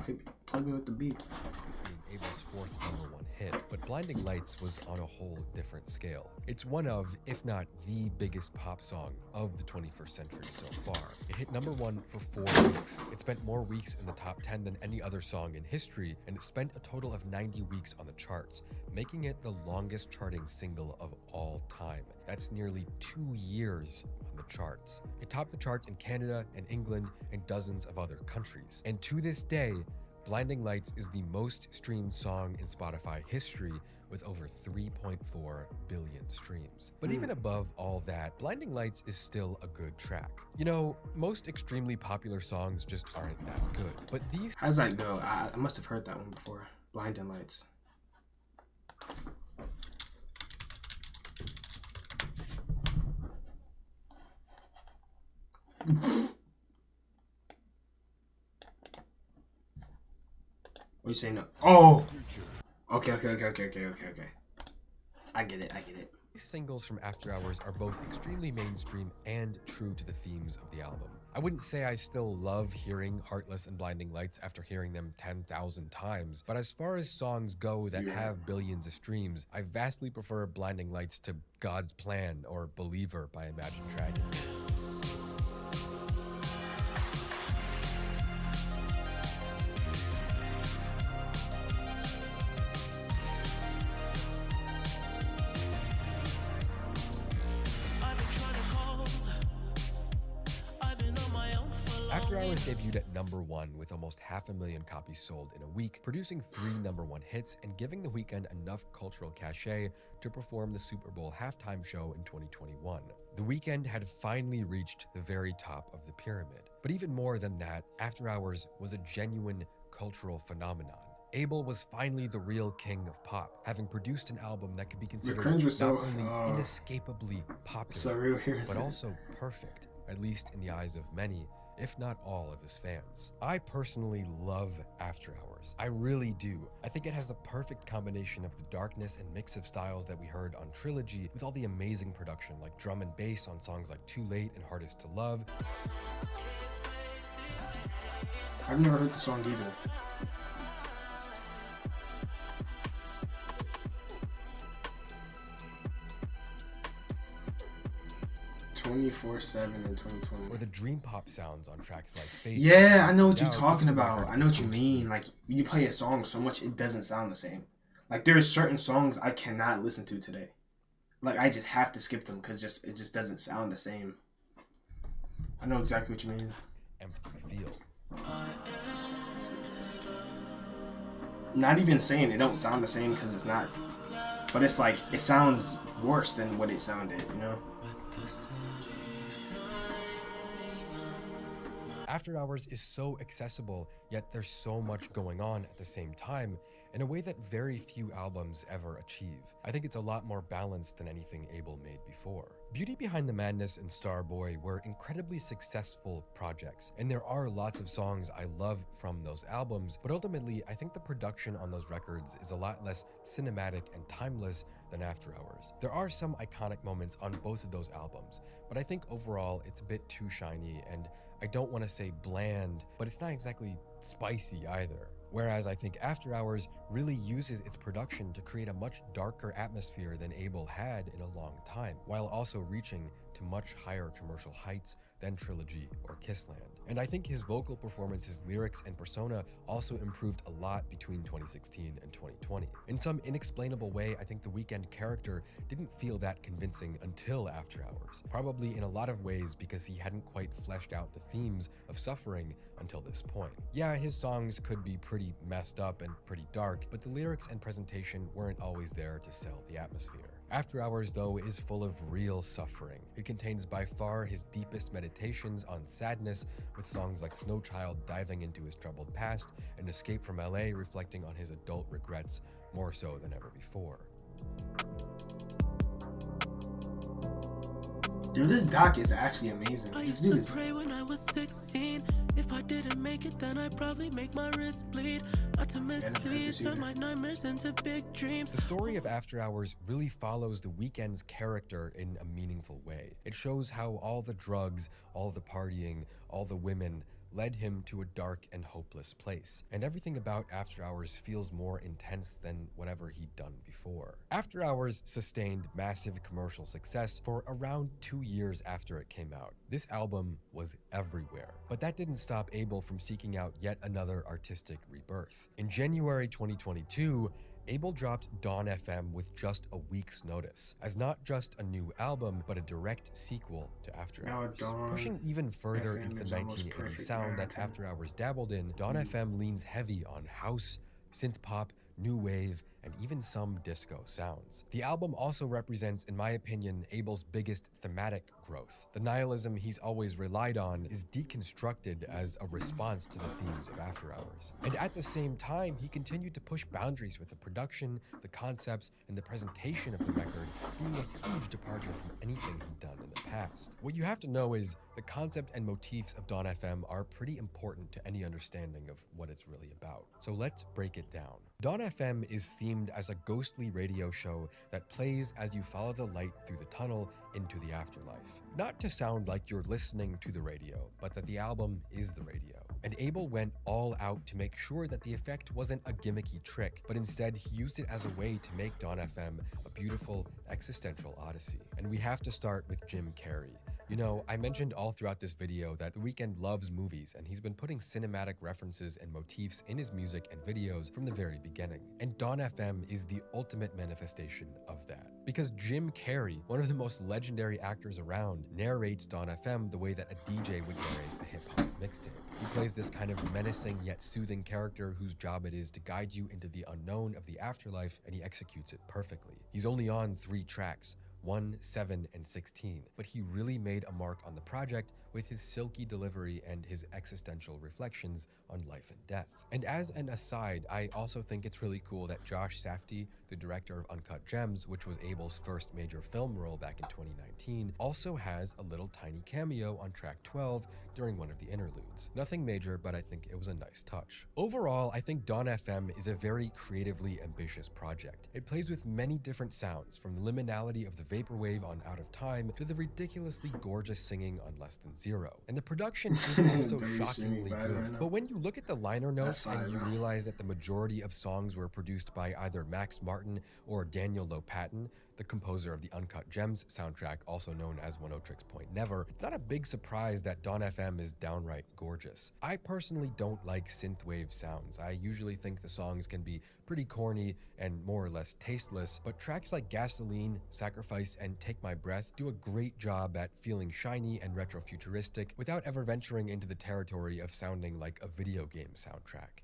plug me with the beats. Abel's fourth #1 hit, but Blinding Lights was on a whole different scale. It's one of, if not the biggest pop song of the 21st century so far. It hit #1 for 4 weeks. It spent more weeks in the top 10 than any other song in history, and it spent a total of 90 weeks on the charts, making it the longest charting single of all time. That's nearly 2 years on the charts. It topped the charts in Canada and England and dozens of other countries. And to this day, Blinding Lights is the most streamed song in Spotify history with over 3.4 billion streams. But even above all that, Blinding Lights is still a good track. You know, most extremely popular songs just aren't that good, but these— How's that go? I must have heard that one before. Blinding Lights. What you saying? No. Oh. Okay. I get it. These singles from After Hours are both extremely mainstream and true to the themes of the album. I wouldn't say I still love hearing Heartless and Blinding Lights after hearing them 10,000 times, but as far as songs go that have billions of streams, I vastly prefer Blinding Lights to God's Plan or Believer by Imagine Dragons. After Hours debuted at #1 with almost 500,000 copies sold in a week, producing 3 #1 hits and giving The Weeknd enough cultural cachet to perform the Super Bowl halftime show in 2021. The Weeknd had finally reached the very top of the pyramid. But even more than that, After Hours was a genuine cultural phenomenon. Abel was finally the real king of pop, having produced an album that could be considered not only inescapably popular, but also perfect, at least in the eyes of many, if not all of his fans. I personally love After Hours. I really do. I think it has the perfect combination of the darkness and mix of styles that we heard on Trilogy, with all the amazing production like drum and bass on songs like Too Late and Hardest to Love. I've never heard the song either. (24/7) in 2020. Or the dream pop sounds on tracks like Faith. Yeah, I know what you're talking about. I know what you mean. Like, you play a song so much, it doesn't sound the same. Like, there are certain songs I cannot listen to today. Like, I just have to skip them because it just doesn't sound the same. I know exactly what you mean. Empty feel. Not even saying it don't sound the same because it's not. But it's like, it sounds worse than what it sounded, you know? After Hours is so accessible, yet there's so much going on at the same time in a way that very few albums ever achieve. I think it's a lot more balanced than anything Abel made before. Beauty Behind the Madness and Starboy were incredibly successful projects, and there are lots of songs I love from those albums, but ultimately I think the production on those records is a lot less cinematic and timeless than After Hours. There are some iconic moments on both of those albums, but I think overall it's a bit too shiny, and I don't want to say bland, but it's not exactly spicy either. Whereas I think After Hours really uses its production to create a much darker atmosphere than Abel had in a long time, while also reaching to much higher commercial heights than Trilogy or Kissland. And I think his vocal performances, lyrics, and persona also improved a lot between 2016 and 2020. In some inexplainable way, I think the Weeknd character didn't feel that convincing until After Hours, probably in a lot of ways because he hadn't quite fleshed out the themes of suffering until this point. Yeah, his songs could be pretty messed up and pretty dark, but the lyrics and presentation weren't always there to sell the atmosphere. After Hours, though, is full of real suffering. It contains by far his deepest meditations on sadness, with songs like Snow Child diving into his troubled past, and Escape from LA reflecting on his adult regrets more so than ever before. Dude, this doc is actually amazing. I This used dude to is... pray when I was 16. If I didn't make it, then I'd probably make my wrist bleed. Not to mislead, turn my nightmares into big dreams. The story of After Hours really follows the Weeknd's character in a meaningful way. It shows how all the drugs, all the partying, all the women led him to a dark and hopeless place. And everything about After Hours feels more intense than whatever he'd done before. After Hours sustained massive commercial success for around 2 years after it came out. This album was everywhere. But that didn't stop Abel from seeking out yet another artistic rebirth. In January 2022, Abel dropped Dawn FM with just a week's notice, as not just a new album, but a direct sequel to After Hours. Pushing even further into the 1980s sound that After Hours dabbled in, Dawn FM leans heavy on house, synth pop, new wave, and even some disco sounds. The album also represents, in my opinion, Abel's biggest thematic growth. The nihilism he's always relied on is deconstructed as a response to the themes of After Hours. And at the same time, he continued to push boundaries with the production, the concepts, and the presentation of the record, being a huge departure from anything he'd done in the past. What you have to know is the concept and motifs of Dawn FM are pretty important to any understanding of what it's really about. So let's break it down. Dawn FM is themed as a ghostly radio show that plays as you follow the light through the tunnel into the afterlife. Not to sound like you're listening to the radio, but that the album is the radio. And Abel went all out to make sure that the effect wasn't a gimmicky trick, but instead he used it as a way to make Dawn FM a beautiful existential odyssey. And we have to start with Jim Carrey. You know, I mentioned all throughout this video that The Weeknd loves movies, and he's been putting cinematic references and motifs in his music and videos from the very beginning. And Dawn FM is the ultimate manifestation of that. Because Jim Carrey, one of the most legendary actors around, narrates Dawn FM the way that a DJ would narrate a hip-hop mixtape. He plays this kind of menacing yet soothing character whose job it is to guide you into the unknown of the afterlife, and he executes it perfectly. He's only on 3 tracks, 1, 7, and 16, but he really made a mark on the project with his silky delivery and his existential reflections on life and death. And as an aside, I also think it's really cool that Josh Safdie, the director of Uncut Gems, which was Abel's first major film role back in 2019, also has a little tiny cameo on track 12 during one of the interludes. Nothing major, but I think it was a nice touch. Overall, I think Dawn FM is a very creatively ambitious project. It plays with many different sounds, from the liminality of the vaporwave on Out of Time to the ridiculously gorgeous singing on Less Than Zero. And the production is also shockingly good. But when you look at the liner notes and you realize that the majority of songs were produced by either Max Martin or Daniel Lopatin, the composer of the Uncut Gems soundtrack, also known as One Tricks Point Never, it's not a big surprise that Dawn FM is downright gorgeous. I personally don't like synthwave sounds. I usually think the songs can be pretty corny and more or less tasteless, but tracks like Gasoline, Sacrifice, and Take My Breath do a great job at feeling shiny and retrofuturistic without ever venturing into the territory of sounding like a video game soundtrack.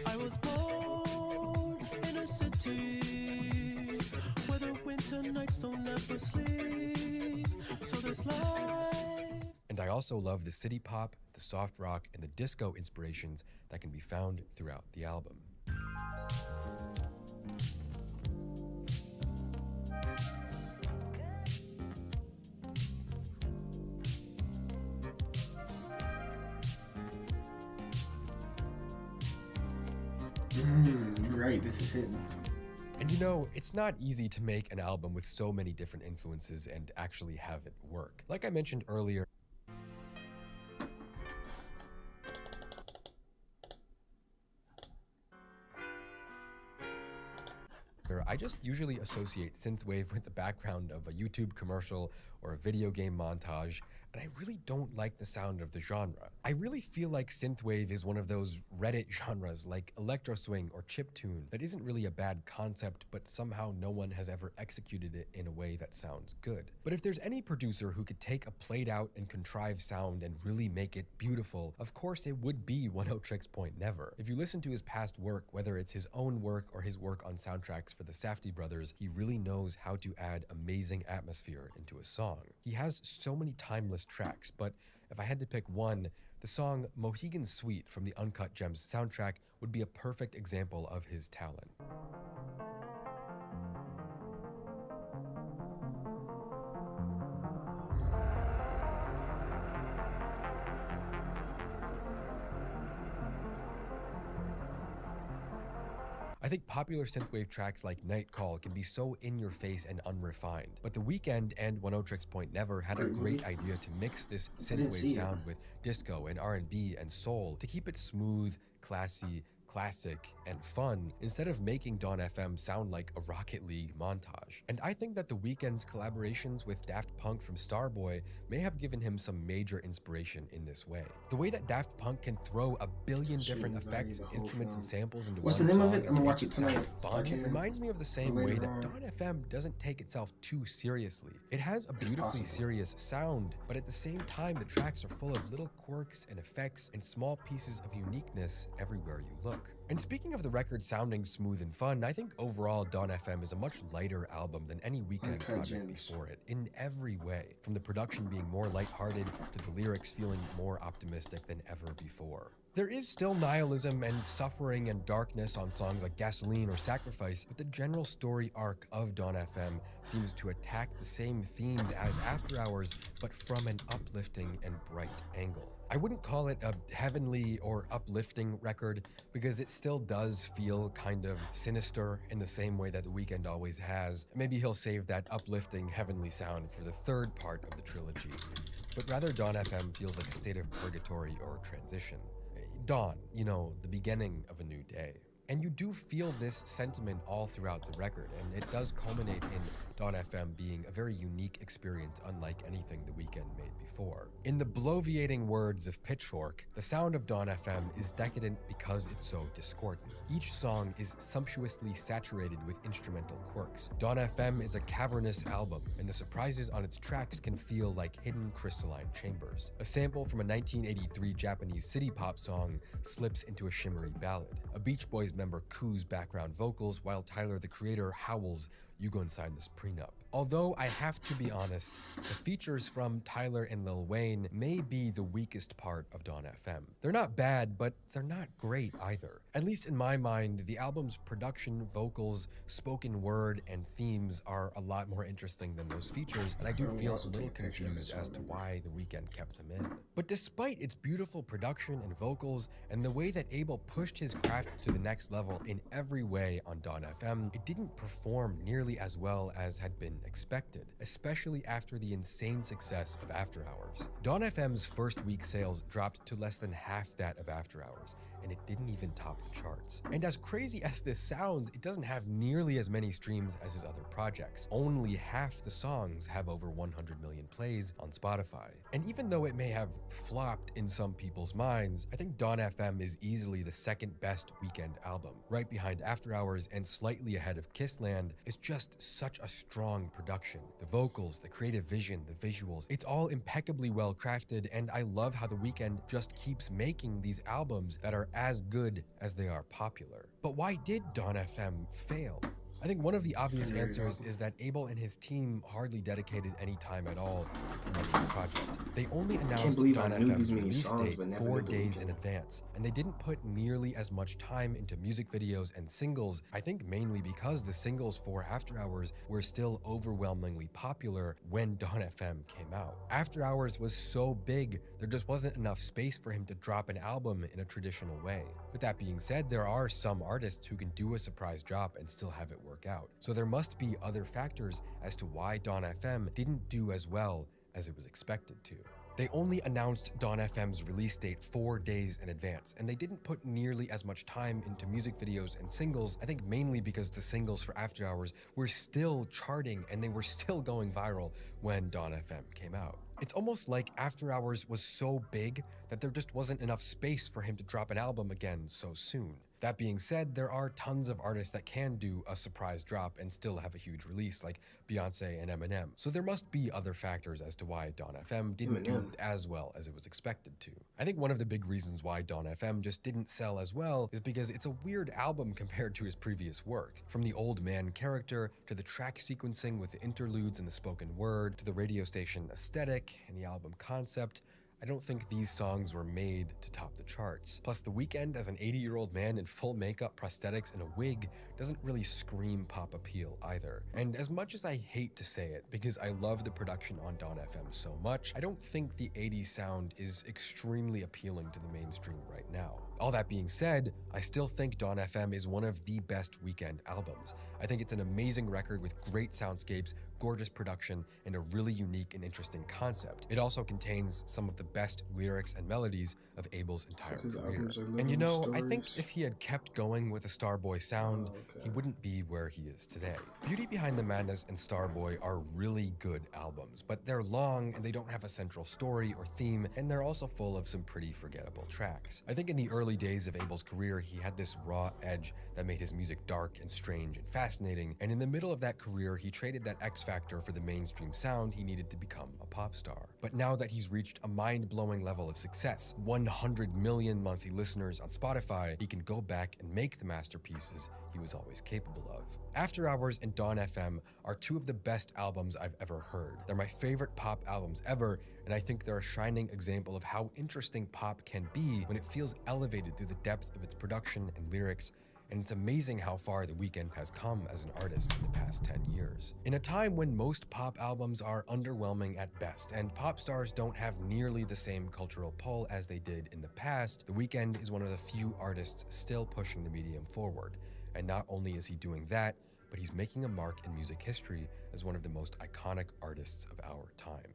I was born in a city where the winter nights don't ever sleep. So this life. And I also love the city pop, the soft rock, and the disco inspirations that can be found throughout the album. You're right, this is hidden. And you know, it's not easy to make an album with so many different influences and actually have it work. Like I mentioned earlier, I just usually associate synthwave with the background of a YouTube commercial or a video game montage, and I really don't like the sound of the genre. I really feel like synthwave is one of those Reddit genres like electro swing or chiptune that isn't really a bad concept, but somehow no one has ever executed it in a way that sounds good. But if there's any producer who could take a played out and contrived sound and really make it beautiful, of course it would be One Tricks Point Never. If you listen to his past work, whether it's his own work or his work on soundtracks for the Safdie brothers, he really knows how to add amazing atmosphere into a song. He has so many timeless tracks, but if I had to pick one, the song Mohegan Suite from the Uncut Gems soundtrack would be a perfect example of his talent. I think popular synthwave tracks like Night Call can be so in your face and unrefined, but The Weeknd and One Tricks Point Never had a great idea to mix this synthwave sound with disco and R&B and soul to keep it smooth, classy, classic, and fun, instead of making Dawn FM sound like a Rocket League montage. And I think that The Weeknd's collaborations with Daft Punk from Starboy may have given him some major inspiration in this way. The way that Daft Punk can throw a billion different effects, instruments, and samples into What's one the name of song it? I'm and gonna make watch it it sound tonight. fun reminds me of the same way later that on. Dawn FM doesn't take itself too seriously. It has a beautifully possible. serious sound, but at the same time, the tracks are full of little quirks and effects and small pieces of uniqueness everywhere you look. And speaking of the record sounding smooth and fun, I think overall Dawn FM is a much lighter album than any Weeknd Uncut project Gems. before it, in every way, from the production being more lighthearted to the lyrics feeling more optimistic than ever before. There is still nihilism and suffering and darkness on songs like Gasoline or Sacrifice, but the general story arc of Dawn FM seems to attack the same themes as After Hours, but from an uplifting and bright angle. I wouldn't call it a heavenly or uplifting record because it still does feel kind of sinister in the same way that The Weeknd always has. Maybe he'll save that uplifting heavenly sound for the third part of the trilogy. But rather, Dawn FM feels like a state of purgatory or transition. Dawn, you know, the beginning of a new day. And you do feel this sentiment all throughout the record, and it does culminate in Dawn FM being a very unique experience unlike anything The Weeknd made before. In the bloviating words of Pitchfork, the sound of Dawn FM is decadent because it's so discordant. Each song is sumptuously saturated with instrumental quirks. Dawn FM is a cavernous album, and the surprises on its tracks can feel like hidden crystalline chambers. A sample from a 1983 Japanese city pop song slips into a shimmery ballad. A Beach Boys member coos background vocals while Tyler, the creator, howls, "You gonna sign this prenup." Although I have to be honest, the features from Tyler and Lil Wayne may be the weakest part of Dawn FM. They're not bad, but they're not great either. At least in my mind, the album's production, vocals, spoken word, and themes are a lot more interesting than those features, and I do feel a little confused as to why The Weeknd kept them in. But despite its beautiful production and vocals, and the way that Abel pushed his craft to the next level in every way on Dawn FM, it didn't perform nearly as well as had been expected, especially after the insane success of After Hours. Dawn FM's first week sales dropped to less than half that of After Hours, and it didn't even top the charts. And as crazy as this sounds, it doesn't have nearly as many streams as his other projects. Only half the songs have over 100 million plays on Spotify. And even though it may have flopped in some people's minds, I think Dawn FM is easily the second best Weeknd album. Right behind After Hours and slightly ahead of Kissland is just such a strong production. The vocals, the creative vision, the visuals, it's all impeccably well crafted, and I love how The Weeknd just keeps making these albums that are as good as they are popular. But why did Dawn FM fail? I think one of the obvious answers is that Abel and his team hardly dedicated any time at all to promoting the project. They only announced Dawn FM's release date 4 days in advance, and they didn't put nearly as much time into music videos and singles, I think mainly because the singles for After Hours were still overwhelmingly popular when Dawn FM came out. After Hours was so big, there just wasn't enough space for him to drop an album in a traditional way. With that being said, there are some artists who can do a surprise drop and still have it work out. So there must be other factors as to why Dawn FM didn't do as well as it was expected to. They only announced Dawn FM's release date 4 days in advance, and they didn't put nearly as much time into music videos and singles, I think mainly because the singles for After Hours were still charting and they were still going viral when Dawn FM came out. It's almost like After Hours was so big that there just wasn't enough space for him to drop an album again so soon. That being said, there are tons of artists that can do a surprise drop and still have a huge release, like Beyonce and Eminem. So there must be other factors as to why Dawn FM didn't do as well as it was expected to. I think one of the big reasons why Dawn FM just didn't sell as well is because it's a weird album compared to his previous work. From the old man character, to the track sequencing with the interludes and the spoken word, to the radio station aesthetic and the album concept, I don't think these songs were made to top the charts. Plus, The Weeknd as an 80-year-old man in full makeup, prosthetics, and a wig doesn't really scream pop appeal either. And as much as I hate to say it, because I love the production on Dawn FM so much, I don't think the 80s sound is extremely appealing to the mainstream right now. All that being said, I still think Dawn FM is one of the best Weeknd albums. I think it's an amazing record with great soundscapes, gorgeous production, and a really unique and interesting concept. It also contains some of the best lyrics and melodies of Abel's entire His career. albums are And you living know, I think stories. if he had kept going with the Starboy sound, he wouldn't be where he is today. Beauty Behind the Madness and Starboy are really good albums, but they're long and they don't have a central story or theme, and they're also full of some pretty forgettable tracks. I think in the early days of Abel's career, he had this raw edge that made his music dark and strange and fascinating, and in the middle of that career, he traded that X factor for the mainstream sound he needed to become a pop star. But now that he's reached a mind-blowing level of success, 100 million monthly listeners on Spotify, he can go back and make the masterpieces he was always capable of. After Hours and Dawn FM are two of the best albums I've ever heard. They're my favorite pop albums ever, and I think they're a shining example of how interesting pop can be when it feels elevated through the depth of its production and lyrics, and it's amazing how far The Weeknd has come as an artist in the past 10 years. In a time when most pop albums are underwhelming at best, and pop stars don't have nearly the same cultural pull as they did in the past, The Weeknd is one of the few artists still pushing the medium forward. And not only is he doing that, but he's making a mark in music history as one of the most iconic artists of our time.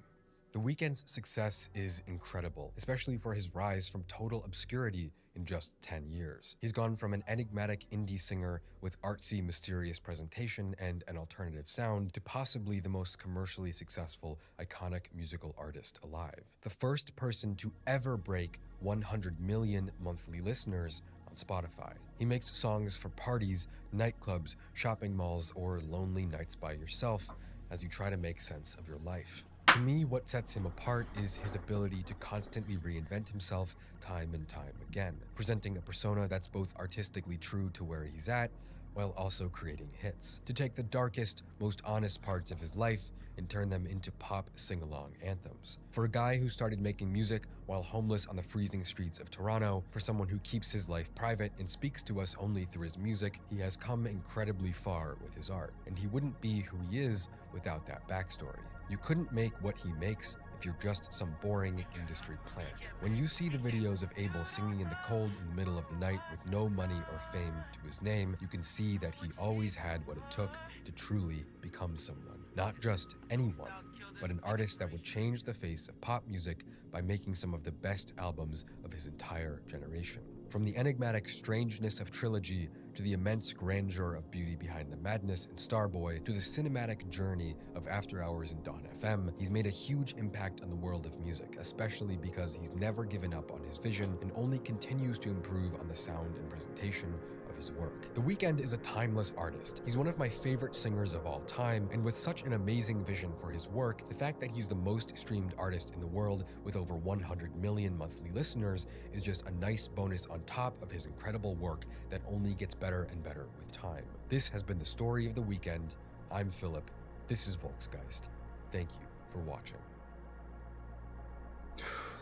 The Weeknd's success is incredible, especially for his rise from total obscurity in just 10 years. He's gone from an enigmatic indie singer with artsy, mysterious presentation and an alternative sound to possibly the most commercially successful, iconic musical artist alive. The first person to ever break 100 million monthly listeners on Spotify. He makes songs for parties, nightclubs, shopping malls, or lonely nights by yourself as you try to make sense of your life. To me, what sets him apart is his ability to constantly reinvent himself time and time again, presenting a persona that's both artistically true to where he's at, while also creating hits. To take the darkest, most honest parts of his life and turn them into pop sing-along anthems. For a guy who started making music while homeless on the freezing streets of Toronto, for someone who keeps his life private and speaks to us only through his music, he has come incredibly far with his art, and he wouldn't be who he is without that backstory. You couldn't make what he makes if you're just some boring industry plant. When you see the videos of Abel singing in the cold in the middle of the night with no money or fame to his name, you can see that he always had what it took to truly become someone. Not just anyone, but an artist that would change the face of pop music by making some of the best albums of his entire generation. From the enigmatic strangeness of Trilogy to the immense grandeur of Beauty Behind the Madness and Starboy to the cinematic journey of After Hours and Dawn FM, he's made a huge impact on the world of music, especially because he's never given up on his vision and only continues to improve on the sound and presentation of his work. The Weeknd is a timeless artist. He's one of my favorite singers of all time, and with such an amazing vision for his work, the fact that he's the most streamed artist in the world with over 100 million monthly listeners is just a nice bonus on top of his incredible work that only gets better and better with time. This has been the story of The Weeknd. I'm Philip. This is Volksgeist. Thank you for watching.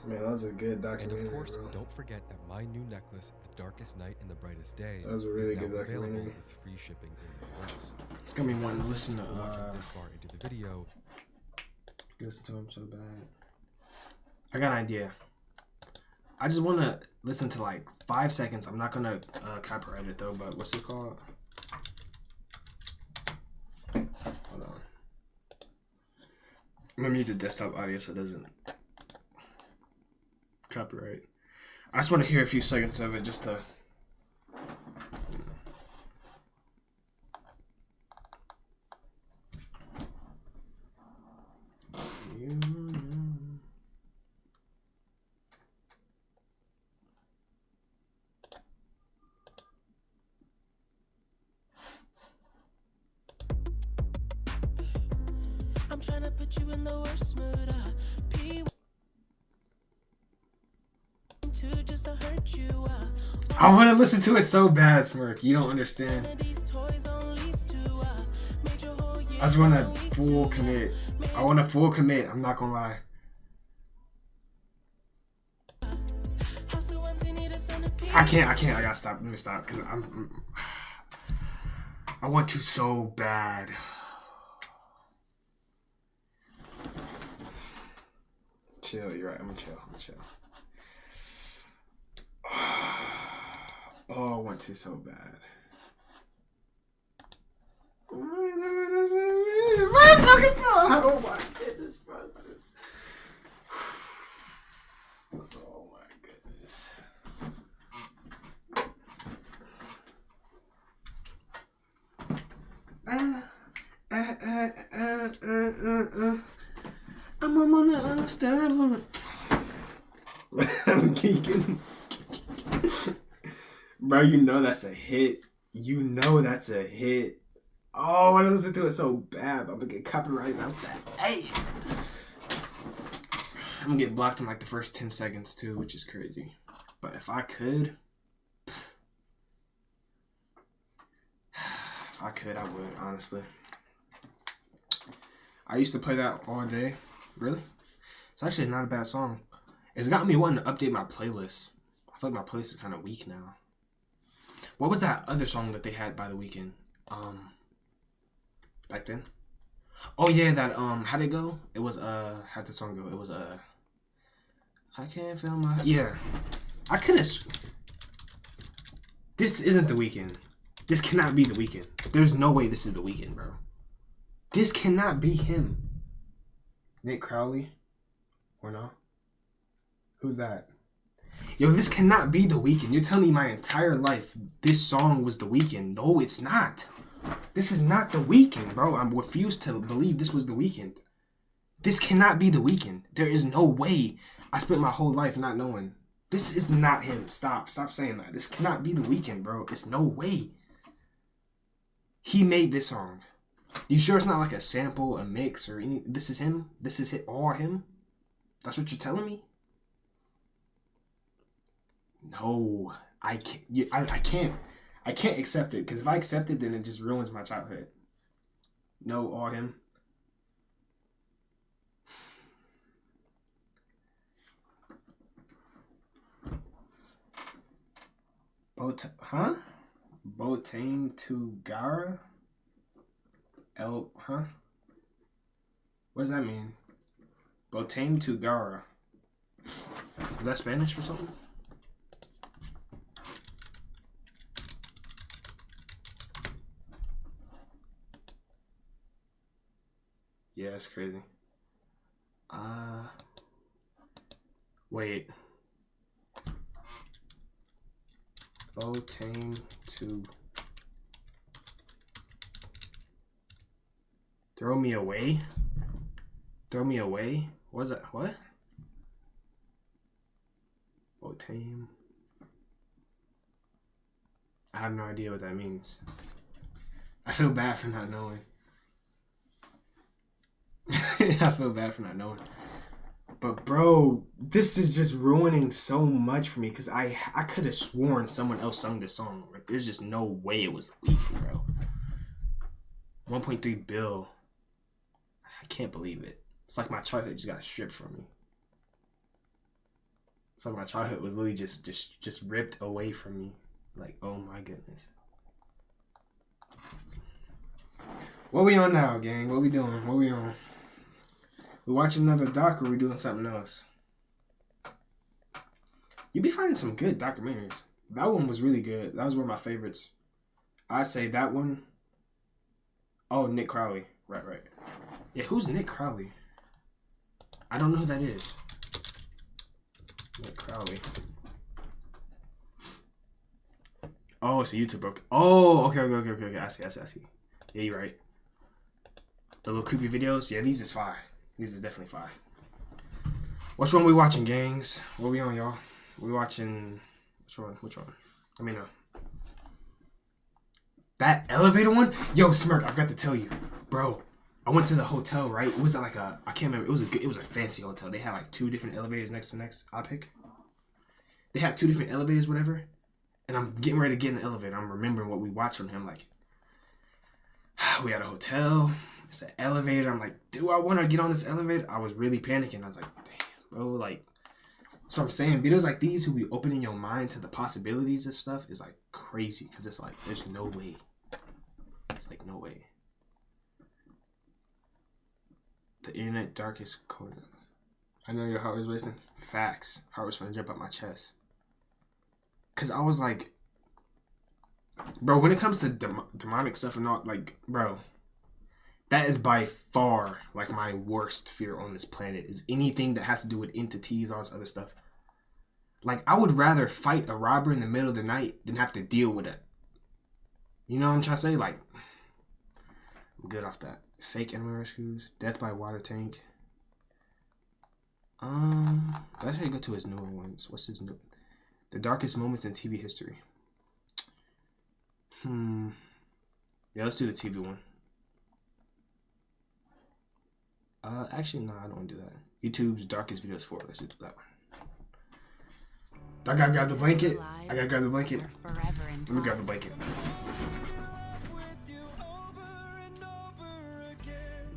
Man, that was a good documentary. And of course, bro. don't forget that my new necklace, The Darkest Night and the Brightest Day, That was a really is good now available documentary. with free shipping in the US. It's gonna be one to listen to. For watching this far into the video. Listen to him so bad. I got an idea. I just want to listen to like 5 seconds. I'm not gonna copyright it though. But what's it called? Hold on. I'm gonna mute the desktop audio so it doesn't copyright. I just want to hear a few seconds of it just to. I'm trying to put you in the worst mood. Just to hurt you. I want to listen to it so bad, Smirk. You don't understand. I just want to full commit. I want to full commit. I'm not gonna lie. I can't. I gotta stop. Let me stop because I want to so bad. Chill. You're right. I'm gonna chill. Oh, I want to so bad. Oh my goodness, bro. I'm on the other side. I'm geeking. Bro, you know that's a hit. You know that's a hit. Oh, I listen to it so bad. I'm gonna get copyrighted out that. Hey! I'm gonna get blocked in like the first 10 seconds too, which is crazy. But if I could, I would, honestly. I used to play that all day. Really? It's actually not a bad song. It's got me wanting to update my playlist. I feel like my playlist is kind of weak now. What was that other song that they had by The Weeknd? Back then? Oh yeah, that how'd it go? It was how'd the song go? It was I can't feel my I could've This isn't The Weeknd. This cannot be The Weeknd. There's no way this is The Weeknd, bro. This cannot be him. Nick Crowley? Or no? Who's that? Yo, this cannot be The Weeknd. You're telling me my entire life this song was The Weeknd. No, it's not. This is not The Weeknd, bro. I'm refused to believe this was The Weeknd. This cannot be The Weeknd. There is no way. I spent my whole life not knowing. This is not him. Stop saying that. This cannot be The Weeknd, bro. It's no way. He made this song. You sure it's not like a sample, a mix, or any? This is him? This is all him? That's what you're telling me? No, I can't. I can't accept it, because if I accept it, then it just ruins my childhood. No, all him. Botane to Gara? What does that mean? Botane to Gara. Is that Spanish for something? Yeah, it's crazy. Wait. Botane to throw me away? Throw me away? What is that? What? Botane. I have no idea what that means. I feel bad for not knowing. I feel bad for not knowing. But bro, this is just ruining so much for me, because I could have sworn someone else sung this song. Like, there's just no way it was The Weeknd, bro. 1.3 bill. I can't believe it. It's like my childhood just got stripped from me. It's like my childhood was literally just ripped away from me. Like, oh my goodness. What we on now, gang? What we doing? What we on? We watching another doc, or we doing something else? You be finding some good documentaries. That one was really good. That was one of my favorites. I say that one. Oh, Nick Crowley. Right. Yeah, who's Nick Crowley? I don't know who that is. Nick Crowley. Oh, it's a YouTube book. Oh, okay. I see. Yeah, you're right. The little creepy videos. Yeah, these is fire. These is definitely fire. Which one we watching, gangs? What we on, y'all? We watching... Which one? Let me know. That elevator one? Yo, Smirk, I forgot to tell you. Bro, I went to the hotel, right? It was like a... I can't remember. It was a fancy hotel. They had like 2 different elevators next to next. I pick. They had 2 different elevators, whatever. And I'm getting ready to get in the elevator. I'm remembering what we watched on him. Like, we had a hotel... It's an elevator. I'm like, do I want to get on this elevator? I was really panicking. I was like, damn, bro, like, that's what I'm saying. Videos like these who be opening your mind to the possibilities of stuff is like crazy, because it's like, there's no way. It's like, no way. The internet darkest corner. I know your heart was racing. Facts. Heart was finna jump out my chest. Because I was like, bro, when it comes to demonic stuff and all, like, bro, that is by far like my worst fear on this planet, is anything that has to do with entities, all this other stuff. Like, I would rather fight a robber in the middle of the night than have to deal with it. You know what I'm trying to say? Like, I'm good off that. Fake animal rescues. Death by water tank. Let's actually go to his newer ones. What's his new? The darkest moments in TV history. Yeah, let's do the TV one. Actually, no, I don't want to do that. YouTube's darkest videos 4. Let's do that one. I gotta grab the blanket. I gotta grab the blanket. Let me grab the blanket.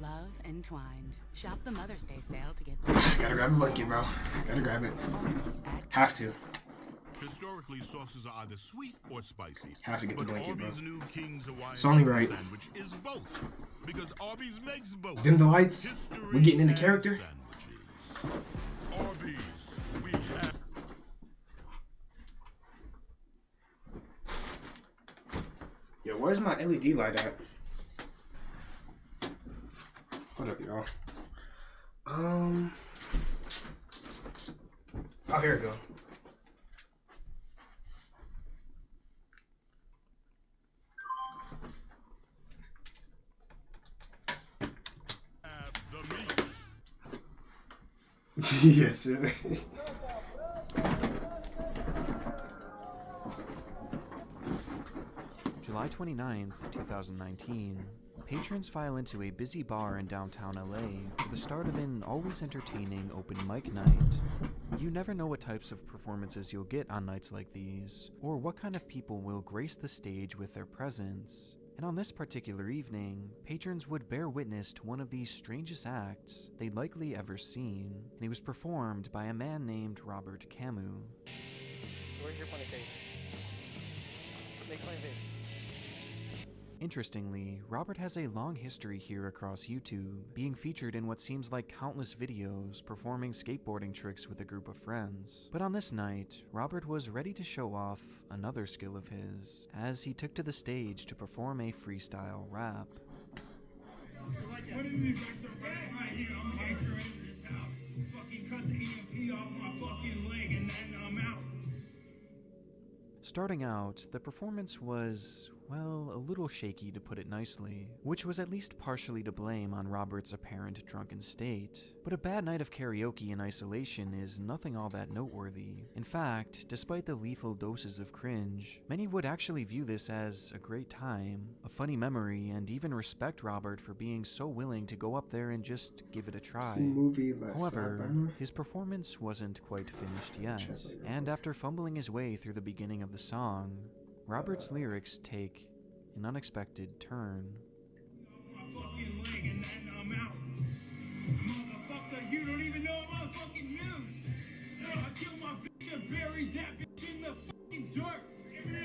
Love entwined. Shop the Mother's Day sale to get Gotta grab the blanket, bro. Gotta grab it. Have to. Historically, sauces are either sweet or spicy. Have to get the blanket, bro. Arby's new King's Hawaiian It's only chicken right. sandwich is both. Because Arby's makes both. Dim the lights. We're getting into character. Arby's, we have. Yo, where's my LED light at? Hold up, y'all. Oh, here we go. Yes, sir. July 29th, 2019, patrons file into a busy bar in downtown LA for the start of an always entertaining open mic night. You never know what types of performances you'll get on nights like these, or what kind of people will grace the stage with their presence. And on this particular evening, patrons would bear witness to one of the strangest acts they'd likely ever seen, and it was performed by a man named Robert Camus. Where's your funny face? Make funny face. Interestingly, Robert has a long history here across YouTube, being featured in what seems like countless videos performing skateboarding tricks with a group of friends. But on this night, Robert was ready to show off another skill of his, as he took to the stage to perform a freestyle rap. Starting out, the performance was, well, a little shaky to put it nicely, which was at least partially to blame on Robert's apparent drunken state. But a bad night of karaoke in isolation is nothing all that noteworthy. In fact, despite the lethal doses of cringe, many would actually view this as a great time, a funny memory, and even respect Robert for being so willing to go up there and just give it a try. However, his performance wasn't quite finished yet, and after fumbling his way through the beginning of the song, Robert's lyrics take an unexpected turn. You don't even know I'm fucking news. I killed my bitch and buried that bitch in the fucking dirt. In my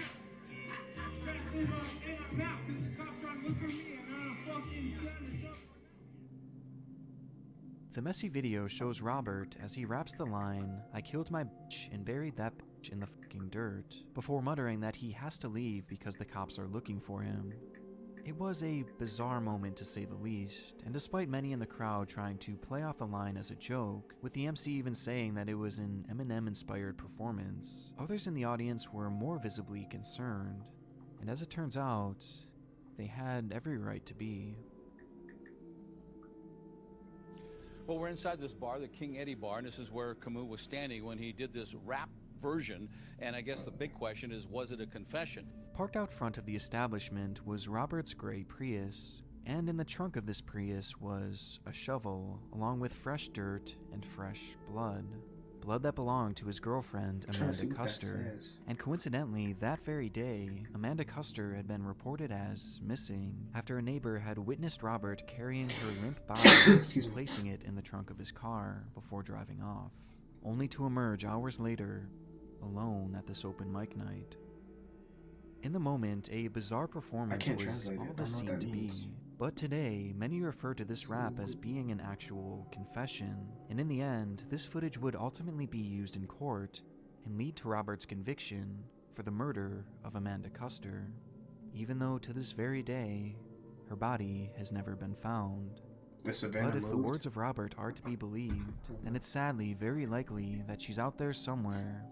mouth, cause the cops trying to look for me and I'm fucking jealous. The messy video shows Robert as he raps the line, "I killed my bitch and buried that bitch in the fucking dirt," before muttering that he has to leave because the cops are looking for him. It was a bizarre moment to say the least, and despite many in the crowd trying to play off the line as a joke, with the MC even saying that it was an Eminem-inspired performance, others in the audience were more visibly concerned, and as it turns out, they had every right to be. Well, we're inside this bar, the King Eddie bar, and this is where Camus was standing when he did this rap version, and I guess the big question is, was it a confession? Parked out front of the establishment was Robert's gray Prius, and in the trunk of this Prius was a shovel, along with fresh dirt and fresh blood. Blood that belonged to his girlfriend, Amanda Custer. And coincidentally, that very day, Amanda Custer had been reported as missing after a neighbor had witnessed Robert carrying her limp body and placing it in the trunk of his car before driving off, only to emerge hours later, alone at this open mic night. In the moment, a bizarre performance was all this seemed to be, but today, many refer to this rap as being an actual confession, and in the end, this footage would ultimately be used in court and lead to Robert's conviction for the murder of Amanda Custer, even though to this very day, her body has never been found. But if the words of Robert are to be believed, then it's sadly very likely that she's out there somewhere,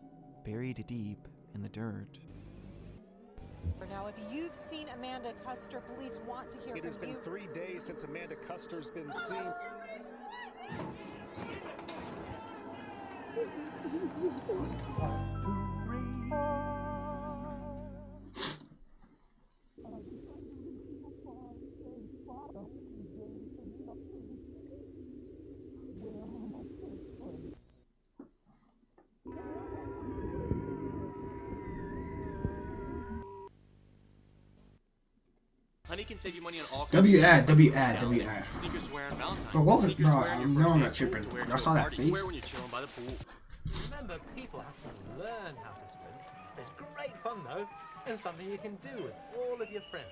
buried deep in the dirt. Now, if you've seen Amanda Custer, police want to hear from you. It has been 3 days since Amanda Custer's been seen. Honey can save you money on all W-ad. Sneakers to wear on Valentine's. But what was, Sneakers bro, to wear on your I'm knowing birthday, that tripping. shoes to wear Y'all to saw a that party, face? wear when you're chilling by the pool. Remember, people have to learn how to swim. It's great fun though, and something you can do with all of your friends.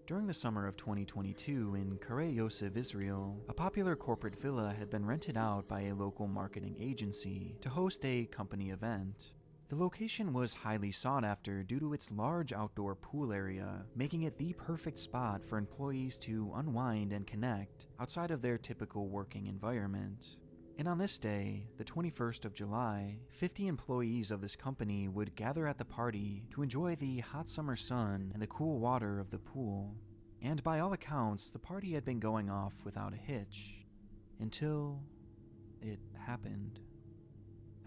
During the summer of 2022 in Karei Yosef, Israel, a popular corporate villa had been rented out by a local marketing agency to host a company event. The location was highly sought after due to its large outdoor pool area, making it the perfect spot for employees to unwind and connect outside of their typical working environment. And on this day, the 21st of July, 50 employees of this company would gather at the party to enjoy the hot summer sun and the cool water of the pool. And by all accounts, the party had been going off without a hitch. Until it happened.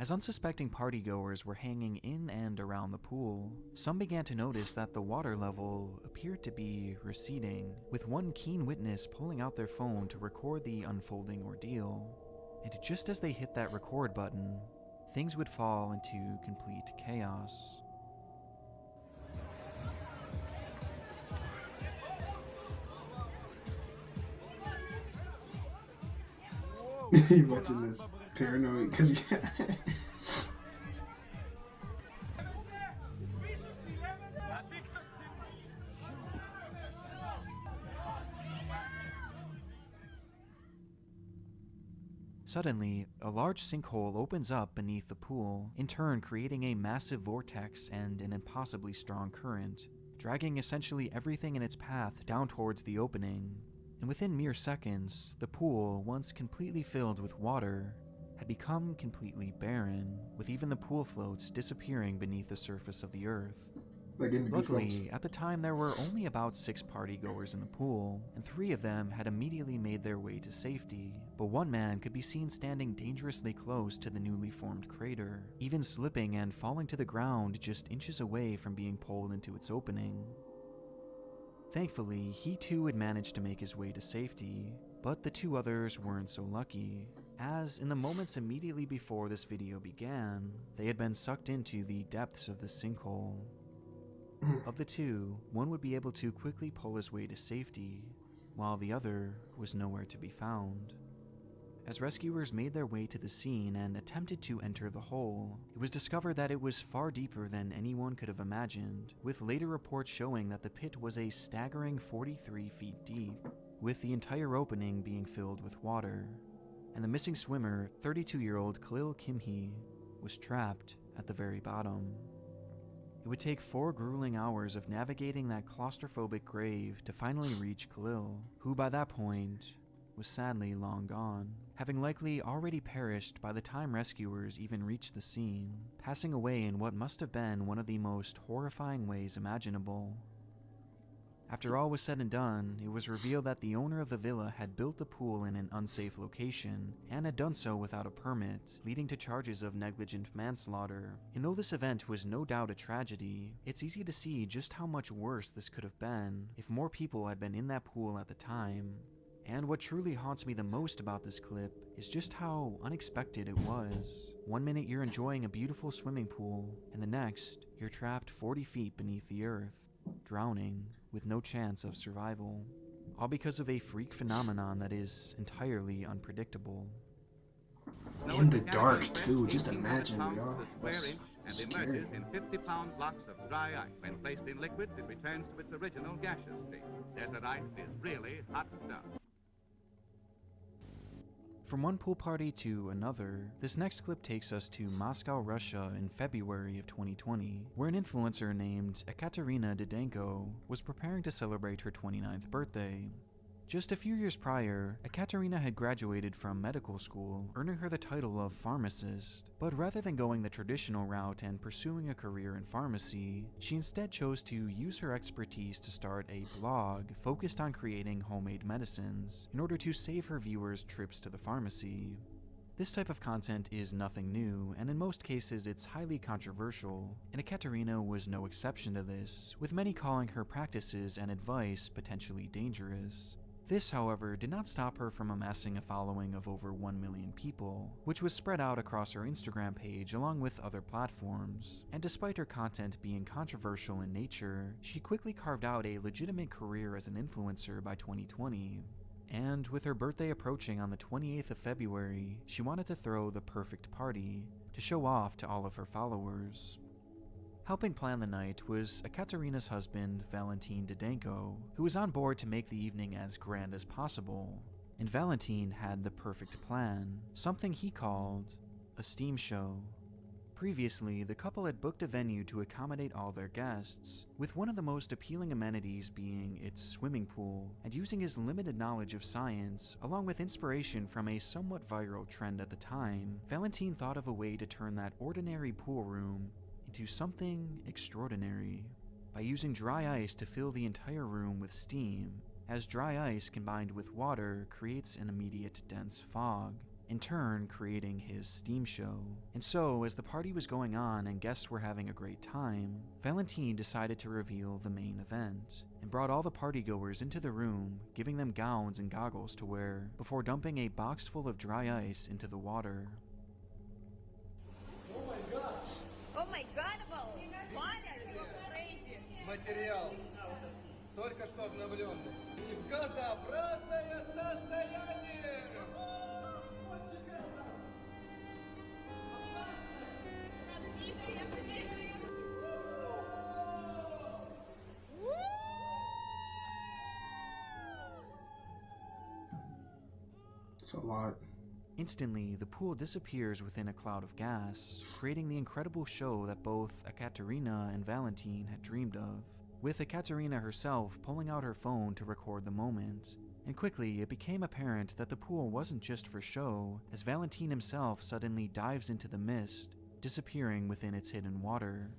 As unsuspecting partygoers were hanging in and around the pool, some began to notice that the water level appeared to be receding, with one keen witness pulling out their phone to record the unfolding ordeal. And just as they hit that record button, things would fall into complete chaos. You watching this paranoid because Suddenly, a large sinkhole opens up beneath the pool, in turn creating a massive vortex and an impossibly strong current, dragging essentially everything in its path down towards the opening. And within mere seconds, the pool, once completely filled with water, had become completely barren, with even the pool floats disappearing beneath the surface of the earth. Luckily, at the time there were only about 6 partygoers in the pool, and 3 of them had immediately made their way to safety, but one man could be seen standing dangerously close to the newly formed crater, even slipping and falling to the ground just inches away from being pulled into its opening. Thankfully, he too had managed to make his way to safety, but the 2 others weren't so lucky, as in the moments immediately before this video began, they had been sucked into the depths of the sinkhole. Of the 2, one would be able to quickly pull his way to safety, while the other was nowhere to be found. As rescuers made their way to the scene and attempted to enter the hole, it was discovered that it was far deeper than anyone could have imagined, with later reports showing that the pit was a staggering 43 feet deep, with the entire opening being filled with water. And the missing swimmer, 32-year-old Khalil Kimhi, was trapped at the very bottom. It would take 4 grueling hours of navigating that claustrophobic grave to finally reach Khalil, who by that point was sadly long gone, having likely already perished by the time rescuers even reached the scene, passing away in what must have been one of the most horrifying ways imaginable. After all was said and done, it was revealed that the owner of the villa had built the pool in an unsafe location, and had done so without a permit, leading to charges of negligent manslaughter. And though this event was no doubt a tragedy, it's easy to see just how much worse this could have been if more people had been in that pool at the time. And what truly haunts me the most about this clip is just how unexpected it was. 1 minute you're enjoying a beautiful swimming pool, and the next, you're trapped 40 feet beneath the earth, drowning, with no chance of survival. All because of a freak phenomenon that is entirely unpredictable. In the dark, too. Just imagine, y'all. And emerges in 50-pound blocks of dry ice. When placed in liquid, it returns to its original gaseous state. Desert ice is really hot stuff. From one pool party to another, this next clip takes us to Moscow, Russia in February of 2020, where an influencer named Ekaterina Didenko was preparing to celebrate her 29th birthday. Just a few years prior, Ekaterina had graduated from medical school, earning her the title of pharmacist. But rather than going the traditional route and pursuing a career in pharmacy, she instead chose to use her expertise to start a blog focused on creating homemade medicines in order to save her viewers trips to the pharmacy. This type of content is nothing new, and in most cases it's highly controversial, and Ekaterina was no exception to this, with many calling her practices and advice potentially dangerous. This, however, did not stop her from amassing a following of over 1 million people, which was spread out across her Instagram page along with other platforms. And despite her content being controversial in nature, she quickly carved out a legitimate career as an influencer by 2020. And with her birthday approaching on the 28th of February, she wanted to throw the perfect party to show off to all of her followers. Helping plan the night was Ekaterina's husband, Valentin Didenko, who was on board to make the evening as grand as possible. And Valentin had the perfect plan, something he called a steam show. Previously, the couple had booked a venue to accommodate all their guests, with one of the most appealing amenities being its swimming pool, and using his limited knowledge of science, along with inspiration from a somewhat viral trend at the time, Valentin thought of a way to turn that ordinary pool room into something extraordinary, by using dry ice to fill the entire room with steam, as dry ice combined with water creates an immediate dense fog, in turn creating his steam show. And so, as the party was going on and guests were having a great time, Valentin decided to reveal the main event, and brought all the partygoers into the room, giving them gowns and goggles to wear, before dumping a box full of dry ice into the water. Oh my god, Ваня, you're crazy. Материал только что обновленный. Газообразное состояние. It's a lot. Instantly, the pool disappears within a cloud of gas, creating the incredible show that both Ekaterina and Valentin had dreamed of, with Ekaterina herself pulling out her phone to record the moment. And quickly, it became apparent that the pool wasn't just for show, as Valentin himself suddenly dives into the mist, disappearing within its hidden water.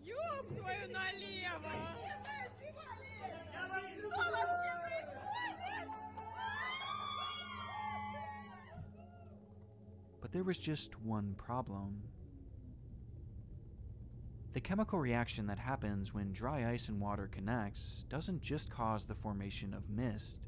Ёб твою налево! But there was just one problem. The chemical reaction that happens when dry ice and water connects doesn't just cause the formation of mist.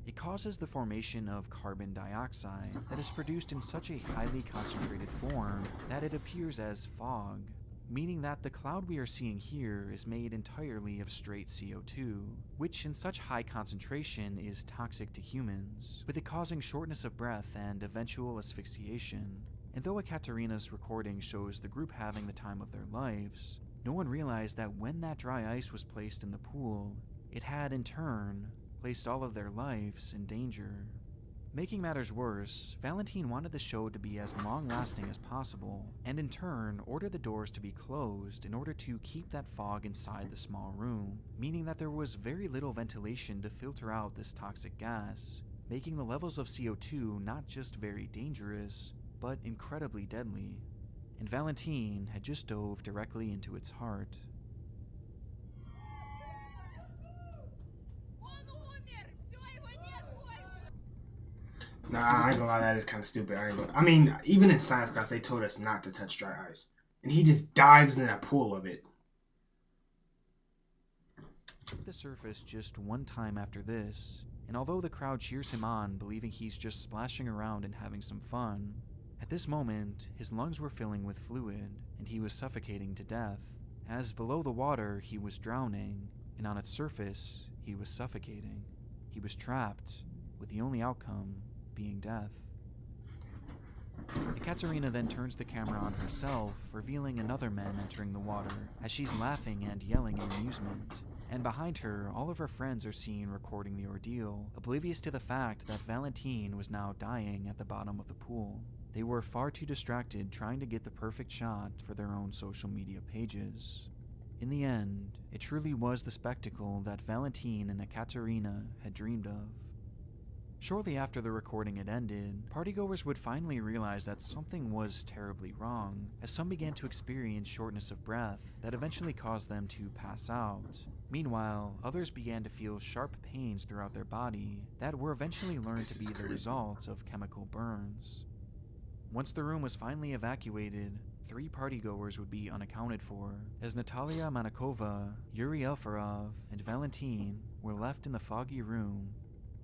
It causes the formation of carbon dioxide that is produced in such a highly concentrated form that it appears as fog, meaning that the cloud we are seeing here is made entirely of straight CO2, which in such high concentration is toxic to humans, with it causing shortness of breath and eventual asphyxiation. And though Ekaterina's recording shows the group having the time of their lives, no one realized that when that dry ice was placed in the pool, it had in turn placed all of their lives in danger. Making matters worse, Valentin wanted the show to be as long-lasting as possible, and in turn ordered the doors to be closed in order to keep that fog inside the small room, meaning that there was very little ventilation to filter out this toxic gas, making the levels of CO2 not just very dangerous, but incredibly deadly. And Valentin had just dove directly into its heart. Nah, I ain't gonna lie, that is kind of stupid. I mean, even in science class, they told us not to touch dry ice. And he just dives in that pool of it. Took the surface just one time after this, and although the crowd cheers him on, believing he's just splashing around and having some fun, at this moment, his lungs were filling with fluid, and he was suffocating to death, as below the water, he was drowning, and on its surface, he was suffocating. He was trapped, with the only outcome being death. Ekaterina then turns the camera on herself, revealing another man entering the water, as she's laughing and yelling in amusement. And behind her, all of her friends are seen recording the ordeal, oblivious to the fact that Valentin was now dying at the bottom of the pool. They were far too distracted trying to get the perfect shot for their own social media pages. In the end, it truly was the spectacle that Valentin and Ekaterina had dreamed of. Shortly after the recording had ended, partygoers would finally realize that something was terribly wrong, as some began to experience shortness of breath that eventually caused them to pass out. Meanwhile, others began to feel sharp pains throughout their body that were eventually learned to be the result of chemical burns. Once the room was finally evacuated, 3 partygoers would be unaccounted for, as Natalia Manakova, Yuri Elfarov, and Valentin were left in the foggy room,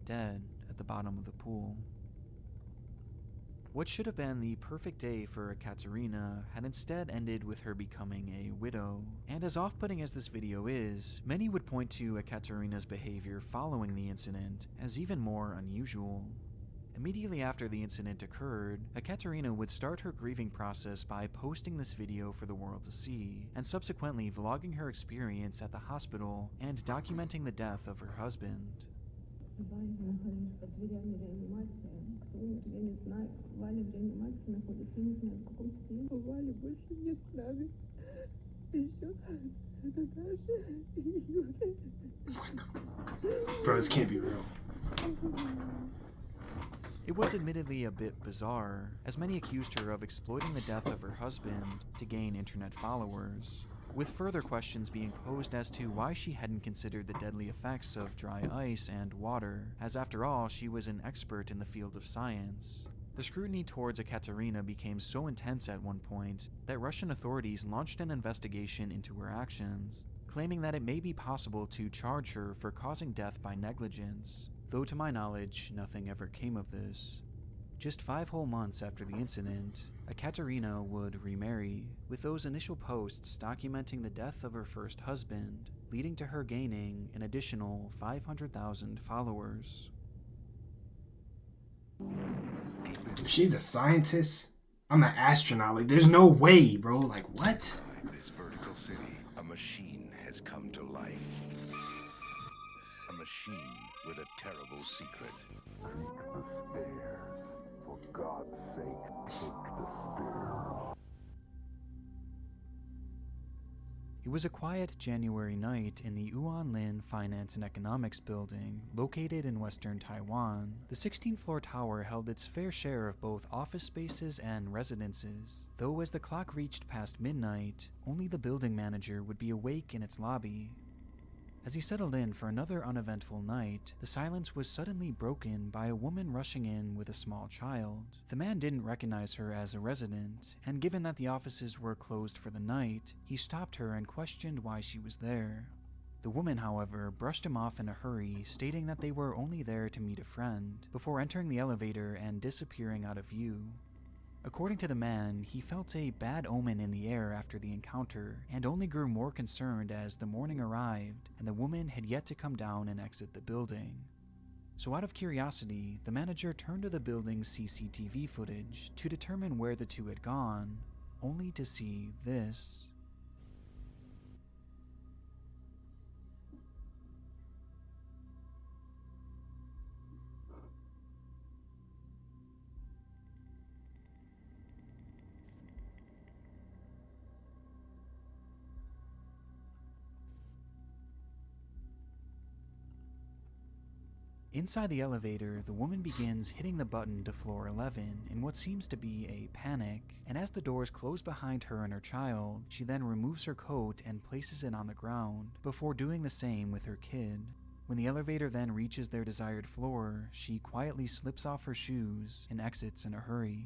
dead at the bottom of the pool. What should have been the perfect day for Ekaterina had instead ended with her becoming a widow. And as off-putting as this video is, many would point to Ekaterina's behavior following the incident as even more unusual. Immediately after the incident occurred, Ekaterina would start her grieving process by posting this video for the world to see, and subsequently vlogging her experience at the hospital and documenting the death of her husband. Bro, this can't be real. It was admittedly a bit bizarre, as many accused her of exploiting the death of her husband to gain internet followers, with further questions being posed as to why she hadn't considered the deadly effects of dry ice and water, as after all, she was an expert in the field of science. The scrutiny towards Ekaterina became so intense at one point that Russian authorities launched an investigation into her actions, claiming that it may be possible to charge her for causing death by negligence, though to my knowledge, nothing ever came of this. Just 5 whole months after the incident, Ekaterina would remarry, with those initial posts documenting the death of her first husband, leading to her gaining an additional 500,000 followers. She's a scientist? I'm an astronaut. Like, there's no way, bro. Like, what? This vertical city, a machine has come to life. A machine with a terrible secret. Take the stairs. For God's sake, take the stairs. It was a quiet January night in the Yuanlin Finance and Economics building, located in western Taiwan. The 16th-floor tower held its fair share of both office spaces and residences, though as the clock reached past midnight, only the building manager would be awake in its lobby. As he settled in for another uneventful night, the silence was suddenly broken by a woman rushing in with a small child. The man didn't recognize her as a resident, and given that the offices were closed for the night, he stopped her and questioned why she was there. The woman, however, brushed him off in a hurry, stating that they were only there to meet a friend, before entering the elevator and disappearing out of view. According to the man, he felt a bad omen in the air after the encounter, and only grew more concerned as the morning arrived and the woman had yet to come down and exit the building. So out of curiosity, the manager turned to the building's CCTV footage to determine where the two had gone, only to see this. Inside the elevator, the woman begins hitting the button to floor 11 in what seems to be a panic, and as the doors close behind her and her child, she then removes her coat and places it on the ground, before doing the same with her kid. When the elevator then reaches their desired floor, she quietly slips off her shoes and exits in a hurry.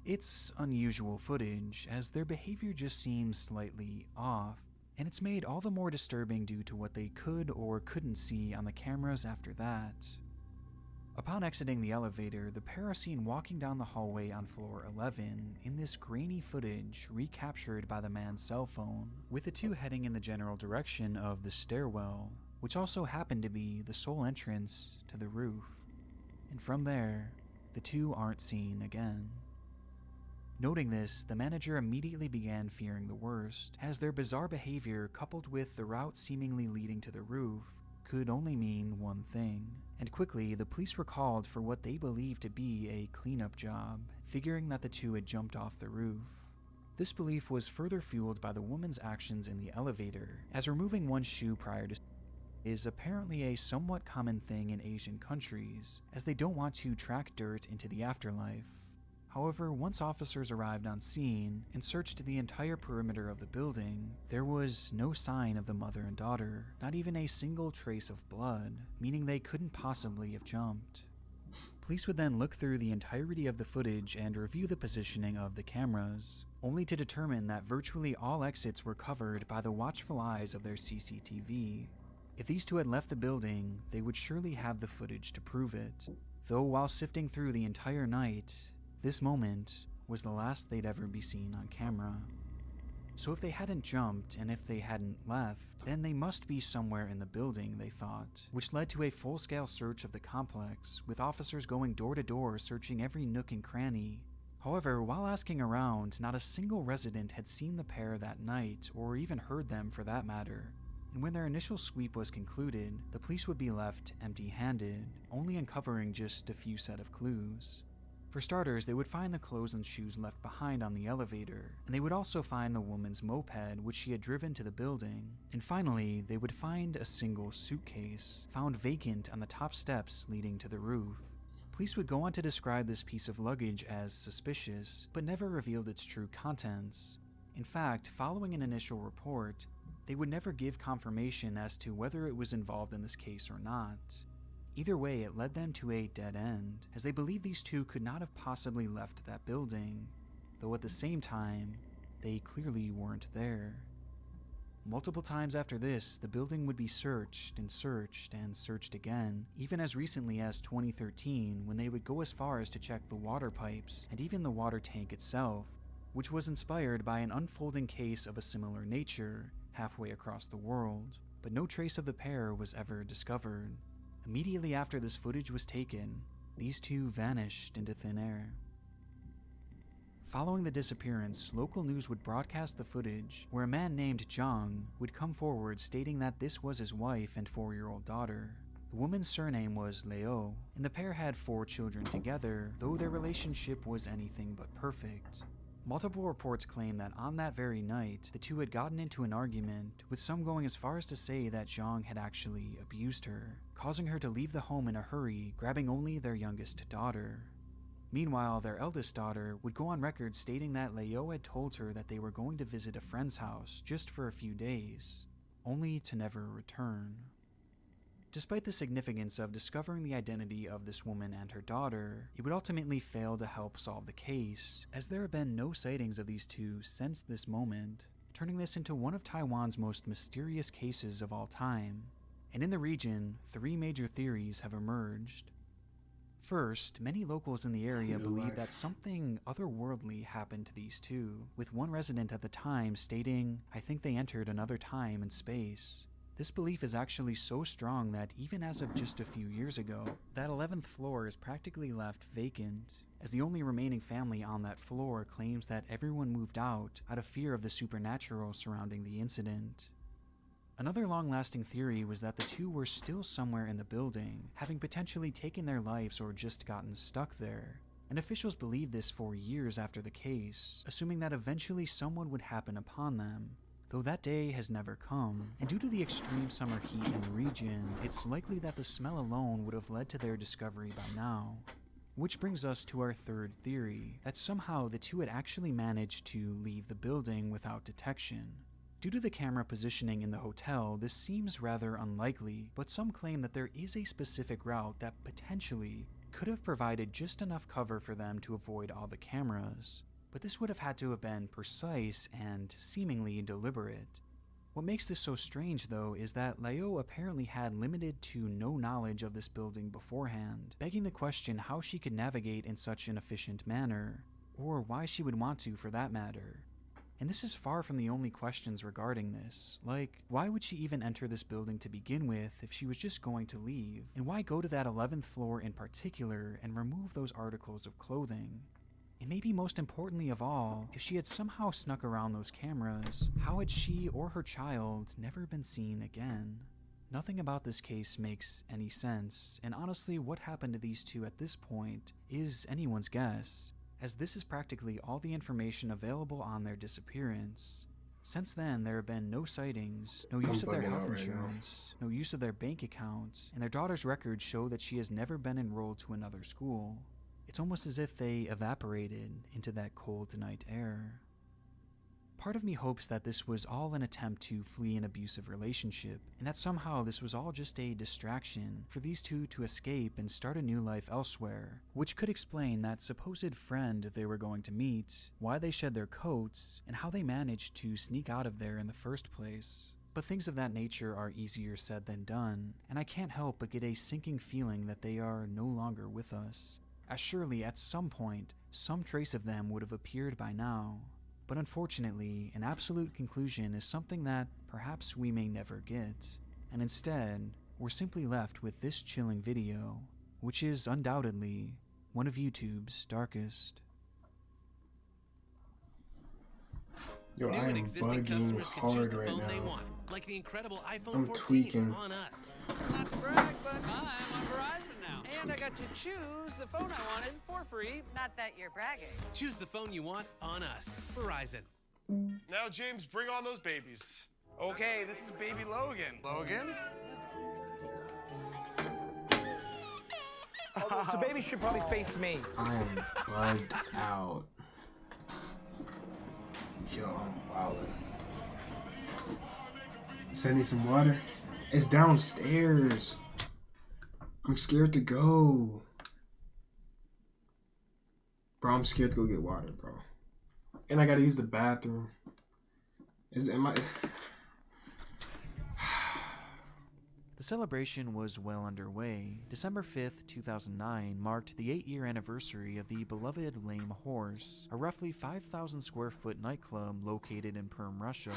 It's unusual footage, as their behavior just seems slightly off, and it's made all the more disturbing due to what they could or couldn't see on the cameras after that. Upon exiting the elevator, the pair are seen walking down the hallway on floor 11 in this grainy footage recaptured by the man's cell phone, with the two heading in the general direction of the stairwell, which also happened to be the sole entrance to the roof. And from there, the two aren't seen again. Noting this, the manager immediately began fearing the worst, as their bizarre behavior coupled with the route seemingly leading to the roof could only mean one thing. And quickly, the police were called for what they believed to be a cleanup job, figuring that the two had jumped off the roof. This belief was further fueled by the woman's actions in the elevator, as removing one shoe prior to is apparently a somewhat common thing in Asian countries, as they don't want to track dirt into the afterlife. However, once officers arrived on scene and searched the entire perimeter of the building, there was no sign of the mother and daughter, not even a single trace of blood, meaning they couldn't possibly have jumped. Police would then look through the entirety of the footage and review the positioning of the cameras, only to determine that virtually all exits were covered by the watchful eyes of their CCTV. If these two had left the building, they would surely have the footage to prove it, though while sifting through the entire night, this moment was the last they'd ever be seen on camera. So if they hadn't jumped and if they hadn't left, then they must be somewhere in the building, they thought, which led to a full-scale search of the complex, with officers going door to door searching every nook and cranny. However, while asking around, not a single resident had seen the pair that night, or even heard them for that matter. And when their initial sweep was concluded, the police would be left empty-handed, only uncovering just a few set of clues. For starters, they would find the clothes and shoes left behind on the elevator, and they would also find the woman's moped which she had driven to the building. And finally, they would find a single suitcase, found vacant on the top steps leading to the roof. Police would go on to describe this piece of luggage as suspicious, but never revealed its true contents. In fact, following an initial report, they would never give confirmation as to whether it was involved in this case or not. Either way, it led them to a dead end, as they believed these two could not have possibly left that building, though at the same time, they clearly weren't there. Multiple times after this, the building would be searched and searched and searched again, even as recently as 2013, when they would go as far as to check the water pipes and even the water tank itself, which was inspired by an unfolding case of a similar nature halfway across the world, but no trace of the pair was ever discovered. Immediately after this footage was taken, these two vanished into thin air. Following the disappearance, local news would broadcast the footage where a man named Zhang would come forward stating that this was his wife and 4-year-old daughter. The woman's surname was Leo, and the pair had 4 children together, though their relationship was anything but perfect. Multiple reports claim that on that very night, the two had gotten into an argument, with some going as far as to say that Zhang had actually abused her, causing her to leave the home in a hurry, grabbing only their youngest daughter. Meanwhile, their eldest daughter would go on record stating that Leo had told her that they were going to visit a friend's house just for a few days, only to never return. Despite the significance of discovering the identity of this woman and her daughter, it would ultimately fail to help solve the case, as there have been no sightings of these two since this moment, turning this into one of Taiwan's most mysterious cases of all time. And in the region, 3 major theories have emerged. First, many locals in the area believe that something otherworldly happened to these two, with one resident at the time stating, "I think they entered another time and space." This belief is actually so strong that even as of just a few years ago, that 11th floor is practically left vacant, as the only remaining family on that floor claims that everyone moved out of fear of the supernatural surrounding the incident. Another long-lasting theory was that the two were still somewhere in the building, having potentially taken their lives or just gotten stuck there. And officials believed this for years after the case, assuming that eventually someone would happen upon them. Though that day has never come, and due to the extreme summer heat in the region, it's likely that the smell alone would have led to their discovery by now. Which brings us to our third theory, that somehow the two had actually managed to leave the building without detection. Due to the camera positioning in the hotel, this seems rather unlikely, but some claim that there is a specific route that potentially could have provided just enough cover for them to avoid all the cameras. But this would have had to have been precise and seemingly deliberate. What makes this so strange, though, is that Leo apparently had limited to no knowledge of this building beforehand, begging the question how she could navigate in such an efficient manner, or why she would want to for that matter. And this is far from the only questions regarding this, like, why would she even enter this building to begin with if she was just going to leave, and why go to that 11th floor in particular and remove those articles of clothing? And maybe most importantly of all, if she had somehow snuck around those cameras, how had she or her child never been seen again? Nothing about this case makes any sense, and honestly what happened to these two at this point is anyone's guess, as this is practically all the information available on their disappearance. Since then, there have been no sightings, no use of their health insurance, no use of their bank account, and their daughter's records show that she has never been enrolled to another school. It's almost as if they evaporated into that cold night air. Part of me hopes that this was all an attempt to flee an abusive relationship, and that somehow this was all just a distraction for these two to escape and start a new life elsewhere, which could explain that supposed friend they were going to meet, why they shed their coats, and how they managed to sneak out of there in the first place. But things of that nature are easier said than done, and I can't help but get a sinking feeling that they are no longer with us, as surely at some point, some trace of them would have appeared by now. But unfortunately, an absolute conclusion is something that perhaps we may never get, and instead, we're simply left with this chilling video, which is undoubtedly one of YouTube's darkest. Yo, New I and am existing bugging customers can choose hard the right phone they now. want, like the incredible iPhone I'm 14 tweaking. on us. Not to brag, but I'm on Verizon now. And I got to choose the phone I wanted for free. Not that you're bragging. Choose the phone you want on us. Verizon. Now, James, bring on those babies. Okay, this is baby Logan. Logan? So baby should probably face me. I am bugged out. Yo, I'm wildin'. Sending some water. It's downstairs. I'm scared to go. Bro, I'm scared to go get water, bro. And I gotta use the bathroom. The celebration was well underway. December 5th, 2009 marked the 8-year anniversary of the beloved Lame Horse, a roughly 5,000 square foot nightclub located in Perm, Russia.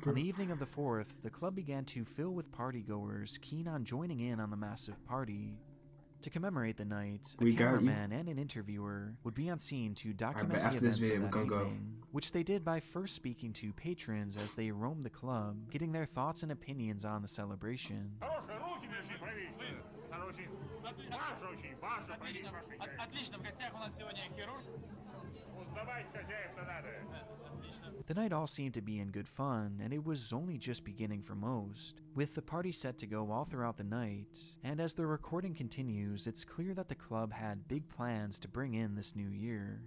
On the evening of the 4th, the club began to fill with partygoers keen on joining in on the massive party. To commemorate the night, a cameraman and an interviewer would be on scene to document the events of that evening, which they did by first speaking to patrons as they roamed the club, getting their thoughts and opinions on the celebration. The night all seemed to be in good fun, and it was only just beginning for most, with the party set to go all throughout the night, and as the recording continues, it's clear that the club had big plans to bring in this new year.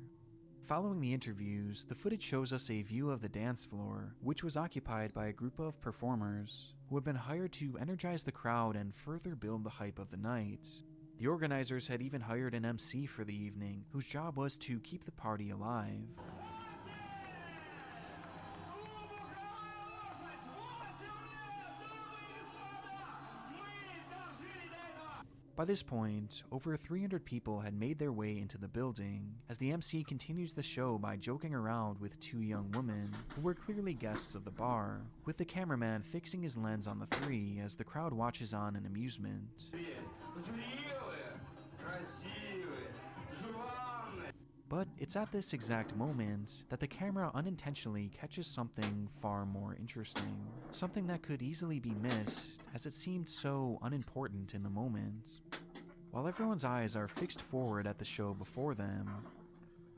Following the interviews, the footage shows us a view of the dance floor, which was occupied by a group of performers who had been hired to energize the crowd and further build the hype of the night. The organizers had even hired an MC for the evening, whose job was to keep the party alive. By this point, over 300 people had made their way into the building, as the MC continues the show by joking around with two young women, who were clearly guests of the bar, with the cameraman fixing his lens on the three as the crowd watches on in amusement. But it's at this exact moment that the camera unintentionally catches something far more interesting. Something that could easily be missed, as it seemed so unimportant in the moment. While everyone's eyes are fixed forward at the show before them,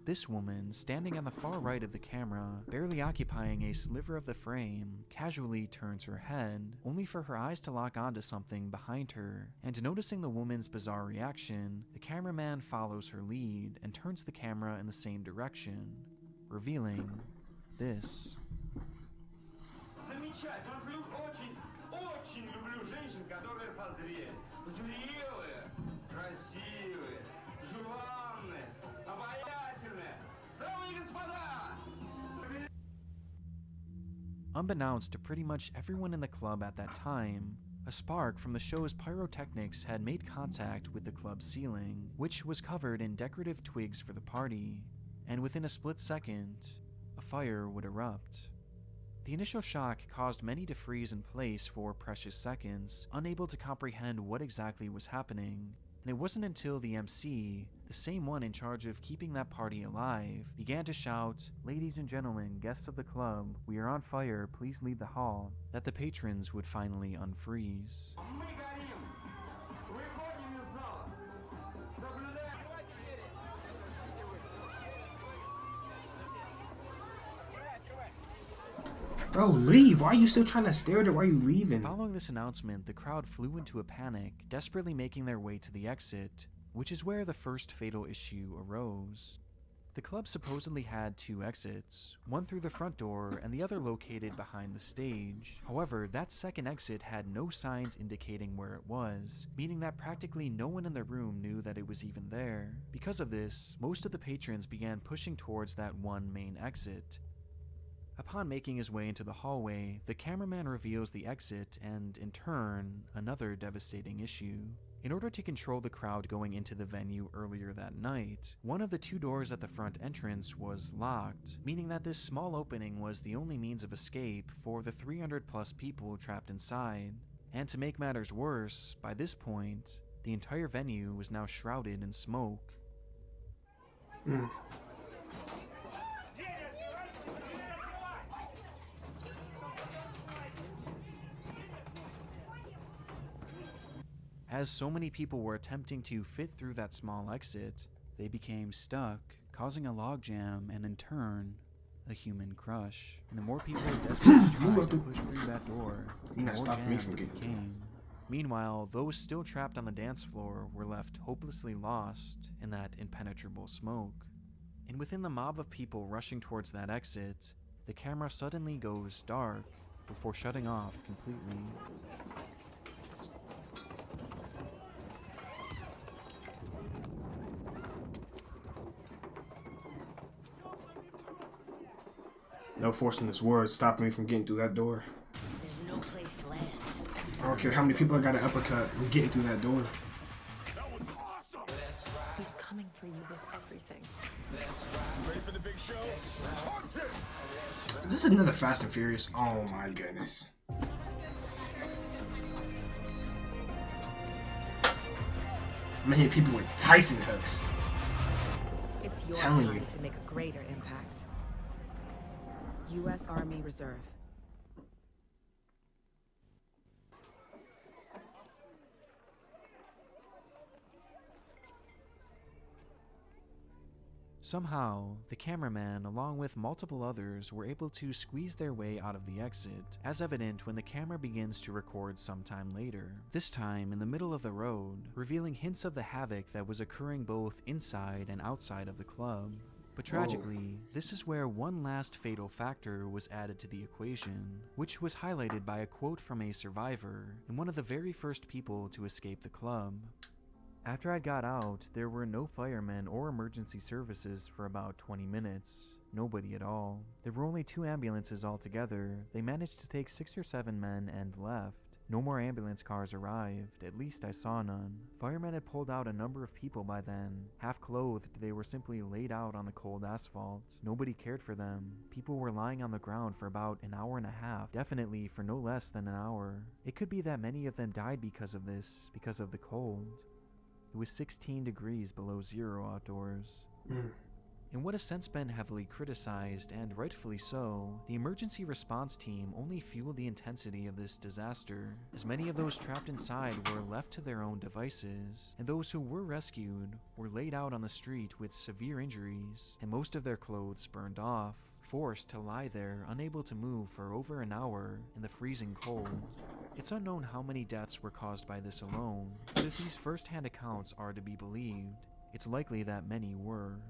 this woman, standing on the far right of the camera, barely occupying a sliver of the frame, casually turns her head, only for her eyes to lock onto something behind her, and noticing the woman's bizarre reaction, the cameraman follows her lead and turns the camera in the same direction, revealing this. Unbeknownst to pretty much everyone in the club at that time, a spark from the show's pyrotechnics had made contact with the club's ceiling, which was covered in decorative twigs for the party, and within a split second, a fire would erupt. The initial shock caused many to freeze in place for precious seconds, unable to comprehend what exactly was happening, and it wasn't until the MC, the same one in charge of keeping that party alive, began to shout, "Ladies and gentlemen, guests of the club, we are on fire, please leave the hall," that the patrons would finally unfreeze. Bro, leave. Why are you still trying to stare there? Why are you leaving? Following this announcement, the crowd flew into a panic, desperately making their way to the exit, which is where the first fatal issue arose. The club supposedly had 2 exits, one through the front door and the other located behind the stage. However, that second exit had no signs indicating where it was, meaning that practically no one in the room knew that it was even there. Because of this, most of the patrons began pushing towards that one main exit. Upon making his way into the hallway, the cameraman reveals the exit and, in turn, another devastating issue. In order to control the crowd going into the venue earlier that night, one of the 2 doors at the front entrance was locked, meaning that this small opening was the only means of escape for the 300+ people trapped inside. And to make matters worse, by this point, the entire venue was now shrouded in smoke. As so many people were attempting to fit through that small exit, they became stuck, causing a logjam and in turn, a human crush. And the more people desperately tried to push through that door, the more jammed it became. Meanwhile, those still trapped on the dance floor were left hopelessly lost in that impenetrable smoke. And within the mob of people rushing towards that exit, the camera suddenly goes dark before shutting off completely. No force in this world stopping me from getting through that door. There's no place to land. I don't care how many people I got to uppercut. I'm getting through that door. He's coming for you with everything. Ready for the big show? Is this another Fast and Furious? Oh my goodness. I'm gonna hit people with Tyson hooks. It's your Telling time you. to make a greater impact. U.S. Army Reserve. Somehow, the cameraman, along with multiple others, were able to squeeze their way out of the exit, as evident when the camera begins to record sometime later. This time in the middle of the road, revealing hints of the havoc that was occurring both inside and outside of the club. But tragically, this is where one last fatal factor was added to the equation, which was highlighted by a quote from a survivor and one of the very first people to escape the club. After I got out, there were no firemen or emergency services for about 20 minutes. Nobody at all. There were only 2 ambulances altogether. They managed to take 6 or 7 men and left. No more ambulance cars arrived, at least I saw none. Firemen had pulled out a number of people by then. Half clothed, they were simply laid out on the cold asphalt. Nobody cared for them. People were lying on the ground for about an hour and a half, definitely for no less than an hour. It could be that many of them died because of this, because of the cold. It was 16 degrees below zero outdoors. In what has since been heavily criticized, and rightfully so, the emergency response team only fueled the intensity of this disaster, as many of those trapped inside were left to their own devices, and those who were rescued were laid out on the street with severe injuries, and most of their clothes burned off, forced to lie there unable to move for over an hour in the freezing cold. It's unknown how many deaths were caused by this alone, but if these first-hand accounts are to be believed, it's likely that many were.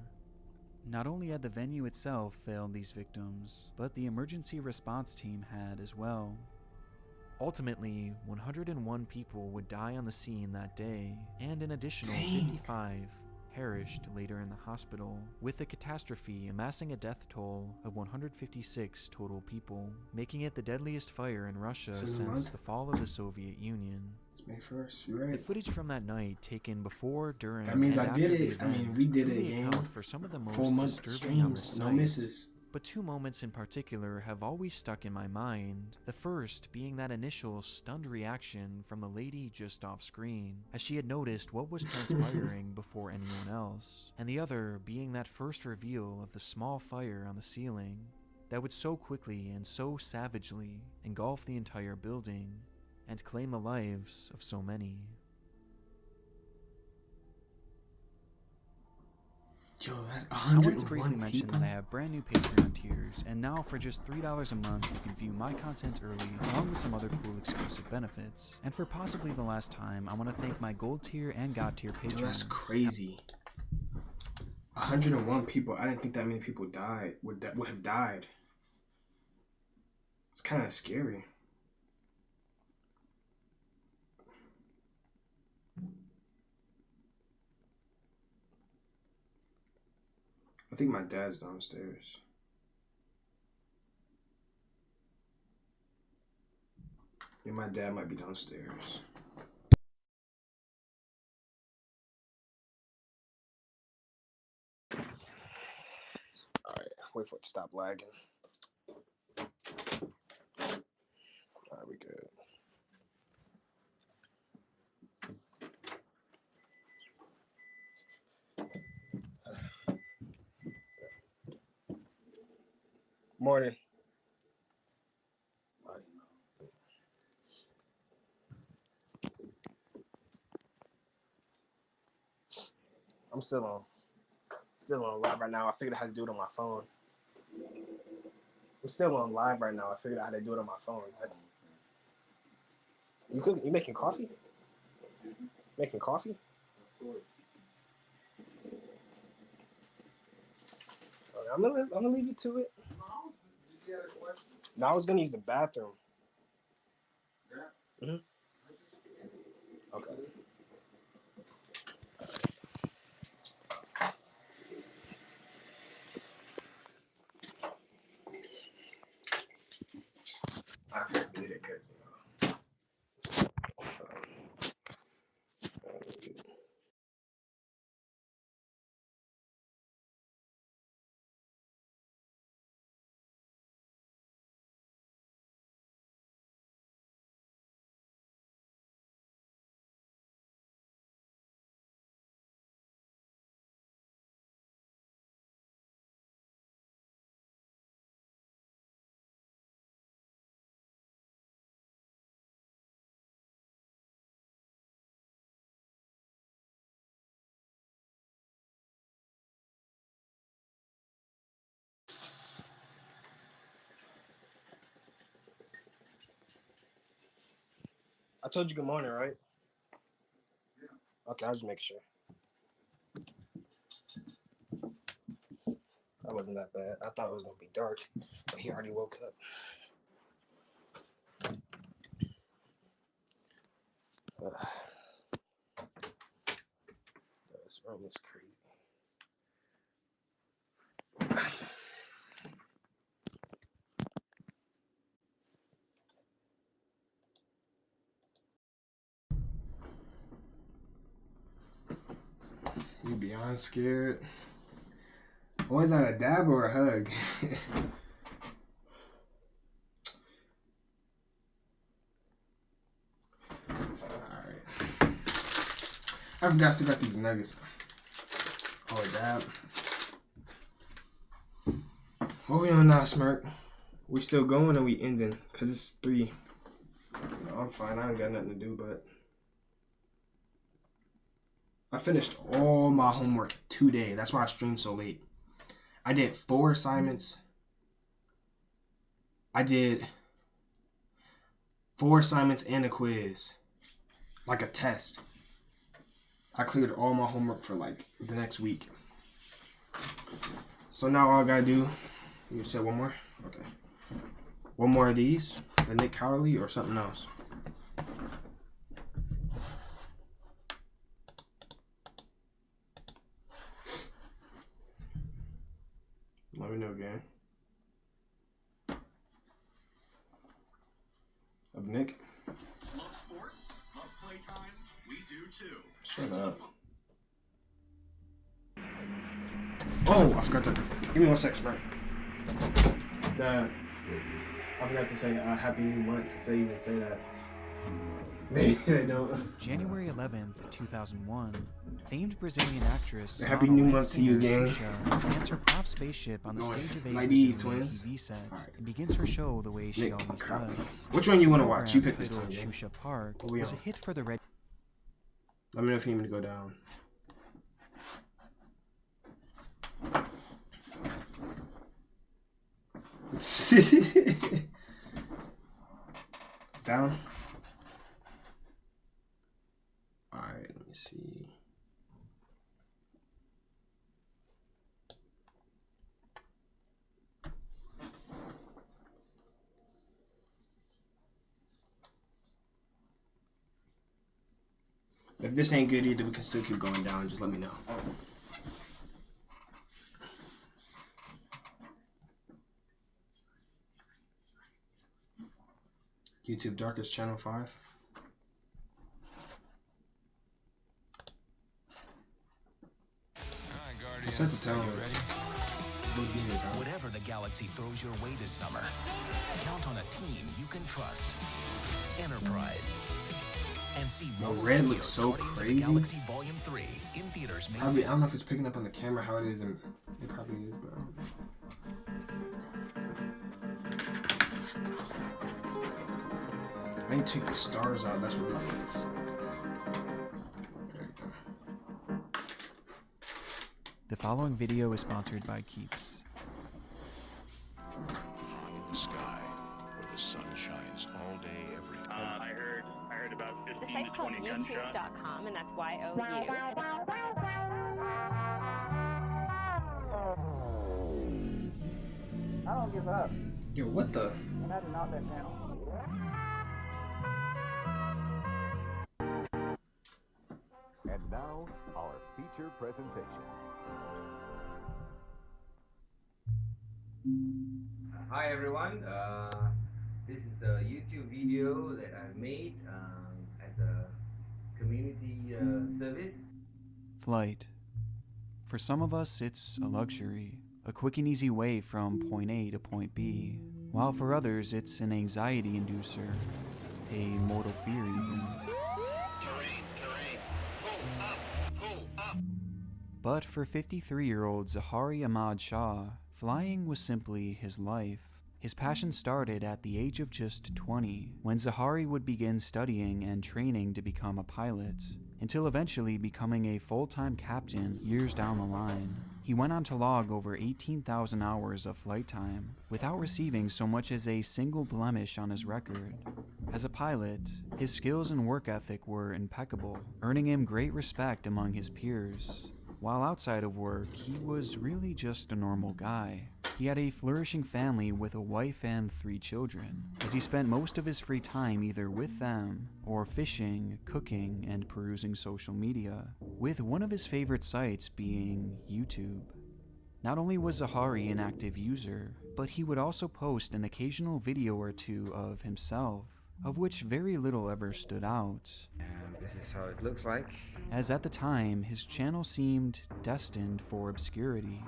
Not only had the venue itself failed these victims, but the emergency response team had as well. Ultimately, 101 people would die on the scene that day, and an additional 55 perished later in the hospital, with the catastrophe amassing a death toll of 156 total people, making it the deadliest fire in Russia since the fall of the Soviet Union. It's May 1st, you're right. The footage from that night, taken before, during, That means and I after did the it. I event, mean, we did it truly again. account for some of the most 4 months disturbing on the streams, no site. misses. But 2 moments in particular have always stuck in my mind. The first being that initial stunned reaction from the lady just off screen, as she had noticed what was transpiring before anyone else, and the other being that first reveal of the small fire on the ceiling that would so quickly and so savagely engulf the entire building and claim the lives of so many. Yo, that's I wanted to 101 briefly mention people. that I have brand new Patreon tiers, and now for just $3 a month, you can view my content early, along with some other cool exclusive benefits. And for possibly the last time, I want to thank my gold tier and god tier patrons. Yo, that's crazy. 101 people. I didn't think that many people died. Would have died. It's kind of scary. I think my dad's downstairs. Yeah, my dad might be downstairs. Alright, wait for it to stop lagging. Alright, we good. Morning. I'm still on live right now. I figured out how to do it on my phone. I'm still on live right now. I figured out how to do it on my phone. You making coffee? Making coffee? Okay, I'm gonna leave you to it. No, I was gonna use the bathroom. Mm-hmm. Okay. I figured it because I told you good morning, right? Okay, I was just making sure. That wasn't that bad. I thought it was gonna be dark, but he already woke up. This room is crazy. You beyond scared? Was that a dab or a hug? Alright. I forgot to got these nuggets. Oh, a dab. What we on now, Smirk? We still going or we ending? Cause it's 3. No, I'm fine. I ain't got nothing to do, but I finished all my homework today. That's why I streamed so late. I did 4 assignments. I did 4 assignments and a quiz. Like a test. I cleared all my homework for like the next week. So now all I gotta do, you said one more? Okay. One more of these, the Nick Cowley or something else. Let me know, gang. Of Nick. Love sports, love playtime. We do too. Shut up. Oh, I forgot to. Give me 1 sec, bro. I forgot to say Happy New Month if they even say that. They don't. January 11th, 2001, famed Brazilian actress Happy New Month to you, gang. lands her prop spaceship on the stage of a like these Brazilian twins. TV set and begins her show the way she Nick, always copy. does. Which one you want to The watch? You program, pick this time, titled gang. Shusha Park, What we was a on? hit for the Red. Let me know if you need me to go down. Down. Alright, let me see. If this ain't good either, we can still keep going down. Just let me know. YouTube Darkest Channel 5. Set the tone. Whatever the galaxy throws your way this summer, count on a team you can trust. Enterprise. And see Red looks so crazy. Galaxy Volume 3 in theaters. Probably, I don't know if it's picking up on the camera how it is, and it probably is, bro. I need to take the stars out. That's what it is. The following video is sponsored by Keeps. In the sky, where the sun shines all day, every day. I heard about 15 The to site's called 20 gunshots. youtube.com, and that's YOU. I don't give up. Yo, what the? And I do not let down. And now, our feature presentation. Hi everyone, this is a YouTube video that I made as a community service. Flight. For some of us, it's a luxury, a quick and easy way from point A to point B, while for others, it's an anxiety inducer, a mortal fear even. But for 53-year-old Zahari Ahmad Shah, flying was simply his life. His passion started at the age of just 20, when Zahari would begin studying and training to become a pilot, until eventually becoming a full-time captain years down the line. He went on to log over 18,000 hours of flight time, without receiving so much as a single blemish on his record. As a pilot, his skills and work ethic were impeccable, earning him great respect among his peers. While outside of work, he was really just a normal guy. He had a flourishing family with a wife and 3 children, as he spent most of his free time either with them or fishing, cooking, and perusing social media, with one of his favorite sites being YouTube. Not only was Zahari an active user, but he would also post an occasional video or two of himself, of which very little ever stood out. And this is how it looks like. As at the time, his channel seemed destined for obscurity.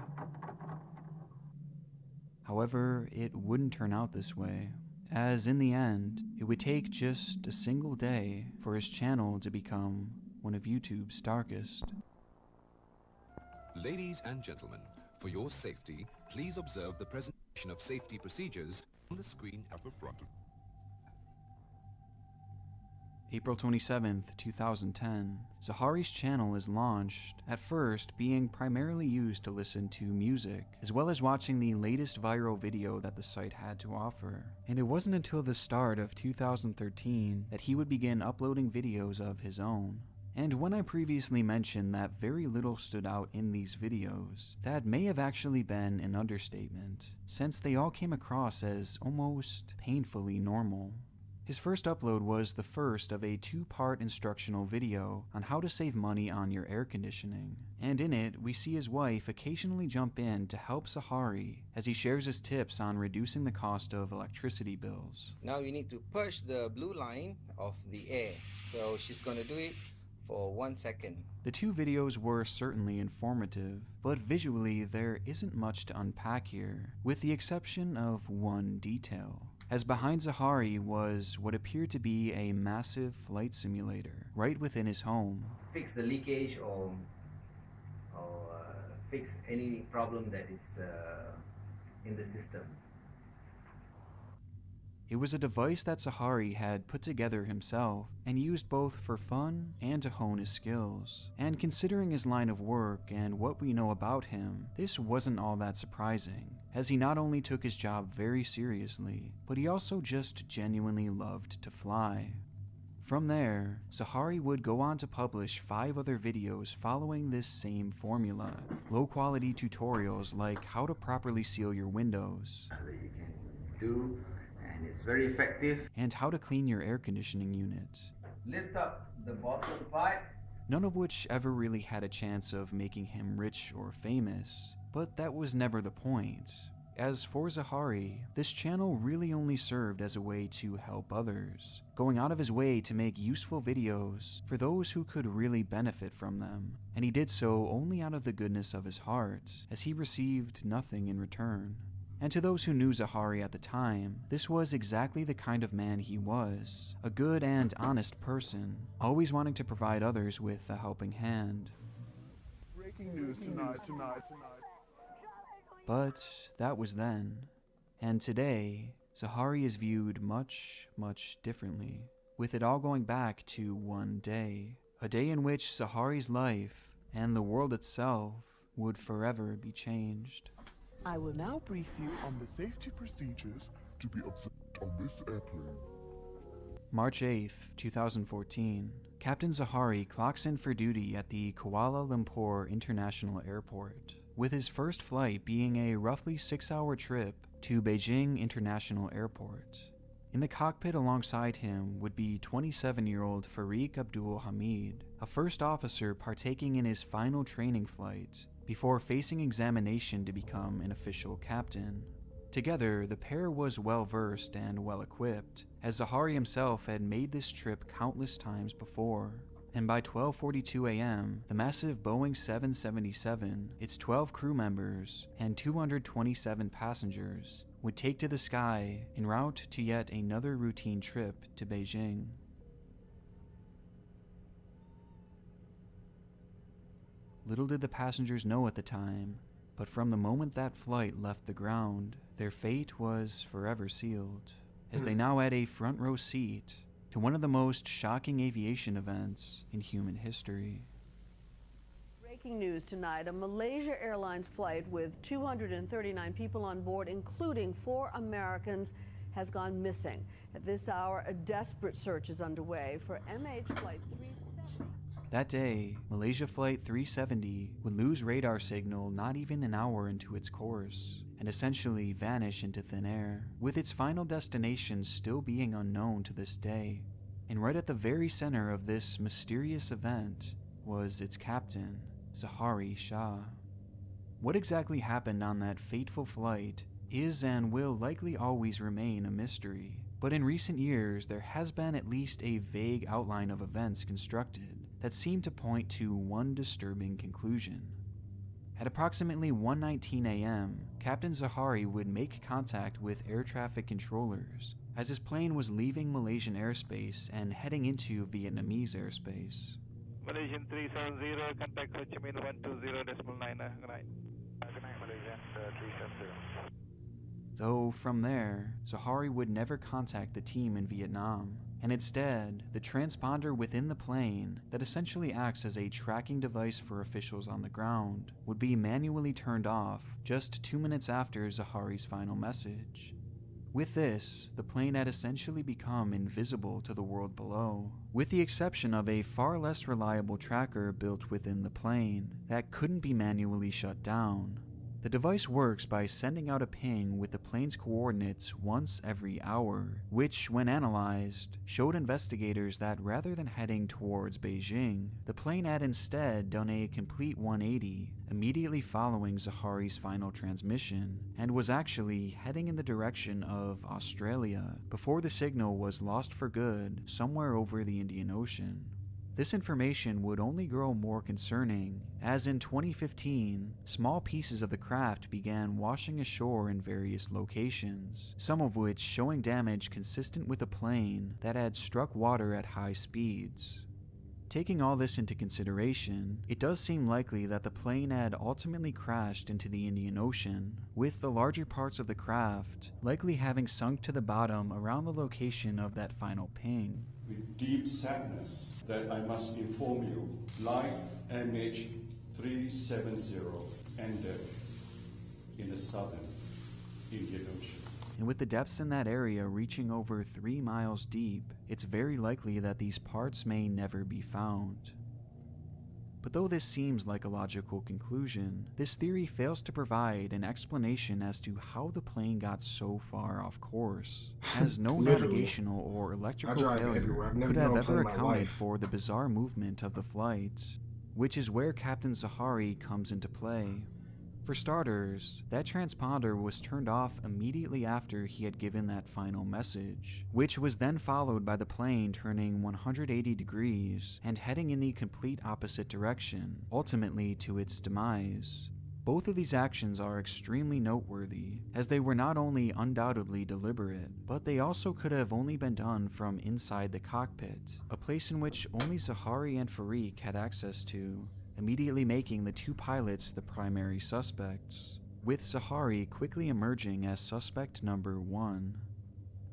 However, it wouldn't turn out this way, as in the end, it would take just a single day for his channel to become one of YouTube's darkest. Ladies and gentlemen, for your safety, please observe the presentation of safety procedures on the screen at the front. April 27th, 2010, Zahari's channel is launched, at first being primarily used to listen to music, as well as watching the latest viral video that the site had to offer. And it wasn't until the start of 2013 that he would begin uploading videos of his own. And when I previously mentioned that very little stood out in these videos, that may have actually been an understatement, since they all came across as almost painfully normal. His first upload was the first of a 2-part instructional video on how to save money on your air conditioning, and in it we see his wife occasionally jump in to help Zahari as he shares his tips on reducing the cost of electricity bills. Now you need to push the blue line of the air, so she's gonna do it for 1 second. The 2 videos were certainly informative, but visually there isn't much to unpack here, with the exception of one detail. As behind Zahari was what appeared to be a massive flight simulator right within his home. Fix the leakage or fix any problem that is in the system. It was a device that Zahari had put together himself and used both for fun and to hone his skills. And considering his line of work and what we know about him, this wasn't all that surprising, as he not only took his job very seriously, but he also just genuinely loved to fly. From there, Zahari would go on to publish 5 other videos following this same formula. Low-quality tutorials like how to properly seal your windows, And it's very effective. and how to clean your air conditioning unit. Lift up the bottom pipe. None of which ever really had a chance of making him rich or famous, but that was never the point. As for Zahari, this channel really only served as a way to help others, going out of his way to make useful videos for those who could really benefit from them, and he did so only out of the goodness of his heart, as he received nothing in return. And to those who knew Zahari at the time, this was exactly the kind of man he was, a good and honest person, always wanting to provide others with a helping hand. Breaking news tonight. But that was then. And today, Zahari is viewed much, much differently, with it all going back to one day. A day in which Zahari's life and the world itself would forever be changed. I will now brief you on the safety procedures to be observed on this airplane. March 8th, 2014. Captain Zahari clocks in for duty at the Kuala Lumpur International Airport, with his first flight being a roughly 6-hour trip to Beijing International Airport. In the cockpit alongside him would be 27-year-old Farik Abdul Hamid, a first officer partaking in his final training flight before facing examination to become an official captain. Together, the pair was well-versed and well-equipped, as Zahari himself had made this trip countless times before. And by 12:42 a.m., the massive Boeing 777, its 12 crew members, and 227 passengers would take to the sky en route to yet another routine trip to Beijing. Little did the passengers know at the time, but from the moment that flight left the ground, their fate was forever sealed, as they now had a front row seat to one of the most shocking aviation events in human history. Breaking news tonight, a Malaysia Airlines flight with 239 people on board, including 4 Americans, has gone missing. At this hour, a desperate search is underway for MH Flight 370. That day, Malaysia Flight 370 would lose radar signal not even an hour into its course, and essentially vanish into thin air, with its final destination still being unknown to this day. And right at the very center of this mysterious event was its captain, Zahari Shah. What exactly happened on that fateful flight is and will likely always remain a mystery, but in recent years there has been at least a vague outline of events constructed that seem to point to one disturbing conclusion. At approximately 1:19 a.m., Captain Zahari would make contact with air traffic controllers as his plane was leaving Malaysian airspace and heading into Vietnamese airspace. Malaysian 370, contact Ho Chi Minh 120.9. Good night. Good night, Malaysian 370. Though from there, Zahari would never contact the team in Vietnam, and instead, the transponder within the plane that essentially acts as a tracking device for officials on the ground would be manually turned off just 2 minutes after Zahari's final message. With this, the plane had essentially become invisible to the world below, with the exception of a far less reliable tracker built within the plane that couldn't be manually shut down. The device works by sending out a ping with the plane's coordinates once every hour, which, when analyzed, showed investigators that rather than heading towards Beijing, the plane had instead done a complete 180 immediately following Zahari's final transmission, and was actually heading in the direction of Australia before the signal was lost for good somewhere over the Indian Ocean. This information would only grow more concerning, as in 2015, small pieces of the craft began washing ashore in various locations, some of which showing damage consistent with a plane that had struck water at high speeds. Taking all this into consideration, it does seem likely that the plane had ultimately crashed into the Indian Ocean, with the larger parts of the craft likely having sunk to the bottom around the location of that final ping. With deep sadness that I must inform you, flight MH370 ended in the southern Indian Ocean. And with the depths in that area reaching over 3 miles deep, it's very likely that these parts may never be found. But though this seems like a logical conclusion, this theory fails to provide an explanation as to how the plane got so far off course, as no navigational or electrical failure could have ever accounted for the bizarre movement of the flight, which is where Captain Zahari comes into play. For starters, that transponder was turned off immediately after he had given that final message, which was then followed by the plane turning 180 degrees and heading in the complete opposite direction, ultimately to its demise. Both of these actions are extremely noteworthy, as they were not only undoubtedly deliberate, but they also could have only been done from inside the cockpit, a place in which only Zahari and Farik had access to, immediately making the two pilots the primary suspects, with Zahari quickly emerging as suspect number 1.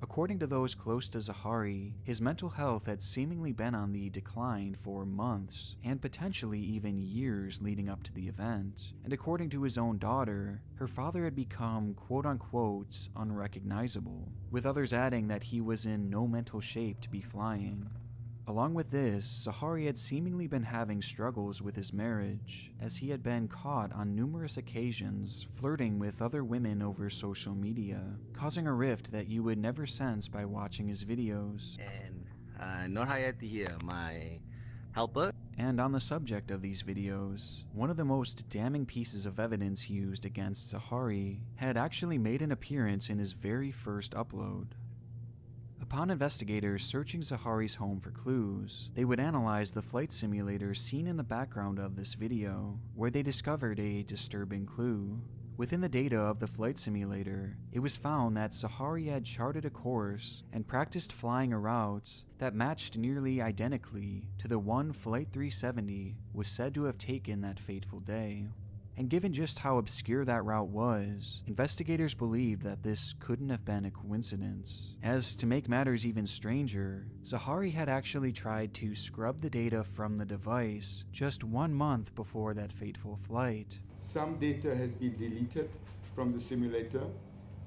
According to those close to Zahari, his mental health had seemingly been on the decline for months, and potentially even years leading up to the event, and according to his own daughter, her father had become quote-unquote unrecognizable, with others adding that he was in no mental shape to be flying. Along with this, Zahari had seemingly been having struggles with his marriage, as he had been caught on numerous occasions flirting with other women over social media, causing a rift that you would never sense by watching his videos. And Nur Hayati here, my helper. And on the subject of these videos, one of the most damning pieces of evidence used against Zahari had actually made an appearance in his very first upload. Upon investigators searching Zahari's home for clues, they would analyze the flight simulator seen in the background of this video, where they discovered a disturbing clue. Within the data of the flight simulator, it was found that Zahari had charted a course and practiced flying a route that matched nearly identically to the one Flight 370 was said to have taken that fateful day. And given just how obscure that route was, investigators believed that this couldn't have been a coincidence. As to make matters even stranger, Zahari had actually tried to scrub the data from the device just 1 month before that fateful flight. Some data has been deleted from the simulator,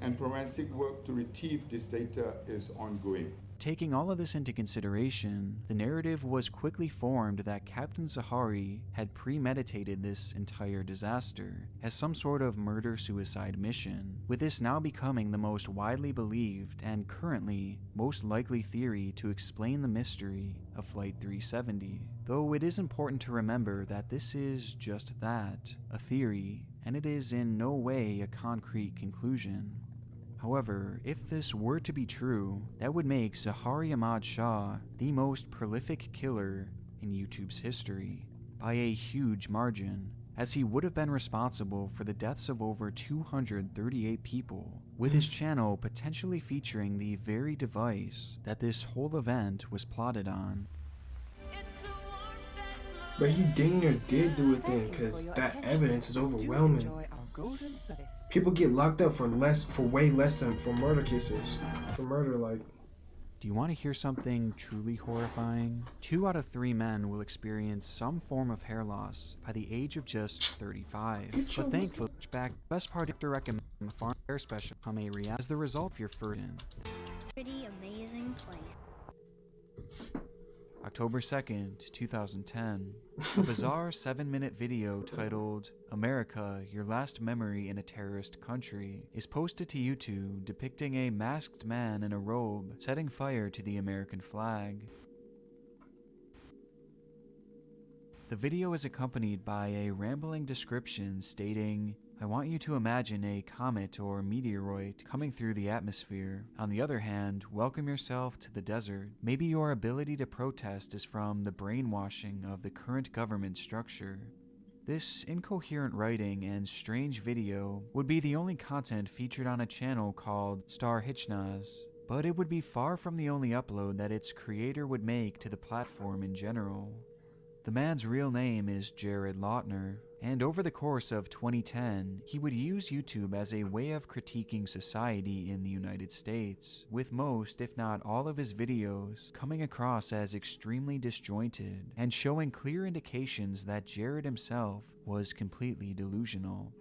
and forensic work to retrieve this data is ongoing. Taking all of this into consideration, the narrative was quickly formed that Captain Zahari had premeditated this entire disaster as some sort of murder-suicide mission, with this now becoming the most widely believed and currently most likely theory to explain the mystery of Flight 370. Though it is important to remember that this is just that, a theory, and it is in no way a concrete conclusion. However, if this were to be true, that would make Zahari Ahmad Shah the most prolific killer in YouTube's history, by a huge margin, as he would have been responsible for the deaths of over 238 people, with his channel potentially featuring the very device that this whole event was plotted on. But he dang near did do it then, because that evidence is overwhelming. People get locked up for way less than for murder cases. For murder, like. Do you want to hear something truly horrifying? 2 out of 3 men will experience some form of hair loss by the age of just 35. But thankfully, best part to recommend the farm hair special come a react as the result of your first in. Pretty amazing place. October 2nd, 2010, a bizarre 7-minute video titled "America, Your Last Memory in a Terrorist Country" is posted to YouTube, depicting a masked man in a robe setting fire to the American flag. The video is accompanied by a rambling description stating, "I want you to imagine a comet or meteoroid coming through the atmosphere. On the other hand, welcome yourself to the desert. Maybe your ability to protest is from the brainwashing of the current government structure." This incoherent writing and strange video would be the only content featured on a channel called Star Hitchnaz, but it would be far from the only upload that its creator would make to the platform in general. The man's real name is Jared Lautner, and over the course of 2010, he would use YouTube as a way of critiquing society in the United States, with most, if not all of his videos coming across as extremely disjointed and showing clear indications that Jared himself was completely delusional.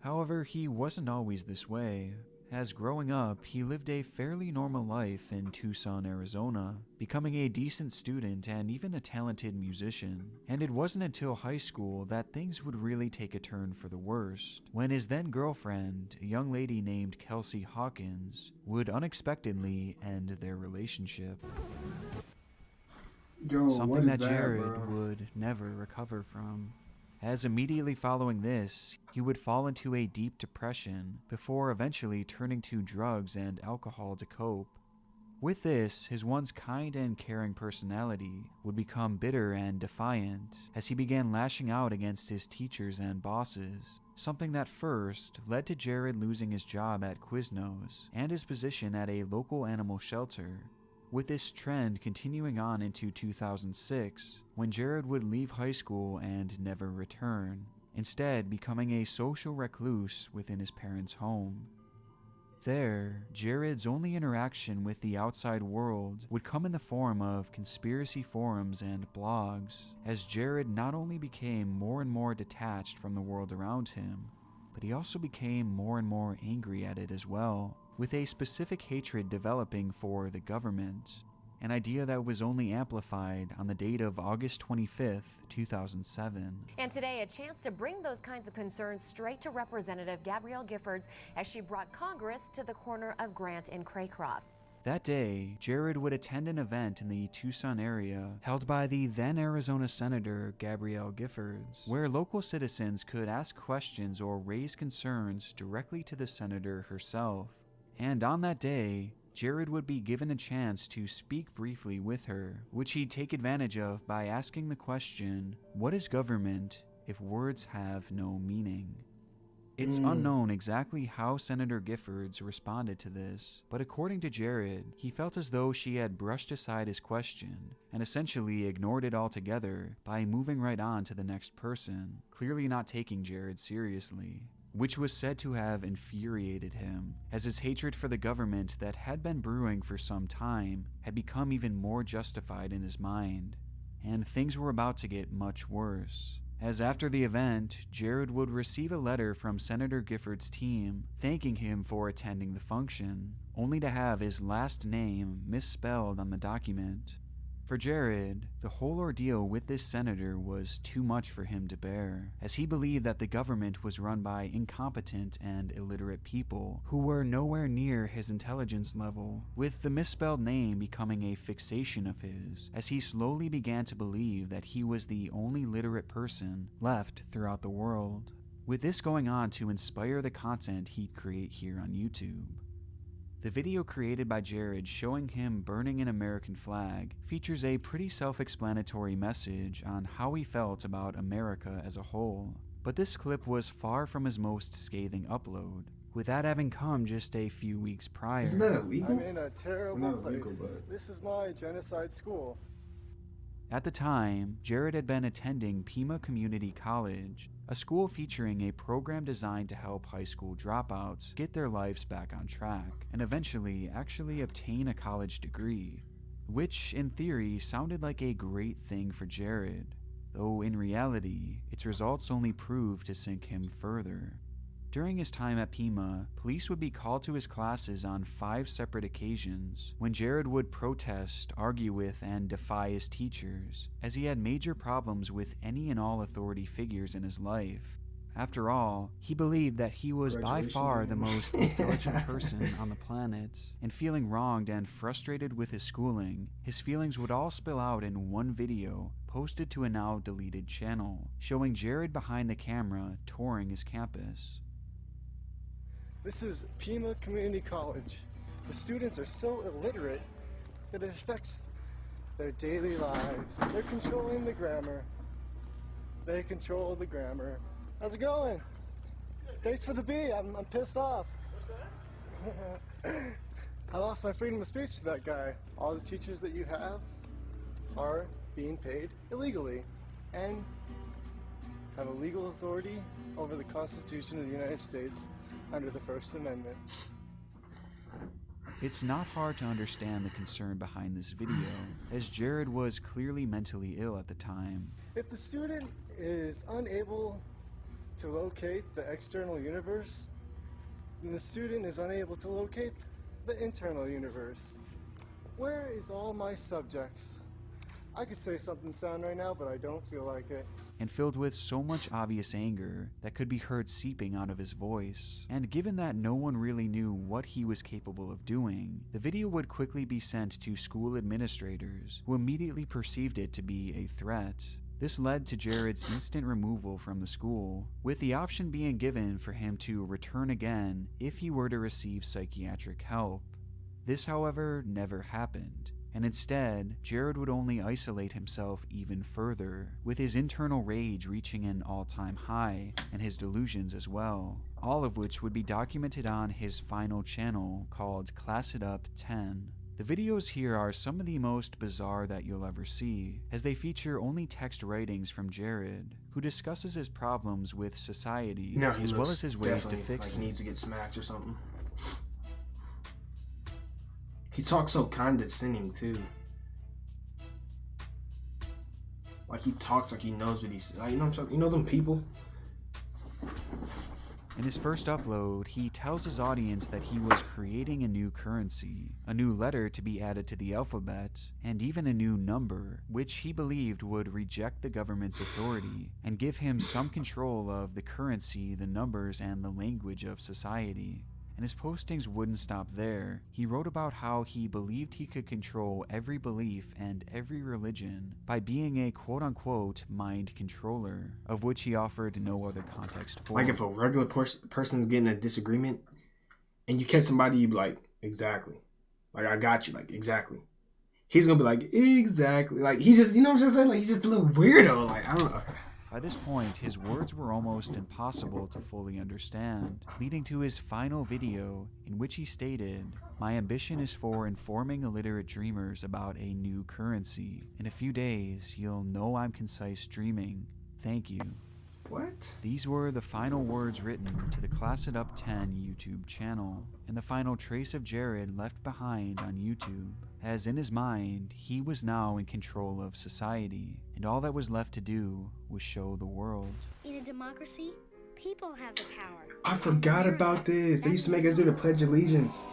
However, he wasn't always this way, as growing up, he lived a fairly normal life in Tucson, Arizona, becoming a decent student and even a talented musician. And it wasn't until high school that things would really take a turn for the worst, when his then girlfriend, a young lady named Kelsey Hawkins, would unexpectedly end their relationship. Yo, Something that Jared would never recover from. As immediately following this, he would fall into a deep depression before eventually turning to drugs and alcohol to cope. With this, his once kind and caring personality would become bitter and defiant as he began lashing out against his teachers and bosses, something that first led to Jared losing his job at Quiznos and his position at a local animal shelter. With this trend continuing on into 2006, when Jared would leave high school and never return, instead becoming a social recluse within his parents' home. There, Jared's only interaction with the outside world would come in the form of conspiracy forums and blogs, as Jared not only became more and more detached from the world around him, but he also became more and more angry at it as well, with a specific hatred developing for the government, an idea that was only amplified on the date of August 25th, 2007. And today, a chance to bring those kinds of concerns straight to Representative Gabrielle Giffords as she brought Congress to the corner of Grant and Craycroft. That day, Jared would attend an event in the Tucson area held by the then Arizona Senator Gabrielle Giffords, where local citizens could ask questions or raise concerns directly to the senator herself. And on that day, Jared would be given a chance to speak briefly with her, which he'd take advantage of by asking the question, "What is government if words have no meaning?" It's unknown exactly how Senator Giffords responded to this, but according to Jared, he felt as though she had brushed aside his question and essentially ignored it altogether by moving right on to the next person, clearly not taking Jared seriously, which was said to have infuriated him, as his hatred for the government that had been brewing for some time had become even more justified in his mind, and things were about to get much worse. As after the event, Jared would receive a letter from Senator Giffords' team thanking him for attending the function, only to have his last name misspelled on the document. For Jared, the whole ordeal with this senator was too much for him to bear, as he believed that the government was run by incompetent and illiterate people who were nowhere near his intelligence level, with the misspelled name becoming a fixation of his, as he slowly began to believe that he was the only literate person left throughout the world, with this going on to inspire the content he'd create here on YouTube. The video created by Jared showing him burning an American flag features a pretty self-explanatory message on how he felt about America as a whole, but this clip was far from his most scathing upload, with that having come just a few weeks prior. Isn't that illegal? I'm in a terrible place. This is my genocide school. At the time, Jared had been attending Pima Community College, a school featuring a program designed to help high school dropouts get their lives back on track and eventually actually obtain a college degree, which in theory sounded like a great thing for Jared, though in reality, its results only proved to sink him further. During his time at Pima, police would be called to his classes on 5 separate occasions when Jared would protest, argue with, and defy his teachers, as he had major problems with any and all authority figures in his life. After all, he believed that he was by far the most intelligent person on the planet, and feeling wronged and frustrated with his schooling, his feelings would all spill out in one video posted to a now deleted channel, showing Jared behind the camera touring his campus. This is Pima Community College. The students are so illiterate that it affects their daily lives. They're controlling the grammar. They control the grammar. How's it going? Thanks for the B. I'm pissed off. I lost my freedom of speech to that guy. All the teachers that you have are being paid illegally. and have a legal authority over the Constitution of the United States under the First Amendment. It's not hard to understand the concern behind this video, as Jared was clearly mentally ill at the time. If the student is unable to locate the external universe, then the student is unable to locate the internal universe. Where is all my subjects? I could say something sound right now, but I don't feel like it. And filled with so much obvious anger that could be heard seeping out of his voice. And given that no one really knew what he was capable of doing, the video would quickly be sent to school administrators, who immediately perceived it to be a threat. This led to Jared's instant removal from the school, with the option being given for him to return again if he were to receive psychiatric help. This, however, never happened. And instead, Jared would only isolate himself even further, with his internal rage reaching an all-time high, and his delusions as well, all of which would be documented on his final channel called Class It Up 10. The videos here are some of the most bizarre that you'll ever see, as they feature only text writings from Jared, who discusses his problems with society, as well as his ways to fix like it. He needs to get smacked or something. He talks so condescending too. Like he talks like he knows what he's like, you know what I'm saying? You know them people? In his first upload, he tells his audience that he was creating a new currency, a new letter to be added to the alphabet, and even a new number, which he believed would reject the government's authority and give him some control of the currency, the numbers, and the language of society. And his postings wouldn't stop there. He wrote about how he believed he could control every belief and every religion by being a quote-unquote mind controller, of which he offered no other context for. Like if a regular person's getting a disagreement and you catch somebody, you be like, exactly. Like, I got you, like, exactly. He's gonna be like, exactly. Like, he's just, you know what I'm saying? Like, he's just a little weirdo. Like, I don't know. By this point, his words were almost impossible to fully understand, leading to his final video in which he stated, "My ambition is for informing illiterate dreamers about a new currency. In a few days, you'll know I'm concise dreaming. Thank you." What? These were the final words written to the Class It Up 10 YouTube channel, and the final trace of Jared left behind on YouTube, as in his mind, he was now in control of society, and all that was left to do was show the world. In a democracy, people have the power. I forgot about this. They used to make us do the Pledge of Allegiance.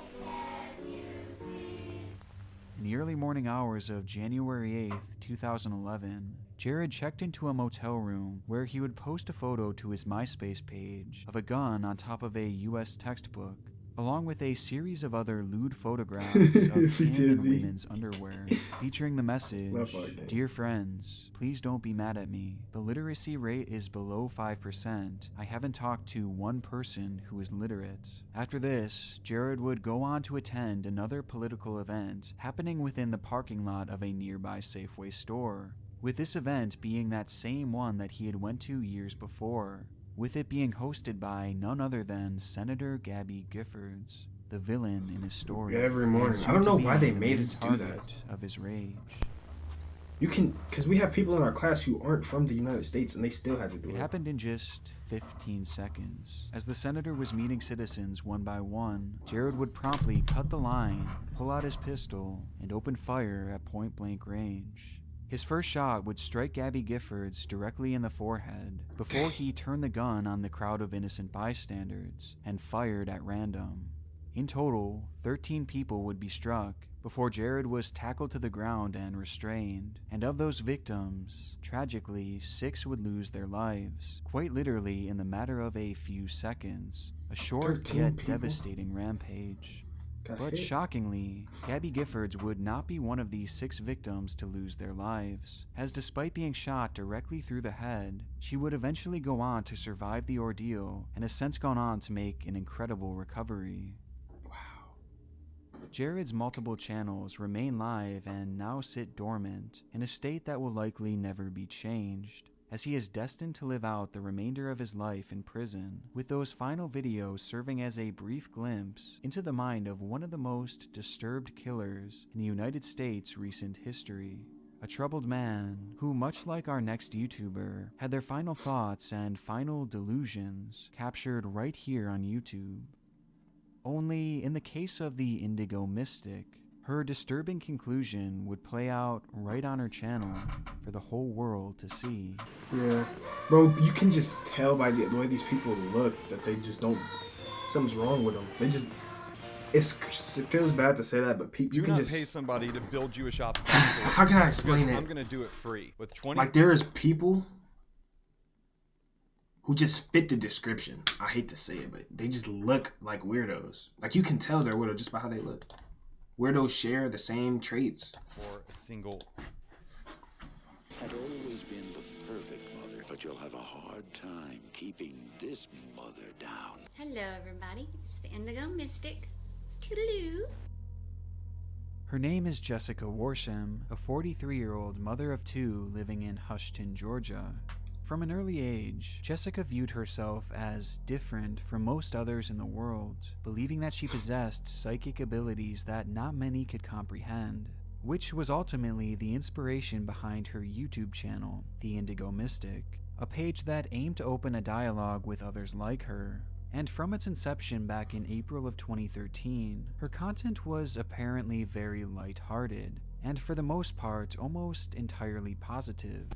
In the early morning hours of January 8th, 2011, Jared checked into a motel room where he would post a photo to his MySpace page of a gun on top of a U.S. textbook, along with a series of other lewd photographs of in women's underwear, featuring the message, "Dear friends, please don't be mad at me. The literacy rate is below 5%. I haven't talked to one person who is literate." After this, Jared would go on to attend another political event happening within the parking lot of a nearby Safeway store, with this event being that same one that he had went to years before, with it being hosted by none other than Senator Gabby Giffords, the villain in his story. Every morning. I don't know why they made us do that. Of his rage. You can, because we have people in our class who aren't from the United States and they still had to do it. It happened in just 15 seconds. As the senator was meeting citizens one by one, Jared would promptly cut the line, pull out his pistol, and open fire at point-blank range. His first shot would strike Gabby Giffords directly in the forehead before he turned the gun on the crowd of innocent bystanders and fired at random. In total, 13 people would be struck before Jared was tackled to the ground and restrained. And of those victims, tragically, 6 would lose their lives, quite literally in the matter of a few seconds. A short yet devastating rampage. But shockingly, Gabby Giffords would not be one of these 6 victims to lose their lives, as despite being shot directly through the head, she would eventually go on to survive the ordeal and has since gone on to make an incredible recovery. Wow. Jared's multiple channels remain live and now sit dormant, in a state that will likely never be changed, as he is destined to live out the remainder of his life in prison, with those final videos serving as a brief glimpse into the mind of one of the most disturbed killers in the United States' recent history. A troubled man who, much like our next YouTuber, had their final thoughts and final delusions captured right here on YouTube. Only in the case of the Indigo Mystic, her disturbing conclusion would play out right on her channel for the whole world to see. Yeah. Bro, you can just tell by the way these people look that they just don't... Something's wrong with them. They just... It feels bad to say that, but people, you can just pay somebody to build you a Shopify store. How can I explain it? I'm gonna do it free with 20. Like there is people who just fit the description. I hate to say it, but they just look like weirdos. Like you can tell they're weirdos just by how they look. Weirdos share the same traits. For a single. Had always been the perfect mother, but you'll have a hard time keeping this mother down. Hello, everybody. It's the Indigo Mystic. Toodaloo. Her name is Jessica Worsham, a 43-year-old mother of two living in Houston, Georgia. From an early age, Jessica viewed herself as different from most others in the world, believing that she possessed psychic abilities that not many could comprehend, which was ultimately the inspiration behind her YouTube channel, The Indigo Mystic, a page that aimed to open a dialogue with others like her. And from its inception back in April of 2013, her content was apparently very lighthearted, and for the most part, almost entirely positive.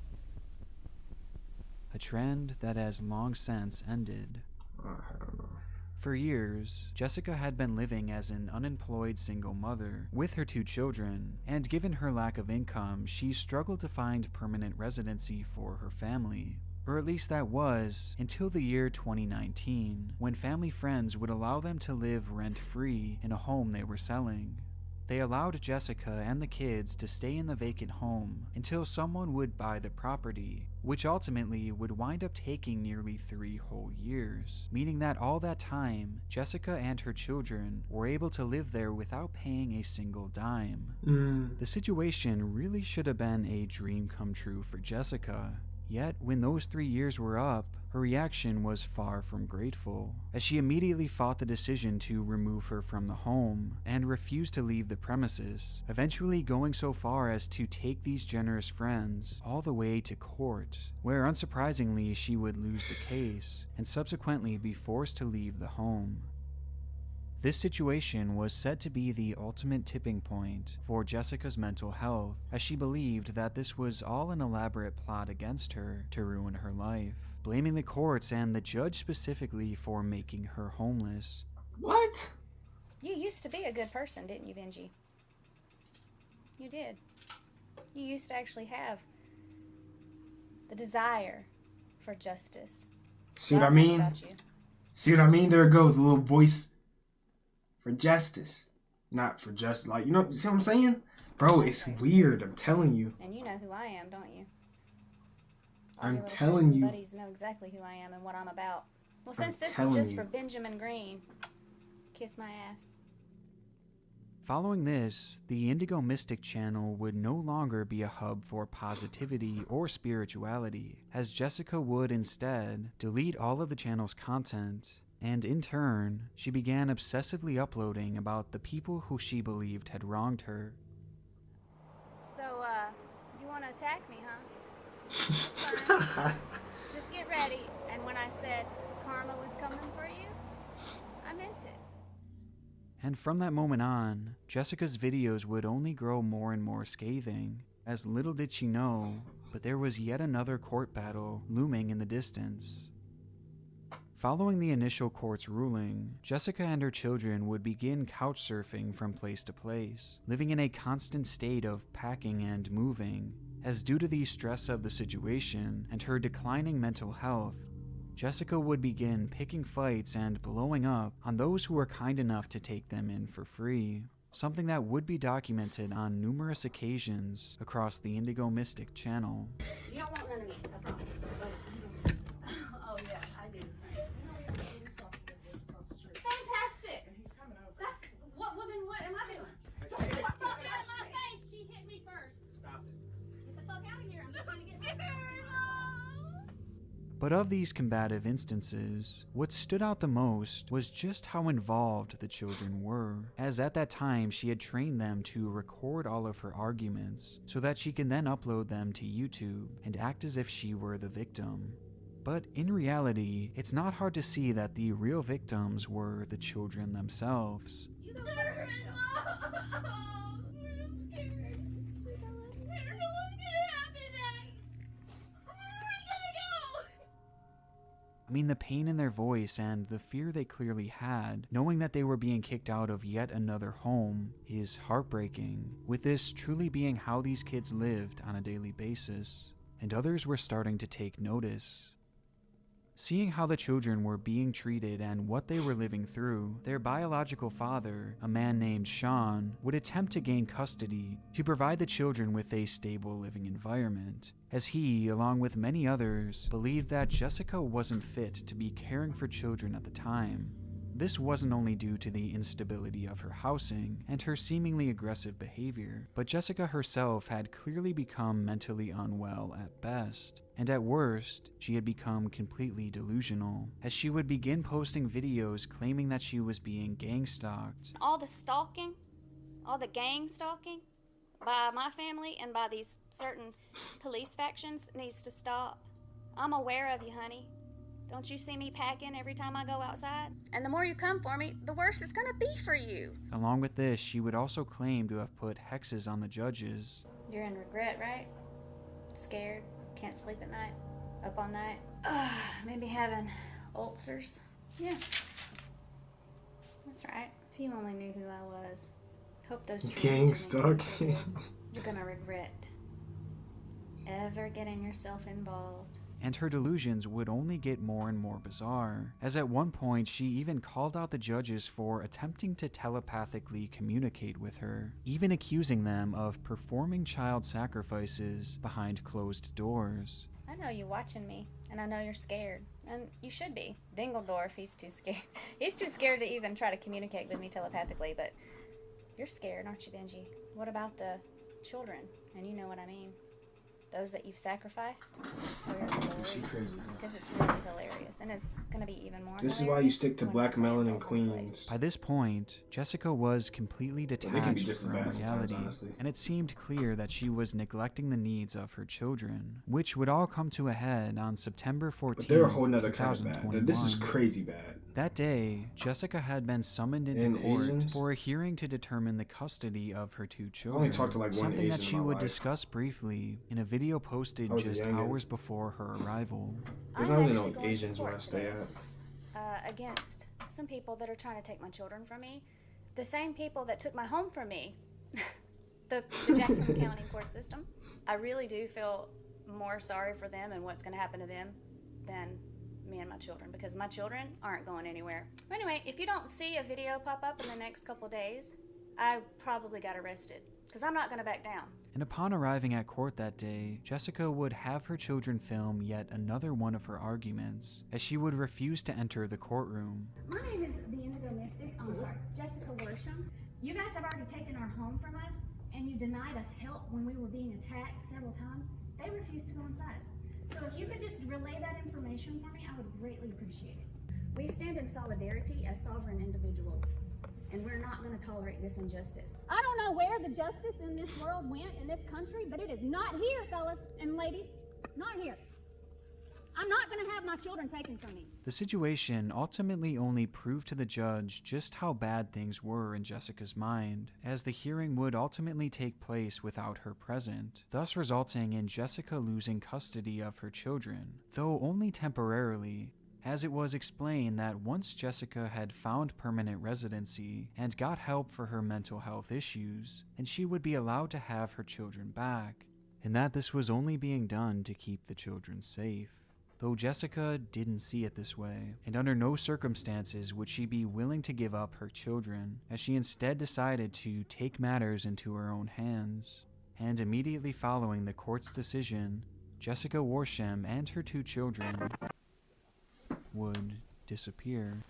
A trend that has long since ended. For years, Jessica had been living as an unemployed single mother with her two children, and given her lack of income, she struggled to find permanent residency for her family. Or at least that was until the year 2019, when family friends would allow them to live rent-free in a home they were selling. They allowed Jessica and the kids to stay in the vacant home until someone would buy the property, which ultimately would wind up taking nearly 3 whole years, meaning that all that time, Jessica and her children were able to live there without paying a single dime. The situation really should have been a dream come true for Jessica. Yet, when those 3 years were up, her reaction was far from grateful, as she immediately fought the decision to remove her from the home and refused to leave the premises, eventually going so far as to take these generous friends all the way to court, where unsurprisingly she would lose the case and subsequently be forced to leave the home. This situation was said to be the ultimate tipping point for Jessica's mental health, as she believed that this was all an elaborate plot against her to ruin her life, blaming the courts and the judge specifically for making her homeless. What? You used to be a good person, didn't you, Benji? You did. You used to actually have the desire for justice. See what I mean? See what I mean? There it goes, the little voice. For justice, not for just like, you know, see what I'm saying? Bro, it's weird, I'm telling you. And you know who I am, don't you? I'm telling you. Buddies know exactly who I am and what I'm about. Well, since this is just for Benjamin Green, kiss my ass. Following this, the Indigo Mystic channel would no longer be a hub for positivity or spirituality, as Jessica would instead delete all of the channel's content. And in turn, she began obsessively uploading about the people who she believed had wronged her. So, you want to attack me, huh? That's fine. Just get ready. And when I said karma was coming for you, I meant it. And from that moment on, Jessica's videos would only grow more and more scathing, as little did she know, but there was yet another court battle looming in the distance. Following the initial court's ruling, Jessica and her children would begin couch surfing from place to place, living in a constant state of packing and moving, as due to the stress of the situation and her declining mental health, Jessica would begin picking fights and blowing up on those who were kind enough to take them in for free, something that would be documented on numerous occasions across the Indigo Mystic channel. You don't want none of me, I promise. Oh, yeah, I do. Fantastic! That's what am I doing? Get the fuck out of my face! She hit me first. Stop it. Get the fuck out of here. I'm just trying to get scared. But of these combative instances, what stood out the most was just how involved the children were, as at that time she had trained them to record all of her arguments so that she can then upload them to YouTube and act as if she were the victim. But in reality, it's not hard to see that the real victims were the children themselves. I mean, the pain in their voice and the fear they clearly had, knowing that they were being kicked out of yet another home, is heartbreaking, with this truly being how these kids lived on a daily basis. And others were starting to take notice. Seeing how the children were being treated and what they were living through, their biological father, a man named Sean, would attempt to gain custody to provide the children with a stable living environment, as he, along with many others, believed that Jessica wasn't fit to be caring for children at the time. This wasn't only due to the instability of her housing and her seemingly aggressive behavior, but Jessica herself had clearly become mentally unwell at best, and at worst, she had become completely delusional, as she would begin posting videos claiming that she was being gang-stalked. All the stalking, all the gang stalking by my family and by these certain police factions needs to stop. I'm aware of you, honey. Don't you see me packing every time I go outside? And the more you come for me, the worse it's gonna be for you. Along with this, she would also claim to have put hexes on the judges. You're in regret, right? Scared? Can't sleep at night? Up all night? Maybe having ulcers? Yeah. That's right. If you only knew who I was. Hope those gang stalking. You're gonna regret ever getting yourself involved. And her delusions would only get more and more bizarre, as at one point she even called out the judges for attempting to telepathically communicate with her, even accusing them of performing child sacrifices behind closed doors. I know you watching me, and I know you're scared, and you should be. Dingledorf, he's too scared. He's too scared to even try to communicate with me telepathically, but you're scared, aren't you, Benji? What about the children? And you know what I mean. Those that you've sacrificed for your glory, because it's really hilarious, and it's going to be even more This is why you stick to Black Melon and Queens. By this point, Jessica was completely detached from reality, and it seemed clear that she was neglecting the needs of her children, which would all come to a head on September 14, But they're a whole nother kind of bad. This is crazy bad. That day, Jessica had been summoned into court for a hearing to determine the custody of her two children, only talked to like one something that Asian she in my would life. discuss briefly in a video posted just hours before her arrival. There's not even no Asians where I stay at. Against some people that are trying to take my children from me. The same people that took my home from me. the Jackson County court system. I really do feel more sorry for them and what's going to happen to them than me and my children, because my children aren't going anywhere. Anyway, if you don't see a video pop up in the next couple days, I probably got arrested, because I'm not going to back down. And upon arriving at court that day, Jessica would have her children film yet another one of her arguments, as she would refuse to enter the courtroom. My name is the Indigo Mystic. Oh, I'm sorry, Jessica Worsham. You guys have already taken our home from us, and you denied us help when we were being attacked several times. They refused to go inside. So if you could just relay that information for me, I would greatly appreciate it. We stand in solidarity as sovereign individuals, and we're not going to tolerate this injustice. I don't know where the justice in this world went, in this country, but it is not here, fellas and ladies. Not here. I'm not going to have my children taken from me. The situation ultimately only proved to the judge just how bad things were in Jessica's mind, as the hearing would ultimately take place without her present, thus resulting in Jessica losing custody of her children, though only temporarily, as it was explained that once Jessica had found permanent residency and got help for her mental health issues, and she would be allowed to have her children back, and that this was only being done to keep the children safe. Though Jessica didn't see it this way, and under no circumstances would she be willing to give up her children, as she instead decided to take matters into her own hands. And immediately following the court's decision, Jessica Worsham and her two children would disappear.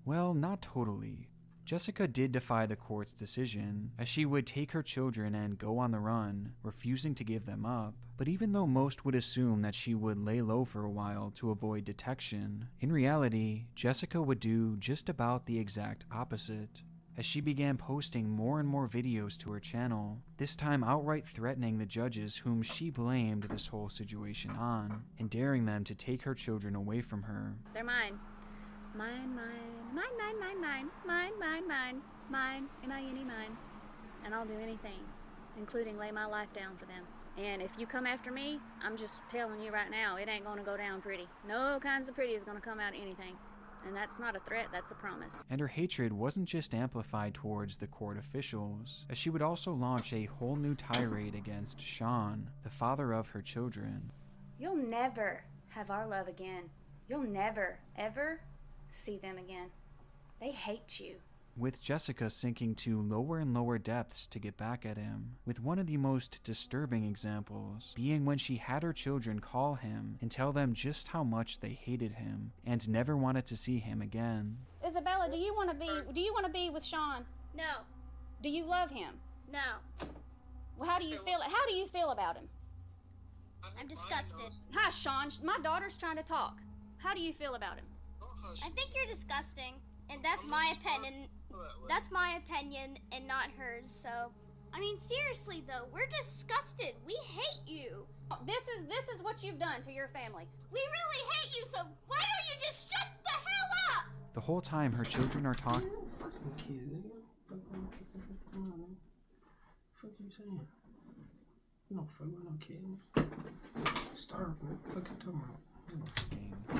Well, not totally. Jessica did defy the court's decision, as she would take her children and go on the run, refusing to give them up. But even though most would assume that she would lay low for a while to avoid detection, in reality, Jessica would do just about the exact opposite, as she began posting more and more videos to her channel, this time outright threatening the judges whom she blamed this whole situation on, and daring them to take her children away from her. They're mine. Mine, mine, mine, mine, mine, mine, mine, mine, mine, mine, M-I-N-E, mine. And I'll do anything, including lay my life down for them. And if you come after me, I'm just telling you right now, it ain't gonna go down pretty. No kinds of pretty is gonna come out of anything. And that's not a threat, that's a promise. And her hatred wasn't just amplified towards the court officials, as she would also launch a whole new tirade against Sean, the father of her children. You'll never have our love again. You'll never, ever see them again. They hate you. With Jessica sinking to lower and lower depths to get back at him, with one of the most disturbing examples being when she had her children call him and tell them just how much they hated him and never wanted to see him again. Isabella, do you want to be with Sean? No. Do you love him? No. Well, how do you feel about him? I'm disgusted. Hi, Sean. My daughter's trying to talk. How do you feel about him? I think you're disgusting, and that's my opinion. That's my opinion and not hers. So, I mean, seriously though, we're disgusted. We hate you. This is what you've done to your family. We really hate you. So why don't you just shut the hell up? The whole time her children are talking. Fucking kids, nigga. Fucking kids. Come on, man. Fuck you saying? You don't fuck with no kids. Starve, man. Fuck you talking about?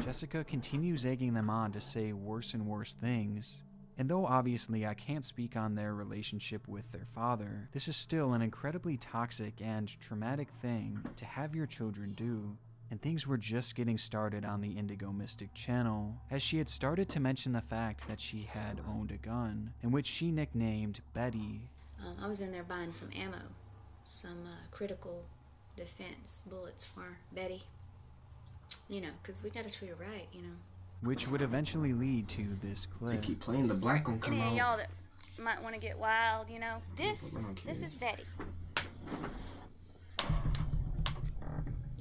Jessica continues egging them on to say worse and worse things. And though obviously I can't speak on their relationship with their father, this is still an incredibly toxic and traumatic thing to have your children do. And things were just getting started on the Indigo Mystic channel, as she had started to mention the fact that she had owned a gun, in which she nicknamed Betty. I was in there buying some ammo, some critical defense bullets for Betty. You know, because we gotta treat her right, you know. Which would eventually lead to this clip. They keep playing the black one come Any out. of y'all that might want to get wild, you know. This is Betty.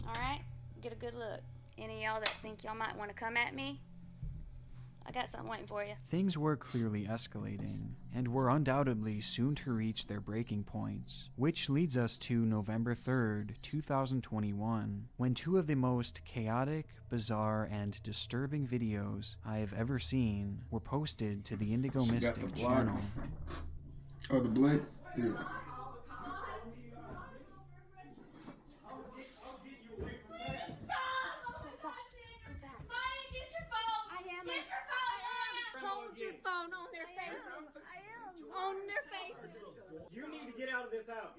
Alright? Get a good look. Any of y'all that think y'all might want to come at me, I got something waiting for you. Things were clearly escalating, and were undoubtedly soon to reach their breaking points, which leads us to November 3rd, 2021, when two of the most chaotic, bizarre, and disturbing videos I have ever seen were posted to the Indigo Mystic channel. Oh, the blood? Yeah. Hold your phone on their faces. I am. On their faces. You need to get out of this house.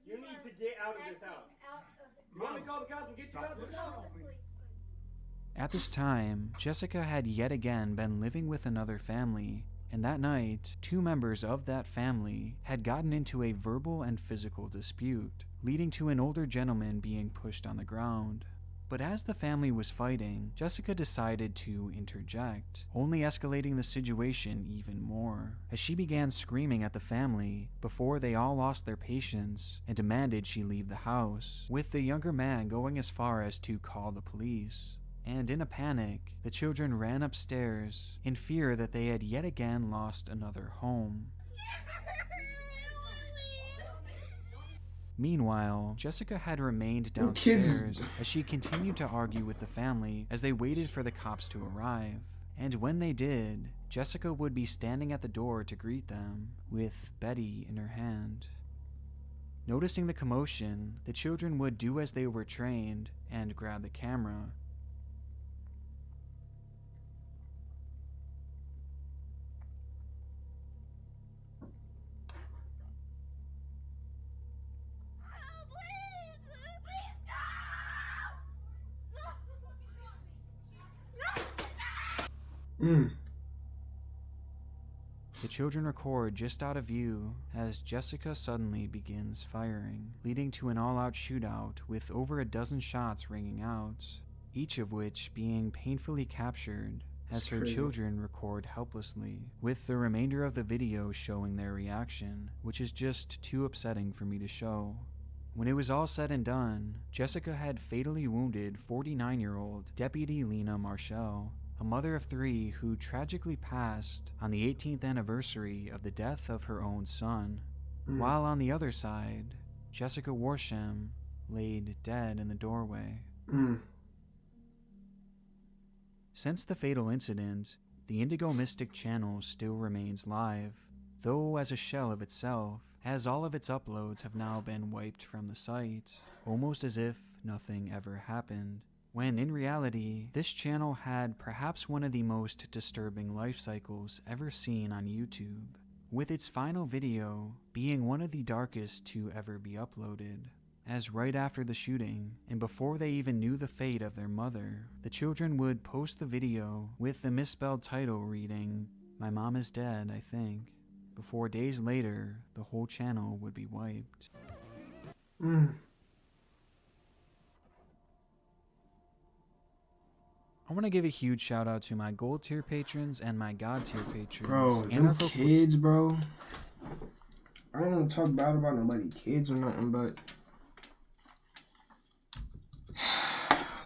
You need to get out of this house. You want me to call the cops and get you out of this house? At this time, Jessica had yet again been living with another family, and that night, two members of that family had gotten into a verbal and physical dispute, leading to an older gentleman being pushed on the ground. But as the family was fighting, Jessica decided to interject, only escalating the situation even more, as she began screaming at the family before they all lost their patience and demanded she leave the house, with the younger man going as far as to call the police. And in a panic, the children ran upstairs in fear that they had yet again lost another home. Meanwhile, Jessica had remained downstairs as she continued to argue with the family as they waited for the cops to arrive. And when they did, Jessica would be standing at the door to greet them, with Betty in her hand. Noticing the commotion, the children would do as they were trained and grab the camera. The children record just out of view as Jessica suddenly begins firing, leading to an all-out shootout with over a dozen shots ringing out, each of which being painfully captured as her children record helplessly, with the remainder of the video showing their reaction, which is just too upsetting for me to show. When it was all said and done, Jessica had fatally wounded 49-year-old Deputy Lena Marshall, a mother of 3 who tragically passed on the 18th anniversary of the death of her own son, while on the other side, Jessica Warsham laid dead in the doorway. Since the fatal incident, the Indigo Mystic channel still remains live, though as a shell of itself, as all of its uploads have now been wiped from the site, almost as if nothing ever happened, when in reality, this channel had perhaps one of the most disturbing life cycles ever seen on YouTube, with its final video being one of the darkest to ever be uploaded, as right after the shooting, and before they even knew the fate of their mother, the children would post the video with the misspelled title reading, "My mom is dead, I think," before days later, the whole channel would be wiped. I want to give a huge shout out to my gold tier patrons and my god tier patrons. Bro, them kids, bro. I don't want to talk bad about nobody kids or nothing, but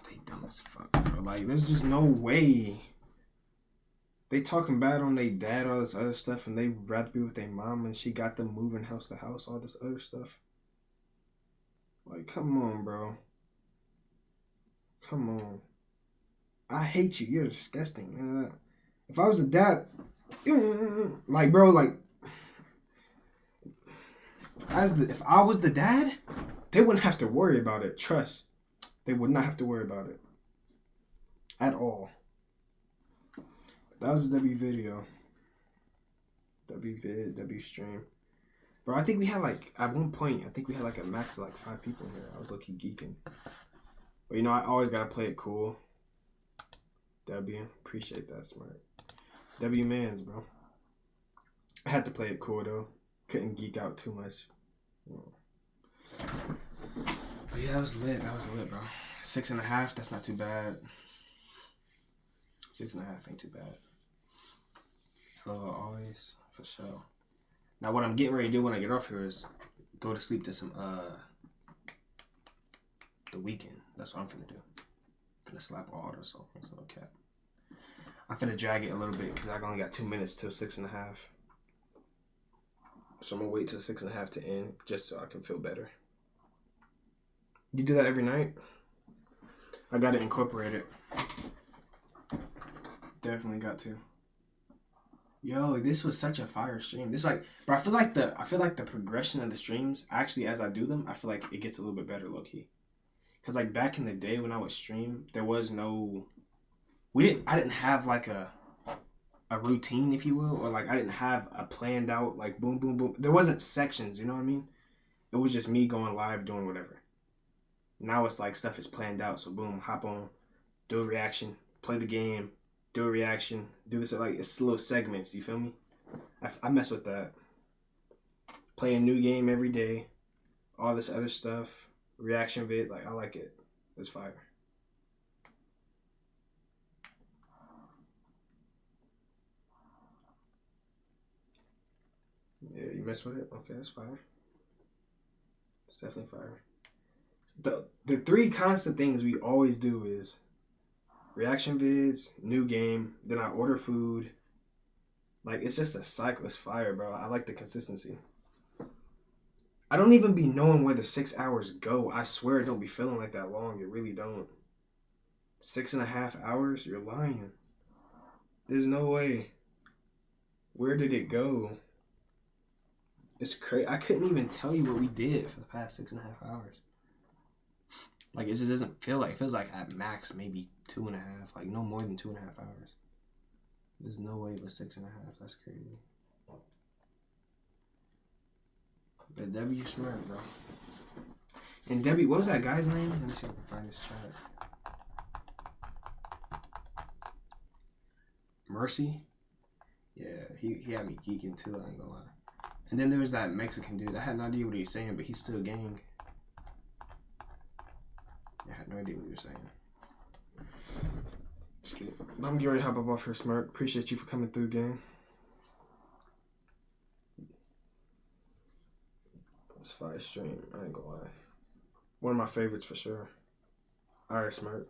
they dumb as fuck, bro. Like, there's just no way. They talking bad on their dad, all this other stuff, and they rather be with their mom, and she got them moving house to house, all this other stuff. Like, come on, bro. Come on. I hate you. You're disgusting. If I was the dad, like, bro, like, if I was the dad, they wouldn't have to worry about it. Trust. They would not have to worry about it. At all. That was a W video. W vid, W stream. Bro, I think we had like, at one point, I think we had like a max of like 5 people here. I was low-key geeking. But you know, I always gotta play it cool. W, appreciate that, smart. W mans, bro. I had to play it cool though. Couldn't geek out too much. But yeah, that was lit. That was lit, bro. 6.5, that's not too bad. 6.5 ain't too bad. Hello, always, for sure. Now what I'm getting ready to do when I get off here is go to sleep to some The Weeknd. That's what I'm finna do. Finna slap all the songs, no cap. I'm finna drag it a little bit because I only got 2 minutes till 6.5. So I'm gonna wait till 6.5 to end just so I can feel better. You do that every night? I gotta incorporate it. Definitely got to. Yo, this was such a fire stream. This like, but I feel like the progression of the streams actually as I do them, I feel like it gets a little bit better low key. Cause like back in the day when I would stream, there was no, I didn't have like a routine, if you will, or like I didn't have a planned out like boom boom boom. There wasn't sections, you know what I mean? It was just me going live doing whatever. Now it's like stuff is planned out, so boom, hop on, do a reaction, play the game, do a reaction, do this, like it's little segments, you feel me? I mess with that. Play a new game every day, all this other stuff, reaction vids, like I like it. It's fire. Yeah, you mess with it? Okay, that's fire. It's definitely fire. The 3 constant things we always do is reaction vids, new game, then I order food. Like, it's just a cycle. It's fire, bro. I like the consistency. I don't even be knowing where the 6 hours go. I swear it don't be feeling like that long. It really don't. 6.5 hours? You're lying. There's no way. Where did it go? It's crazy. I couldn't even tell you what we did for the past 6.5 hours. Like, it just doesn't feel like, it feels like at max maybe 2.5, like no more than 2.5 hours. There's no way it was 6.5. That's crazy. But W smart, bro. And Debbie, what was that guy's name? Let me see if I can find his chat. Mercy? Yeah, he had me geeking too, I ain't gonna lie. And then there was that Mexican dude. I had no idea what he was saying, but he's still gang. I had no idea what he was saying. I'm getting ready to hop up off here, Smirk. Appreciate you for coming through, gang. It's fire stream. I ain't gonna lie. One of my favorites for sure. Alright, Smirk.